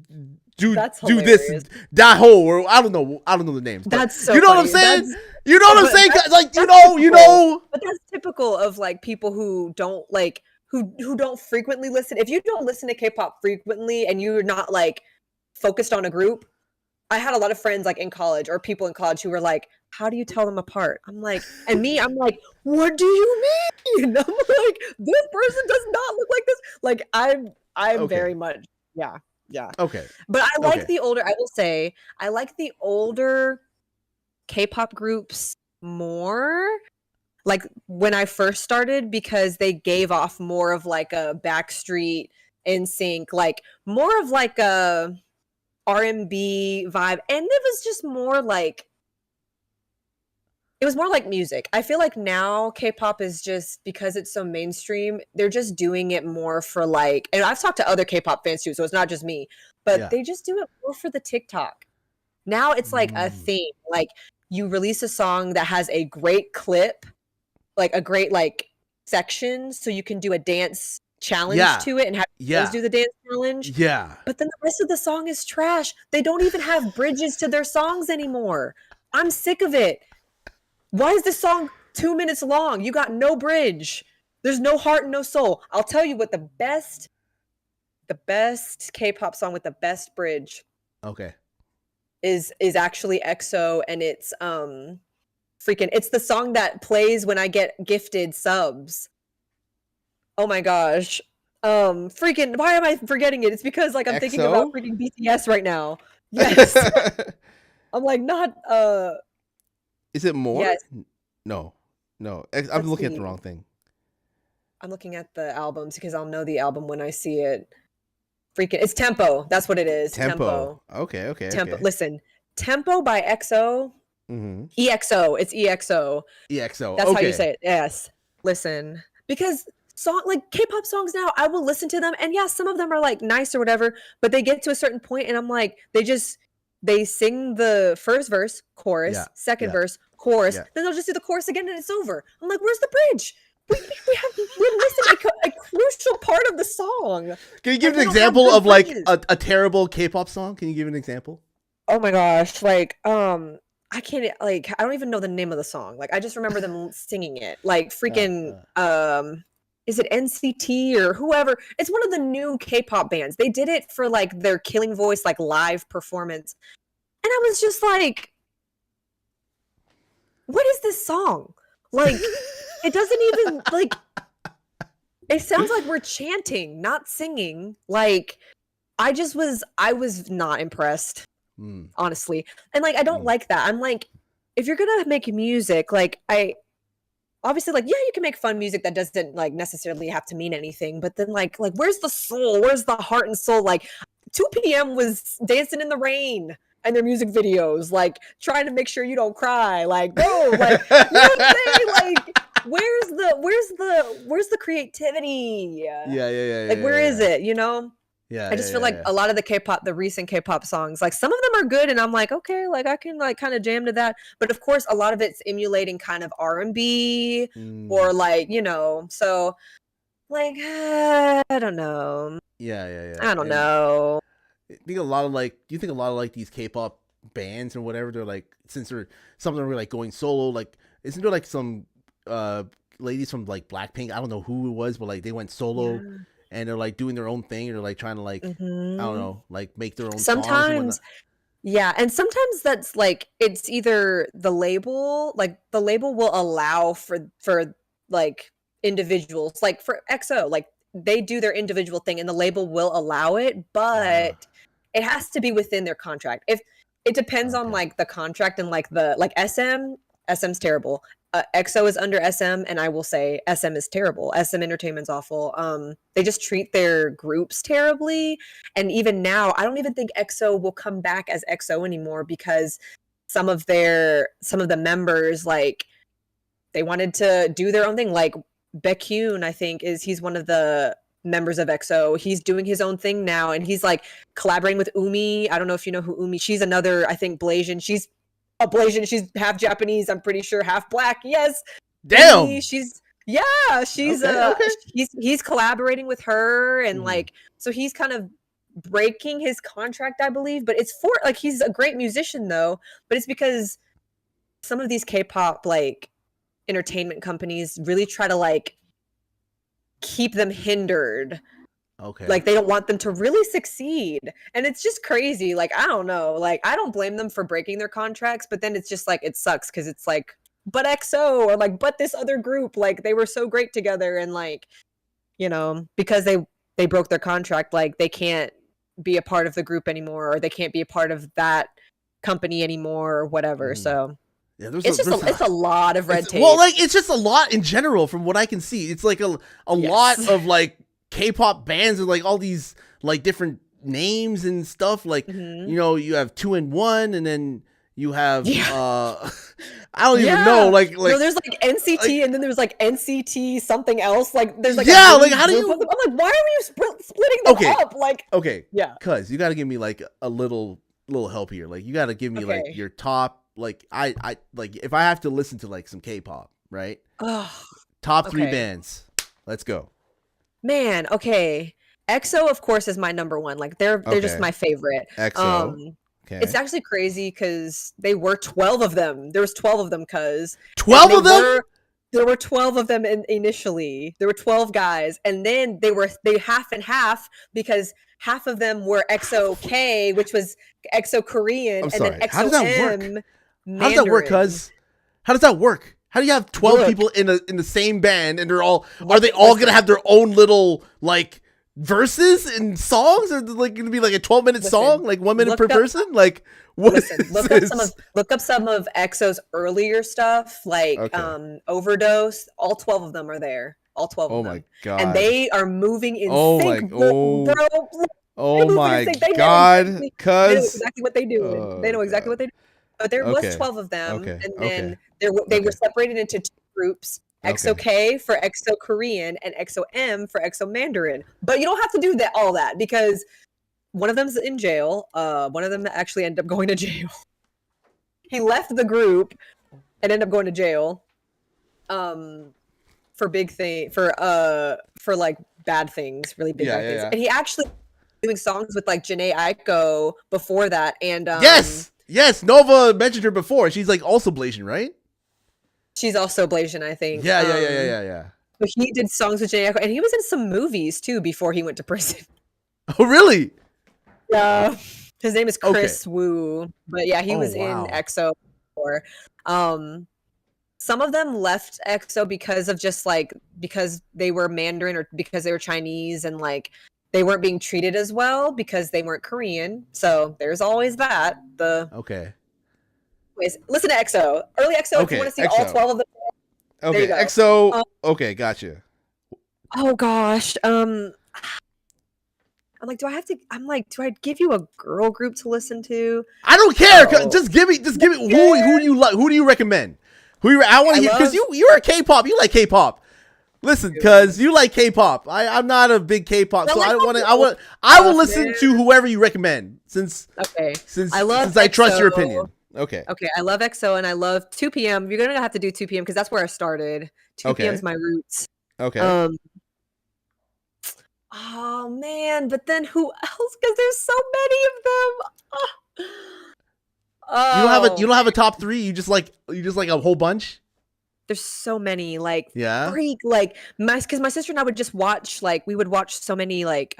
Speaker 2: do
Speaker 3: That's
Speaker 2: this
Speaker 3: hilarious.
Speaker 2: and Daho, or I don't know the names. but
Speaker 3: That's so
Speaker 2: you know what I'm
Speaker 3: funny.
Speaker 2: saying?
Speaker 3: That's-
Speaker 2: You know what I'm
Speaker 3: but
Speaker 2: saying?
Speaker 3: that's-
Speaker 2: Like
Speaker 3: that's
Speaker 2: you know.
Speaker 3: But that's typical of like people who don't like who don't frequently listen. If you don't listen to K-pop frequently and you're not like focused on a group, I had a lot of friends like in college or people in college who were like, how do you tell them apart? I'm like, and me, I'm like, what do you mean? I'm like, this person does not look like this. Like I'm
Speaker 2: Okay.
Speaker 3: very much, yeah.
Speaker 2: Okay.
Speaker 3: But I like
Speaker 2: Okay.
Speaker 3: the older, I will say, I like the older K-pop groups more. Like when I first started, because they gave off more of like a Backstreet, NSYNC, like more of like a R&B vibe, and it was just more like it was more like music. I feel like now K-pop is just, because it's so mainstream, they're just doing it more for like, and I've talked to other K-pop fans too, so it's not just me, but
Speaker 2: Yeah.
Speaker 3: they just do it more for the TikTok. Now it's like a
Speaker 2: Mm.
Speaker 3: theme. Like you release a song that has a great clip, like a great like section, so you can do a dance challenge
Speaker 2: Yeah.
Speaker 3: to it and have
Speaker 2: Yeah.
Speaker 3: girls do the dance challenge.
Speaker 2: Yeah.
Speaker 3: But then the rest of the song is trash. They don't even have bridges to their songs anymore. I'm sick of it. Why is this song 2 minutes long? You got no bridge. There's no heart and no soul. I'll tell you what the best K-pop song with the best bridge
Speaker 2: Okay.
Speaker 3: is actually EXO, and it's it's the song that plays when I get gifted subs. Oh my gosh. Freaking, why am I forgetting it? It's because like I'm thinking about
Speaker 2: EXO?
Speaker 3: freaking BTS right now. Yes. I'm like not
Speaker 2: Is it more?
Speaker 3: yes.
Speaker 2: No. No. I'm
Speaker 3: Let's
Speaker 2: looking at the
Speaker 3: see.
Speaker 2: wrong thing.
Speaker 3: I'm looking at the albums because I'll know the album when I see it. Freaking, it's Tempo. That's what it is.
Speaker 2: Tempo. Okay. Okay.
Speaker 3: Tempo.
Speaker 2: Okay.
Speaker 3: Listen, Tempo by EXO.
Speaker 2: Mm-hmm.
Speaker 3: EXO. It's EXO.
Speaker 2: EXO.
Speaker 3: That's how you
Speaker 2: Okay.
Speaker 3: say it. Yes. Listen, because like K-pop songs now, I will listen to them, and yeah, some of them are like nice or whatever, but they get to a certain point, and I'm like, they sing the first verse, chorus,
Speaker 2: Yeah.
Speaker 3: second
Speaker 2: Yeah.
Speaker 3: verse, chorus,
Speaker 2: Yeah.
Speaker 3: then they'll just do the chorus again, and it's over. I'm like, where's the bridge? We're missing a crucial part of the song.
Speaker 2: Can you give
Speaker 3: Like,
Speaker 2: an
Speaker 3: they don't have
Speaker 2: example
Speaker 3: good
Speaker 2: of like
Speaker 3: bridges.
Speaker 2: a terrible K-pop song? Can you give an example?
Speaker 3: Oh my gosh, like I can't, like I don't even know the name of the song. Like I just remember them singing it. Like freaking is it NCT or whoever? It's one of the new K-pop bands. They did it for like their Killing Voice like live performance. And I was just like, what is this song? Like it doesn't even like, it sounds like we're chanting, not singing. Like I was not impressed.
Speaker 2: Mm.
Speaker 3: Honestly, and like I don't like that. I'm like, if you're gonna make music, like I obviously, like, yeah, you can make fun music that doesn't like necessarily have to mean anything, but then like where's the soul, where's the heart and soul? Like 2 p.m. was Dancing in the Rain and their music videos, like trying to make sure you don't cry, like bro, like you know what I'm saying? Like where's the creativity?
Speaker 2: Yeah.
Speaker 3: Like where is it, you know?
Speaker 2: Yeah.
Speaker 3: I just feel like a lot of the recent K-pop songs, like some of them are good, and I'm like, okay, like I can like kind of jam to that. But of course, a lot of it's emulating kind of R&B or like, you know, so like I don't know.
Speaker 2: Yeah.
Speaker 3: I don't
Speaker 2: And
Speaker 3: know.
Speaker 2: I think a lot of like, do you think a lot of like these K-pop bands or whatever, they're like, since they're some of them are like going solo, like isn't there like some ladies from like Blackpink? I don't know who it was, but like they went solo.
Speaker 3: Yeah.
Speaker 2: And they're like doing their own thing, or like trying to like I don't know, like make their own songs and whatnot.
Speaker 3: Sometimes, yeah, and sometimes that's like it's either the label, like the label will allow for like individuals, like for EXO, like they do their individual thing, and the label will allow it, but it has to be within their contract. If it depends on
Speaker 2: Okay.
Speaker 3: like the contract and like the like SM's terrible. EXO is under SM, and I will say SM is terrible. SM Entertainment's awful. They just treat their groups terribly, and even now, I don't even think EXO will come back as EXO anymore because some of the members, like they wanted to do their own thing. Like Baekhyun, I think he's one of the members of EXO. He's doing his own thing now, and he's like collaborating with Umi. I don't know if you know who Umi. She's another, I think, Blasian. She's a Blasian. She's half Japanese, I'm pretty sure, half black. Yes.
Speaker 2: Damn.
Speaker 3: Umi, she's
Speaker 2: Okay.
Speaker 3: he's collaborating with her, and like so he's kind of breaking his contract, I believe, but it's for like he's a great musician though, but it's because some of these K-pop like entertainment companies really try to like keep them hindered.
Speaker 2: Okay.
Speaker 3: Like they don't want them to really succeed. And it's just crazy. Like, I don't know. Like, I don't blame them for breaking their contracts, but then it's just like it sucks because it's like, but EXO or like, but this other group, like they were so great together, and like, you know, because they broke their contract, like they can't be a part of the group anymore, or they can't be a part of that company anymore, or whatever. So
Speaker 2: Yeah,
Speaker 3: it's a lot of red tape.
Speaker 2: Well, like it's just a lot in general from what I can see. It's like a lot of like K-pop bands with like all these like different names and stuff. Like you know, you have 2-in-1, and then you have I don't even know. Like
Speaker 3: no, there's like NCT, and then there's like NCT something else. Like there's like
Speaker 2: like how do you?
Speaker 3: I'm like, why are you splitting them up? Like
Speaker 2: cuz you got to give me like a little help here. Like you got to give me like your top. Like I like if I have to listen to like some K-pop, right? Top 3 bands. Let's go.
Speaker 3: Man, okay. EXO, of course, is my number one. Like they're just my favorite.
Speaker 2: EXO.
Speaker 3: It's actually crazy because they were 12 of them. There was 12 of them,
Speaker 2: 12 of them?
Speaker 3: There were 12 of them initially. There were 12 guys, and then they half and half because half of them were EXO K, which was EXO Korean, and then EXO
Speaker 2: How does that work?
Speaker 3: M.
Speaker 2: How does that work, cuz? How does that work? How do you have 12 people in the same band, and are they all gonna have their own little like verses and songs, or like gonna be like a 12-minute song, like 1 minute per person? Like what?
Speaker 3: Look up some of EXO's earlier stuff, like Overdose. All 12 of them are there. All 12 of them. Oh my god! And they are moving in sync, bro.
Speaker 2: Oh my god!
Speaker 3: Cuz they know exactly what they do. They know exactly what they do. But there was 12 of them, and then they were separated into 2 groups. EXO K for EXO Korean and EXO M for EXO Mandarin. But you don't have to do all that because one of them's in jail. One of them actually ended up going to jail. He left the group and ended up going to jail. For like bad things, really big bad things. And he actually doing songs with like Jhené Aiko before that, and
Speaker 2: Yes, Nova mentioned her before. She's like also BLASIAN, right?
Speaker 3: She's also BLASIAN, I think.
Speaker 2: Yeah.
Speaker 3: But he did songs with Jhené Aiko, and he was in some movies too before he went to prison.
Speaker 2: Oh, really?
Speaker 3: Yeah. His name is Chris Wu. But yeah, he was in EXO before. Some of them left EXO because they were Mandarin or because they were Chinese, and like they weren't being treated as well because they weren't Korean. So there's always that. Anyways, listen to EXO. Early EXO, if you want to see all 12 of them.
Speaker 2: Okay, EXO. Okay, gotcha.
Speaker 3: Oh gosh. I'm like, do I give you a girl group to listen to?
Speaker 2: I don't care. Just give me who do you like? Who do you recommend? I want to hear, because you're a K-pop. You like K-pop. Listen, because you like K-pop. I'm not a big K-pop, so I will listen to whoever you recommend since I trust your opinion. Okay,
Speaker 3: I love EXO and I love 2 p.m. You're gonna have to do 2 p.m. because that's where I started. 2 p.m. is my roots.
Speaker 2: Okay.
Speaker 3: Oh man, but then who else? Because there's so many of them.
Speaker 2: You don't have a top 3. You just like a whole bunch.
Speaker 3: There's so many, like, freak, like, because my sister and I would just watch, like, we would watch so many, like,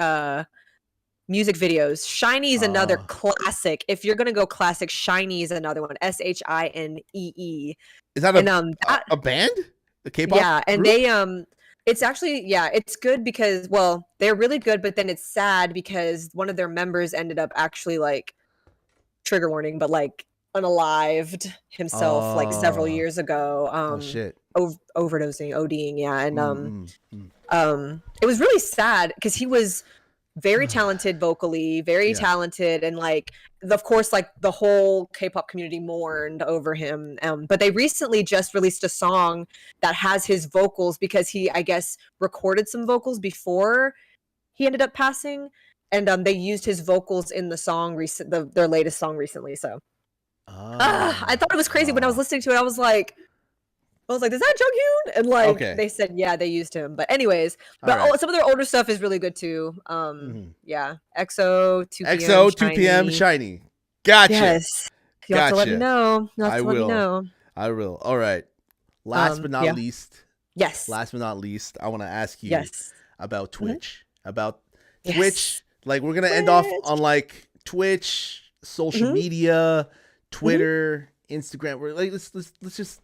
Speaker 3: music videos. SHINee is another classic. If you're gonna go classic, SHINee is another one. SHINEE.
Speaker 2: Is that a band? A K-pop?
Speaker 3: Yeah, and group? It's actually, it's good because, well, they're really good, but then it's sad because one of their members ended up actually, like, trigger warning, but, like, unalived himself like several years ago. Overdosing, ODing, and it was really sad because he was very talented vocally, very talented, and like of course like the whole K-pop community mourned over him. But they recently just released a song that has his vocals because he, I guess, recorded some vocals before he ended up passing, and they used his vocals in the song their latest song recently. So I thought it was crazy when I was listening to it. I was like, is that Junghyun? And like they said, they used him. But anyways, some of their older stuff is really good too. EXO, 2 p.m.
Speaker 2: EXO, 2 p.m. SHINee. Gotcha.
Speaker 3: Yes. You have to let me know.
Speaker 2: I will. All right. Last but not least,
Speaker 3: Yes.
Speaker 2: last but not least, I want to ask you
Speaker 3: Yes.
Speaker 2: about
Speaker 3: Mhm.
Speaker 2: Twitch. About
Speaker 3: Yes.
Speaker 2: Twitch. Like, we're gonna end off
Speaker 3: Twitch.
Speaker 2: on like Twitch, social
Speaker 3: Mhm.
Speaker 2: media, Twitter, Instagram. We're like, let's just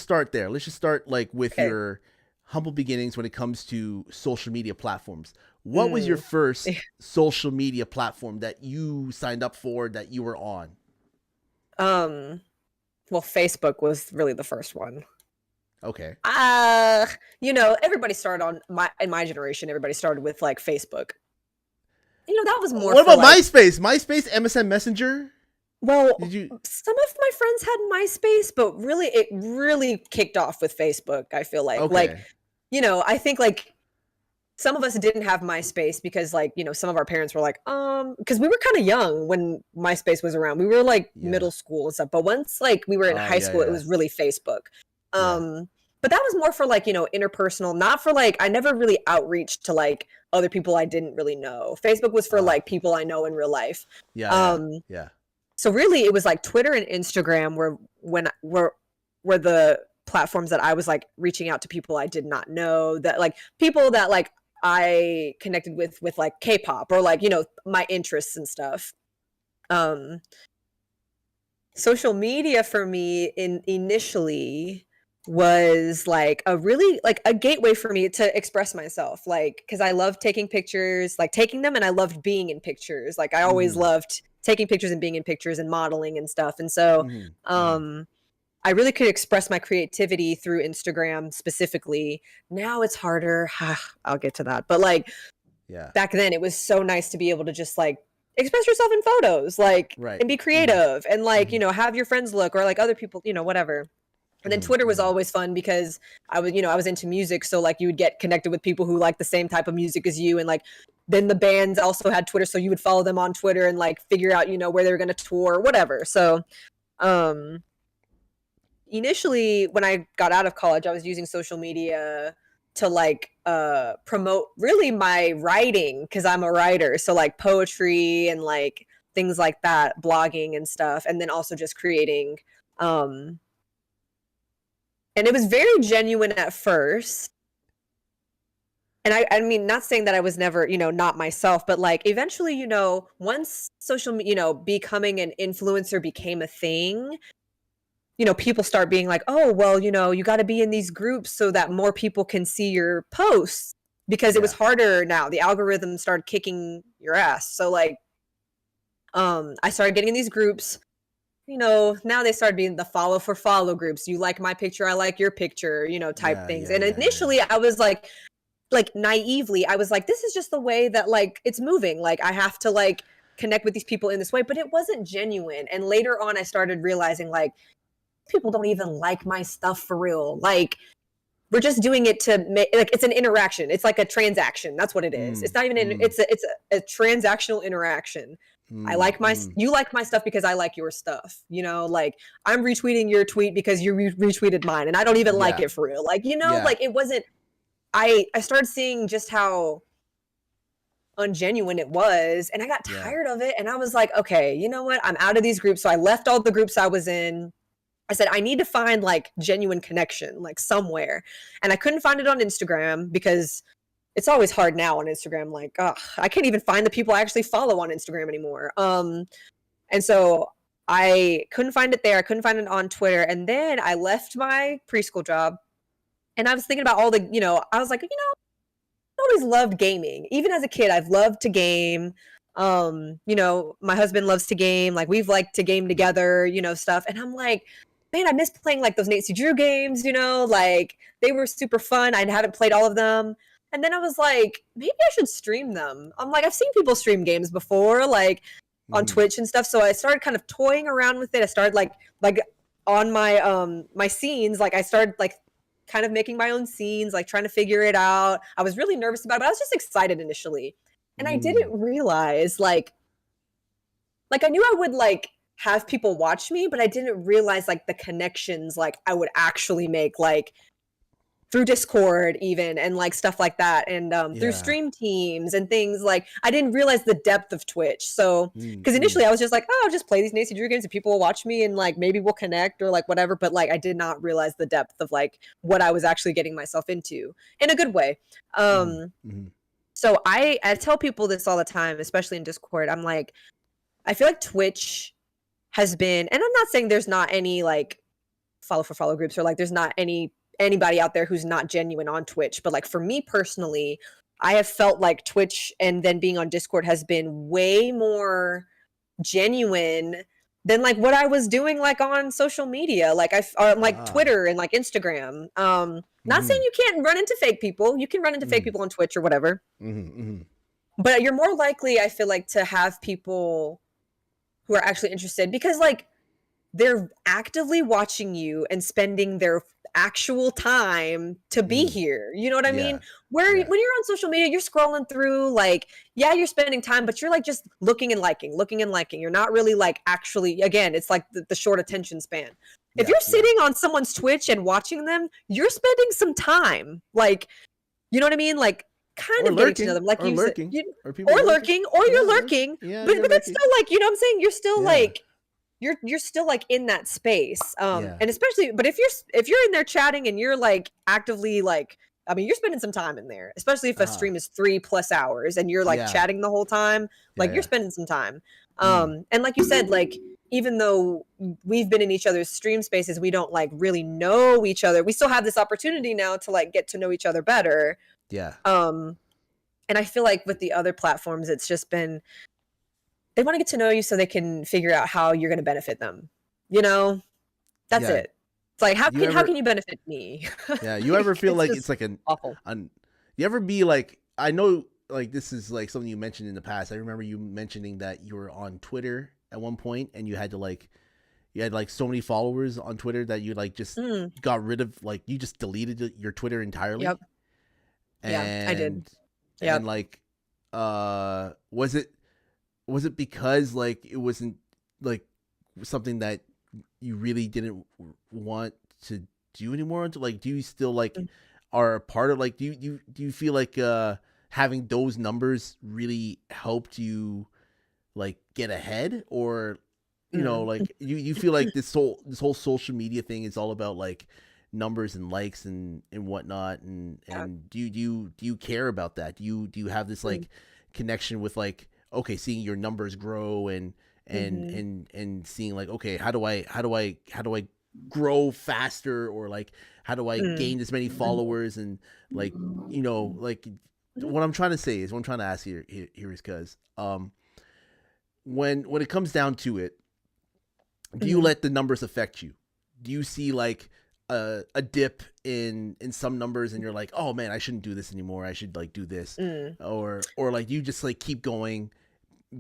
Speaker 2: start there. Let's just start like with
Speaker 3: Okay.
Speaker 2: your humble beginnings when it comes to social media platforms. What was your first social media platform that you signed up for, that you were on?
Speaker 3: Well, Facebook was really the first one.
Speaker 2: Okay.
Speaker 3: Everybody started in my generation, everybody started with like Facebook. That was more
Speaker 2: What
Speaker 3: for
Speaker 2: about
Speaker 3: like,
Speaker 2: MySpace? MySpace, MSN Messenger?
Speaker 3: well,
Speaker 2: Did you?
Speaker 3: some of my friends had MySpace, but really it really kicked off with Facebook, I feel like. Like,
Speaker 2: Okay.
Speaker 3: I think like some of us didn't have MySpace because like, some of our parents were like, because we were kind of young when MySpace was around. We were like
Speaker 2: Yeah.
Speaker 3: middle school and stuff. But once like we were in
Speaker 2: Oh,
Speaker 3: high
Speaker 2: yeah,
Speaker 3: school, it
Speaker 2: yeah.
Speaker 3: was really Facebook.
Speaker 2: Yeah.
Speaker 3: But that was more for like, interpersonal, not for like, I never really outreached to like other people I didn't really know. Facebook was for like people I know in real life.
Speaker 2: Yeah. Yeah.
Speaker 3: So really it was like Twitter and Instagram were the platforms that I was like reaching out to people I did not know, that like people that like I connected with like K-pop or like, my interests and stuff. Social media for me initially was like a really like a gateway for me to express myself, like because I loved taking pictures, like taking them, and I loved being in pictures. Like I always
Speaker 2: Mhm.
Speaker 3: loved taking pictures and being in pictures and modeling and stuff. And so
Speaker 2: Mhm.
Speaker 3: I really could express my creativity through Instagram specifically. Now it's harder. I'll get to that. But like
Speaker 2: Yeah.
Speaker 3: back then it was so nice to be able to just like express yourself in photos, like,
Speaker 2: Right.
Speaker 3: and be creative and like,
Speaker 2: Mhm.
Speaker 3: have your friends look, or like other people, whatever. And then Twitter was always fun because I was into music. So like you would get connected with people who like the same type of music as you. And like, then the bands also had Twitter. So you would follow them on Twitter and like figure out, where they were going to tour or whatever. So, initially when I got out of college, I was using social media to like promote really my writing, because I'm a writer. So like poetry and like things like that, blogging and stuff, and then also just creating. And it was very genuine at first. And I mean, not saying that I was never, not myself, but like eventually, once social, becoming an influencer became a thing, people start being like, oh, well, you got to be in these groups so that more people can see your posts, because it was harder now. The algorithm started kicking your ass. So like, I started getting in these groups, now they started being the follow for follow groups. You like my picture, I like your picture, type things. And initially I was like naively, I was like, this is just the way that like it's moving. Like I have to like connect with these people in this way, but it wasn't genuine. And later on I started realizing like, people don't even like my stuff for real. Like we're just doing it to make, like, it's an interaction. It's like a transaction. That's what it is. It's not even it's a transactional interaction. I like you like my stuff because I like your stuff. Like I'm retweeting your tweet because you retweeted mine, and I don't even like it for real. Like, like it wasn't. I started seeing just how ungenuine it was, and I got tired of it. And I was like, okay, you know what? I'm out of these groups. So I left all the groups I was in. I said, I need to find like genuine connection, like somewhere. And I couldn't find it on Instagram because it's always hard now on Instagram. Like, I can't even find the people I actually follow on Instagram anymore. And so I couldn't find it there. I couldn't find it on Twitter. And then I left my preschool job, and I was thinking about all the, I was like, I always loved gaming. Even as a kid, I've loved to game. My husband loves to game. Like we've liked to game together, stuff. And I'm like, man, I miss playing like those Nancy Drew games, like they were super fun. I haven't played all of them. And then I was like, maybe I should stream them. I'm like, I've seen people stream games before, like on Twitch and stuff. So I started kind of toying around with it. I started like on my my scenes, like I started like kind of making my own scenes, like trying to figure it out. I was really nervous about it, but I was just excited initially. And I didn't realize like I knew I would like have people watch me, but I didn't realize like the connections like I would actually make, like through Discord even, and like stuff like that, and through
Speaker 2: Yeah.
Speaker 3: stream teams and things. Like I didn't realize the depth of Twitch. So because
Speaker 2: Mm.
Speaker 3: initially I was just like, oh, I'll just play these Nancy Drew games and people will watch me and like maybe we'll connect or like whatever. But like I did not realize the depth of like what I was actually getting myself into in a good way.
Speaker 2: Mm.
Speaker 3: So I tell people this all the time, especially in Discord. I'm like, I feel like Twitch has been, and I'm not saying there's not any like follow for follow groups or like there's not anybody out there who's not genuine on Twitch, but like for me personally, I have felt like Twitch and then being on Discord has been way more genuine than like what I was doing like on social media, like like Twitter and like Instagram. Not saying you can't run into fake people. You can run into fake people on Twitch or whatever. But you're more likely, I feel like, to have people who are actually interested because like they're actively watching you and spending their actual time to be here. You know what I mean? When you're on social media, you're scrolling through, like, yeah, you're spending time, but you're like just looking and liking. You're not really like actually, again, it's like the short attention span. If you're sitting on someone's Twitch and watching them, you're spending some time. Like, you know what I mean? Like kind of getting to know them. Like you said, or lurking, or you're lurking. But that's still like, you know what I'm saying? You're still like you're still like in that space. And especially, but if you're in there chatting and you're like actively like, I mean, you're spending some time in there, especially if a stream is 3+ hours and you're like chatting the whole time, like you're spending some time. And like you said, like, even though we've been in each other's stream spaces, we don't like really know each other. We still have this opportunity now to like get to know each other better.
Speaker 2: Yeah.
Speaker 3: And I feel like with the other platforms, it's just been, they want to get to know you so they can figure out how you're going to benefit them. You know, that's it. It's like, how can you benefit me?
Speaker 2: Yeah. You ever feel like it's like
Speaker 3: awful.
Speaker 2: You ever be like, I know like this is like something you mentioned in the past. I remember you mentioning that you were on Twitter at one point and you had like so many followers on Twitter that you like just got rid of, like you just deleted your Twitter entirely.
Speaker 3: Yep.
Speaker 2: And,
Speaker 3: I did.
Speaker 2: Yeah. And like, was it because like it wasn't like something that you really didn't want to do anymore? Like, do you still like are a part of like, do you feel like having those numbers really helped you like get ahead, or you know, like you feel like this whole social media thing is all about like numbers and likes and whatnot, and do you care about that? Do you have this like connection with like, okay, seeing your numbers grow and seeing like, okay, how do I grow faster, or like how do I gain as many followers, and like, you know, like what I'm trying to say is, what I'm trying to ask here is because when it comes down to it, do you let the numbers affect you? Do you see like a dip in some numbers and you're like, oh man, I shouldn't do this anymore, I should like do this, or like you just like keep going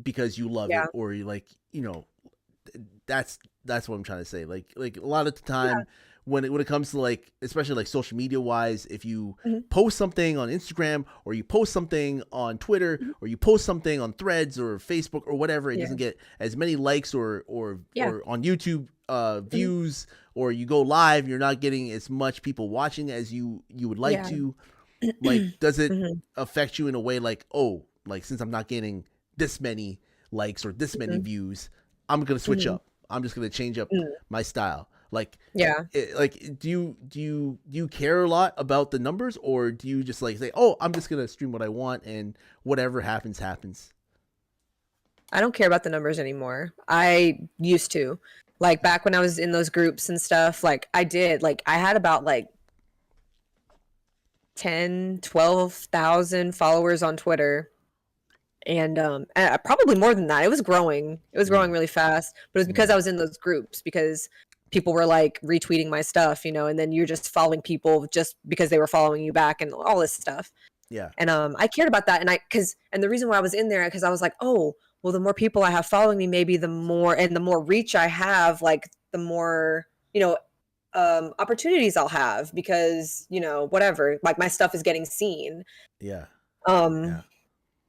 Speaker 2: because you love it, or you like, you know, that's what I'm trying to say. Like a lot of the time when it comes to like, especially like social media wise, if you post something on Instagram, or you post something on Twitter, or you post something on Threads or Facebook or whatever, it doesn't get as many likes or on YouTube views, or you go live, you're not getting as much people watching as you would like to. Like, does it affect you in a way like, oh, like since I'm not getting this many likes or this many views, I'm gonna switch up. I'm just gonna change up my style. Like, like do you care a lot about the numbers, or do you just like say, oh, I'm just gonna stream what I want and whatever happens happens?
Speaker 3: I don't care about the numbers anymore. I used to, like back when I was in those groups and stuff, like I had about like 10,000-12,000 followers on Twitter. And probably more than that. It was growing really fast, but it was because I was in those groups, because people were like retweeting my stuff, you know, and then you're just following people just because they were following you back and all this stuff.
Speaker 2: Yeah.
Speaker 3: And I cared about that, and the reason why I was in there, because I was like, oh, well, the more people I have following me, maybe the more reach I have, like the more, you know, opportunities I'll have, because, you know, whatever, like my stuff is getting seen.
Speaker 2: Yeah.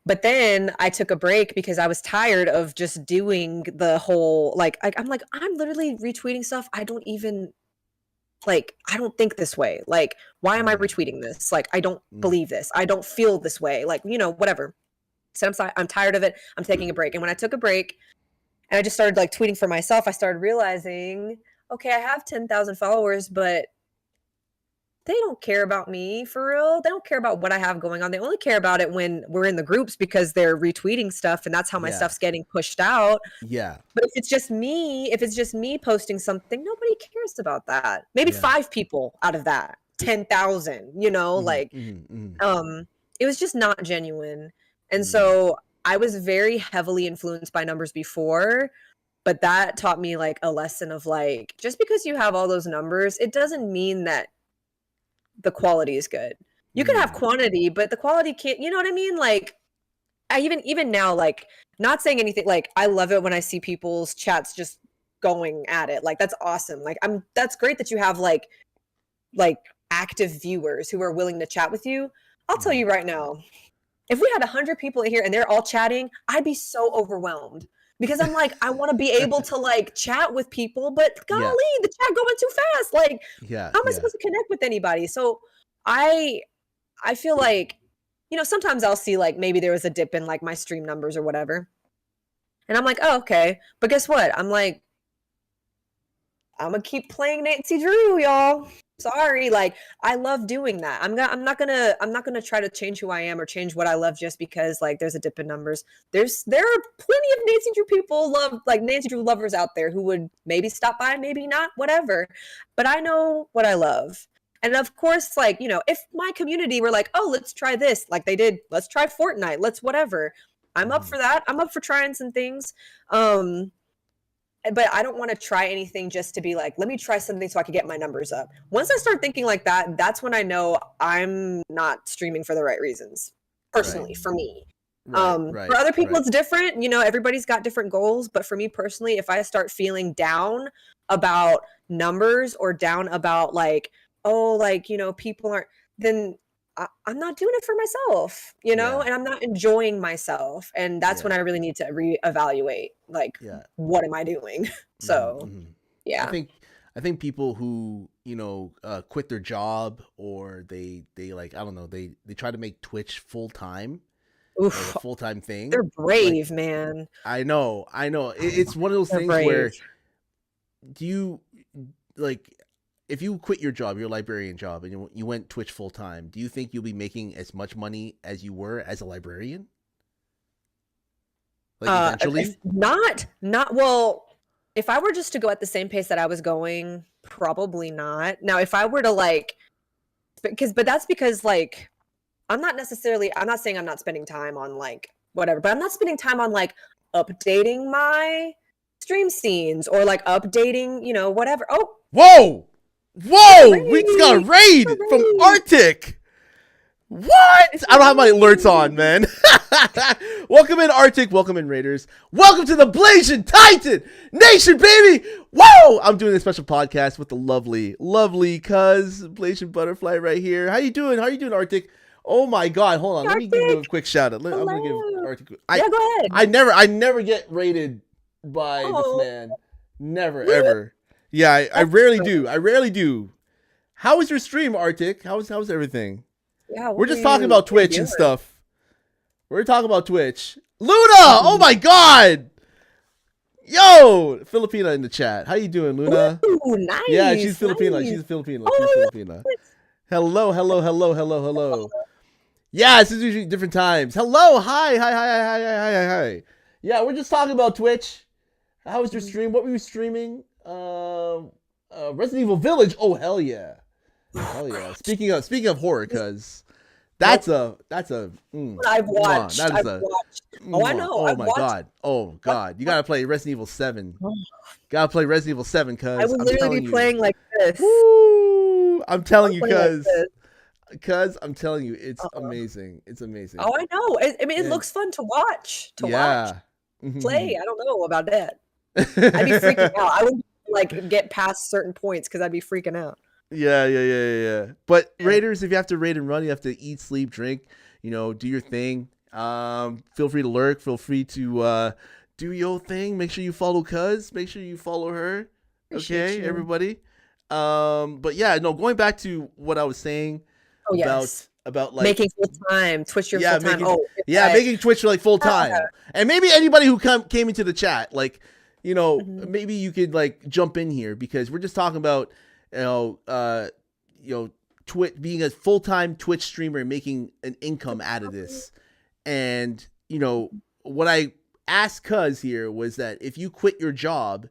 Speaker 3: But then I took a break because I was tired of just doing the whole, like, I'm literally retweeting stuff I don't even like, I don't think this way. Like, why am I retweeting this? Like, I don't believe this. I don't feel this way. Like, whatever. So I'm tired of it. I'm taking a break. And when I took a break and I just started like tweeting for myself, I started realizing, okay, I have 10,000 followers, but they don't care about me for real. They don't care about what I have going on. They only care about it when we're in the groups because they're retweeting stuff and that's how my stuff's getting pushed out.
Speaker 2: Yeah.
Speaker 3: But if it's just me posting something, nobody cares about that. Maybe 5 people out of that 10,000, it was just not genuine. And so I was very heavily influenced by numbers before, but that taught me like a lesson of like, just because you have all those numbers, it doesn't mean that the quality is good. You can have quantity, but the quality can't, you know what I mean? Like, I even now, like, not saying anything, like, I love it when I see people's chats just going at it. Like, that's awesome. Like, that's great that you have like active viewers who are willing to chat with you. I'll tell you right now, if we had 100 people in here and they're all chatting, I'd be so overwhelmed. Because I'm like, I want to be able to like chat with people, but golly, the chat going too fast. Like, how am I supposed to connect with anybody? So I feel like, sometimes I'll see like maybe there was a dip in like my stream numbers or whatever. And I'm like, oh, okay. But guess what? I'm like, I'm gonna keep playing Nancy Drew, y'all. Sorry, like I love doing that. I'm not gonna try to change who I am or change what I love just because like there's a dip in numbers. There are plenty of Nancy Drew people Nancy Drew lovers out there who would maybe stop by, maybe not, whatever. But I know what I love. And of course, like, if my community were like, oh, let's try this, like they did, let's try Fortnite, let's whatever. I'm up for that. I'm up for trying some things. But I don't want to try anything just to be like, let me try something so I can get my numbers up. Once I start thinking like that, that's when I know I'm not streaming for the right reasons, personally, for me. For other people, it's different. Everybody's got different goals. But for me personally, if I start feeling down about numbers or down about like, oh, like, people aren't, then I'm not doing it for myself, and I'm not enjoying myself. And that's when I really need to reevaluate, like, what am I doing? So, yeah.
Speaker 2: I think people who, quit their job or they like, I don't know, they try to make Twitch full-time, like a full-time thing.
Speaker 3: They're brave, like, man.
Speaker 2: I know. It's one of those things where do you, like, if you quit your job, your librarian job, and you went Twitch full time, do you think you'll be making as much money as you were as a librarian? Like eventually?
Speaker 3: Not well. If I were just to go at the same pace that I was going, probably not. Now, if I were to like, but that's because like, I'm not saying I'm not spending time on like whatever, but I'm not spending time on like updating my stream scenes or like updating, whatever. Oh,
Speaker 2: Whoa! We just got a raid from Arctic. What? I don't have my alerts on, man. Welcome in, Arctic. Welcome in, Raiders. Welcome to the BLASIAN Titan Nation, baby. Whoa! I'm doing a special podcast with the lovely cuz BLASIAN Butterfly right here. How you doing? Arctic? Oh my God! Hold on. Let me give you a quick shout out. I'm gonna give Arctic.
Speaker 3: Go ahead.
Speaker 2: I never get raided by this man. Never ever. Yeah, I rarely do. How was your stream, Arctic? How's everything?
Speaker 3: Yeah,
Speaker 2: we're just talking about Twitch and stuff. We're talking about Twitch. Luna! Oh my God! Yo, Filipina in the chat. How you doing, Luna?
Speaker 3: Ooh, nice.
Speaker 2: Yeah, she's Filipina.
Speaker 3: Nice.
Speaker 2: She's Filipina. She's Filipina. Hello. Yeah, it's usually different times. Hello, hi. Yeah, we're just talking about Twitch. How was your stream? What were you streaming? Resident Evil Village. Oh hell yeah. Speaking of horror, cuz that's a
Speaker 3: I've watched.
Speaker 2: I
Speaker 3: know.
Speaker 2: Oh my God. Oh God. You gotta play Resident Evil 7. Gotta play Resident Evil 7, cuz
Speaker 3: I would literally be playing like this.
Speaker 2: Woo! I'm telling you, cuz I'm telling you, it's amazing. It's amazing.
Speaker 3: Oh, I know. I mean, it looks fun to watch. Play. I don't know about that. I'd be freaking out. I wouldn't like get past certain points because I'd be freaking out.
Speaker 2: Yeah. But Raiders, if you have to raid and run, you have to eat, sleep, drink, do your thing. Feel free to lurk. Feel free to do your thing. Make sure you follow cuz. Make sure you follow her. Okay, everybody. But yeah, no, going back to what I was saying
Speaker 3: Oh
Speaker 2: about
Speaker 3: yes,
Speaker 2: like
Speaker 3: making full time Twitch your
Speaker 2: yeah,
Speaker 3: full time.
Speaker 2: making
Speaker 3: Oh
Speaker 2: yeah,
Speaker 3: I-
Speaker 2: making Twitch like full time. And maybe anybody who came into the chat, like, you know,
Speaker 3: Mhm.
Speaker 2: maybe you could like jump in here because we're just talking about, you know, Twitch being a full-time Twitch streamer and making an income out of this. And, you know, what I asked Cuz here was that if you quit your job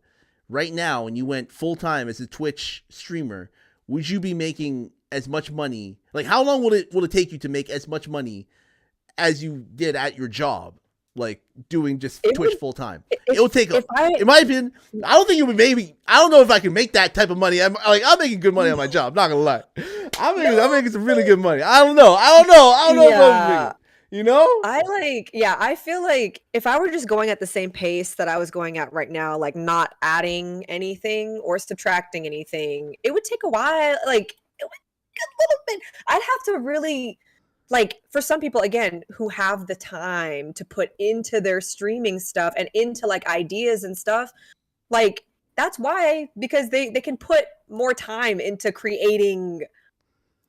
Speaker 2: right now and you went full-time as a Twitch streamer, would you be making as much money? Like, how long will it take you to make as much money as you did at your job, like doing just
Speaker 3: It
Speaker 2: Twitch
Speaker 3: would-
Speaker 2: full time?
Speaker 3: if-
Speaker 2: It will take,
Speaker 3: if I-
Speaker 2: in my opinion, I don't think it would maybe, I don't know if I can make that type of money. I'm making good money on my job. I'm not gonna lie. I'm making some really good money. I don't know. I don't know if I'm making, you know?
Speaker 3: I feel like if I were just going at the same pace that I was going at right now, like not adding anything or subtracting anything, it would take a while. Like it would take a little bit. I'd have to really, like, for some people again who have the time to put into their streaming stuff and into like ideas and stuff, like that's why, because they can put more time into creating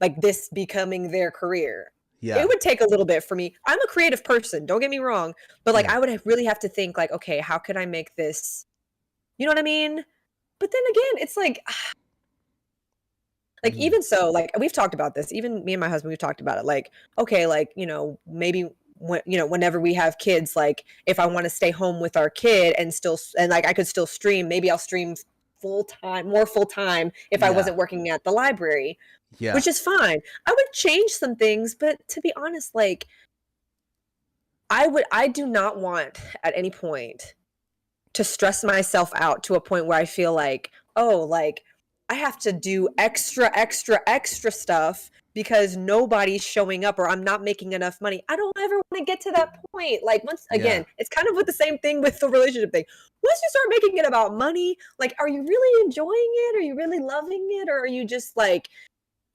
Speaker 3: like this becoming their career.
Speaker 2: Yeah.
Speaker 3: It would take a little bit for me. I'm a creative person, don't get me wrong, but like
Speaker 2: Yeah.
Speaker 3: I would really have to think like, okay, how could I make this? You know what I mean? But then again, it's like even so, like we've talked about this. Even me and my husband, we've talked about it. Like, okay, like, you know, maybe when, you know, whenever we have kids, like if I want to stay home with our kid and still, and like I could still stream, maybe I'll stream more full time if I
Speaker 2: Yeah.
Speaker 3: wasn't working at the library.
Speaker 2: Yeah.
Speaker 3: Which is fine. I would change some things, but to be honest, like I do not want at any point to stress myself out to a point where I feel like, oh, like I have to do extra stuff because nobody's showing up or I'm not making enough money. I don't ever want to get to that point. Like once again, it's kind of with the same thing with the relationship thing. Once you start making it about money, like are you really enjoying it? Are you really loving it? Or are you just like,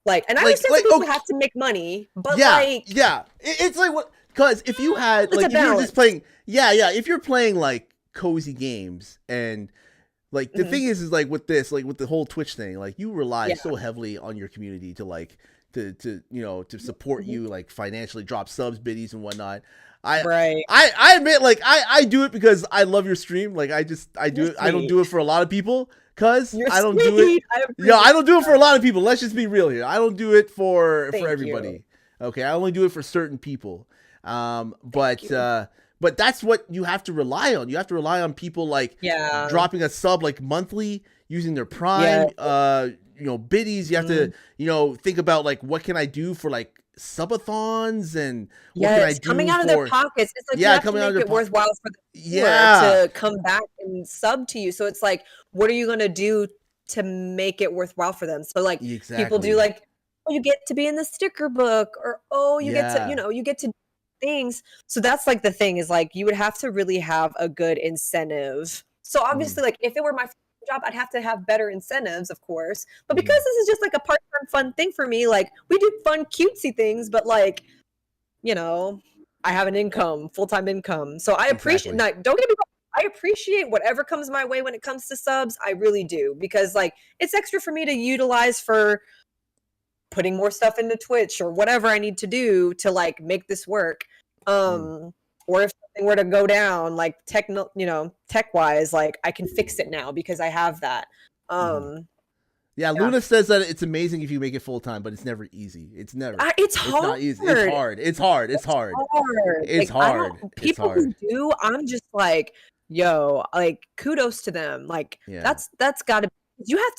Speaker 3: and I understand some people have to make money, but
Speaker 2: it's like what, because if you had like if you're just playing, if you're playing like cozy games and like the thing is like with this, like with the whole Twitch thing, like you rely so heavily on your community to like to you know to support you, like financially, drop subs, biddies and whatnot. I admit, like I do it because I love your stream. Like I do it. I don't do it for a lot of people. Cause I don't do it. I don't do it for a lot of people. Let's just be real here. I don't do it for everybody. Okay, I only do it for certain people. But that's what you have to rely on. You have to rely on people like dropping a sub like monthly, using their Prime, you know, biddies. You have to, you know, think about like what can I do for like subathons and what can I do
Speaker 3: coming out of their pockets. It's like you have to make it worthwhile for the viewer to come back and sub to you. So it's like, what are you gonna do to make it worthwhile for them? So like people do like, oh, you get to be in the sticker book, or oh, you get to, you know, you get to do things. So that's like the thing is like you would have to really have a good incentive. So obviously, like if it were my job, I'd have to have better incentives, of course. But because this is just like a part-time fun thing for me, like we do fun cutesy things, but like, you know, I have an income, full-time income. So I appreciate, like, don't get me wrong, I appreciate whatever comes my way when it comes to subs. I really do, because like it's extra for me to utilize for putting more stuff into Twitch or whatever I need to do to like make this work. Or if something were to go down, like tech wise, like I can fix it now because I have that.
Speaker 2: Luna says that it's amazing if you make it full time, but it's never easy. It's never.
Speaker 3: It's hard.
Speaker 2: Not easy. It's hard. It's hard. It's hard. It's hard.
Speaker 3: People who do, I'm just like, yo, like kudos to them. Like that's got to. You have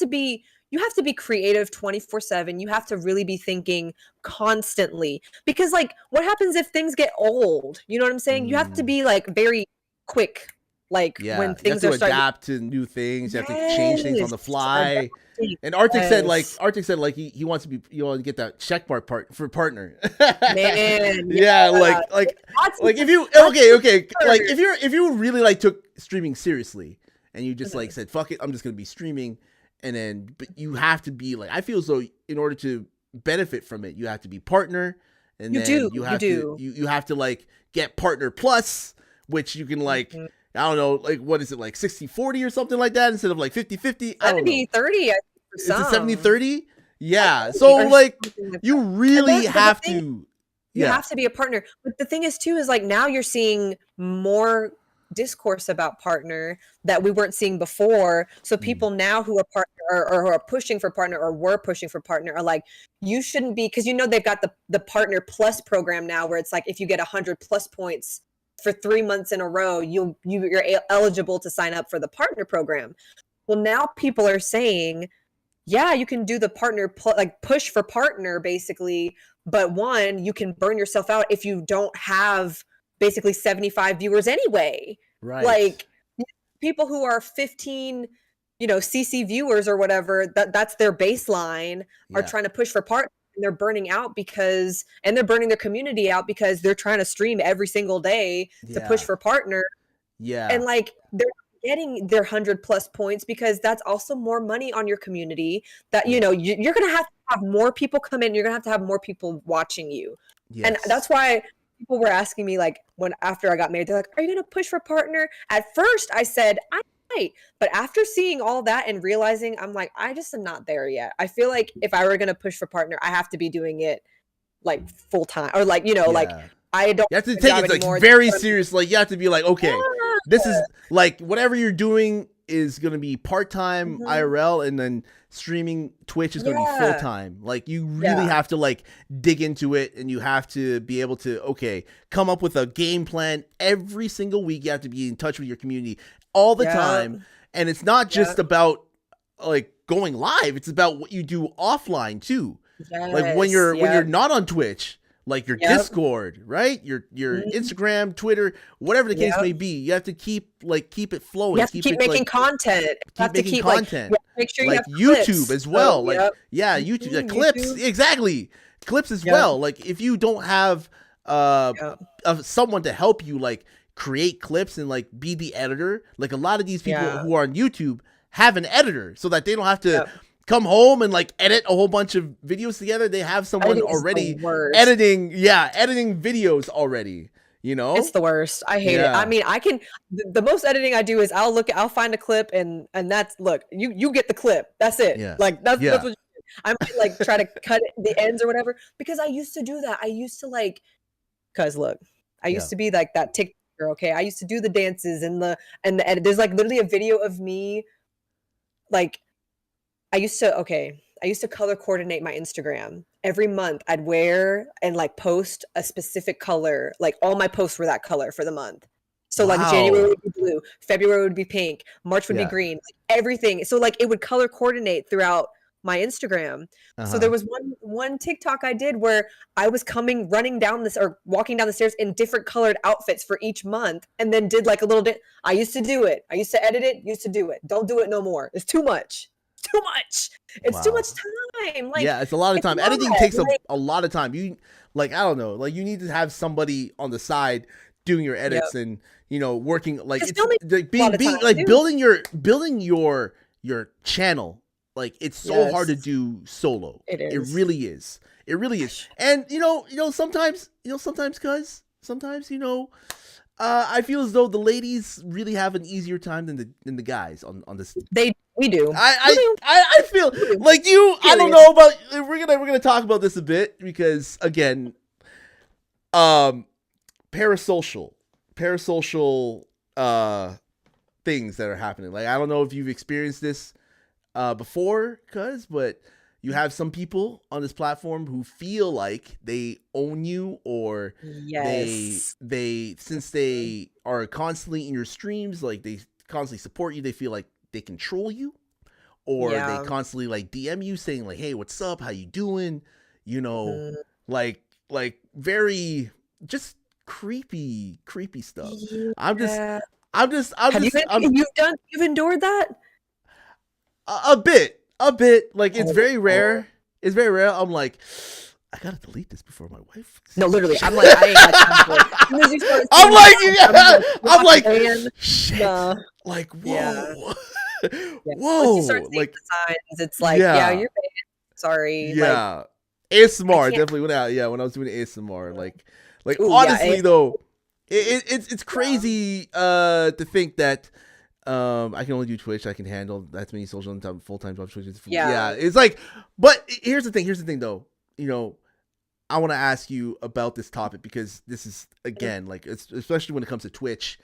Speaker 3: to be creative 24/7. You have to really be thinking constantly, because like what happens if things get old? You know what I'm saying? You have to be like very quick, like when things
Speaker 2: you have to adapt to new things. You have to change things on the fly. And Arctic said like he wants to be, you want to get that check mark for partner.
Speaker 3: Man,
Speaker 2: like if you like if you really like took streaming seriously and you just like said fuck it, I'm just gonna be streaming. And then, but you have to be like, I feel as though in order to benefit from it, you have to be partner, and you have to like get partner plus, which you can like, I don't know, like what is it, like 60-40 or something like that instead of like 50-50?
Speaker 3: 70-30.
Speaker 2: It's a
Speaker 3: some.
Speaker 2: 70-30. Yeah.
Speaker 3: Or
Speaker 2: So like
Speaker 3: something like
Speaker 2: you
Speaker 3: that.
Speaker 2: really
Speaker 3: But the
Speaker 2: have
Speaker 3: thing-
Speaker 2: to.
Speaker 3: You
Speaker 2: Yeah.
Speaker 3: have to be a partner. But the thing is too is like now you're seeing more discourse about partner that we weren't seeing before. So people now who are partner or who are pushing for partner or were pushing for partner are like, you shouldn't be, because they've got the partner plus program now where it's like if you get 100 plus points for 3 months in a row, you're eligible to sign up for the partner program. Well, now people are saying, yeah, you can do the partner like push for partner basically, but one, you can burn yourself out if you don't have basically 75 viewers anyway.
Speaker 2: Right.
Speaker 3: Like people who are 15, CC viewers or whatever, that's their baseline are
Speaker 2: Yeah.
Speaker 3: trying to push for partner and they're burning out and they're burning their community out because they're trying to stream every single day to push
Speaker 2: Yeah.
Speaker 3: for partner.
Speaker 2: Yeah.
Speaker 3: And like they're getting their 100 plus points because that's also more money on your community that you're going to have more people come in, you're going to have more people watching you.
Speaker 2: Yes.
Speaker 3: And that's why people were asking me like after I got married, they're like, are you going to push for partner? At first I said I might, but after seeing all that and realizing, I'm like, I just am not there yet. I feel like if I were going to push for partner, I have to be doing it like full time or like like I don't.
Speaker 2: You have to take it like very serious. Like you have to be like, okay, this is like whatever you're doing is gonna be part time IRL, and then streaming Twitch is gonna be full time. Like you really have to like dig into it, and you have to be able to come up with a game plan every single week. You have to be in touch with your community all the time, and it's not just about like going live. It's about what you do offline too. Like when you're not on Twitch. Like your Discord, right? Your Instagram, Twitter, whatever the case may be, you have to keep it flowing.
Speaker 3: You have to keep making content.
Speaker 2: Keep making content.
Speaker 3: Make sure
Speaker 2: like
Speaker 3: you have
Speaker 2: YouTube
Speaker 3: clips.
Speaker 2: as well. YouTube clips,
Speaker 3: YouTube.
Speaker 2: exactly. Clips as well. Like if you don't have someone to help you like create clips and like be the editor, like a lot of these people who are on YouTube have an editor so that they don't have to come home and like edit a whole bunch of videos together. They have someone already editing videos already,
Speaker 3: It's the worst. I hate it. I mean, the most editing I do is I'll find a clip and that's, look, you get the clip. That's it.
Speaker 2: Yeah.
Speaker 3: Like that's what you do. I might like try to cut the ends or whatever because I used to do that. I used to I used to be like that TikToker. Okay. I used to do the dances and the edit. There's like literally a video of me. Like I used to color coordinate my Instagram. Every month I'd wear and like post a specific color. Like all my posts were that color for the month. So like January would be blue, February would be pink, March would be green, like everything. So like it would color coordinate throughout my Instagram. So there was one TikTok I did where I was walking down the stairs in different colored outfits for each month, and then did like a little bit. I used to do it. I used to edit it. Used to do it. Don't do it no more. It's too much. Too much. It's too much time. Like
Speaker 2: it's a lot of time. Editing takes a lot of time. You like, I don't know, like you need to have somebody on the side doing your edits and working like it's like being like building your channel. Like it's so hard to do solo.
Speaker 3: It is.
Speaker 2: It really is. It really is. And sometimes I feel as though the ladies really have an easier time than the guys on this.
Speaker 3: We do.
Speaker 2: I feel like you. I don't know about. We're gonna talk about this a bit because again, parasocial things that are happening. Like I don't know if you've experienced this before, but you have some people on this platform who feel like they own you, or they since they are constantly in your streams, like they constantly support you, they feel like they control you, or they constantly like DM you saying like, hey, what's up, how you doing, like very just creepy stuff.
Speaker 3: You've endured that
Speaker 2: a bit. Like it's very rare. It's very rare. I'm like, I gotta delete this before my wife.
Speaker 3: No, literally, I'm like, I ain't got time for it.
Speaker 2: I'm like, shit. Like, whoa, whoa.
Speaker 3: Once you start seeing the signs, it's like, you're bad. Sorry.
Speaker 2: Yeah, like, ASMR definitely went out. Yeah, when I was doing ASMR, like honestly though, it's crazy to think that I can only do Twitch. I can handle that many social and full-time jobs.
Speaker 3: Yeah.
Speaker 2: It's like, but here's the thing though. I want to ask you about this topic because this is again like especially when it comes to Twitch.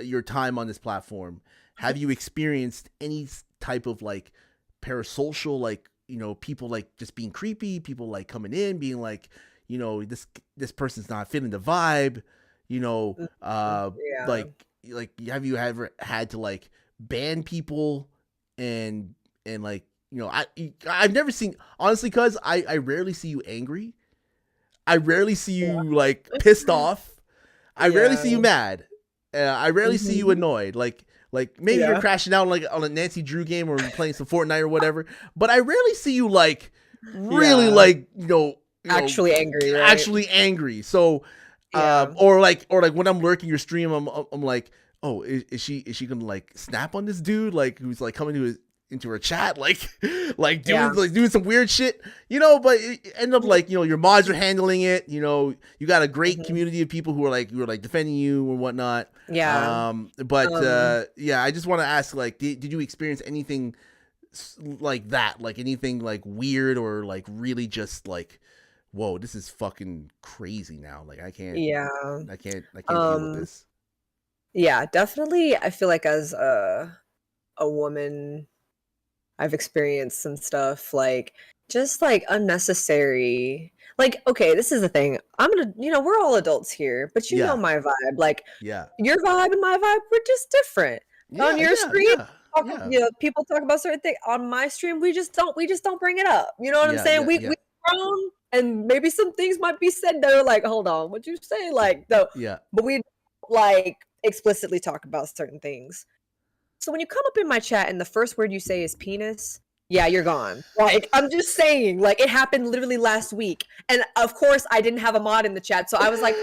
Speaker 2: Your time on this platform. Have you experienced any type of like parasocial, like people like just being creepy, people like coming in being like, this person's not fitting the vibe,
Speaker 3: Yeah.
Speaker 2: like have you ever had to like ban people and like I've never seen, honestly, cuz I rarely see you angry. I rarely see you like pissed off. I rarely see you mad. I rarely see you annoyed. Like maybe you're crashing out like on a Nancy Drew game or playing some Fortnite or whatever. But I rarely see you like really like
Speaker 3: actually angry, right?
Speaker 2: Actually angry. So or like when I'm lurking your stream, I'm like, oh, is she gonna like snap on this dude like who's like coming into her chat like doing some weird shit, but it end up like your mods are handling it, you got a great community of people who are like defending you or whatnot. I just want to ask, like, did you experience anything like that, like anything like weird or like really just like, whoa, this is fucking crazy now, like I can't deal with this.
Speaker 3: Yeah, definitely. I feel like as a woman, I've experienced some stuff like just like unnecessary. Like, okay, this is the thing. I'm gonna, we're all adults here, but you know my vibe. Like, your vibe and my vibe, we're just different. On your stream, people talk about certain things. On my stream, we just don't bring it up. You know what I'm saying? We grown, and maybe some things might be said that are like, hold on, what'd you say? Like, no, but we like explicitly talk about certain things. So when you come up in my chat and the first word you say is penis, you're gone. Like, I'm just saying, like, it happened literally last week. And of course I didn't have a mod in the chat. So I was like,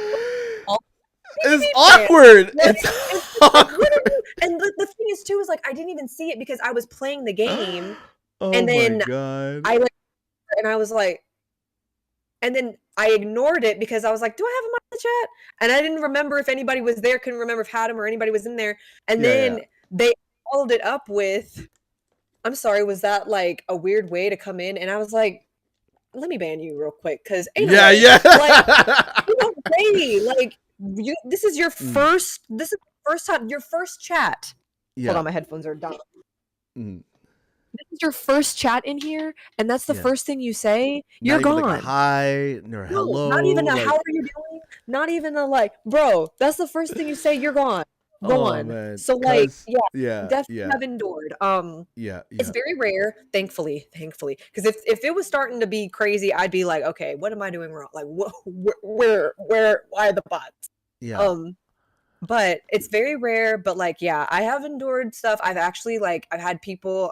Speaker 2: it's awkward. It's awkward.
Speaker 3: And the thing is too, is like, I didn't even see it because I was playing the game.
Speaker 2: Oh
Speaker 3: and then
Speaker 2: my God.
Speaker 3: I was like, and then I ignored it because I was like, do I have him on the chat? And I didn't remember if anybody was there. Couldn't remember if Hadam or anybody was in there. And then they followed it up with, I'm sorry, was that like a weird way to come in? And I was like, let me ban you real quick, because
Speaker 2: like,
Speaker 3: this is your first time, your first chat. Hold on, my headphones are down. This is your first chat in here, and that's the first thing you say. You're gone.
Speaker 2: Like a hi or hello.
Speaker 3: Not even a how are you doing? Not even a like, bro. That's the first thing you say. You're gone. Gone.
Speaker 2: Man.
Speaker 3: So like, definitely have endured. It's very rare, thankfully, because if it was starting to be crazy, I'd be like, okay, what am I doing wrong? Like, where, why are the bots? But it's very rare. But like, I have endured stuff. I've actually I've had people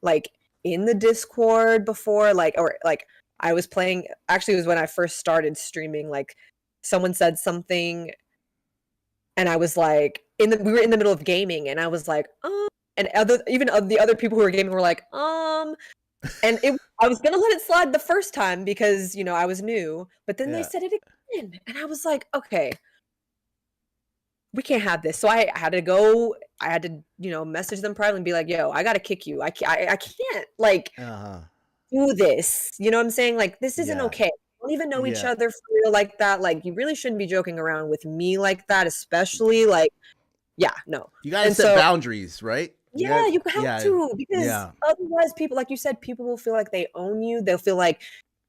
Speaker 3: like in the Discord before, I was playing. Actually, it was when I first started streaming. Like, someone said something. And I was like, we were in the middle of gaming, and I was like, and the other people who were gaming were like, and I was gonna let it slide the first time because I was new, but then they said it again, and I was like, okay, we can't have this. So I had to message them privately and be like, yo, I gotta kick you. I can't like do this. You know what I'm saying? Like, this isn't okay. Don't even know each other for real like that. Like, you really shouldn't be joking around with me like that, especially like, no.
Speaker 2: You gotta set boundaries, right?
Speaker 3: You have to, because otherwise people, like you said, people will feel like they own you. They'll feel like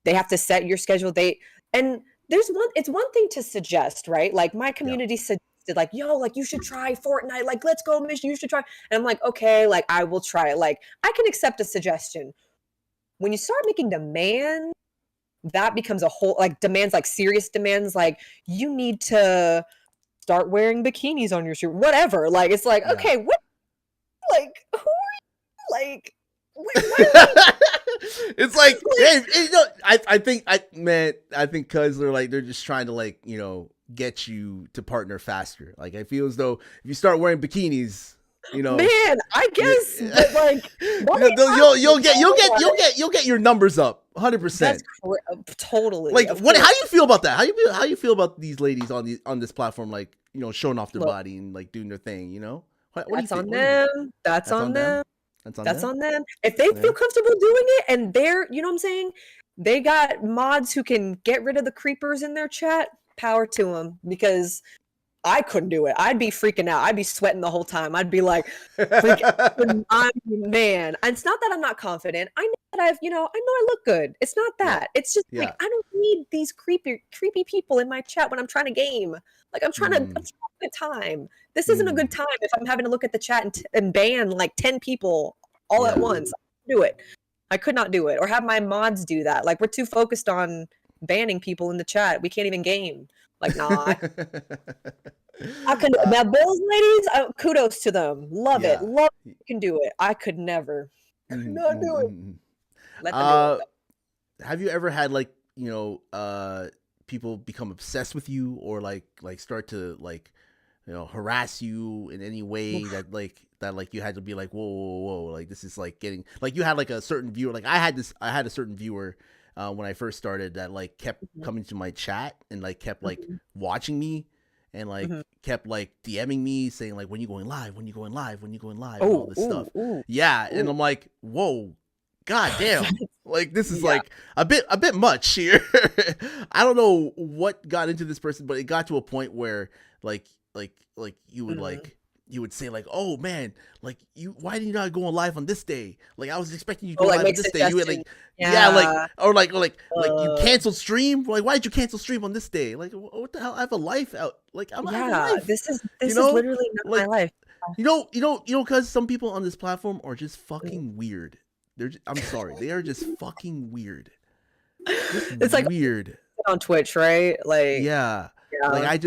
Speaker 3: they have to set your schedule. It's one thing to suggest, right? Like, my community suggested, like, yo, like, you should try Fortnite. Like, let's go, mission. You should try. And I'm like, okay, like, I will try it. Like, I can accept a suggestion. When you start making demands, that becomes a whole, like, demands, like serious demands, like, you need to start wearing bikinis on your stream, whatever. Like, it's like, okay, what, like, who are you? Like,
Speaker 2: it's like, hey, I think cuz they're just trying to, like, get you to partner faster. Like, I feel as though if you start wearing bikinis,
Speaker 3: man, I guess, but like,
Speaker 2: you'll get your numbers up 100%.
Speaker 3: Totally.
Speaker 2: Like, how do you feel about that? How you feel about these ladies on this platform, like showing off their
Speaker 3: Look,
Speaker 2: body and like doing their thing. What do you
Speaker 3: that's
Speaker 2: think?
Speaker 3: on
Speaker 2: What do you think?
Speaker 3: them. That's
Speaker 2: That's
Speaker 3: on
Speaker 2: on them.
Speaker 3: them.
Speaker 2: That's on
Speaker 3: That's
Speaker 2: them.
Speaker 3: on them. If they
Speaker 2: Yeah.
Speaker 3: feel comfortable doing it and they're, you know what I'm saying? They got mods who can get rid of the creepers in their chat. Power to them, because I couldn't do it. I'd be freaking out. I'd be sweating the whole time. I'd be like, man. And it's not that I'm not confident. I know that I know I look good. It's not that. It's just
Speaker 2: Yeah.
Speaker 3: like, I don't need these creepy people in my chat when I'm trying to game. Like I'm trying to have a good time. This isn't a good time if I'm having to look at the chat and ban like 10 people all at once. I couldn't do it. I could not do it. Or have my mods do that. Like we're too focused on banning people in the chat. We can't even game. Like, nah. I can. Now, those ladies, kudos to them. Love it. Love it. You can do it. I could never. Could not do it. Let them do it.
Speaker 2: Have you ever had like people become obsessed with you, or like start to like harass you in any way that you had to be like, whoa, like this is like getting like, you had like a certain viewer, like I had a certain viewer when I first started that like kept coming to my chat and like kept like watching me and like kept like DMing me saying like, when you going live, and all this stuff. And I'm like, whoa, god damn, like this is like a bit much here. I don't know what got into this person, but it got to a point where like you would like, you would say like, oh man, like why did you not go on live on this day? Like I was expecting you to go live on this day. You would like, or like you canceled stream. Like why did you cancel stream on this day? Like what the hell? I have a life out. Like I have a life.
Speaker 3: This is literally not my life.
Speaker 2: Because some people on this platform are just fucking weird. I'm sorry, they are just fucking weird.
Speaker 3: It's like
Speaker 2: weird
Speaker 3: on Twitch, right? Like
Speaker 2: like I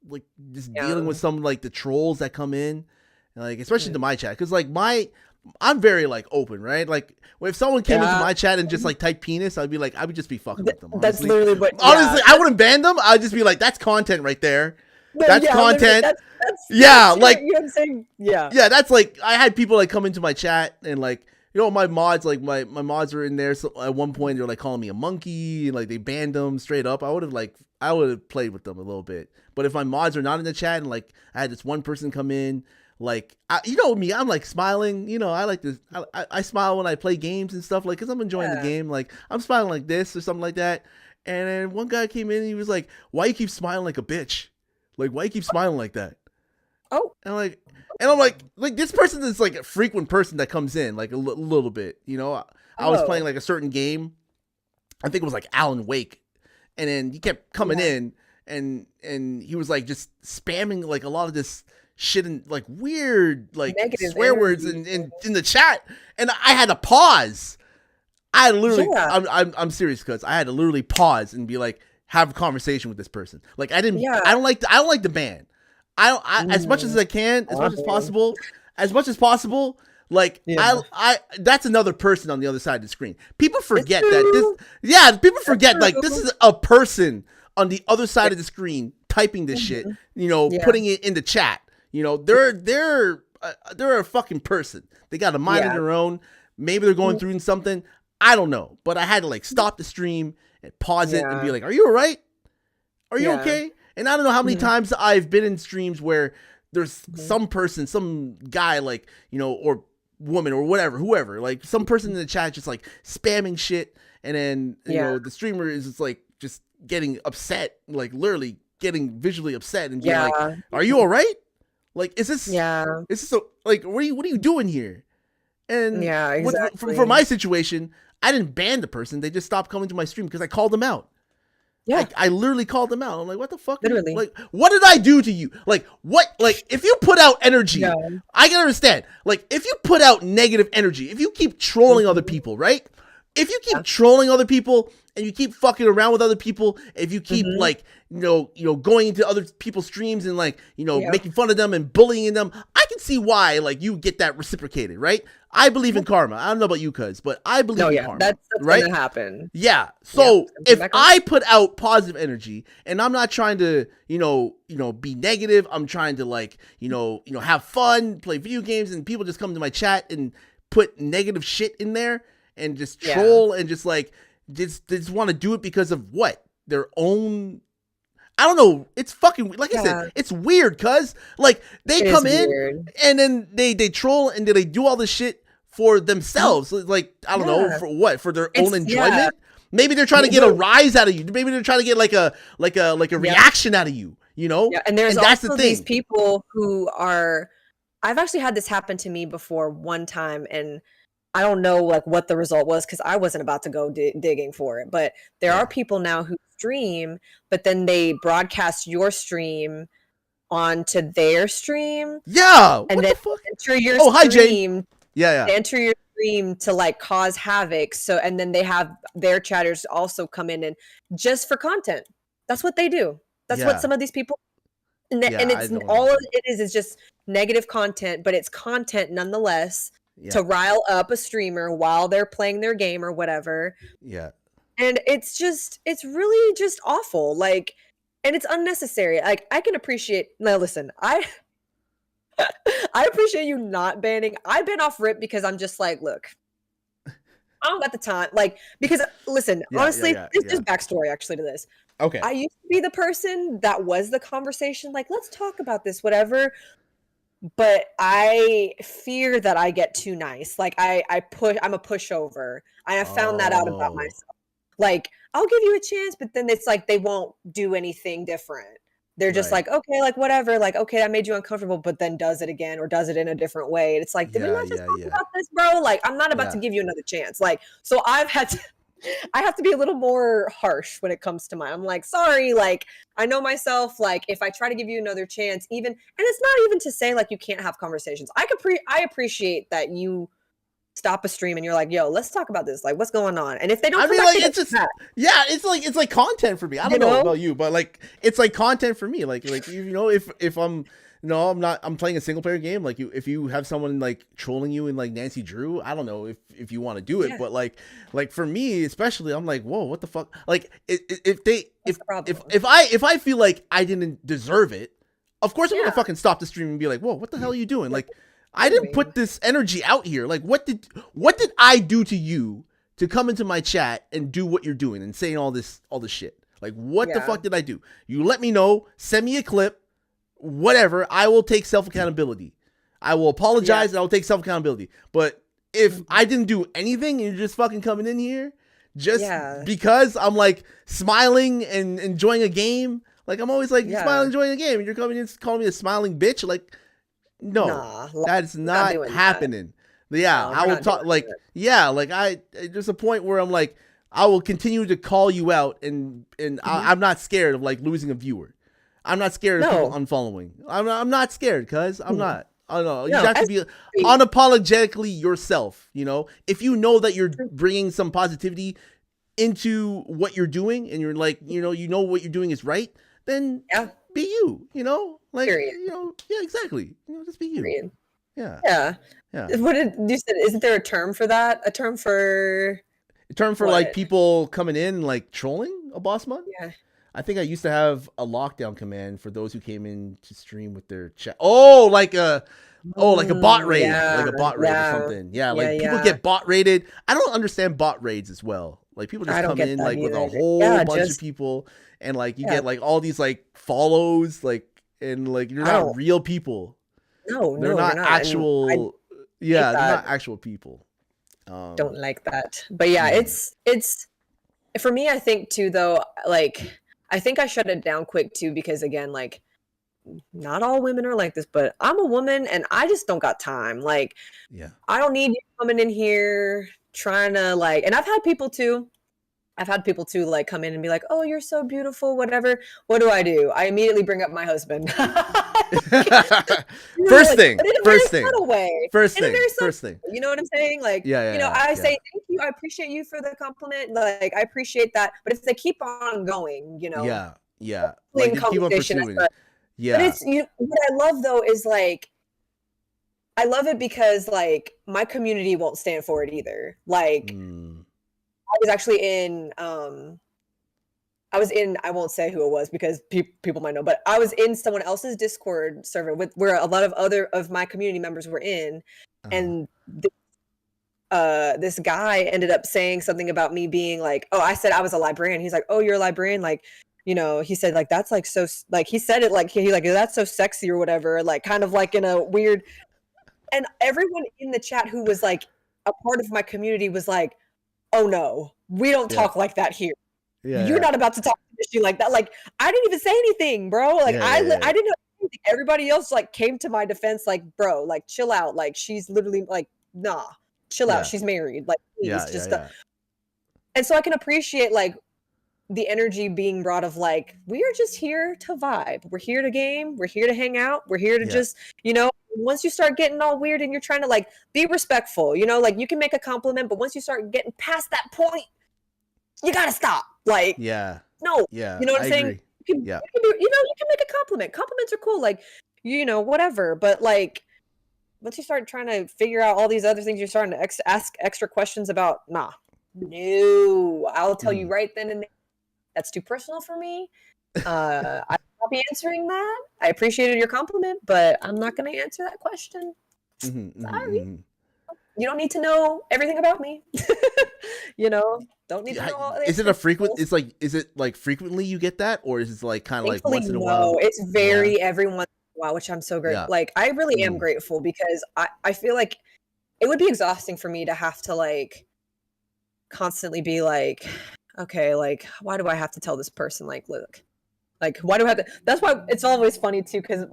Speaker 2: like just dealing with some like the trolls that come in, and like especially to my chat, because like I'm very like open, right? Like if someone came into my chat and just like typed penis, I would just be fucking with them. Honestly.
Speaker 3: That's literally what.
Speaker 2: Honestly, I wouldn't ban them. I'd just be like, that's content right there. That's content.
Speaker 3: That's
Speaker 2: like
Speaker 3: you know what I'm saying?
Speaker 2: That's like, I had people like come into my chat and like, my mods, like my mods were in there. So at one point they were like calling me a monkey, and like they banned them straight up. I would have played with them a little bit. But if my mods are not in the chat and like I had this one person come in, like me, I'm like smiling. I like this. I smile when I play games and stuff, like because I'm enjoying the game. Like I'm smiling like this or something like that. And then one guy came in and he was like, "Why you keep smiling like a bitch? Like why you keep smiling like that?"
Speaker 3: Oh,
Speaker 2: and I'm like this person is like a frequent person that comes in like a little bit. I was playing like a certain game. I think it was like Alan Wake, and then he kept coming in. And he was like just spamming like a lot of this shit and like weird like negative swear words in the chat, and I had to pause. I literally, I'm serious, because I had to literally pause and be like, have a conversation with this person. Like I don't like the ban. As much as I can, as much as possible. Like that's another person on the other side of the screen. People forget that this. People forget like this is a person on the other side of the screen typing this shit, putting it in the chat. They're a fucking person. They got a mind of their own. Maybe they're going through something. I don't know. But I had to like stop the stream and pause it and be like, are you all right? Are you okay? And I don't know how many times I've been in streams where there's some person, some guy like, or woman or whatever, whoever, like some person in the chat just like spamming shit. And then, the streamer is just like, just getting upset, like literally getting visually upset and being like, are you all right? Like, is this so, like, what are you doing here? And
Speaker 3: exactly.
Speaker 2: For my situation, I didn't ban the person. They just stopped coming to my stream because I called them out. I literally called them out. I'm like, what the fuck?
Speaker 3: Literally.
Speaker 2: Like, what did I do to you? Like, what? Like, if you put out energy, I can understand. Like, if you put out negative energy, if you keep trolling other people, right? If you keep trolling other people and you keep fucking around with other people, if you keep like, going into other people's streams and like, making fun of them and bullying them, I can see why like you get that reciprocated, right? I believe in karma. I don't know about you, cuz, but I believe in karma.
Speaker 3: That's
Speaker 2: right?
Speaker 3: gonna happen.
Speaker 2: Yeah. So if I put out positive energy and I'm not trying to, be negative, I'm trying to like, have fun, play video games, and people just come to my chat and put negative shit in there and just troll and just like just want to do it because of what? Their own, I don't know. It's fucking, like I
Speaker 3: Yeah.
Speaker 2: said, it's weird, cuz like they
Speaker 3: It
Speaker 2: come
Speaker 3: is
Speaker 2: in
Speaker 3: weird.
Speaker 2: and then they troll and then they do all this shit for themselves. Like, I don't know,
Speaker 3: Yeah.
Speaker 2: for what? For their own
Speaker 3: It's yeah.
Speaker 2: enjoyment? Maybe they're trying to get a rise out of you. Maybe they're trying to get like a
Speaker 3: Yeah.
Speaker 2: reaction out of you, you know?
Speaker 3: Yeah, and there's
Speaker 2: And that's the
Speaker 3: also these
Speaker 2: thing.
Speaker 3: people who are I've actually had this happen to me before one time, and I don't know like what the result was because I wasn't about to go digging for it. But there are
Speaker 2: Yeah.
Speaker 3: people now who stream, but then they broadcast your stream onto their stream,
Speaker 2: Yeah. What
Speaker 3: and then
Speaker 2: the fuck?
Speaker 3: enter your
Speaker 2: Oh, hi Jane.
Speaker 3: stream,
Speaker 2: Yeah, yeah.
Speaker 3: enter your stream to like cause havoc. So, and then they have their chatters also come in and just for content. That's what they do. That's what
Speaker 2: Yeah.
Speaker 3: some of these people and,
Speaker 2: Yeah,
Speaker 3: and
Speaker 2: I
Speaker 3: it's
Speaker 2: don't
Speaker 3: all
Speaker 2: know.
Speaker 3: it is just negative content, but it's content nonetheless
Speaker 2: Yeah.
Speaker 3: to rile up a streamer while they're playing their game or whatever.
Speaker 2: Yeah.
Speaker 3: And it's really just awful. Like, and it's unnecessary. Like, I can appreciate. Now, listen, I appreciate you not banning. I ban off Rip because I'm just like, look, I don't got the time. Like, because listen,
Speaker 2: Yeah,
Speaker 3: honestly,
Speaker 2: yeah,
Speaker 3: there's
Speaker 2: yeah.
Speaker 3: just backstory actually to this.
Speaker 2: Okay.
Speaker 3: I used to be the person that was the conversation, like, let's talk about this, whatever. But I fear that I get too nice. Like I'm a pushover. I have found that out about
Speaker 2: Oh.
Speaker 3: myself. Like, I'll give you a chance, but then it's like they won't do anything different. They're just
Speaker 2: Right.
Speaker 3: like, okay, like whatever, like, okay, that made you uncomfortable, but then does it again or does it in a different way. And it's like, did we
Speaker 2: Yeah,
Speaker 3: not just
Speaker 2: yeah,
Speaker 3: talk
Speaker 2: yeah.
Speaker 3: about this, bro? Like, I'm not about to
Speaker 2: Yeah.
Speaker 3: give you another chance. Like, so I have to be a little more harsh when it comes to mine. I'm like, sorry, like, I know myself, like, if I try to give you another chance, even, and it's not even to say, like, you can't have conversations. I appreciate that you stop a stream and you're like, yo, let's talk about this. Like, what's going on? And if they don't
Speaker 2: I
Speaker 3: come
Speaker 2: mean,
Speaker 3: back,
Speaker 2: like,
Speaker 3: they
Speaker 2: it's
Speaker 3: don't
Speaker 2: just,
Speaker 3: come back.
Speaker 2: yeah, it's like content for me. I
Speaker 3: You
Speaker 2: don't know
Speaker 3: know?
Speaker 2: about you, but like, it's like content for me. Like, you know, if I'm, no, I'm playing a single player game. Like, if you have someone like trolling you in like Nancy Drew, I don't know if you want to do it,
Speaker 3: Yeah.
Speaker 2: but like for me especially, I'm like, whoa, what the fuck? Like, if
Speaker 3: That's the problem.
Speaker 2: if I feel like I didn't deserve it, of course I'm
Speaker 3: Yeah.
Speaker 2: gonna fucking stop the stream and be like, whoa, what the hell are you doing? Like, I
Speaker 3: doing?
Speaker 2: didn't put this energy out here. Like, what did I do to you to come into my chat and do what you're doing and saying all this shit? Like, what the
Speaker 3: Yeah.
Speaker 2: fuck did I do? You let me know, send me a clip, whatever. I will take self accountability. I will apologize and I will take self accountability. But if I didn't do anything and you're just fucking coming in here just
Speaker 3: Yeah.
Speaker 2: because I'm like smiling and enjoying a game, like I'm always like
Speaker 3: Yeah.
Speaker 2: smiling, enjoying a game, and you're coming in calling me a smiling bitch, like, no,
Speaker 3: Nah,
Speaker 2: that's
Speaker 3: not
Speaker 2: not
Speaker 3: doing that.
Speaker 2: happening. Yeah,
Speaker 3: No,
Speaker 2: I
Speaker 3: we're
Speaker 2: will
Speaker 3: not
Speaker 2: talk
Speaker 3: doing
Speaker 2: like,
Speaker 3: that.
Speaker 2: yeah, like there's a point where I'm like, I will continue to call you out, and I'm not scared of like losing a viewer. I'm not scared of
Speaker 3: No.
Speaker 2: people unfollowing. I'm not scared, cuz I'm not. I don't know. You
Speaker 3: No,
Speaker 2: have to be unapologetically yourself, you know? If you know that you're bringing some positivity into what you're doing and you're like, you know what you're doing is right, then
Speaker 3: Yeah.
Speaker 2: be you, you know? Like,
Speaker 3: Period.
Speaker 2: you know, yeah, exactly. You know, just be you.
Speaker 3: Period.
Speaker 2: Yeah.
Speaker 3: Yeah.
Speaker 2: Yeah.
Speaker 3: What did you said? Isn't there a term for that? A term for
Speaker 2: A term for like
Speaker 3: What?
Speaker 2: people coming in like trolling a boss mod?
Speaker 3: yeah.
Speaker 2: I think I used to have a lockdown command for those who came in to stream with their chat. Oh, like a bot raid,
Speaker 3: yeah,
Speaker 2: like a bot raid
Speaker 3: yeah.
Speaker 2: or something. Yeah,
Speaker 3: Yeah,
Speaker 2: like people
Speaker 3: yeah.
Speaker 2: get bot raided. I don't understand bot raids as well. Like people just
Speaker 3: I don't
Speaker 2: come
Speaker 3: get
Speaker 2: in
Speaker 3: that
Speaker 2: like with a
Speaker 3: either.
Speaker 2: whole
Speaker 3: Yeah,
Speaker 2: bunch of
Speaker 3: just-
Speaker 2: people, and like you
Speaker 3: Yeah.
Speaker 2: get like all these like follows, like, and like you're
Speaker 3: I
Speaker 2: not
Speaker 3: don't-
Speaker 2: real people.
Speaker 3: No,
Speaker 2: They're
Speaker 3: no,
Speaker 2: not
Speaker 3: you're not. And
Speaker 2: actual. Yeah, they're not
Speaker 3: that.
Speaker 2: actual people.
Speaker 3: I don't like that. But yeah,
Speaker 2: Mm.
Speaker 3: it's for me. I think too, though. Like, I think I shut it down quick too because again, like, not all women are like this, but I'm a woman and I just don't got time. Like,
Speaker 2: Yeah.
Speaker 3: I don't need you coming in here trying to like. And I've had people too like come in and be like, "Oh, you're so beautiful," whatever. What do? I immediately bring up my husband.
Speaker 2: First thing.
Speaker 3: But in a
Speaker 2: First
Speaker 3: very
Speaker 2: thing.
Speaker 3: subtle way.
Speaker 2: First
Speaker 3: In a
Speaker 2: thing.
Speaker 3: very subtle
Speaker 2: First thing.
Speaker 3: You know what I'm saying? Like,
Speaker 2: Yeah,
Speaker 3: you know,
Speaker 2: yeah,
Speaker 3: I
Speaker 2: yeah.
Speaker 3: say thank you. I appreciate you for the compliment. Like, I appreciate that. But if they keep on going, you know,
Speaker 2: Yeah, yeah.
Speaker 3: in
Speaker 2: Like they keep on
Speaker 3: conversation,
Speaker 2: pursuing it.
Speaker 3: but
Speaker 2: Yeah.
Speaker 3: it's what I love though is like I love it because like my community won't stand for it either. Like
Speaker 2: Mm.
Speaker 3: I was actually in I won't say who it was because people might know, but I was in someone else's Discord server with where a lot of other of my community members were in, and this guy ended up saying something about me being like, oh, I said I was a librarian. He's like, oh, you're a librarian, like, he said like that's like so like he said it like he like that's so sexy or whatever, like kind of like in a weird. And everyone in the chat who was like a part of my community was like, "Oh no, we don't talk like that here. You're not about to talk to me like that." Like I didn't even say anything, bro. Like I didn't know anything. Everybody else like came to my defense, like, bro, like chill out. Like she's literally like, nah, chill out. She's married. Like please, and so I can appreciate like the energy being brought of like we are just here to vibe. We're here to game. We're here to hang out. We're here to just once you start getting all weird and you're trying to like be respectful, like you can make a compliment, but once you start getting past that point, you gotta stop. Like no, you know what I'm saying? You can make a compliment. Compliments are cool, like whatever. But like once you start trying to figure out all these other things, you're starting to ask extra questions about. No, I'll tell you right then and there. That's too personal for me. I will not be answering that. I appreciated your compliment, but I'm not going to answer that question. Sorry. You don't need to know everything about me. Don't need to know all
Speaker 2: Is it a frequent? Is it like frequently you get that, or is it like kind of like once in a while?
Speaker 3: It's very every once in a while, which I'm so grateful. Like I really am grateful because I feel like it would be exhausting for me to have to like constantly be like, okay, like why do I have to tell this person like look, like why do I have to? That's why it's always funny too, because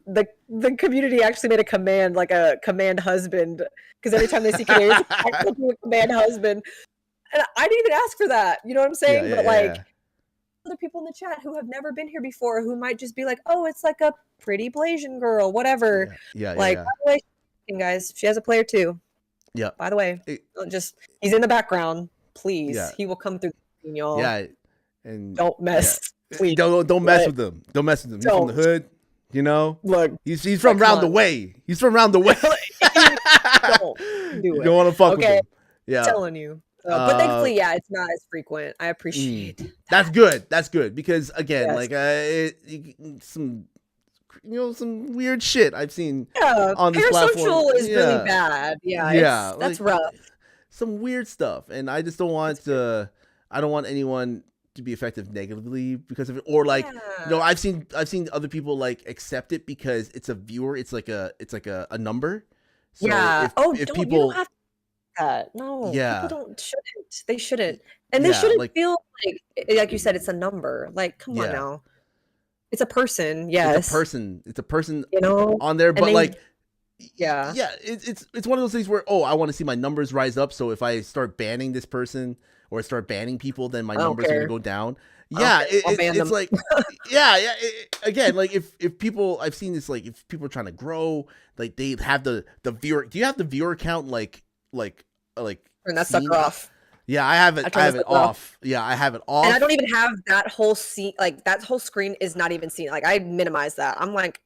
Speaker 3: the community actually made a command, like a command husband, because every time they see Canadians, I do a command husband, and I didn't even ask for that. You know what I'm saying? But other people in the chat who have never been here before, who might just be like, oh, it's like a pretty Blasian girl, whatever. By the way, guys, she has a player too. Yeah. By the way, he's in the background. Please, he will come through, y'all. Yeah, and don't mess. Please,
Speaker 2: don't mess with him. Don't mess with him. He's from the hood, Look, he's from round the way. He's from round the way.
Speaker 3: Don't do it.
Speaker 2: You don't want to fuck with him. Yeah,
Speaker 3: I'm telling you. But thankfully, it's not as frequent. I appreciate that.
Speaker 2: That's good. That's good because again, like some weird shit I've seen on this platform.
Speaker 3: Parasocial is really bad. Yeah, that's rough.
Speaker 2: Some weird stuff, and I just don't want to. I don't want anyone to be affected negatively because of it, or like I've seen other people like accept it because it's a viewer. It's like a number. So if people
Speaker 3: you don't have to do that. No, people shouldn't. They shouldn't, and they shouldn't feel like you said it's a number. Like, come on now, it's a person. Yes,
Speaker 2: it's a person. On there, but like. It's one of those things where I want to see my numbers rise up, so if I start banning this person or start banning people, then my numbers are gonna go down. It's like again, like if people, I've seen this, like if people are trying to grow, like they have the viewer. Do you have the viewer count like
Speaker 3: turn that sucker off?
Speaker 2: Yeah, I have it off. Yeah, I have it off.
Speaker 3: And I don't even have that whole that whole screen is not even seen. Like I minimize that. I'm like,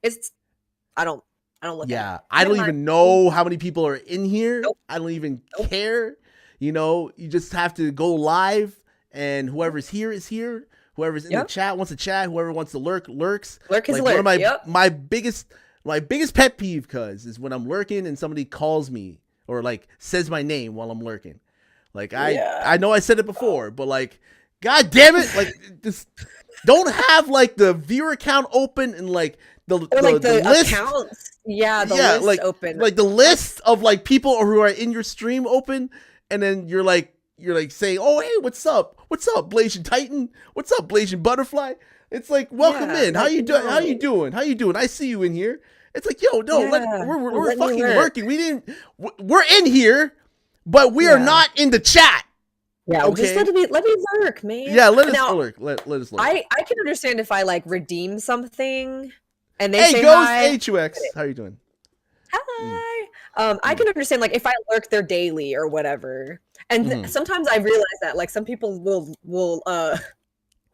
Speaker 3: I don't look at it.
Speaker 2: I don't even know how many people are in here. Nope. I don't even care. You just have to go live, and whoever's here is here. Whoever's in the chat wants to chat. Whoever wants to lurks.
Speaker 3: Lurk is
Speaker 2: lurk. One of my biggest pet peeve, is when I'm lurking and somebody calls me or like says my name while I'm lurking. Like I know I said it before, but like, god damn it, like just don't have like the viewer account open and like the list.
Speaker 3: Accounts. Yeah, the list
Speaker 2: like,
Speaker 3: open.
Speaker 2: Like the list of like people who are in your stream open, and then you're like saying, "Oh, hey, what's up? What's up, BLASIan Titan? What's up, BLASIan Butterfly?" It's like, "Welcome in. How you doing? How you doing? How you doing? I see you in here." It's like, "Yo, no, we're fucking working. We're in here, but we are not in the chat."
Speaker 3: Yeah, okay? Just let me lurk, man.
Speaker 2: Yeah, let us lurk. Let us lurk.
Speaker 3: I can understand if I like redeem something. And they say hi.
Speaker 2: HUX. How are you doing?
Speaker 3: Hi. I can understand like if I lurk their daily or whatever. And sometimes I realize that like some people will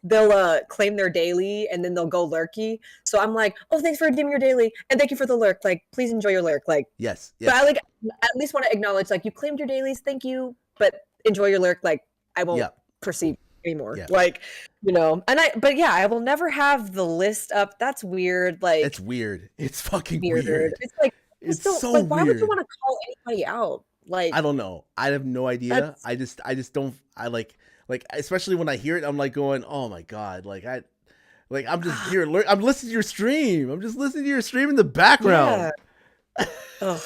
Speaker 3: they'll claim their daily and then they'll go lurky. So I'm like, oh, thanks for redeeming your daily and thank you for the lurk. Like, please enjoy your lurk. Like,
Speaker 2: yes.
Speaker 3: But I like at least want to acknowledge like you claimed your dailies, thank you, but enjoy your lurk. Like, I won't proceed anymore. Like, but I will never have the list up. That's weird. Like,
Speaker 2: it's weird. It's fucking weird.
Speaker 3: It's like
Speaker 2: it's so
Speaker 3: like, why
Speaker 2: weird.
Speaker 3: would you want to call anybody out? Like,
Speaker 2: I don't know. I have no idea. I just don't. I like like especially when I hear it, I'm like going, oh my god, I'm just here, I'm listening to your stream. I'm just listening to your stream in the background.
Speaker 3: Yeah. Ugh.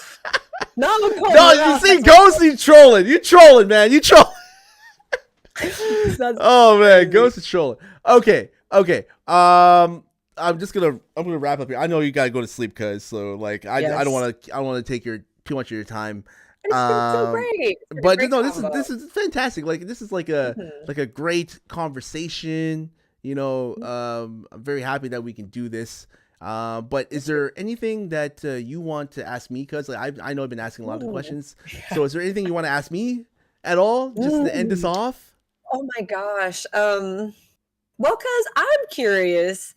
Speaker 3: No,
Speaker 2: No, you see, Ghost, you trolling. You trolling, man. You trolling. Oh man, Ghost is trolling. Okay. I'm gonna wrap up here. I know you gotta go to sleep, cuz so like I don't want to take too much of your time.
Speaker 3: It's been so great.
Speaker 2: But no, this is fantastic. Like this is like a great conversation. You know, I'm very happy that we can do this. But is there anything that you want to ask me? Because like, I know I've been asking a lot of questions. Yeah. So is there anything you want to ask me at all, just to end this off?
Speaker 3: Oh my gosh. Well, because I'm curious,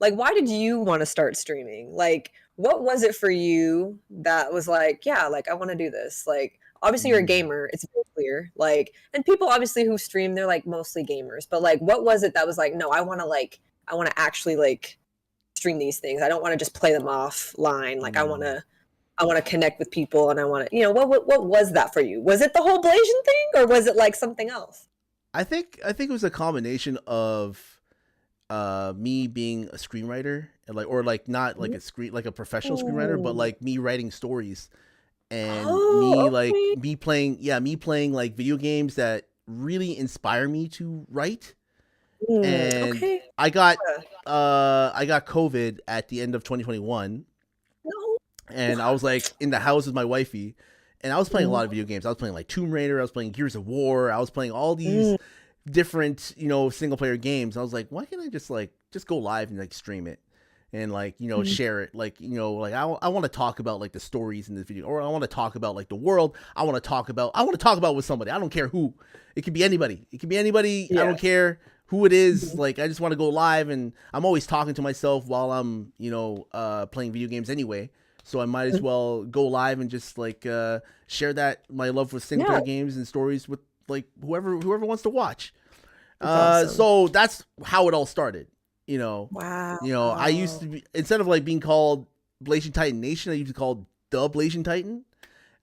Speaker 3: like, why did you want to start streaming? Like, what was it for you that was like, yeah, like, I want to do this? Like, obviously you're a gamer. It's very clear. Like, and people obviously who stream, they're like mostly gamers. But like, what was it that was like, no, I want to actually like stream these things. I don't want to just play them offline. Like, I want to connect with people, and I want to, you know, what was that for you? Was it the whole BLASIAN thing, or was it like something else?
Speaker 2: I think it was a combination of me being a screenwriter and not like a professional screenwriter, but like me writing stories and me playing like video games that really inspire me to write. And I got COVID at the end of 2021.
Speaker 3: No.
Speaker 2: And I was like in the house with my wifey, and I was playing a lot of video games. I was playing like Tomb Raider, I was playing Gears of War, I was playing all these different, you know, single player games. I was like, why can't I just go live and like stream it and like, you know, share it? Like, you know, like I want to talk about like the stories in this video, or I want to talk about like the world. I want to talk about with somebody. I don't care who. It could be anybody. Yeah. I don't care who it is. Like, I just want to go live, and I'm always talking to myself while I'm, you know, playing video games anyway. So I might as well go live and just like share that my love for single player games and stories with like whoever wants to watch. Awesome. So that's how it all started. You know.
Speaker 3: Wow.
Speaker 2: You know, I used to be, instead of like being called BLASIAN Titan Nation, I used to be called the BLASIAN Titan.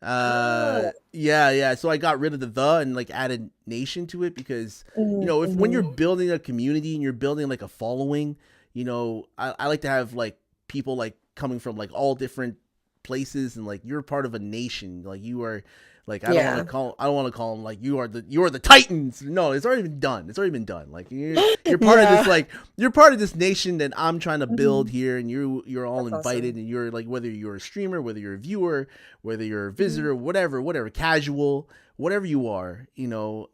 Speaker 2: Yeah. So I got rid of the and like added nation to it because you know, when you're building a community and you're building like a following, you know, I like to have like people like coming from like all different places, and like you're part of a nation. Like you are, like I don't want to call them like you are the Titans. No, it's already been done. Like you're part of this, like you're part of this nation that I'm trying to build here, and you're all
Speaker 3: That's
Speaker 2: invited,
Speaker 3: awesome.
Speaker 2: and you're like, whether you're a streamer, whether you're a viewer, whether you're a visitor, whatever, casual, whatever you are, you know,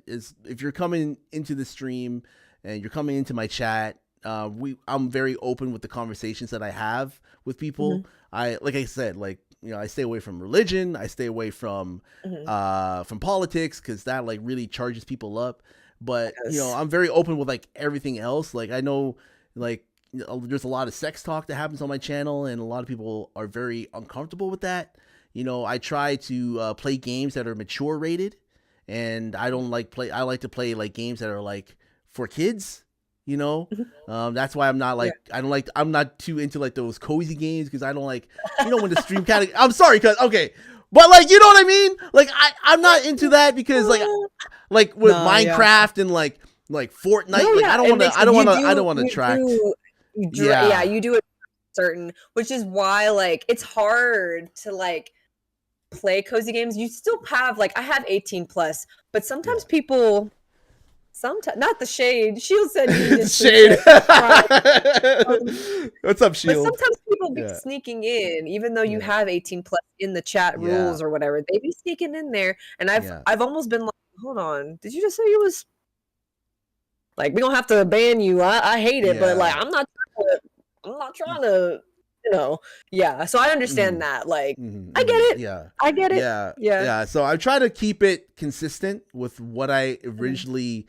Speaker 2: is if you're coming into the stream and you're coming into my chat. I'm very open with the conversations that I have with people. Like I said, like, you know, I stay away from religion. I stay away from politics, because that like really charges people up. But you know, I'm very open with like everything else. Like I know, like, you know, there's a lot of sex talk that happens on my channel, and a lot of people are very uncomfortable with that. You know, I try to play games that are mature rated, and I like to play like games that are like for kids. You know, that's why I'm not like, I'm not too into like those cozy games, because I don't like, you know, when the stream category, I'm sorry, but like, you know what I mean? Like, I'm not into that, because like with Minecraft and like Fortnite, like I don't want to track.
Speaker 3: You do it certain, which is why like it's hard to like play cozy games. You still have like, I have 18 plus, but sometimes people. Sometimes, not the shade. Shield said he did
Speaker 2: shade. What's up, Shield?
Speaker 3: But sometimes people be sneaking in, even though you have 18 plus in the chat rules or whatever. They be sneaking in there, and I've almost been like, hold on, did you just say you was like, we don't have to ban you? I hate it, but like I'm not trying to. You know, so I understand that. Like, I get it. I get it.
Speaker 2: Yeah. So I try to keep it consistent with what I originally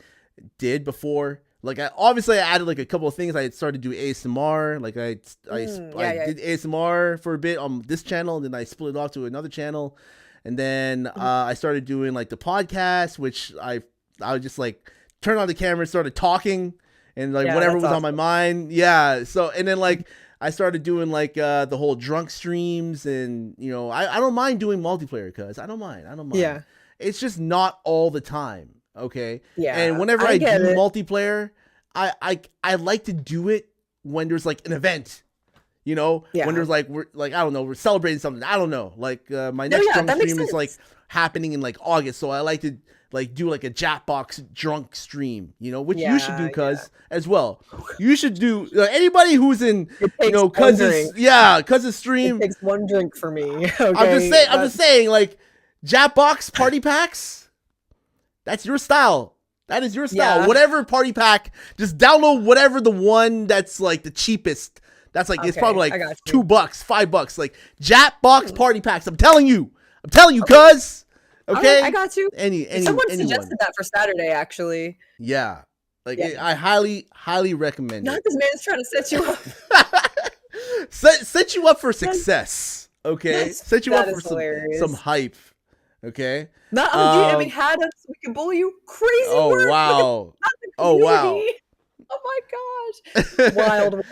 Speaker 2: did before. Like, I added like a couple of things. I started to do ASMR. Like I did ASMR for a bit on this channel, and then I split it off to another channel, and then I started doing like the podcast, which I would just like turn on the camera and started talking, and like whatever was on my mind. Yeah. So, and then like. I started doing like the whole drunk streams, and you know, I don't mind doing multiplayer, cuz I don't mind.
Speaker 3: Yeah.
Speaker 2: It's just not all the time. Okay.
Speaker 3: Yeah,
Speaker 2: And whenever
Speaker 3: I
Speaker 2: I
Speaker 3: get
Speaker 2: do
Speaker 3: it.
Speaker 2: multiplayer, I like to do it when there's like an event. You know, when
Speaker 3: Yeah.
Speaker 2: there's like we're like I don't know, we're celebrating something. I don't know. Like my
Speaker 3: No,
Speaker 2: next
Speaker 3: yeah,
Speaker 2: drunk
Speaker 3: that makes
Speaker 2: stream is like
Speaker 3: sense.
Speaker 2: happening in like August, so I like to like do like a Jackbox drunk stream, you know, which you should
Speaker 3: Yeah,
Speaker 2: do,
Speaker 3: yeah.
Speaker 2: cuz as well. You should do anybody who's in,
Speaker 3: It
Speaker 2: you
Speaker 3: takes
Speaker 2: know,
Speaker 3: one
Speaker 2: cuz's
Speaker 3: drink.
Speaker 2: cuz's
Speaker 3: It
Speaker 2: stream.
Speaker 3: takes one drink for me. Okay.
Speaker 2: I'm just saying like Jackbox party packs. That's your style. That is your style.
Speaker 3: Yeah.
Speaker 2: Whatever party pack, just download whatever the one that's like the cheapest. That's like it's probably
Speaker 3: Okay, I
Speaker 2: like
Speaker 3: got you.
Speaker 2: $2, $5. Like Jackbox party packs. I'm telling you,
Speaker 3: Okay.
Speaker 2: cuz.
Speaker 3: All
Speaker 2: Okay.
Speaker 3: right, I got you. Someone
Speaker 2: Anyone.
Speaker 3: suggested that for Saturday, actually.
Speaker 2: Yeah. Like
Speaker 3: Yeah.
Speaker 2: I highly recommend
Speaker 3: Not
Speaker 2: it.
Speaker 3: this man's trying to set you up.
Speaker 2: Set you up for success. Okay. Set you up
Speaker 3: That
Speaker 2: for
Speaker 3: is hilarious.
Speaker 2: some hype. Okay.
Speaker 3: Not, I mean, had us, we can bully you. Crazy
Speaker 2: Oh
Speaker 3: work.
Speaker 2: wow.
Speaker 3: Not the
Speaker 2: Oh wow.
Speaker 3: community. Oh my gosh. Wild.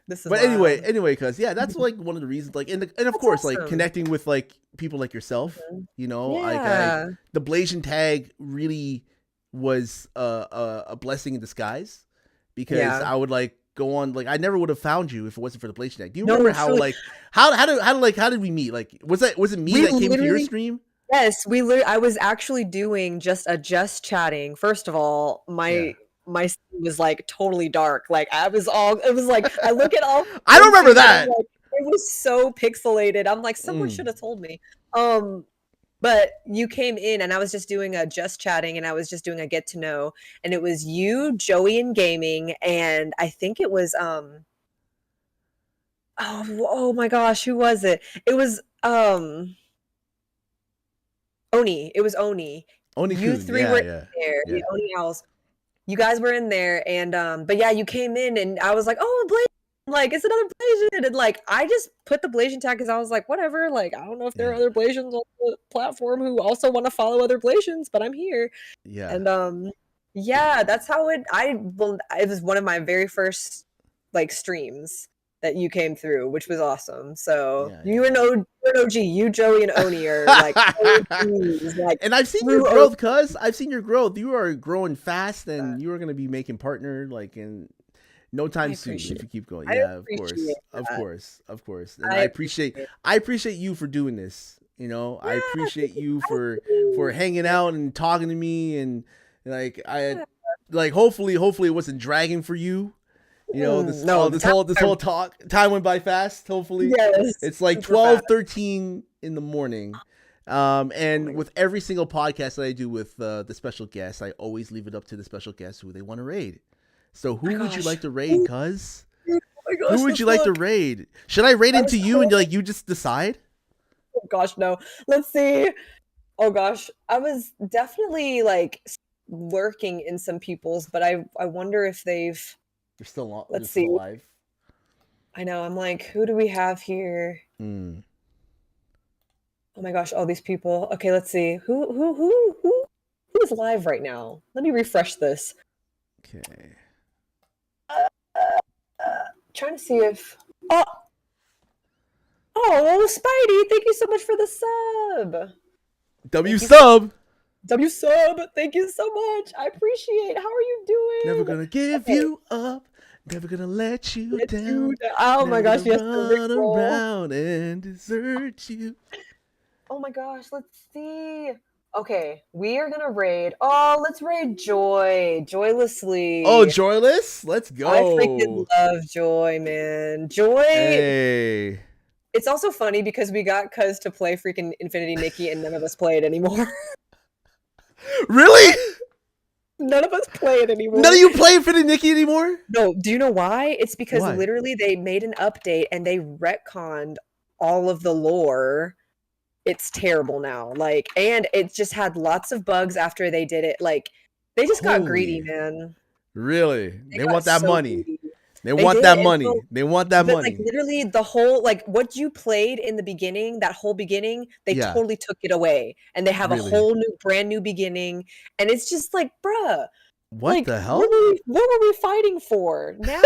Speaker 3: This is
Speaker 2: But
Speaker 3: wild.
Speaker 2: anyway, cuz yeah, that's like one of the reasons. Like, and of
Speaker 3: That's
Speaker 2: course, like
Speaker 3: awesome.
Speaker 2: connecting with like people like yourself. You know, like
Speaker 3: Yeah.
Speaker 2: the BLASIAN tag really was a blessing in disguise, because
Speaker 3: Yeah.
Speaker 2: I would like go on, like I never would have found you if it wasn't for the BLASIAN tag. Do you
Speaker 3: No,
Speaker 2: remember how
Speaker 3: truly.
Speaker 2: like how did we meet? Like was it me
Speaker 3: We
Speaker 2: that came to your
Speaker 3: literally-
Speaker 2: stream?
Speaker 3: Yes, I was actually doing just chatting. First of all, my scene was like totally dark. Like it was like I look at all
Speaker 2: I don't remember
Speaker 3: and I'm
Speaker 2: that.
Speaker 3: like, it was so pixelated. I'm like, someone should have told me. But you came in and I was just doing a just chatting and I was just doing a get to know, and it was you, Joey in gaming, and I think it was oh my gosh, who was it? It was Oni. It was Oni.
Speaker 2: Only
Speaker 3: You
Speaker 2: Kun,
Speaker 3: three were in
Speaker 2: yeah.
Speaker 3: there.
Speaker 2: Yeah.
Speaker 3: Yeah, Oni Owls. You guys were in there, and but yeah, you came in, and I was like, "Oh, Blasian!" Like it's another Blasian, and like I just put the Blasian tag because I was like, "Whatever." Like I don't know if there are other Blasians on the platform who also want to follow other Blasians, but I'm here.
Speaker 2: Yeah.
Speaker 3: And yeah, that's how it. It was one of my very first like streams that you came through, which was awesome. So
Speaker 2: Yeah,
Speaker 3: you're an OG. You, Joey, and Oni are like OGs, like
Speaker 2: And I've seen your growth, cuz I've seen your growth. You are growing fast, and you are gonna be making partner like in no time soon if you keep going. Yeah, of course. And I appreciate you for doing this. You know, I appreciate you for hanging out and talking to me, and like hopefully it wasn't dragging for you. You know, this whole talk time went by fast. Hopefully,
Speaker 3: yes,
Speaker 2: it's like 12:13 in the morning. And with every single podcast that I do with the special guests, I always leave it up to the special guests who they want to raid. So who would you like to raid, cuz? Who would you like to raid? Should I raid into you and like you just decide?
Speaker 3: Oh gosh, no. Let's see. Oh gosh, I was definitely like lurking in some people's, but I wonder if they've.
Speaker 2: They're still on.
Speaker 3: Let's
Speaker 2: still
Speaker 3: see.
Speaker 2: alive.
Speaker 3: I know. I'm like, who do we have here?
Speaker 2: Mm.
Speaker 3: Oh my gosh, all these people. Okay, let's see. Who is live right now? Let me refresh this.
Speaker 2: Okay.
Speaker 3: Trying to see if. Oh, Spidey! Thank you so much for the sub.
Speaker 2: W sub.
Speaker 3: W sub. Thank you so much. I appreciate. How are you doing?
Speaker 2: Never gonna give you up. Never gonna let you down.
Speaker 3: Oh my gosh, yes.
Speaker 2: Run around and desert you.
Speaker 3: Oh my gosh, let's see. Okay, we are gonna raid. Oh, let's raid Joy. Joylessly.
Speaker 2: Oh, Joyless? Let's go.
Speaker 3: I freaking love Joy, man. Joy.
Speaker 2: Hey.
Speaker 3: It's also funny because we got Cuz to play freaking Infinity Nikki and none of us play it anymore.
Speaker 2: Really?
Speaker 3: None of us play it anymore.
Speaker 2: None of you play Infinity Nikki anymore?
Speaker 3: No, do you know why? It's because
Speaker 2: Why?
Speaker 3: literally they made an update and they retconned all of the lore. It's terrible now. Like, and it just had lots of bugs after they did it. Like, they just got greedy, man.
Speaker 2: Really? They want
Speaker 3: got
Speaker 2: that
Speaker 3: so
Speaker 2: money.
Speaker 3: greedy.
Speaker 2: They want that
Speaker 3: did,
Speaker 2: money.
Speaker 3: and so-
Speaker 2: They want that
Speaker 3: But
Speaker 2: money.
Speaker 3: like literally the whole like what you played in the beginning, that whole beginning, they
Speaker 2: Yeah.
Speaker 3: totally took it away, and they have
Speaker 2: Really?
Speaker 3: a whole new, brand new beginning, and it's just like, bruh,
Speaker 2: What
Speaker 3: like,
Speaker 2: the hell?
Speaker 3: What were we fighting for? Now,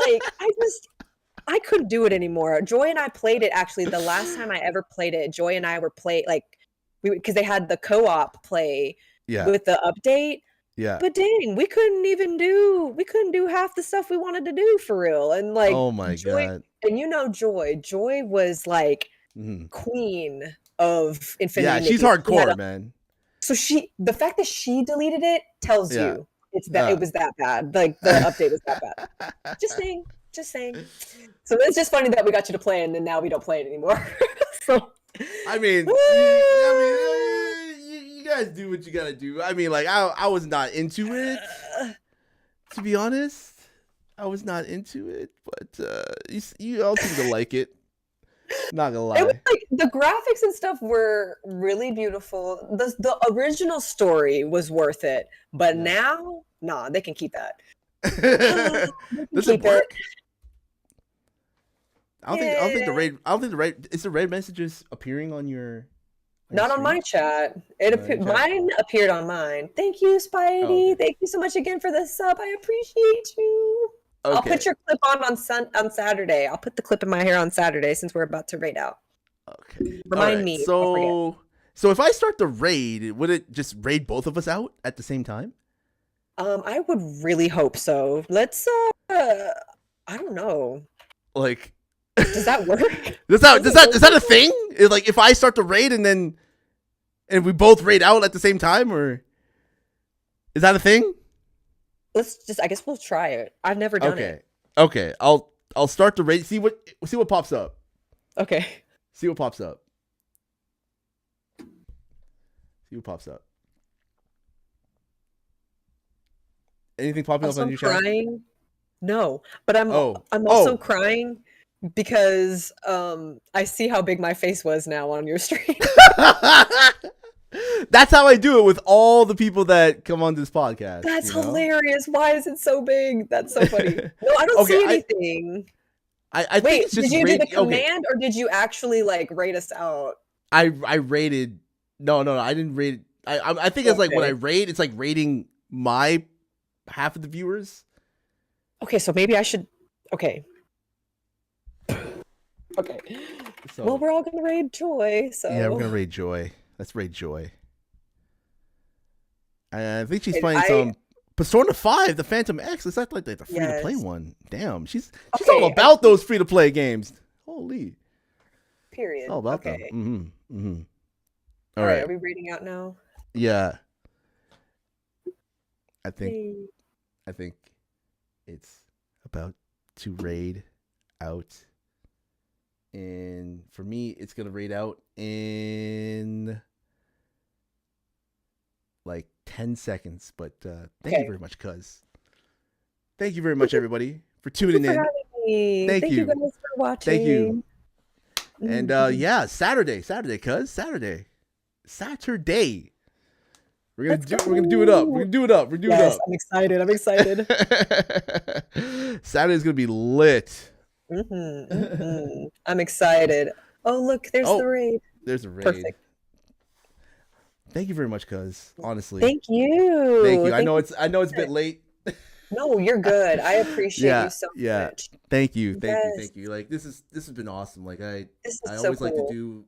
Speaker 3: like, I couldn't do it anymore. Joy and I played it actually the last time I ever played it. Joy and I were because they had the co-op play
Speaker 2: Yeah.
Speaker 3: with the update.
Speaker 2: Yeah.
Speaker 3: But dang, we couldn't do half the stuff we wanted to do for real. And like
Speaker 2: Oh my
Speaker 3: Joy,
Speaker 2: god.
Speaker 3: and Joy was like
Speaker 2: Mhm.
Speaker 3: queen of
Speaker 2: Yeah,
Speaker 3: Infinity
Speaker 2: she's
Speaker 3: Nickels.
Speaker 2: hardcore, man.
Speaker 3: So the fact that she deleted it tells
Speaker 2: Yeah.
Speaker 3: you it was that bad. Like the update was that bad. Just saying. So it's just funny that we got you to play it and then now we don't play it anymore. So
Speaker 2: I mean, you guys do what you gotta do. I mean, like I was not into it, to be honest. I was not into it, but you all seem to like it. Not gonna lie.
Speaker 3: it was like the graphics and stuff were really beautiful. The original story was worth it, but
Speaker 2: Yeah.
Speaker 3: now, nah, they can keep that.
Speaker 2: Does it
Speaker 3: keep
Speaker 2: work?
Speaker 3: it.
Speaker 2: I don't think the raid. I don't think the raid. Is the raid messages appearing on your?
Speaker 3: Not on my chat.
Speaker 2: chat?
Speaker 3: Mine appeared on mine. Thank you, Spidey.
Speaker 2: Oh, okay.
Speaker 3: Thank you so much again for the sub. I appreciate you.
Speaker 2: Okay.
Speaker 3: I'll put your clip on Saturday. I'll put the clip in my hair on Saturday since we're about to raid out.
Speaker 2: Okay.
Speaker 3: Remind me.
Speaker 2: So if I start the raid, would it just raid both of us out at the same time?
Speaker 3: I would really hope so. Let's I don't know.
Speaker 2: Like,
Speaker 3: does that work?
Speaker 2: is that a thing? Like, if I start the raid and we both raid out at the same time, or is that a thing?
Speaker 3: I guess we'll try it. I've never done it.
Speaker 2: Okay. I'll start the raid. See what pops up.
Speaker 3: Okay.
Speaker 2: See what pops up. Anything popping up on your chat?
Speaker 3: Crying? No, but I'm
Speaker 2: Oh.
Speaker 3: also crying because I see how big my face was now on your stream.
Speaker 2: That's how I do it with all the people that come on this podcast.
Speaker 3: That's hilarious. Why is it so big? That's so funny. No, I don't
Speaker 2: Okay,
Speaker 3: see anything.
Speaker 2: I think it's just
Speaker 3: did you do the
Speaker 2: okay.
Speaker 3: command or did you actually like rate us out?
Speaker 2: I rated. No, I didn't rate. I think it's like when I rate, it's like rating my half of the viewers.
Speaker 3: Okay, so maybe I should. Okay. Okay.
Speaker 2: So,
Speaker 3: well, we're all gonna raid Joy. So
Speaker 2: yeah, we're gonna raid Joy. Let's raid Joy. I think she's playing some Persona 5, the Phantom X. Is that like the free to play one? Damn, she's all about those free to play games. Holy.
Speaker 3: Period.
Speaker 2: It's all about them. Mm-hmm. All
Speaker 3: right.
Speaker 2: right.
Speaker 3: Are we reading out now?
Speaker 2: Yeah. I think it's about to raid out. And for me, it's going to raid out in like 10 seconds. But thank you very much, cuz. Thank you very much, everybody, for tuning in.
Speaker 3: Thank you guys for watching.
Speaker 2: Thank you. And yeah, Saturday, cuz. Saturday. We're gonna do it up. We're gonna do it up.
Speaker 3: I'm excited.
Speaker 2: Saturday's gonna be lit.
Speaker 3: I'm excited. Oh, look, there's the raid.
Speaker 2: There's a raid.
Speaker 3: Perfect.
Speaker 2: Thank you very much, cuz. Honestly.
Speaker 3: Thank you.
Speaker 2: I know it's a bit late.
Speaker 3: No, you're good. I appreciate you so much.
Speaker 2: Thank you. Like this has been awesome. Like I always like to do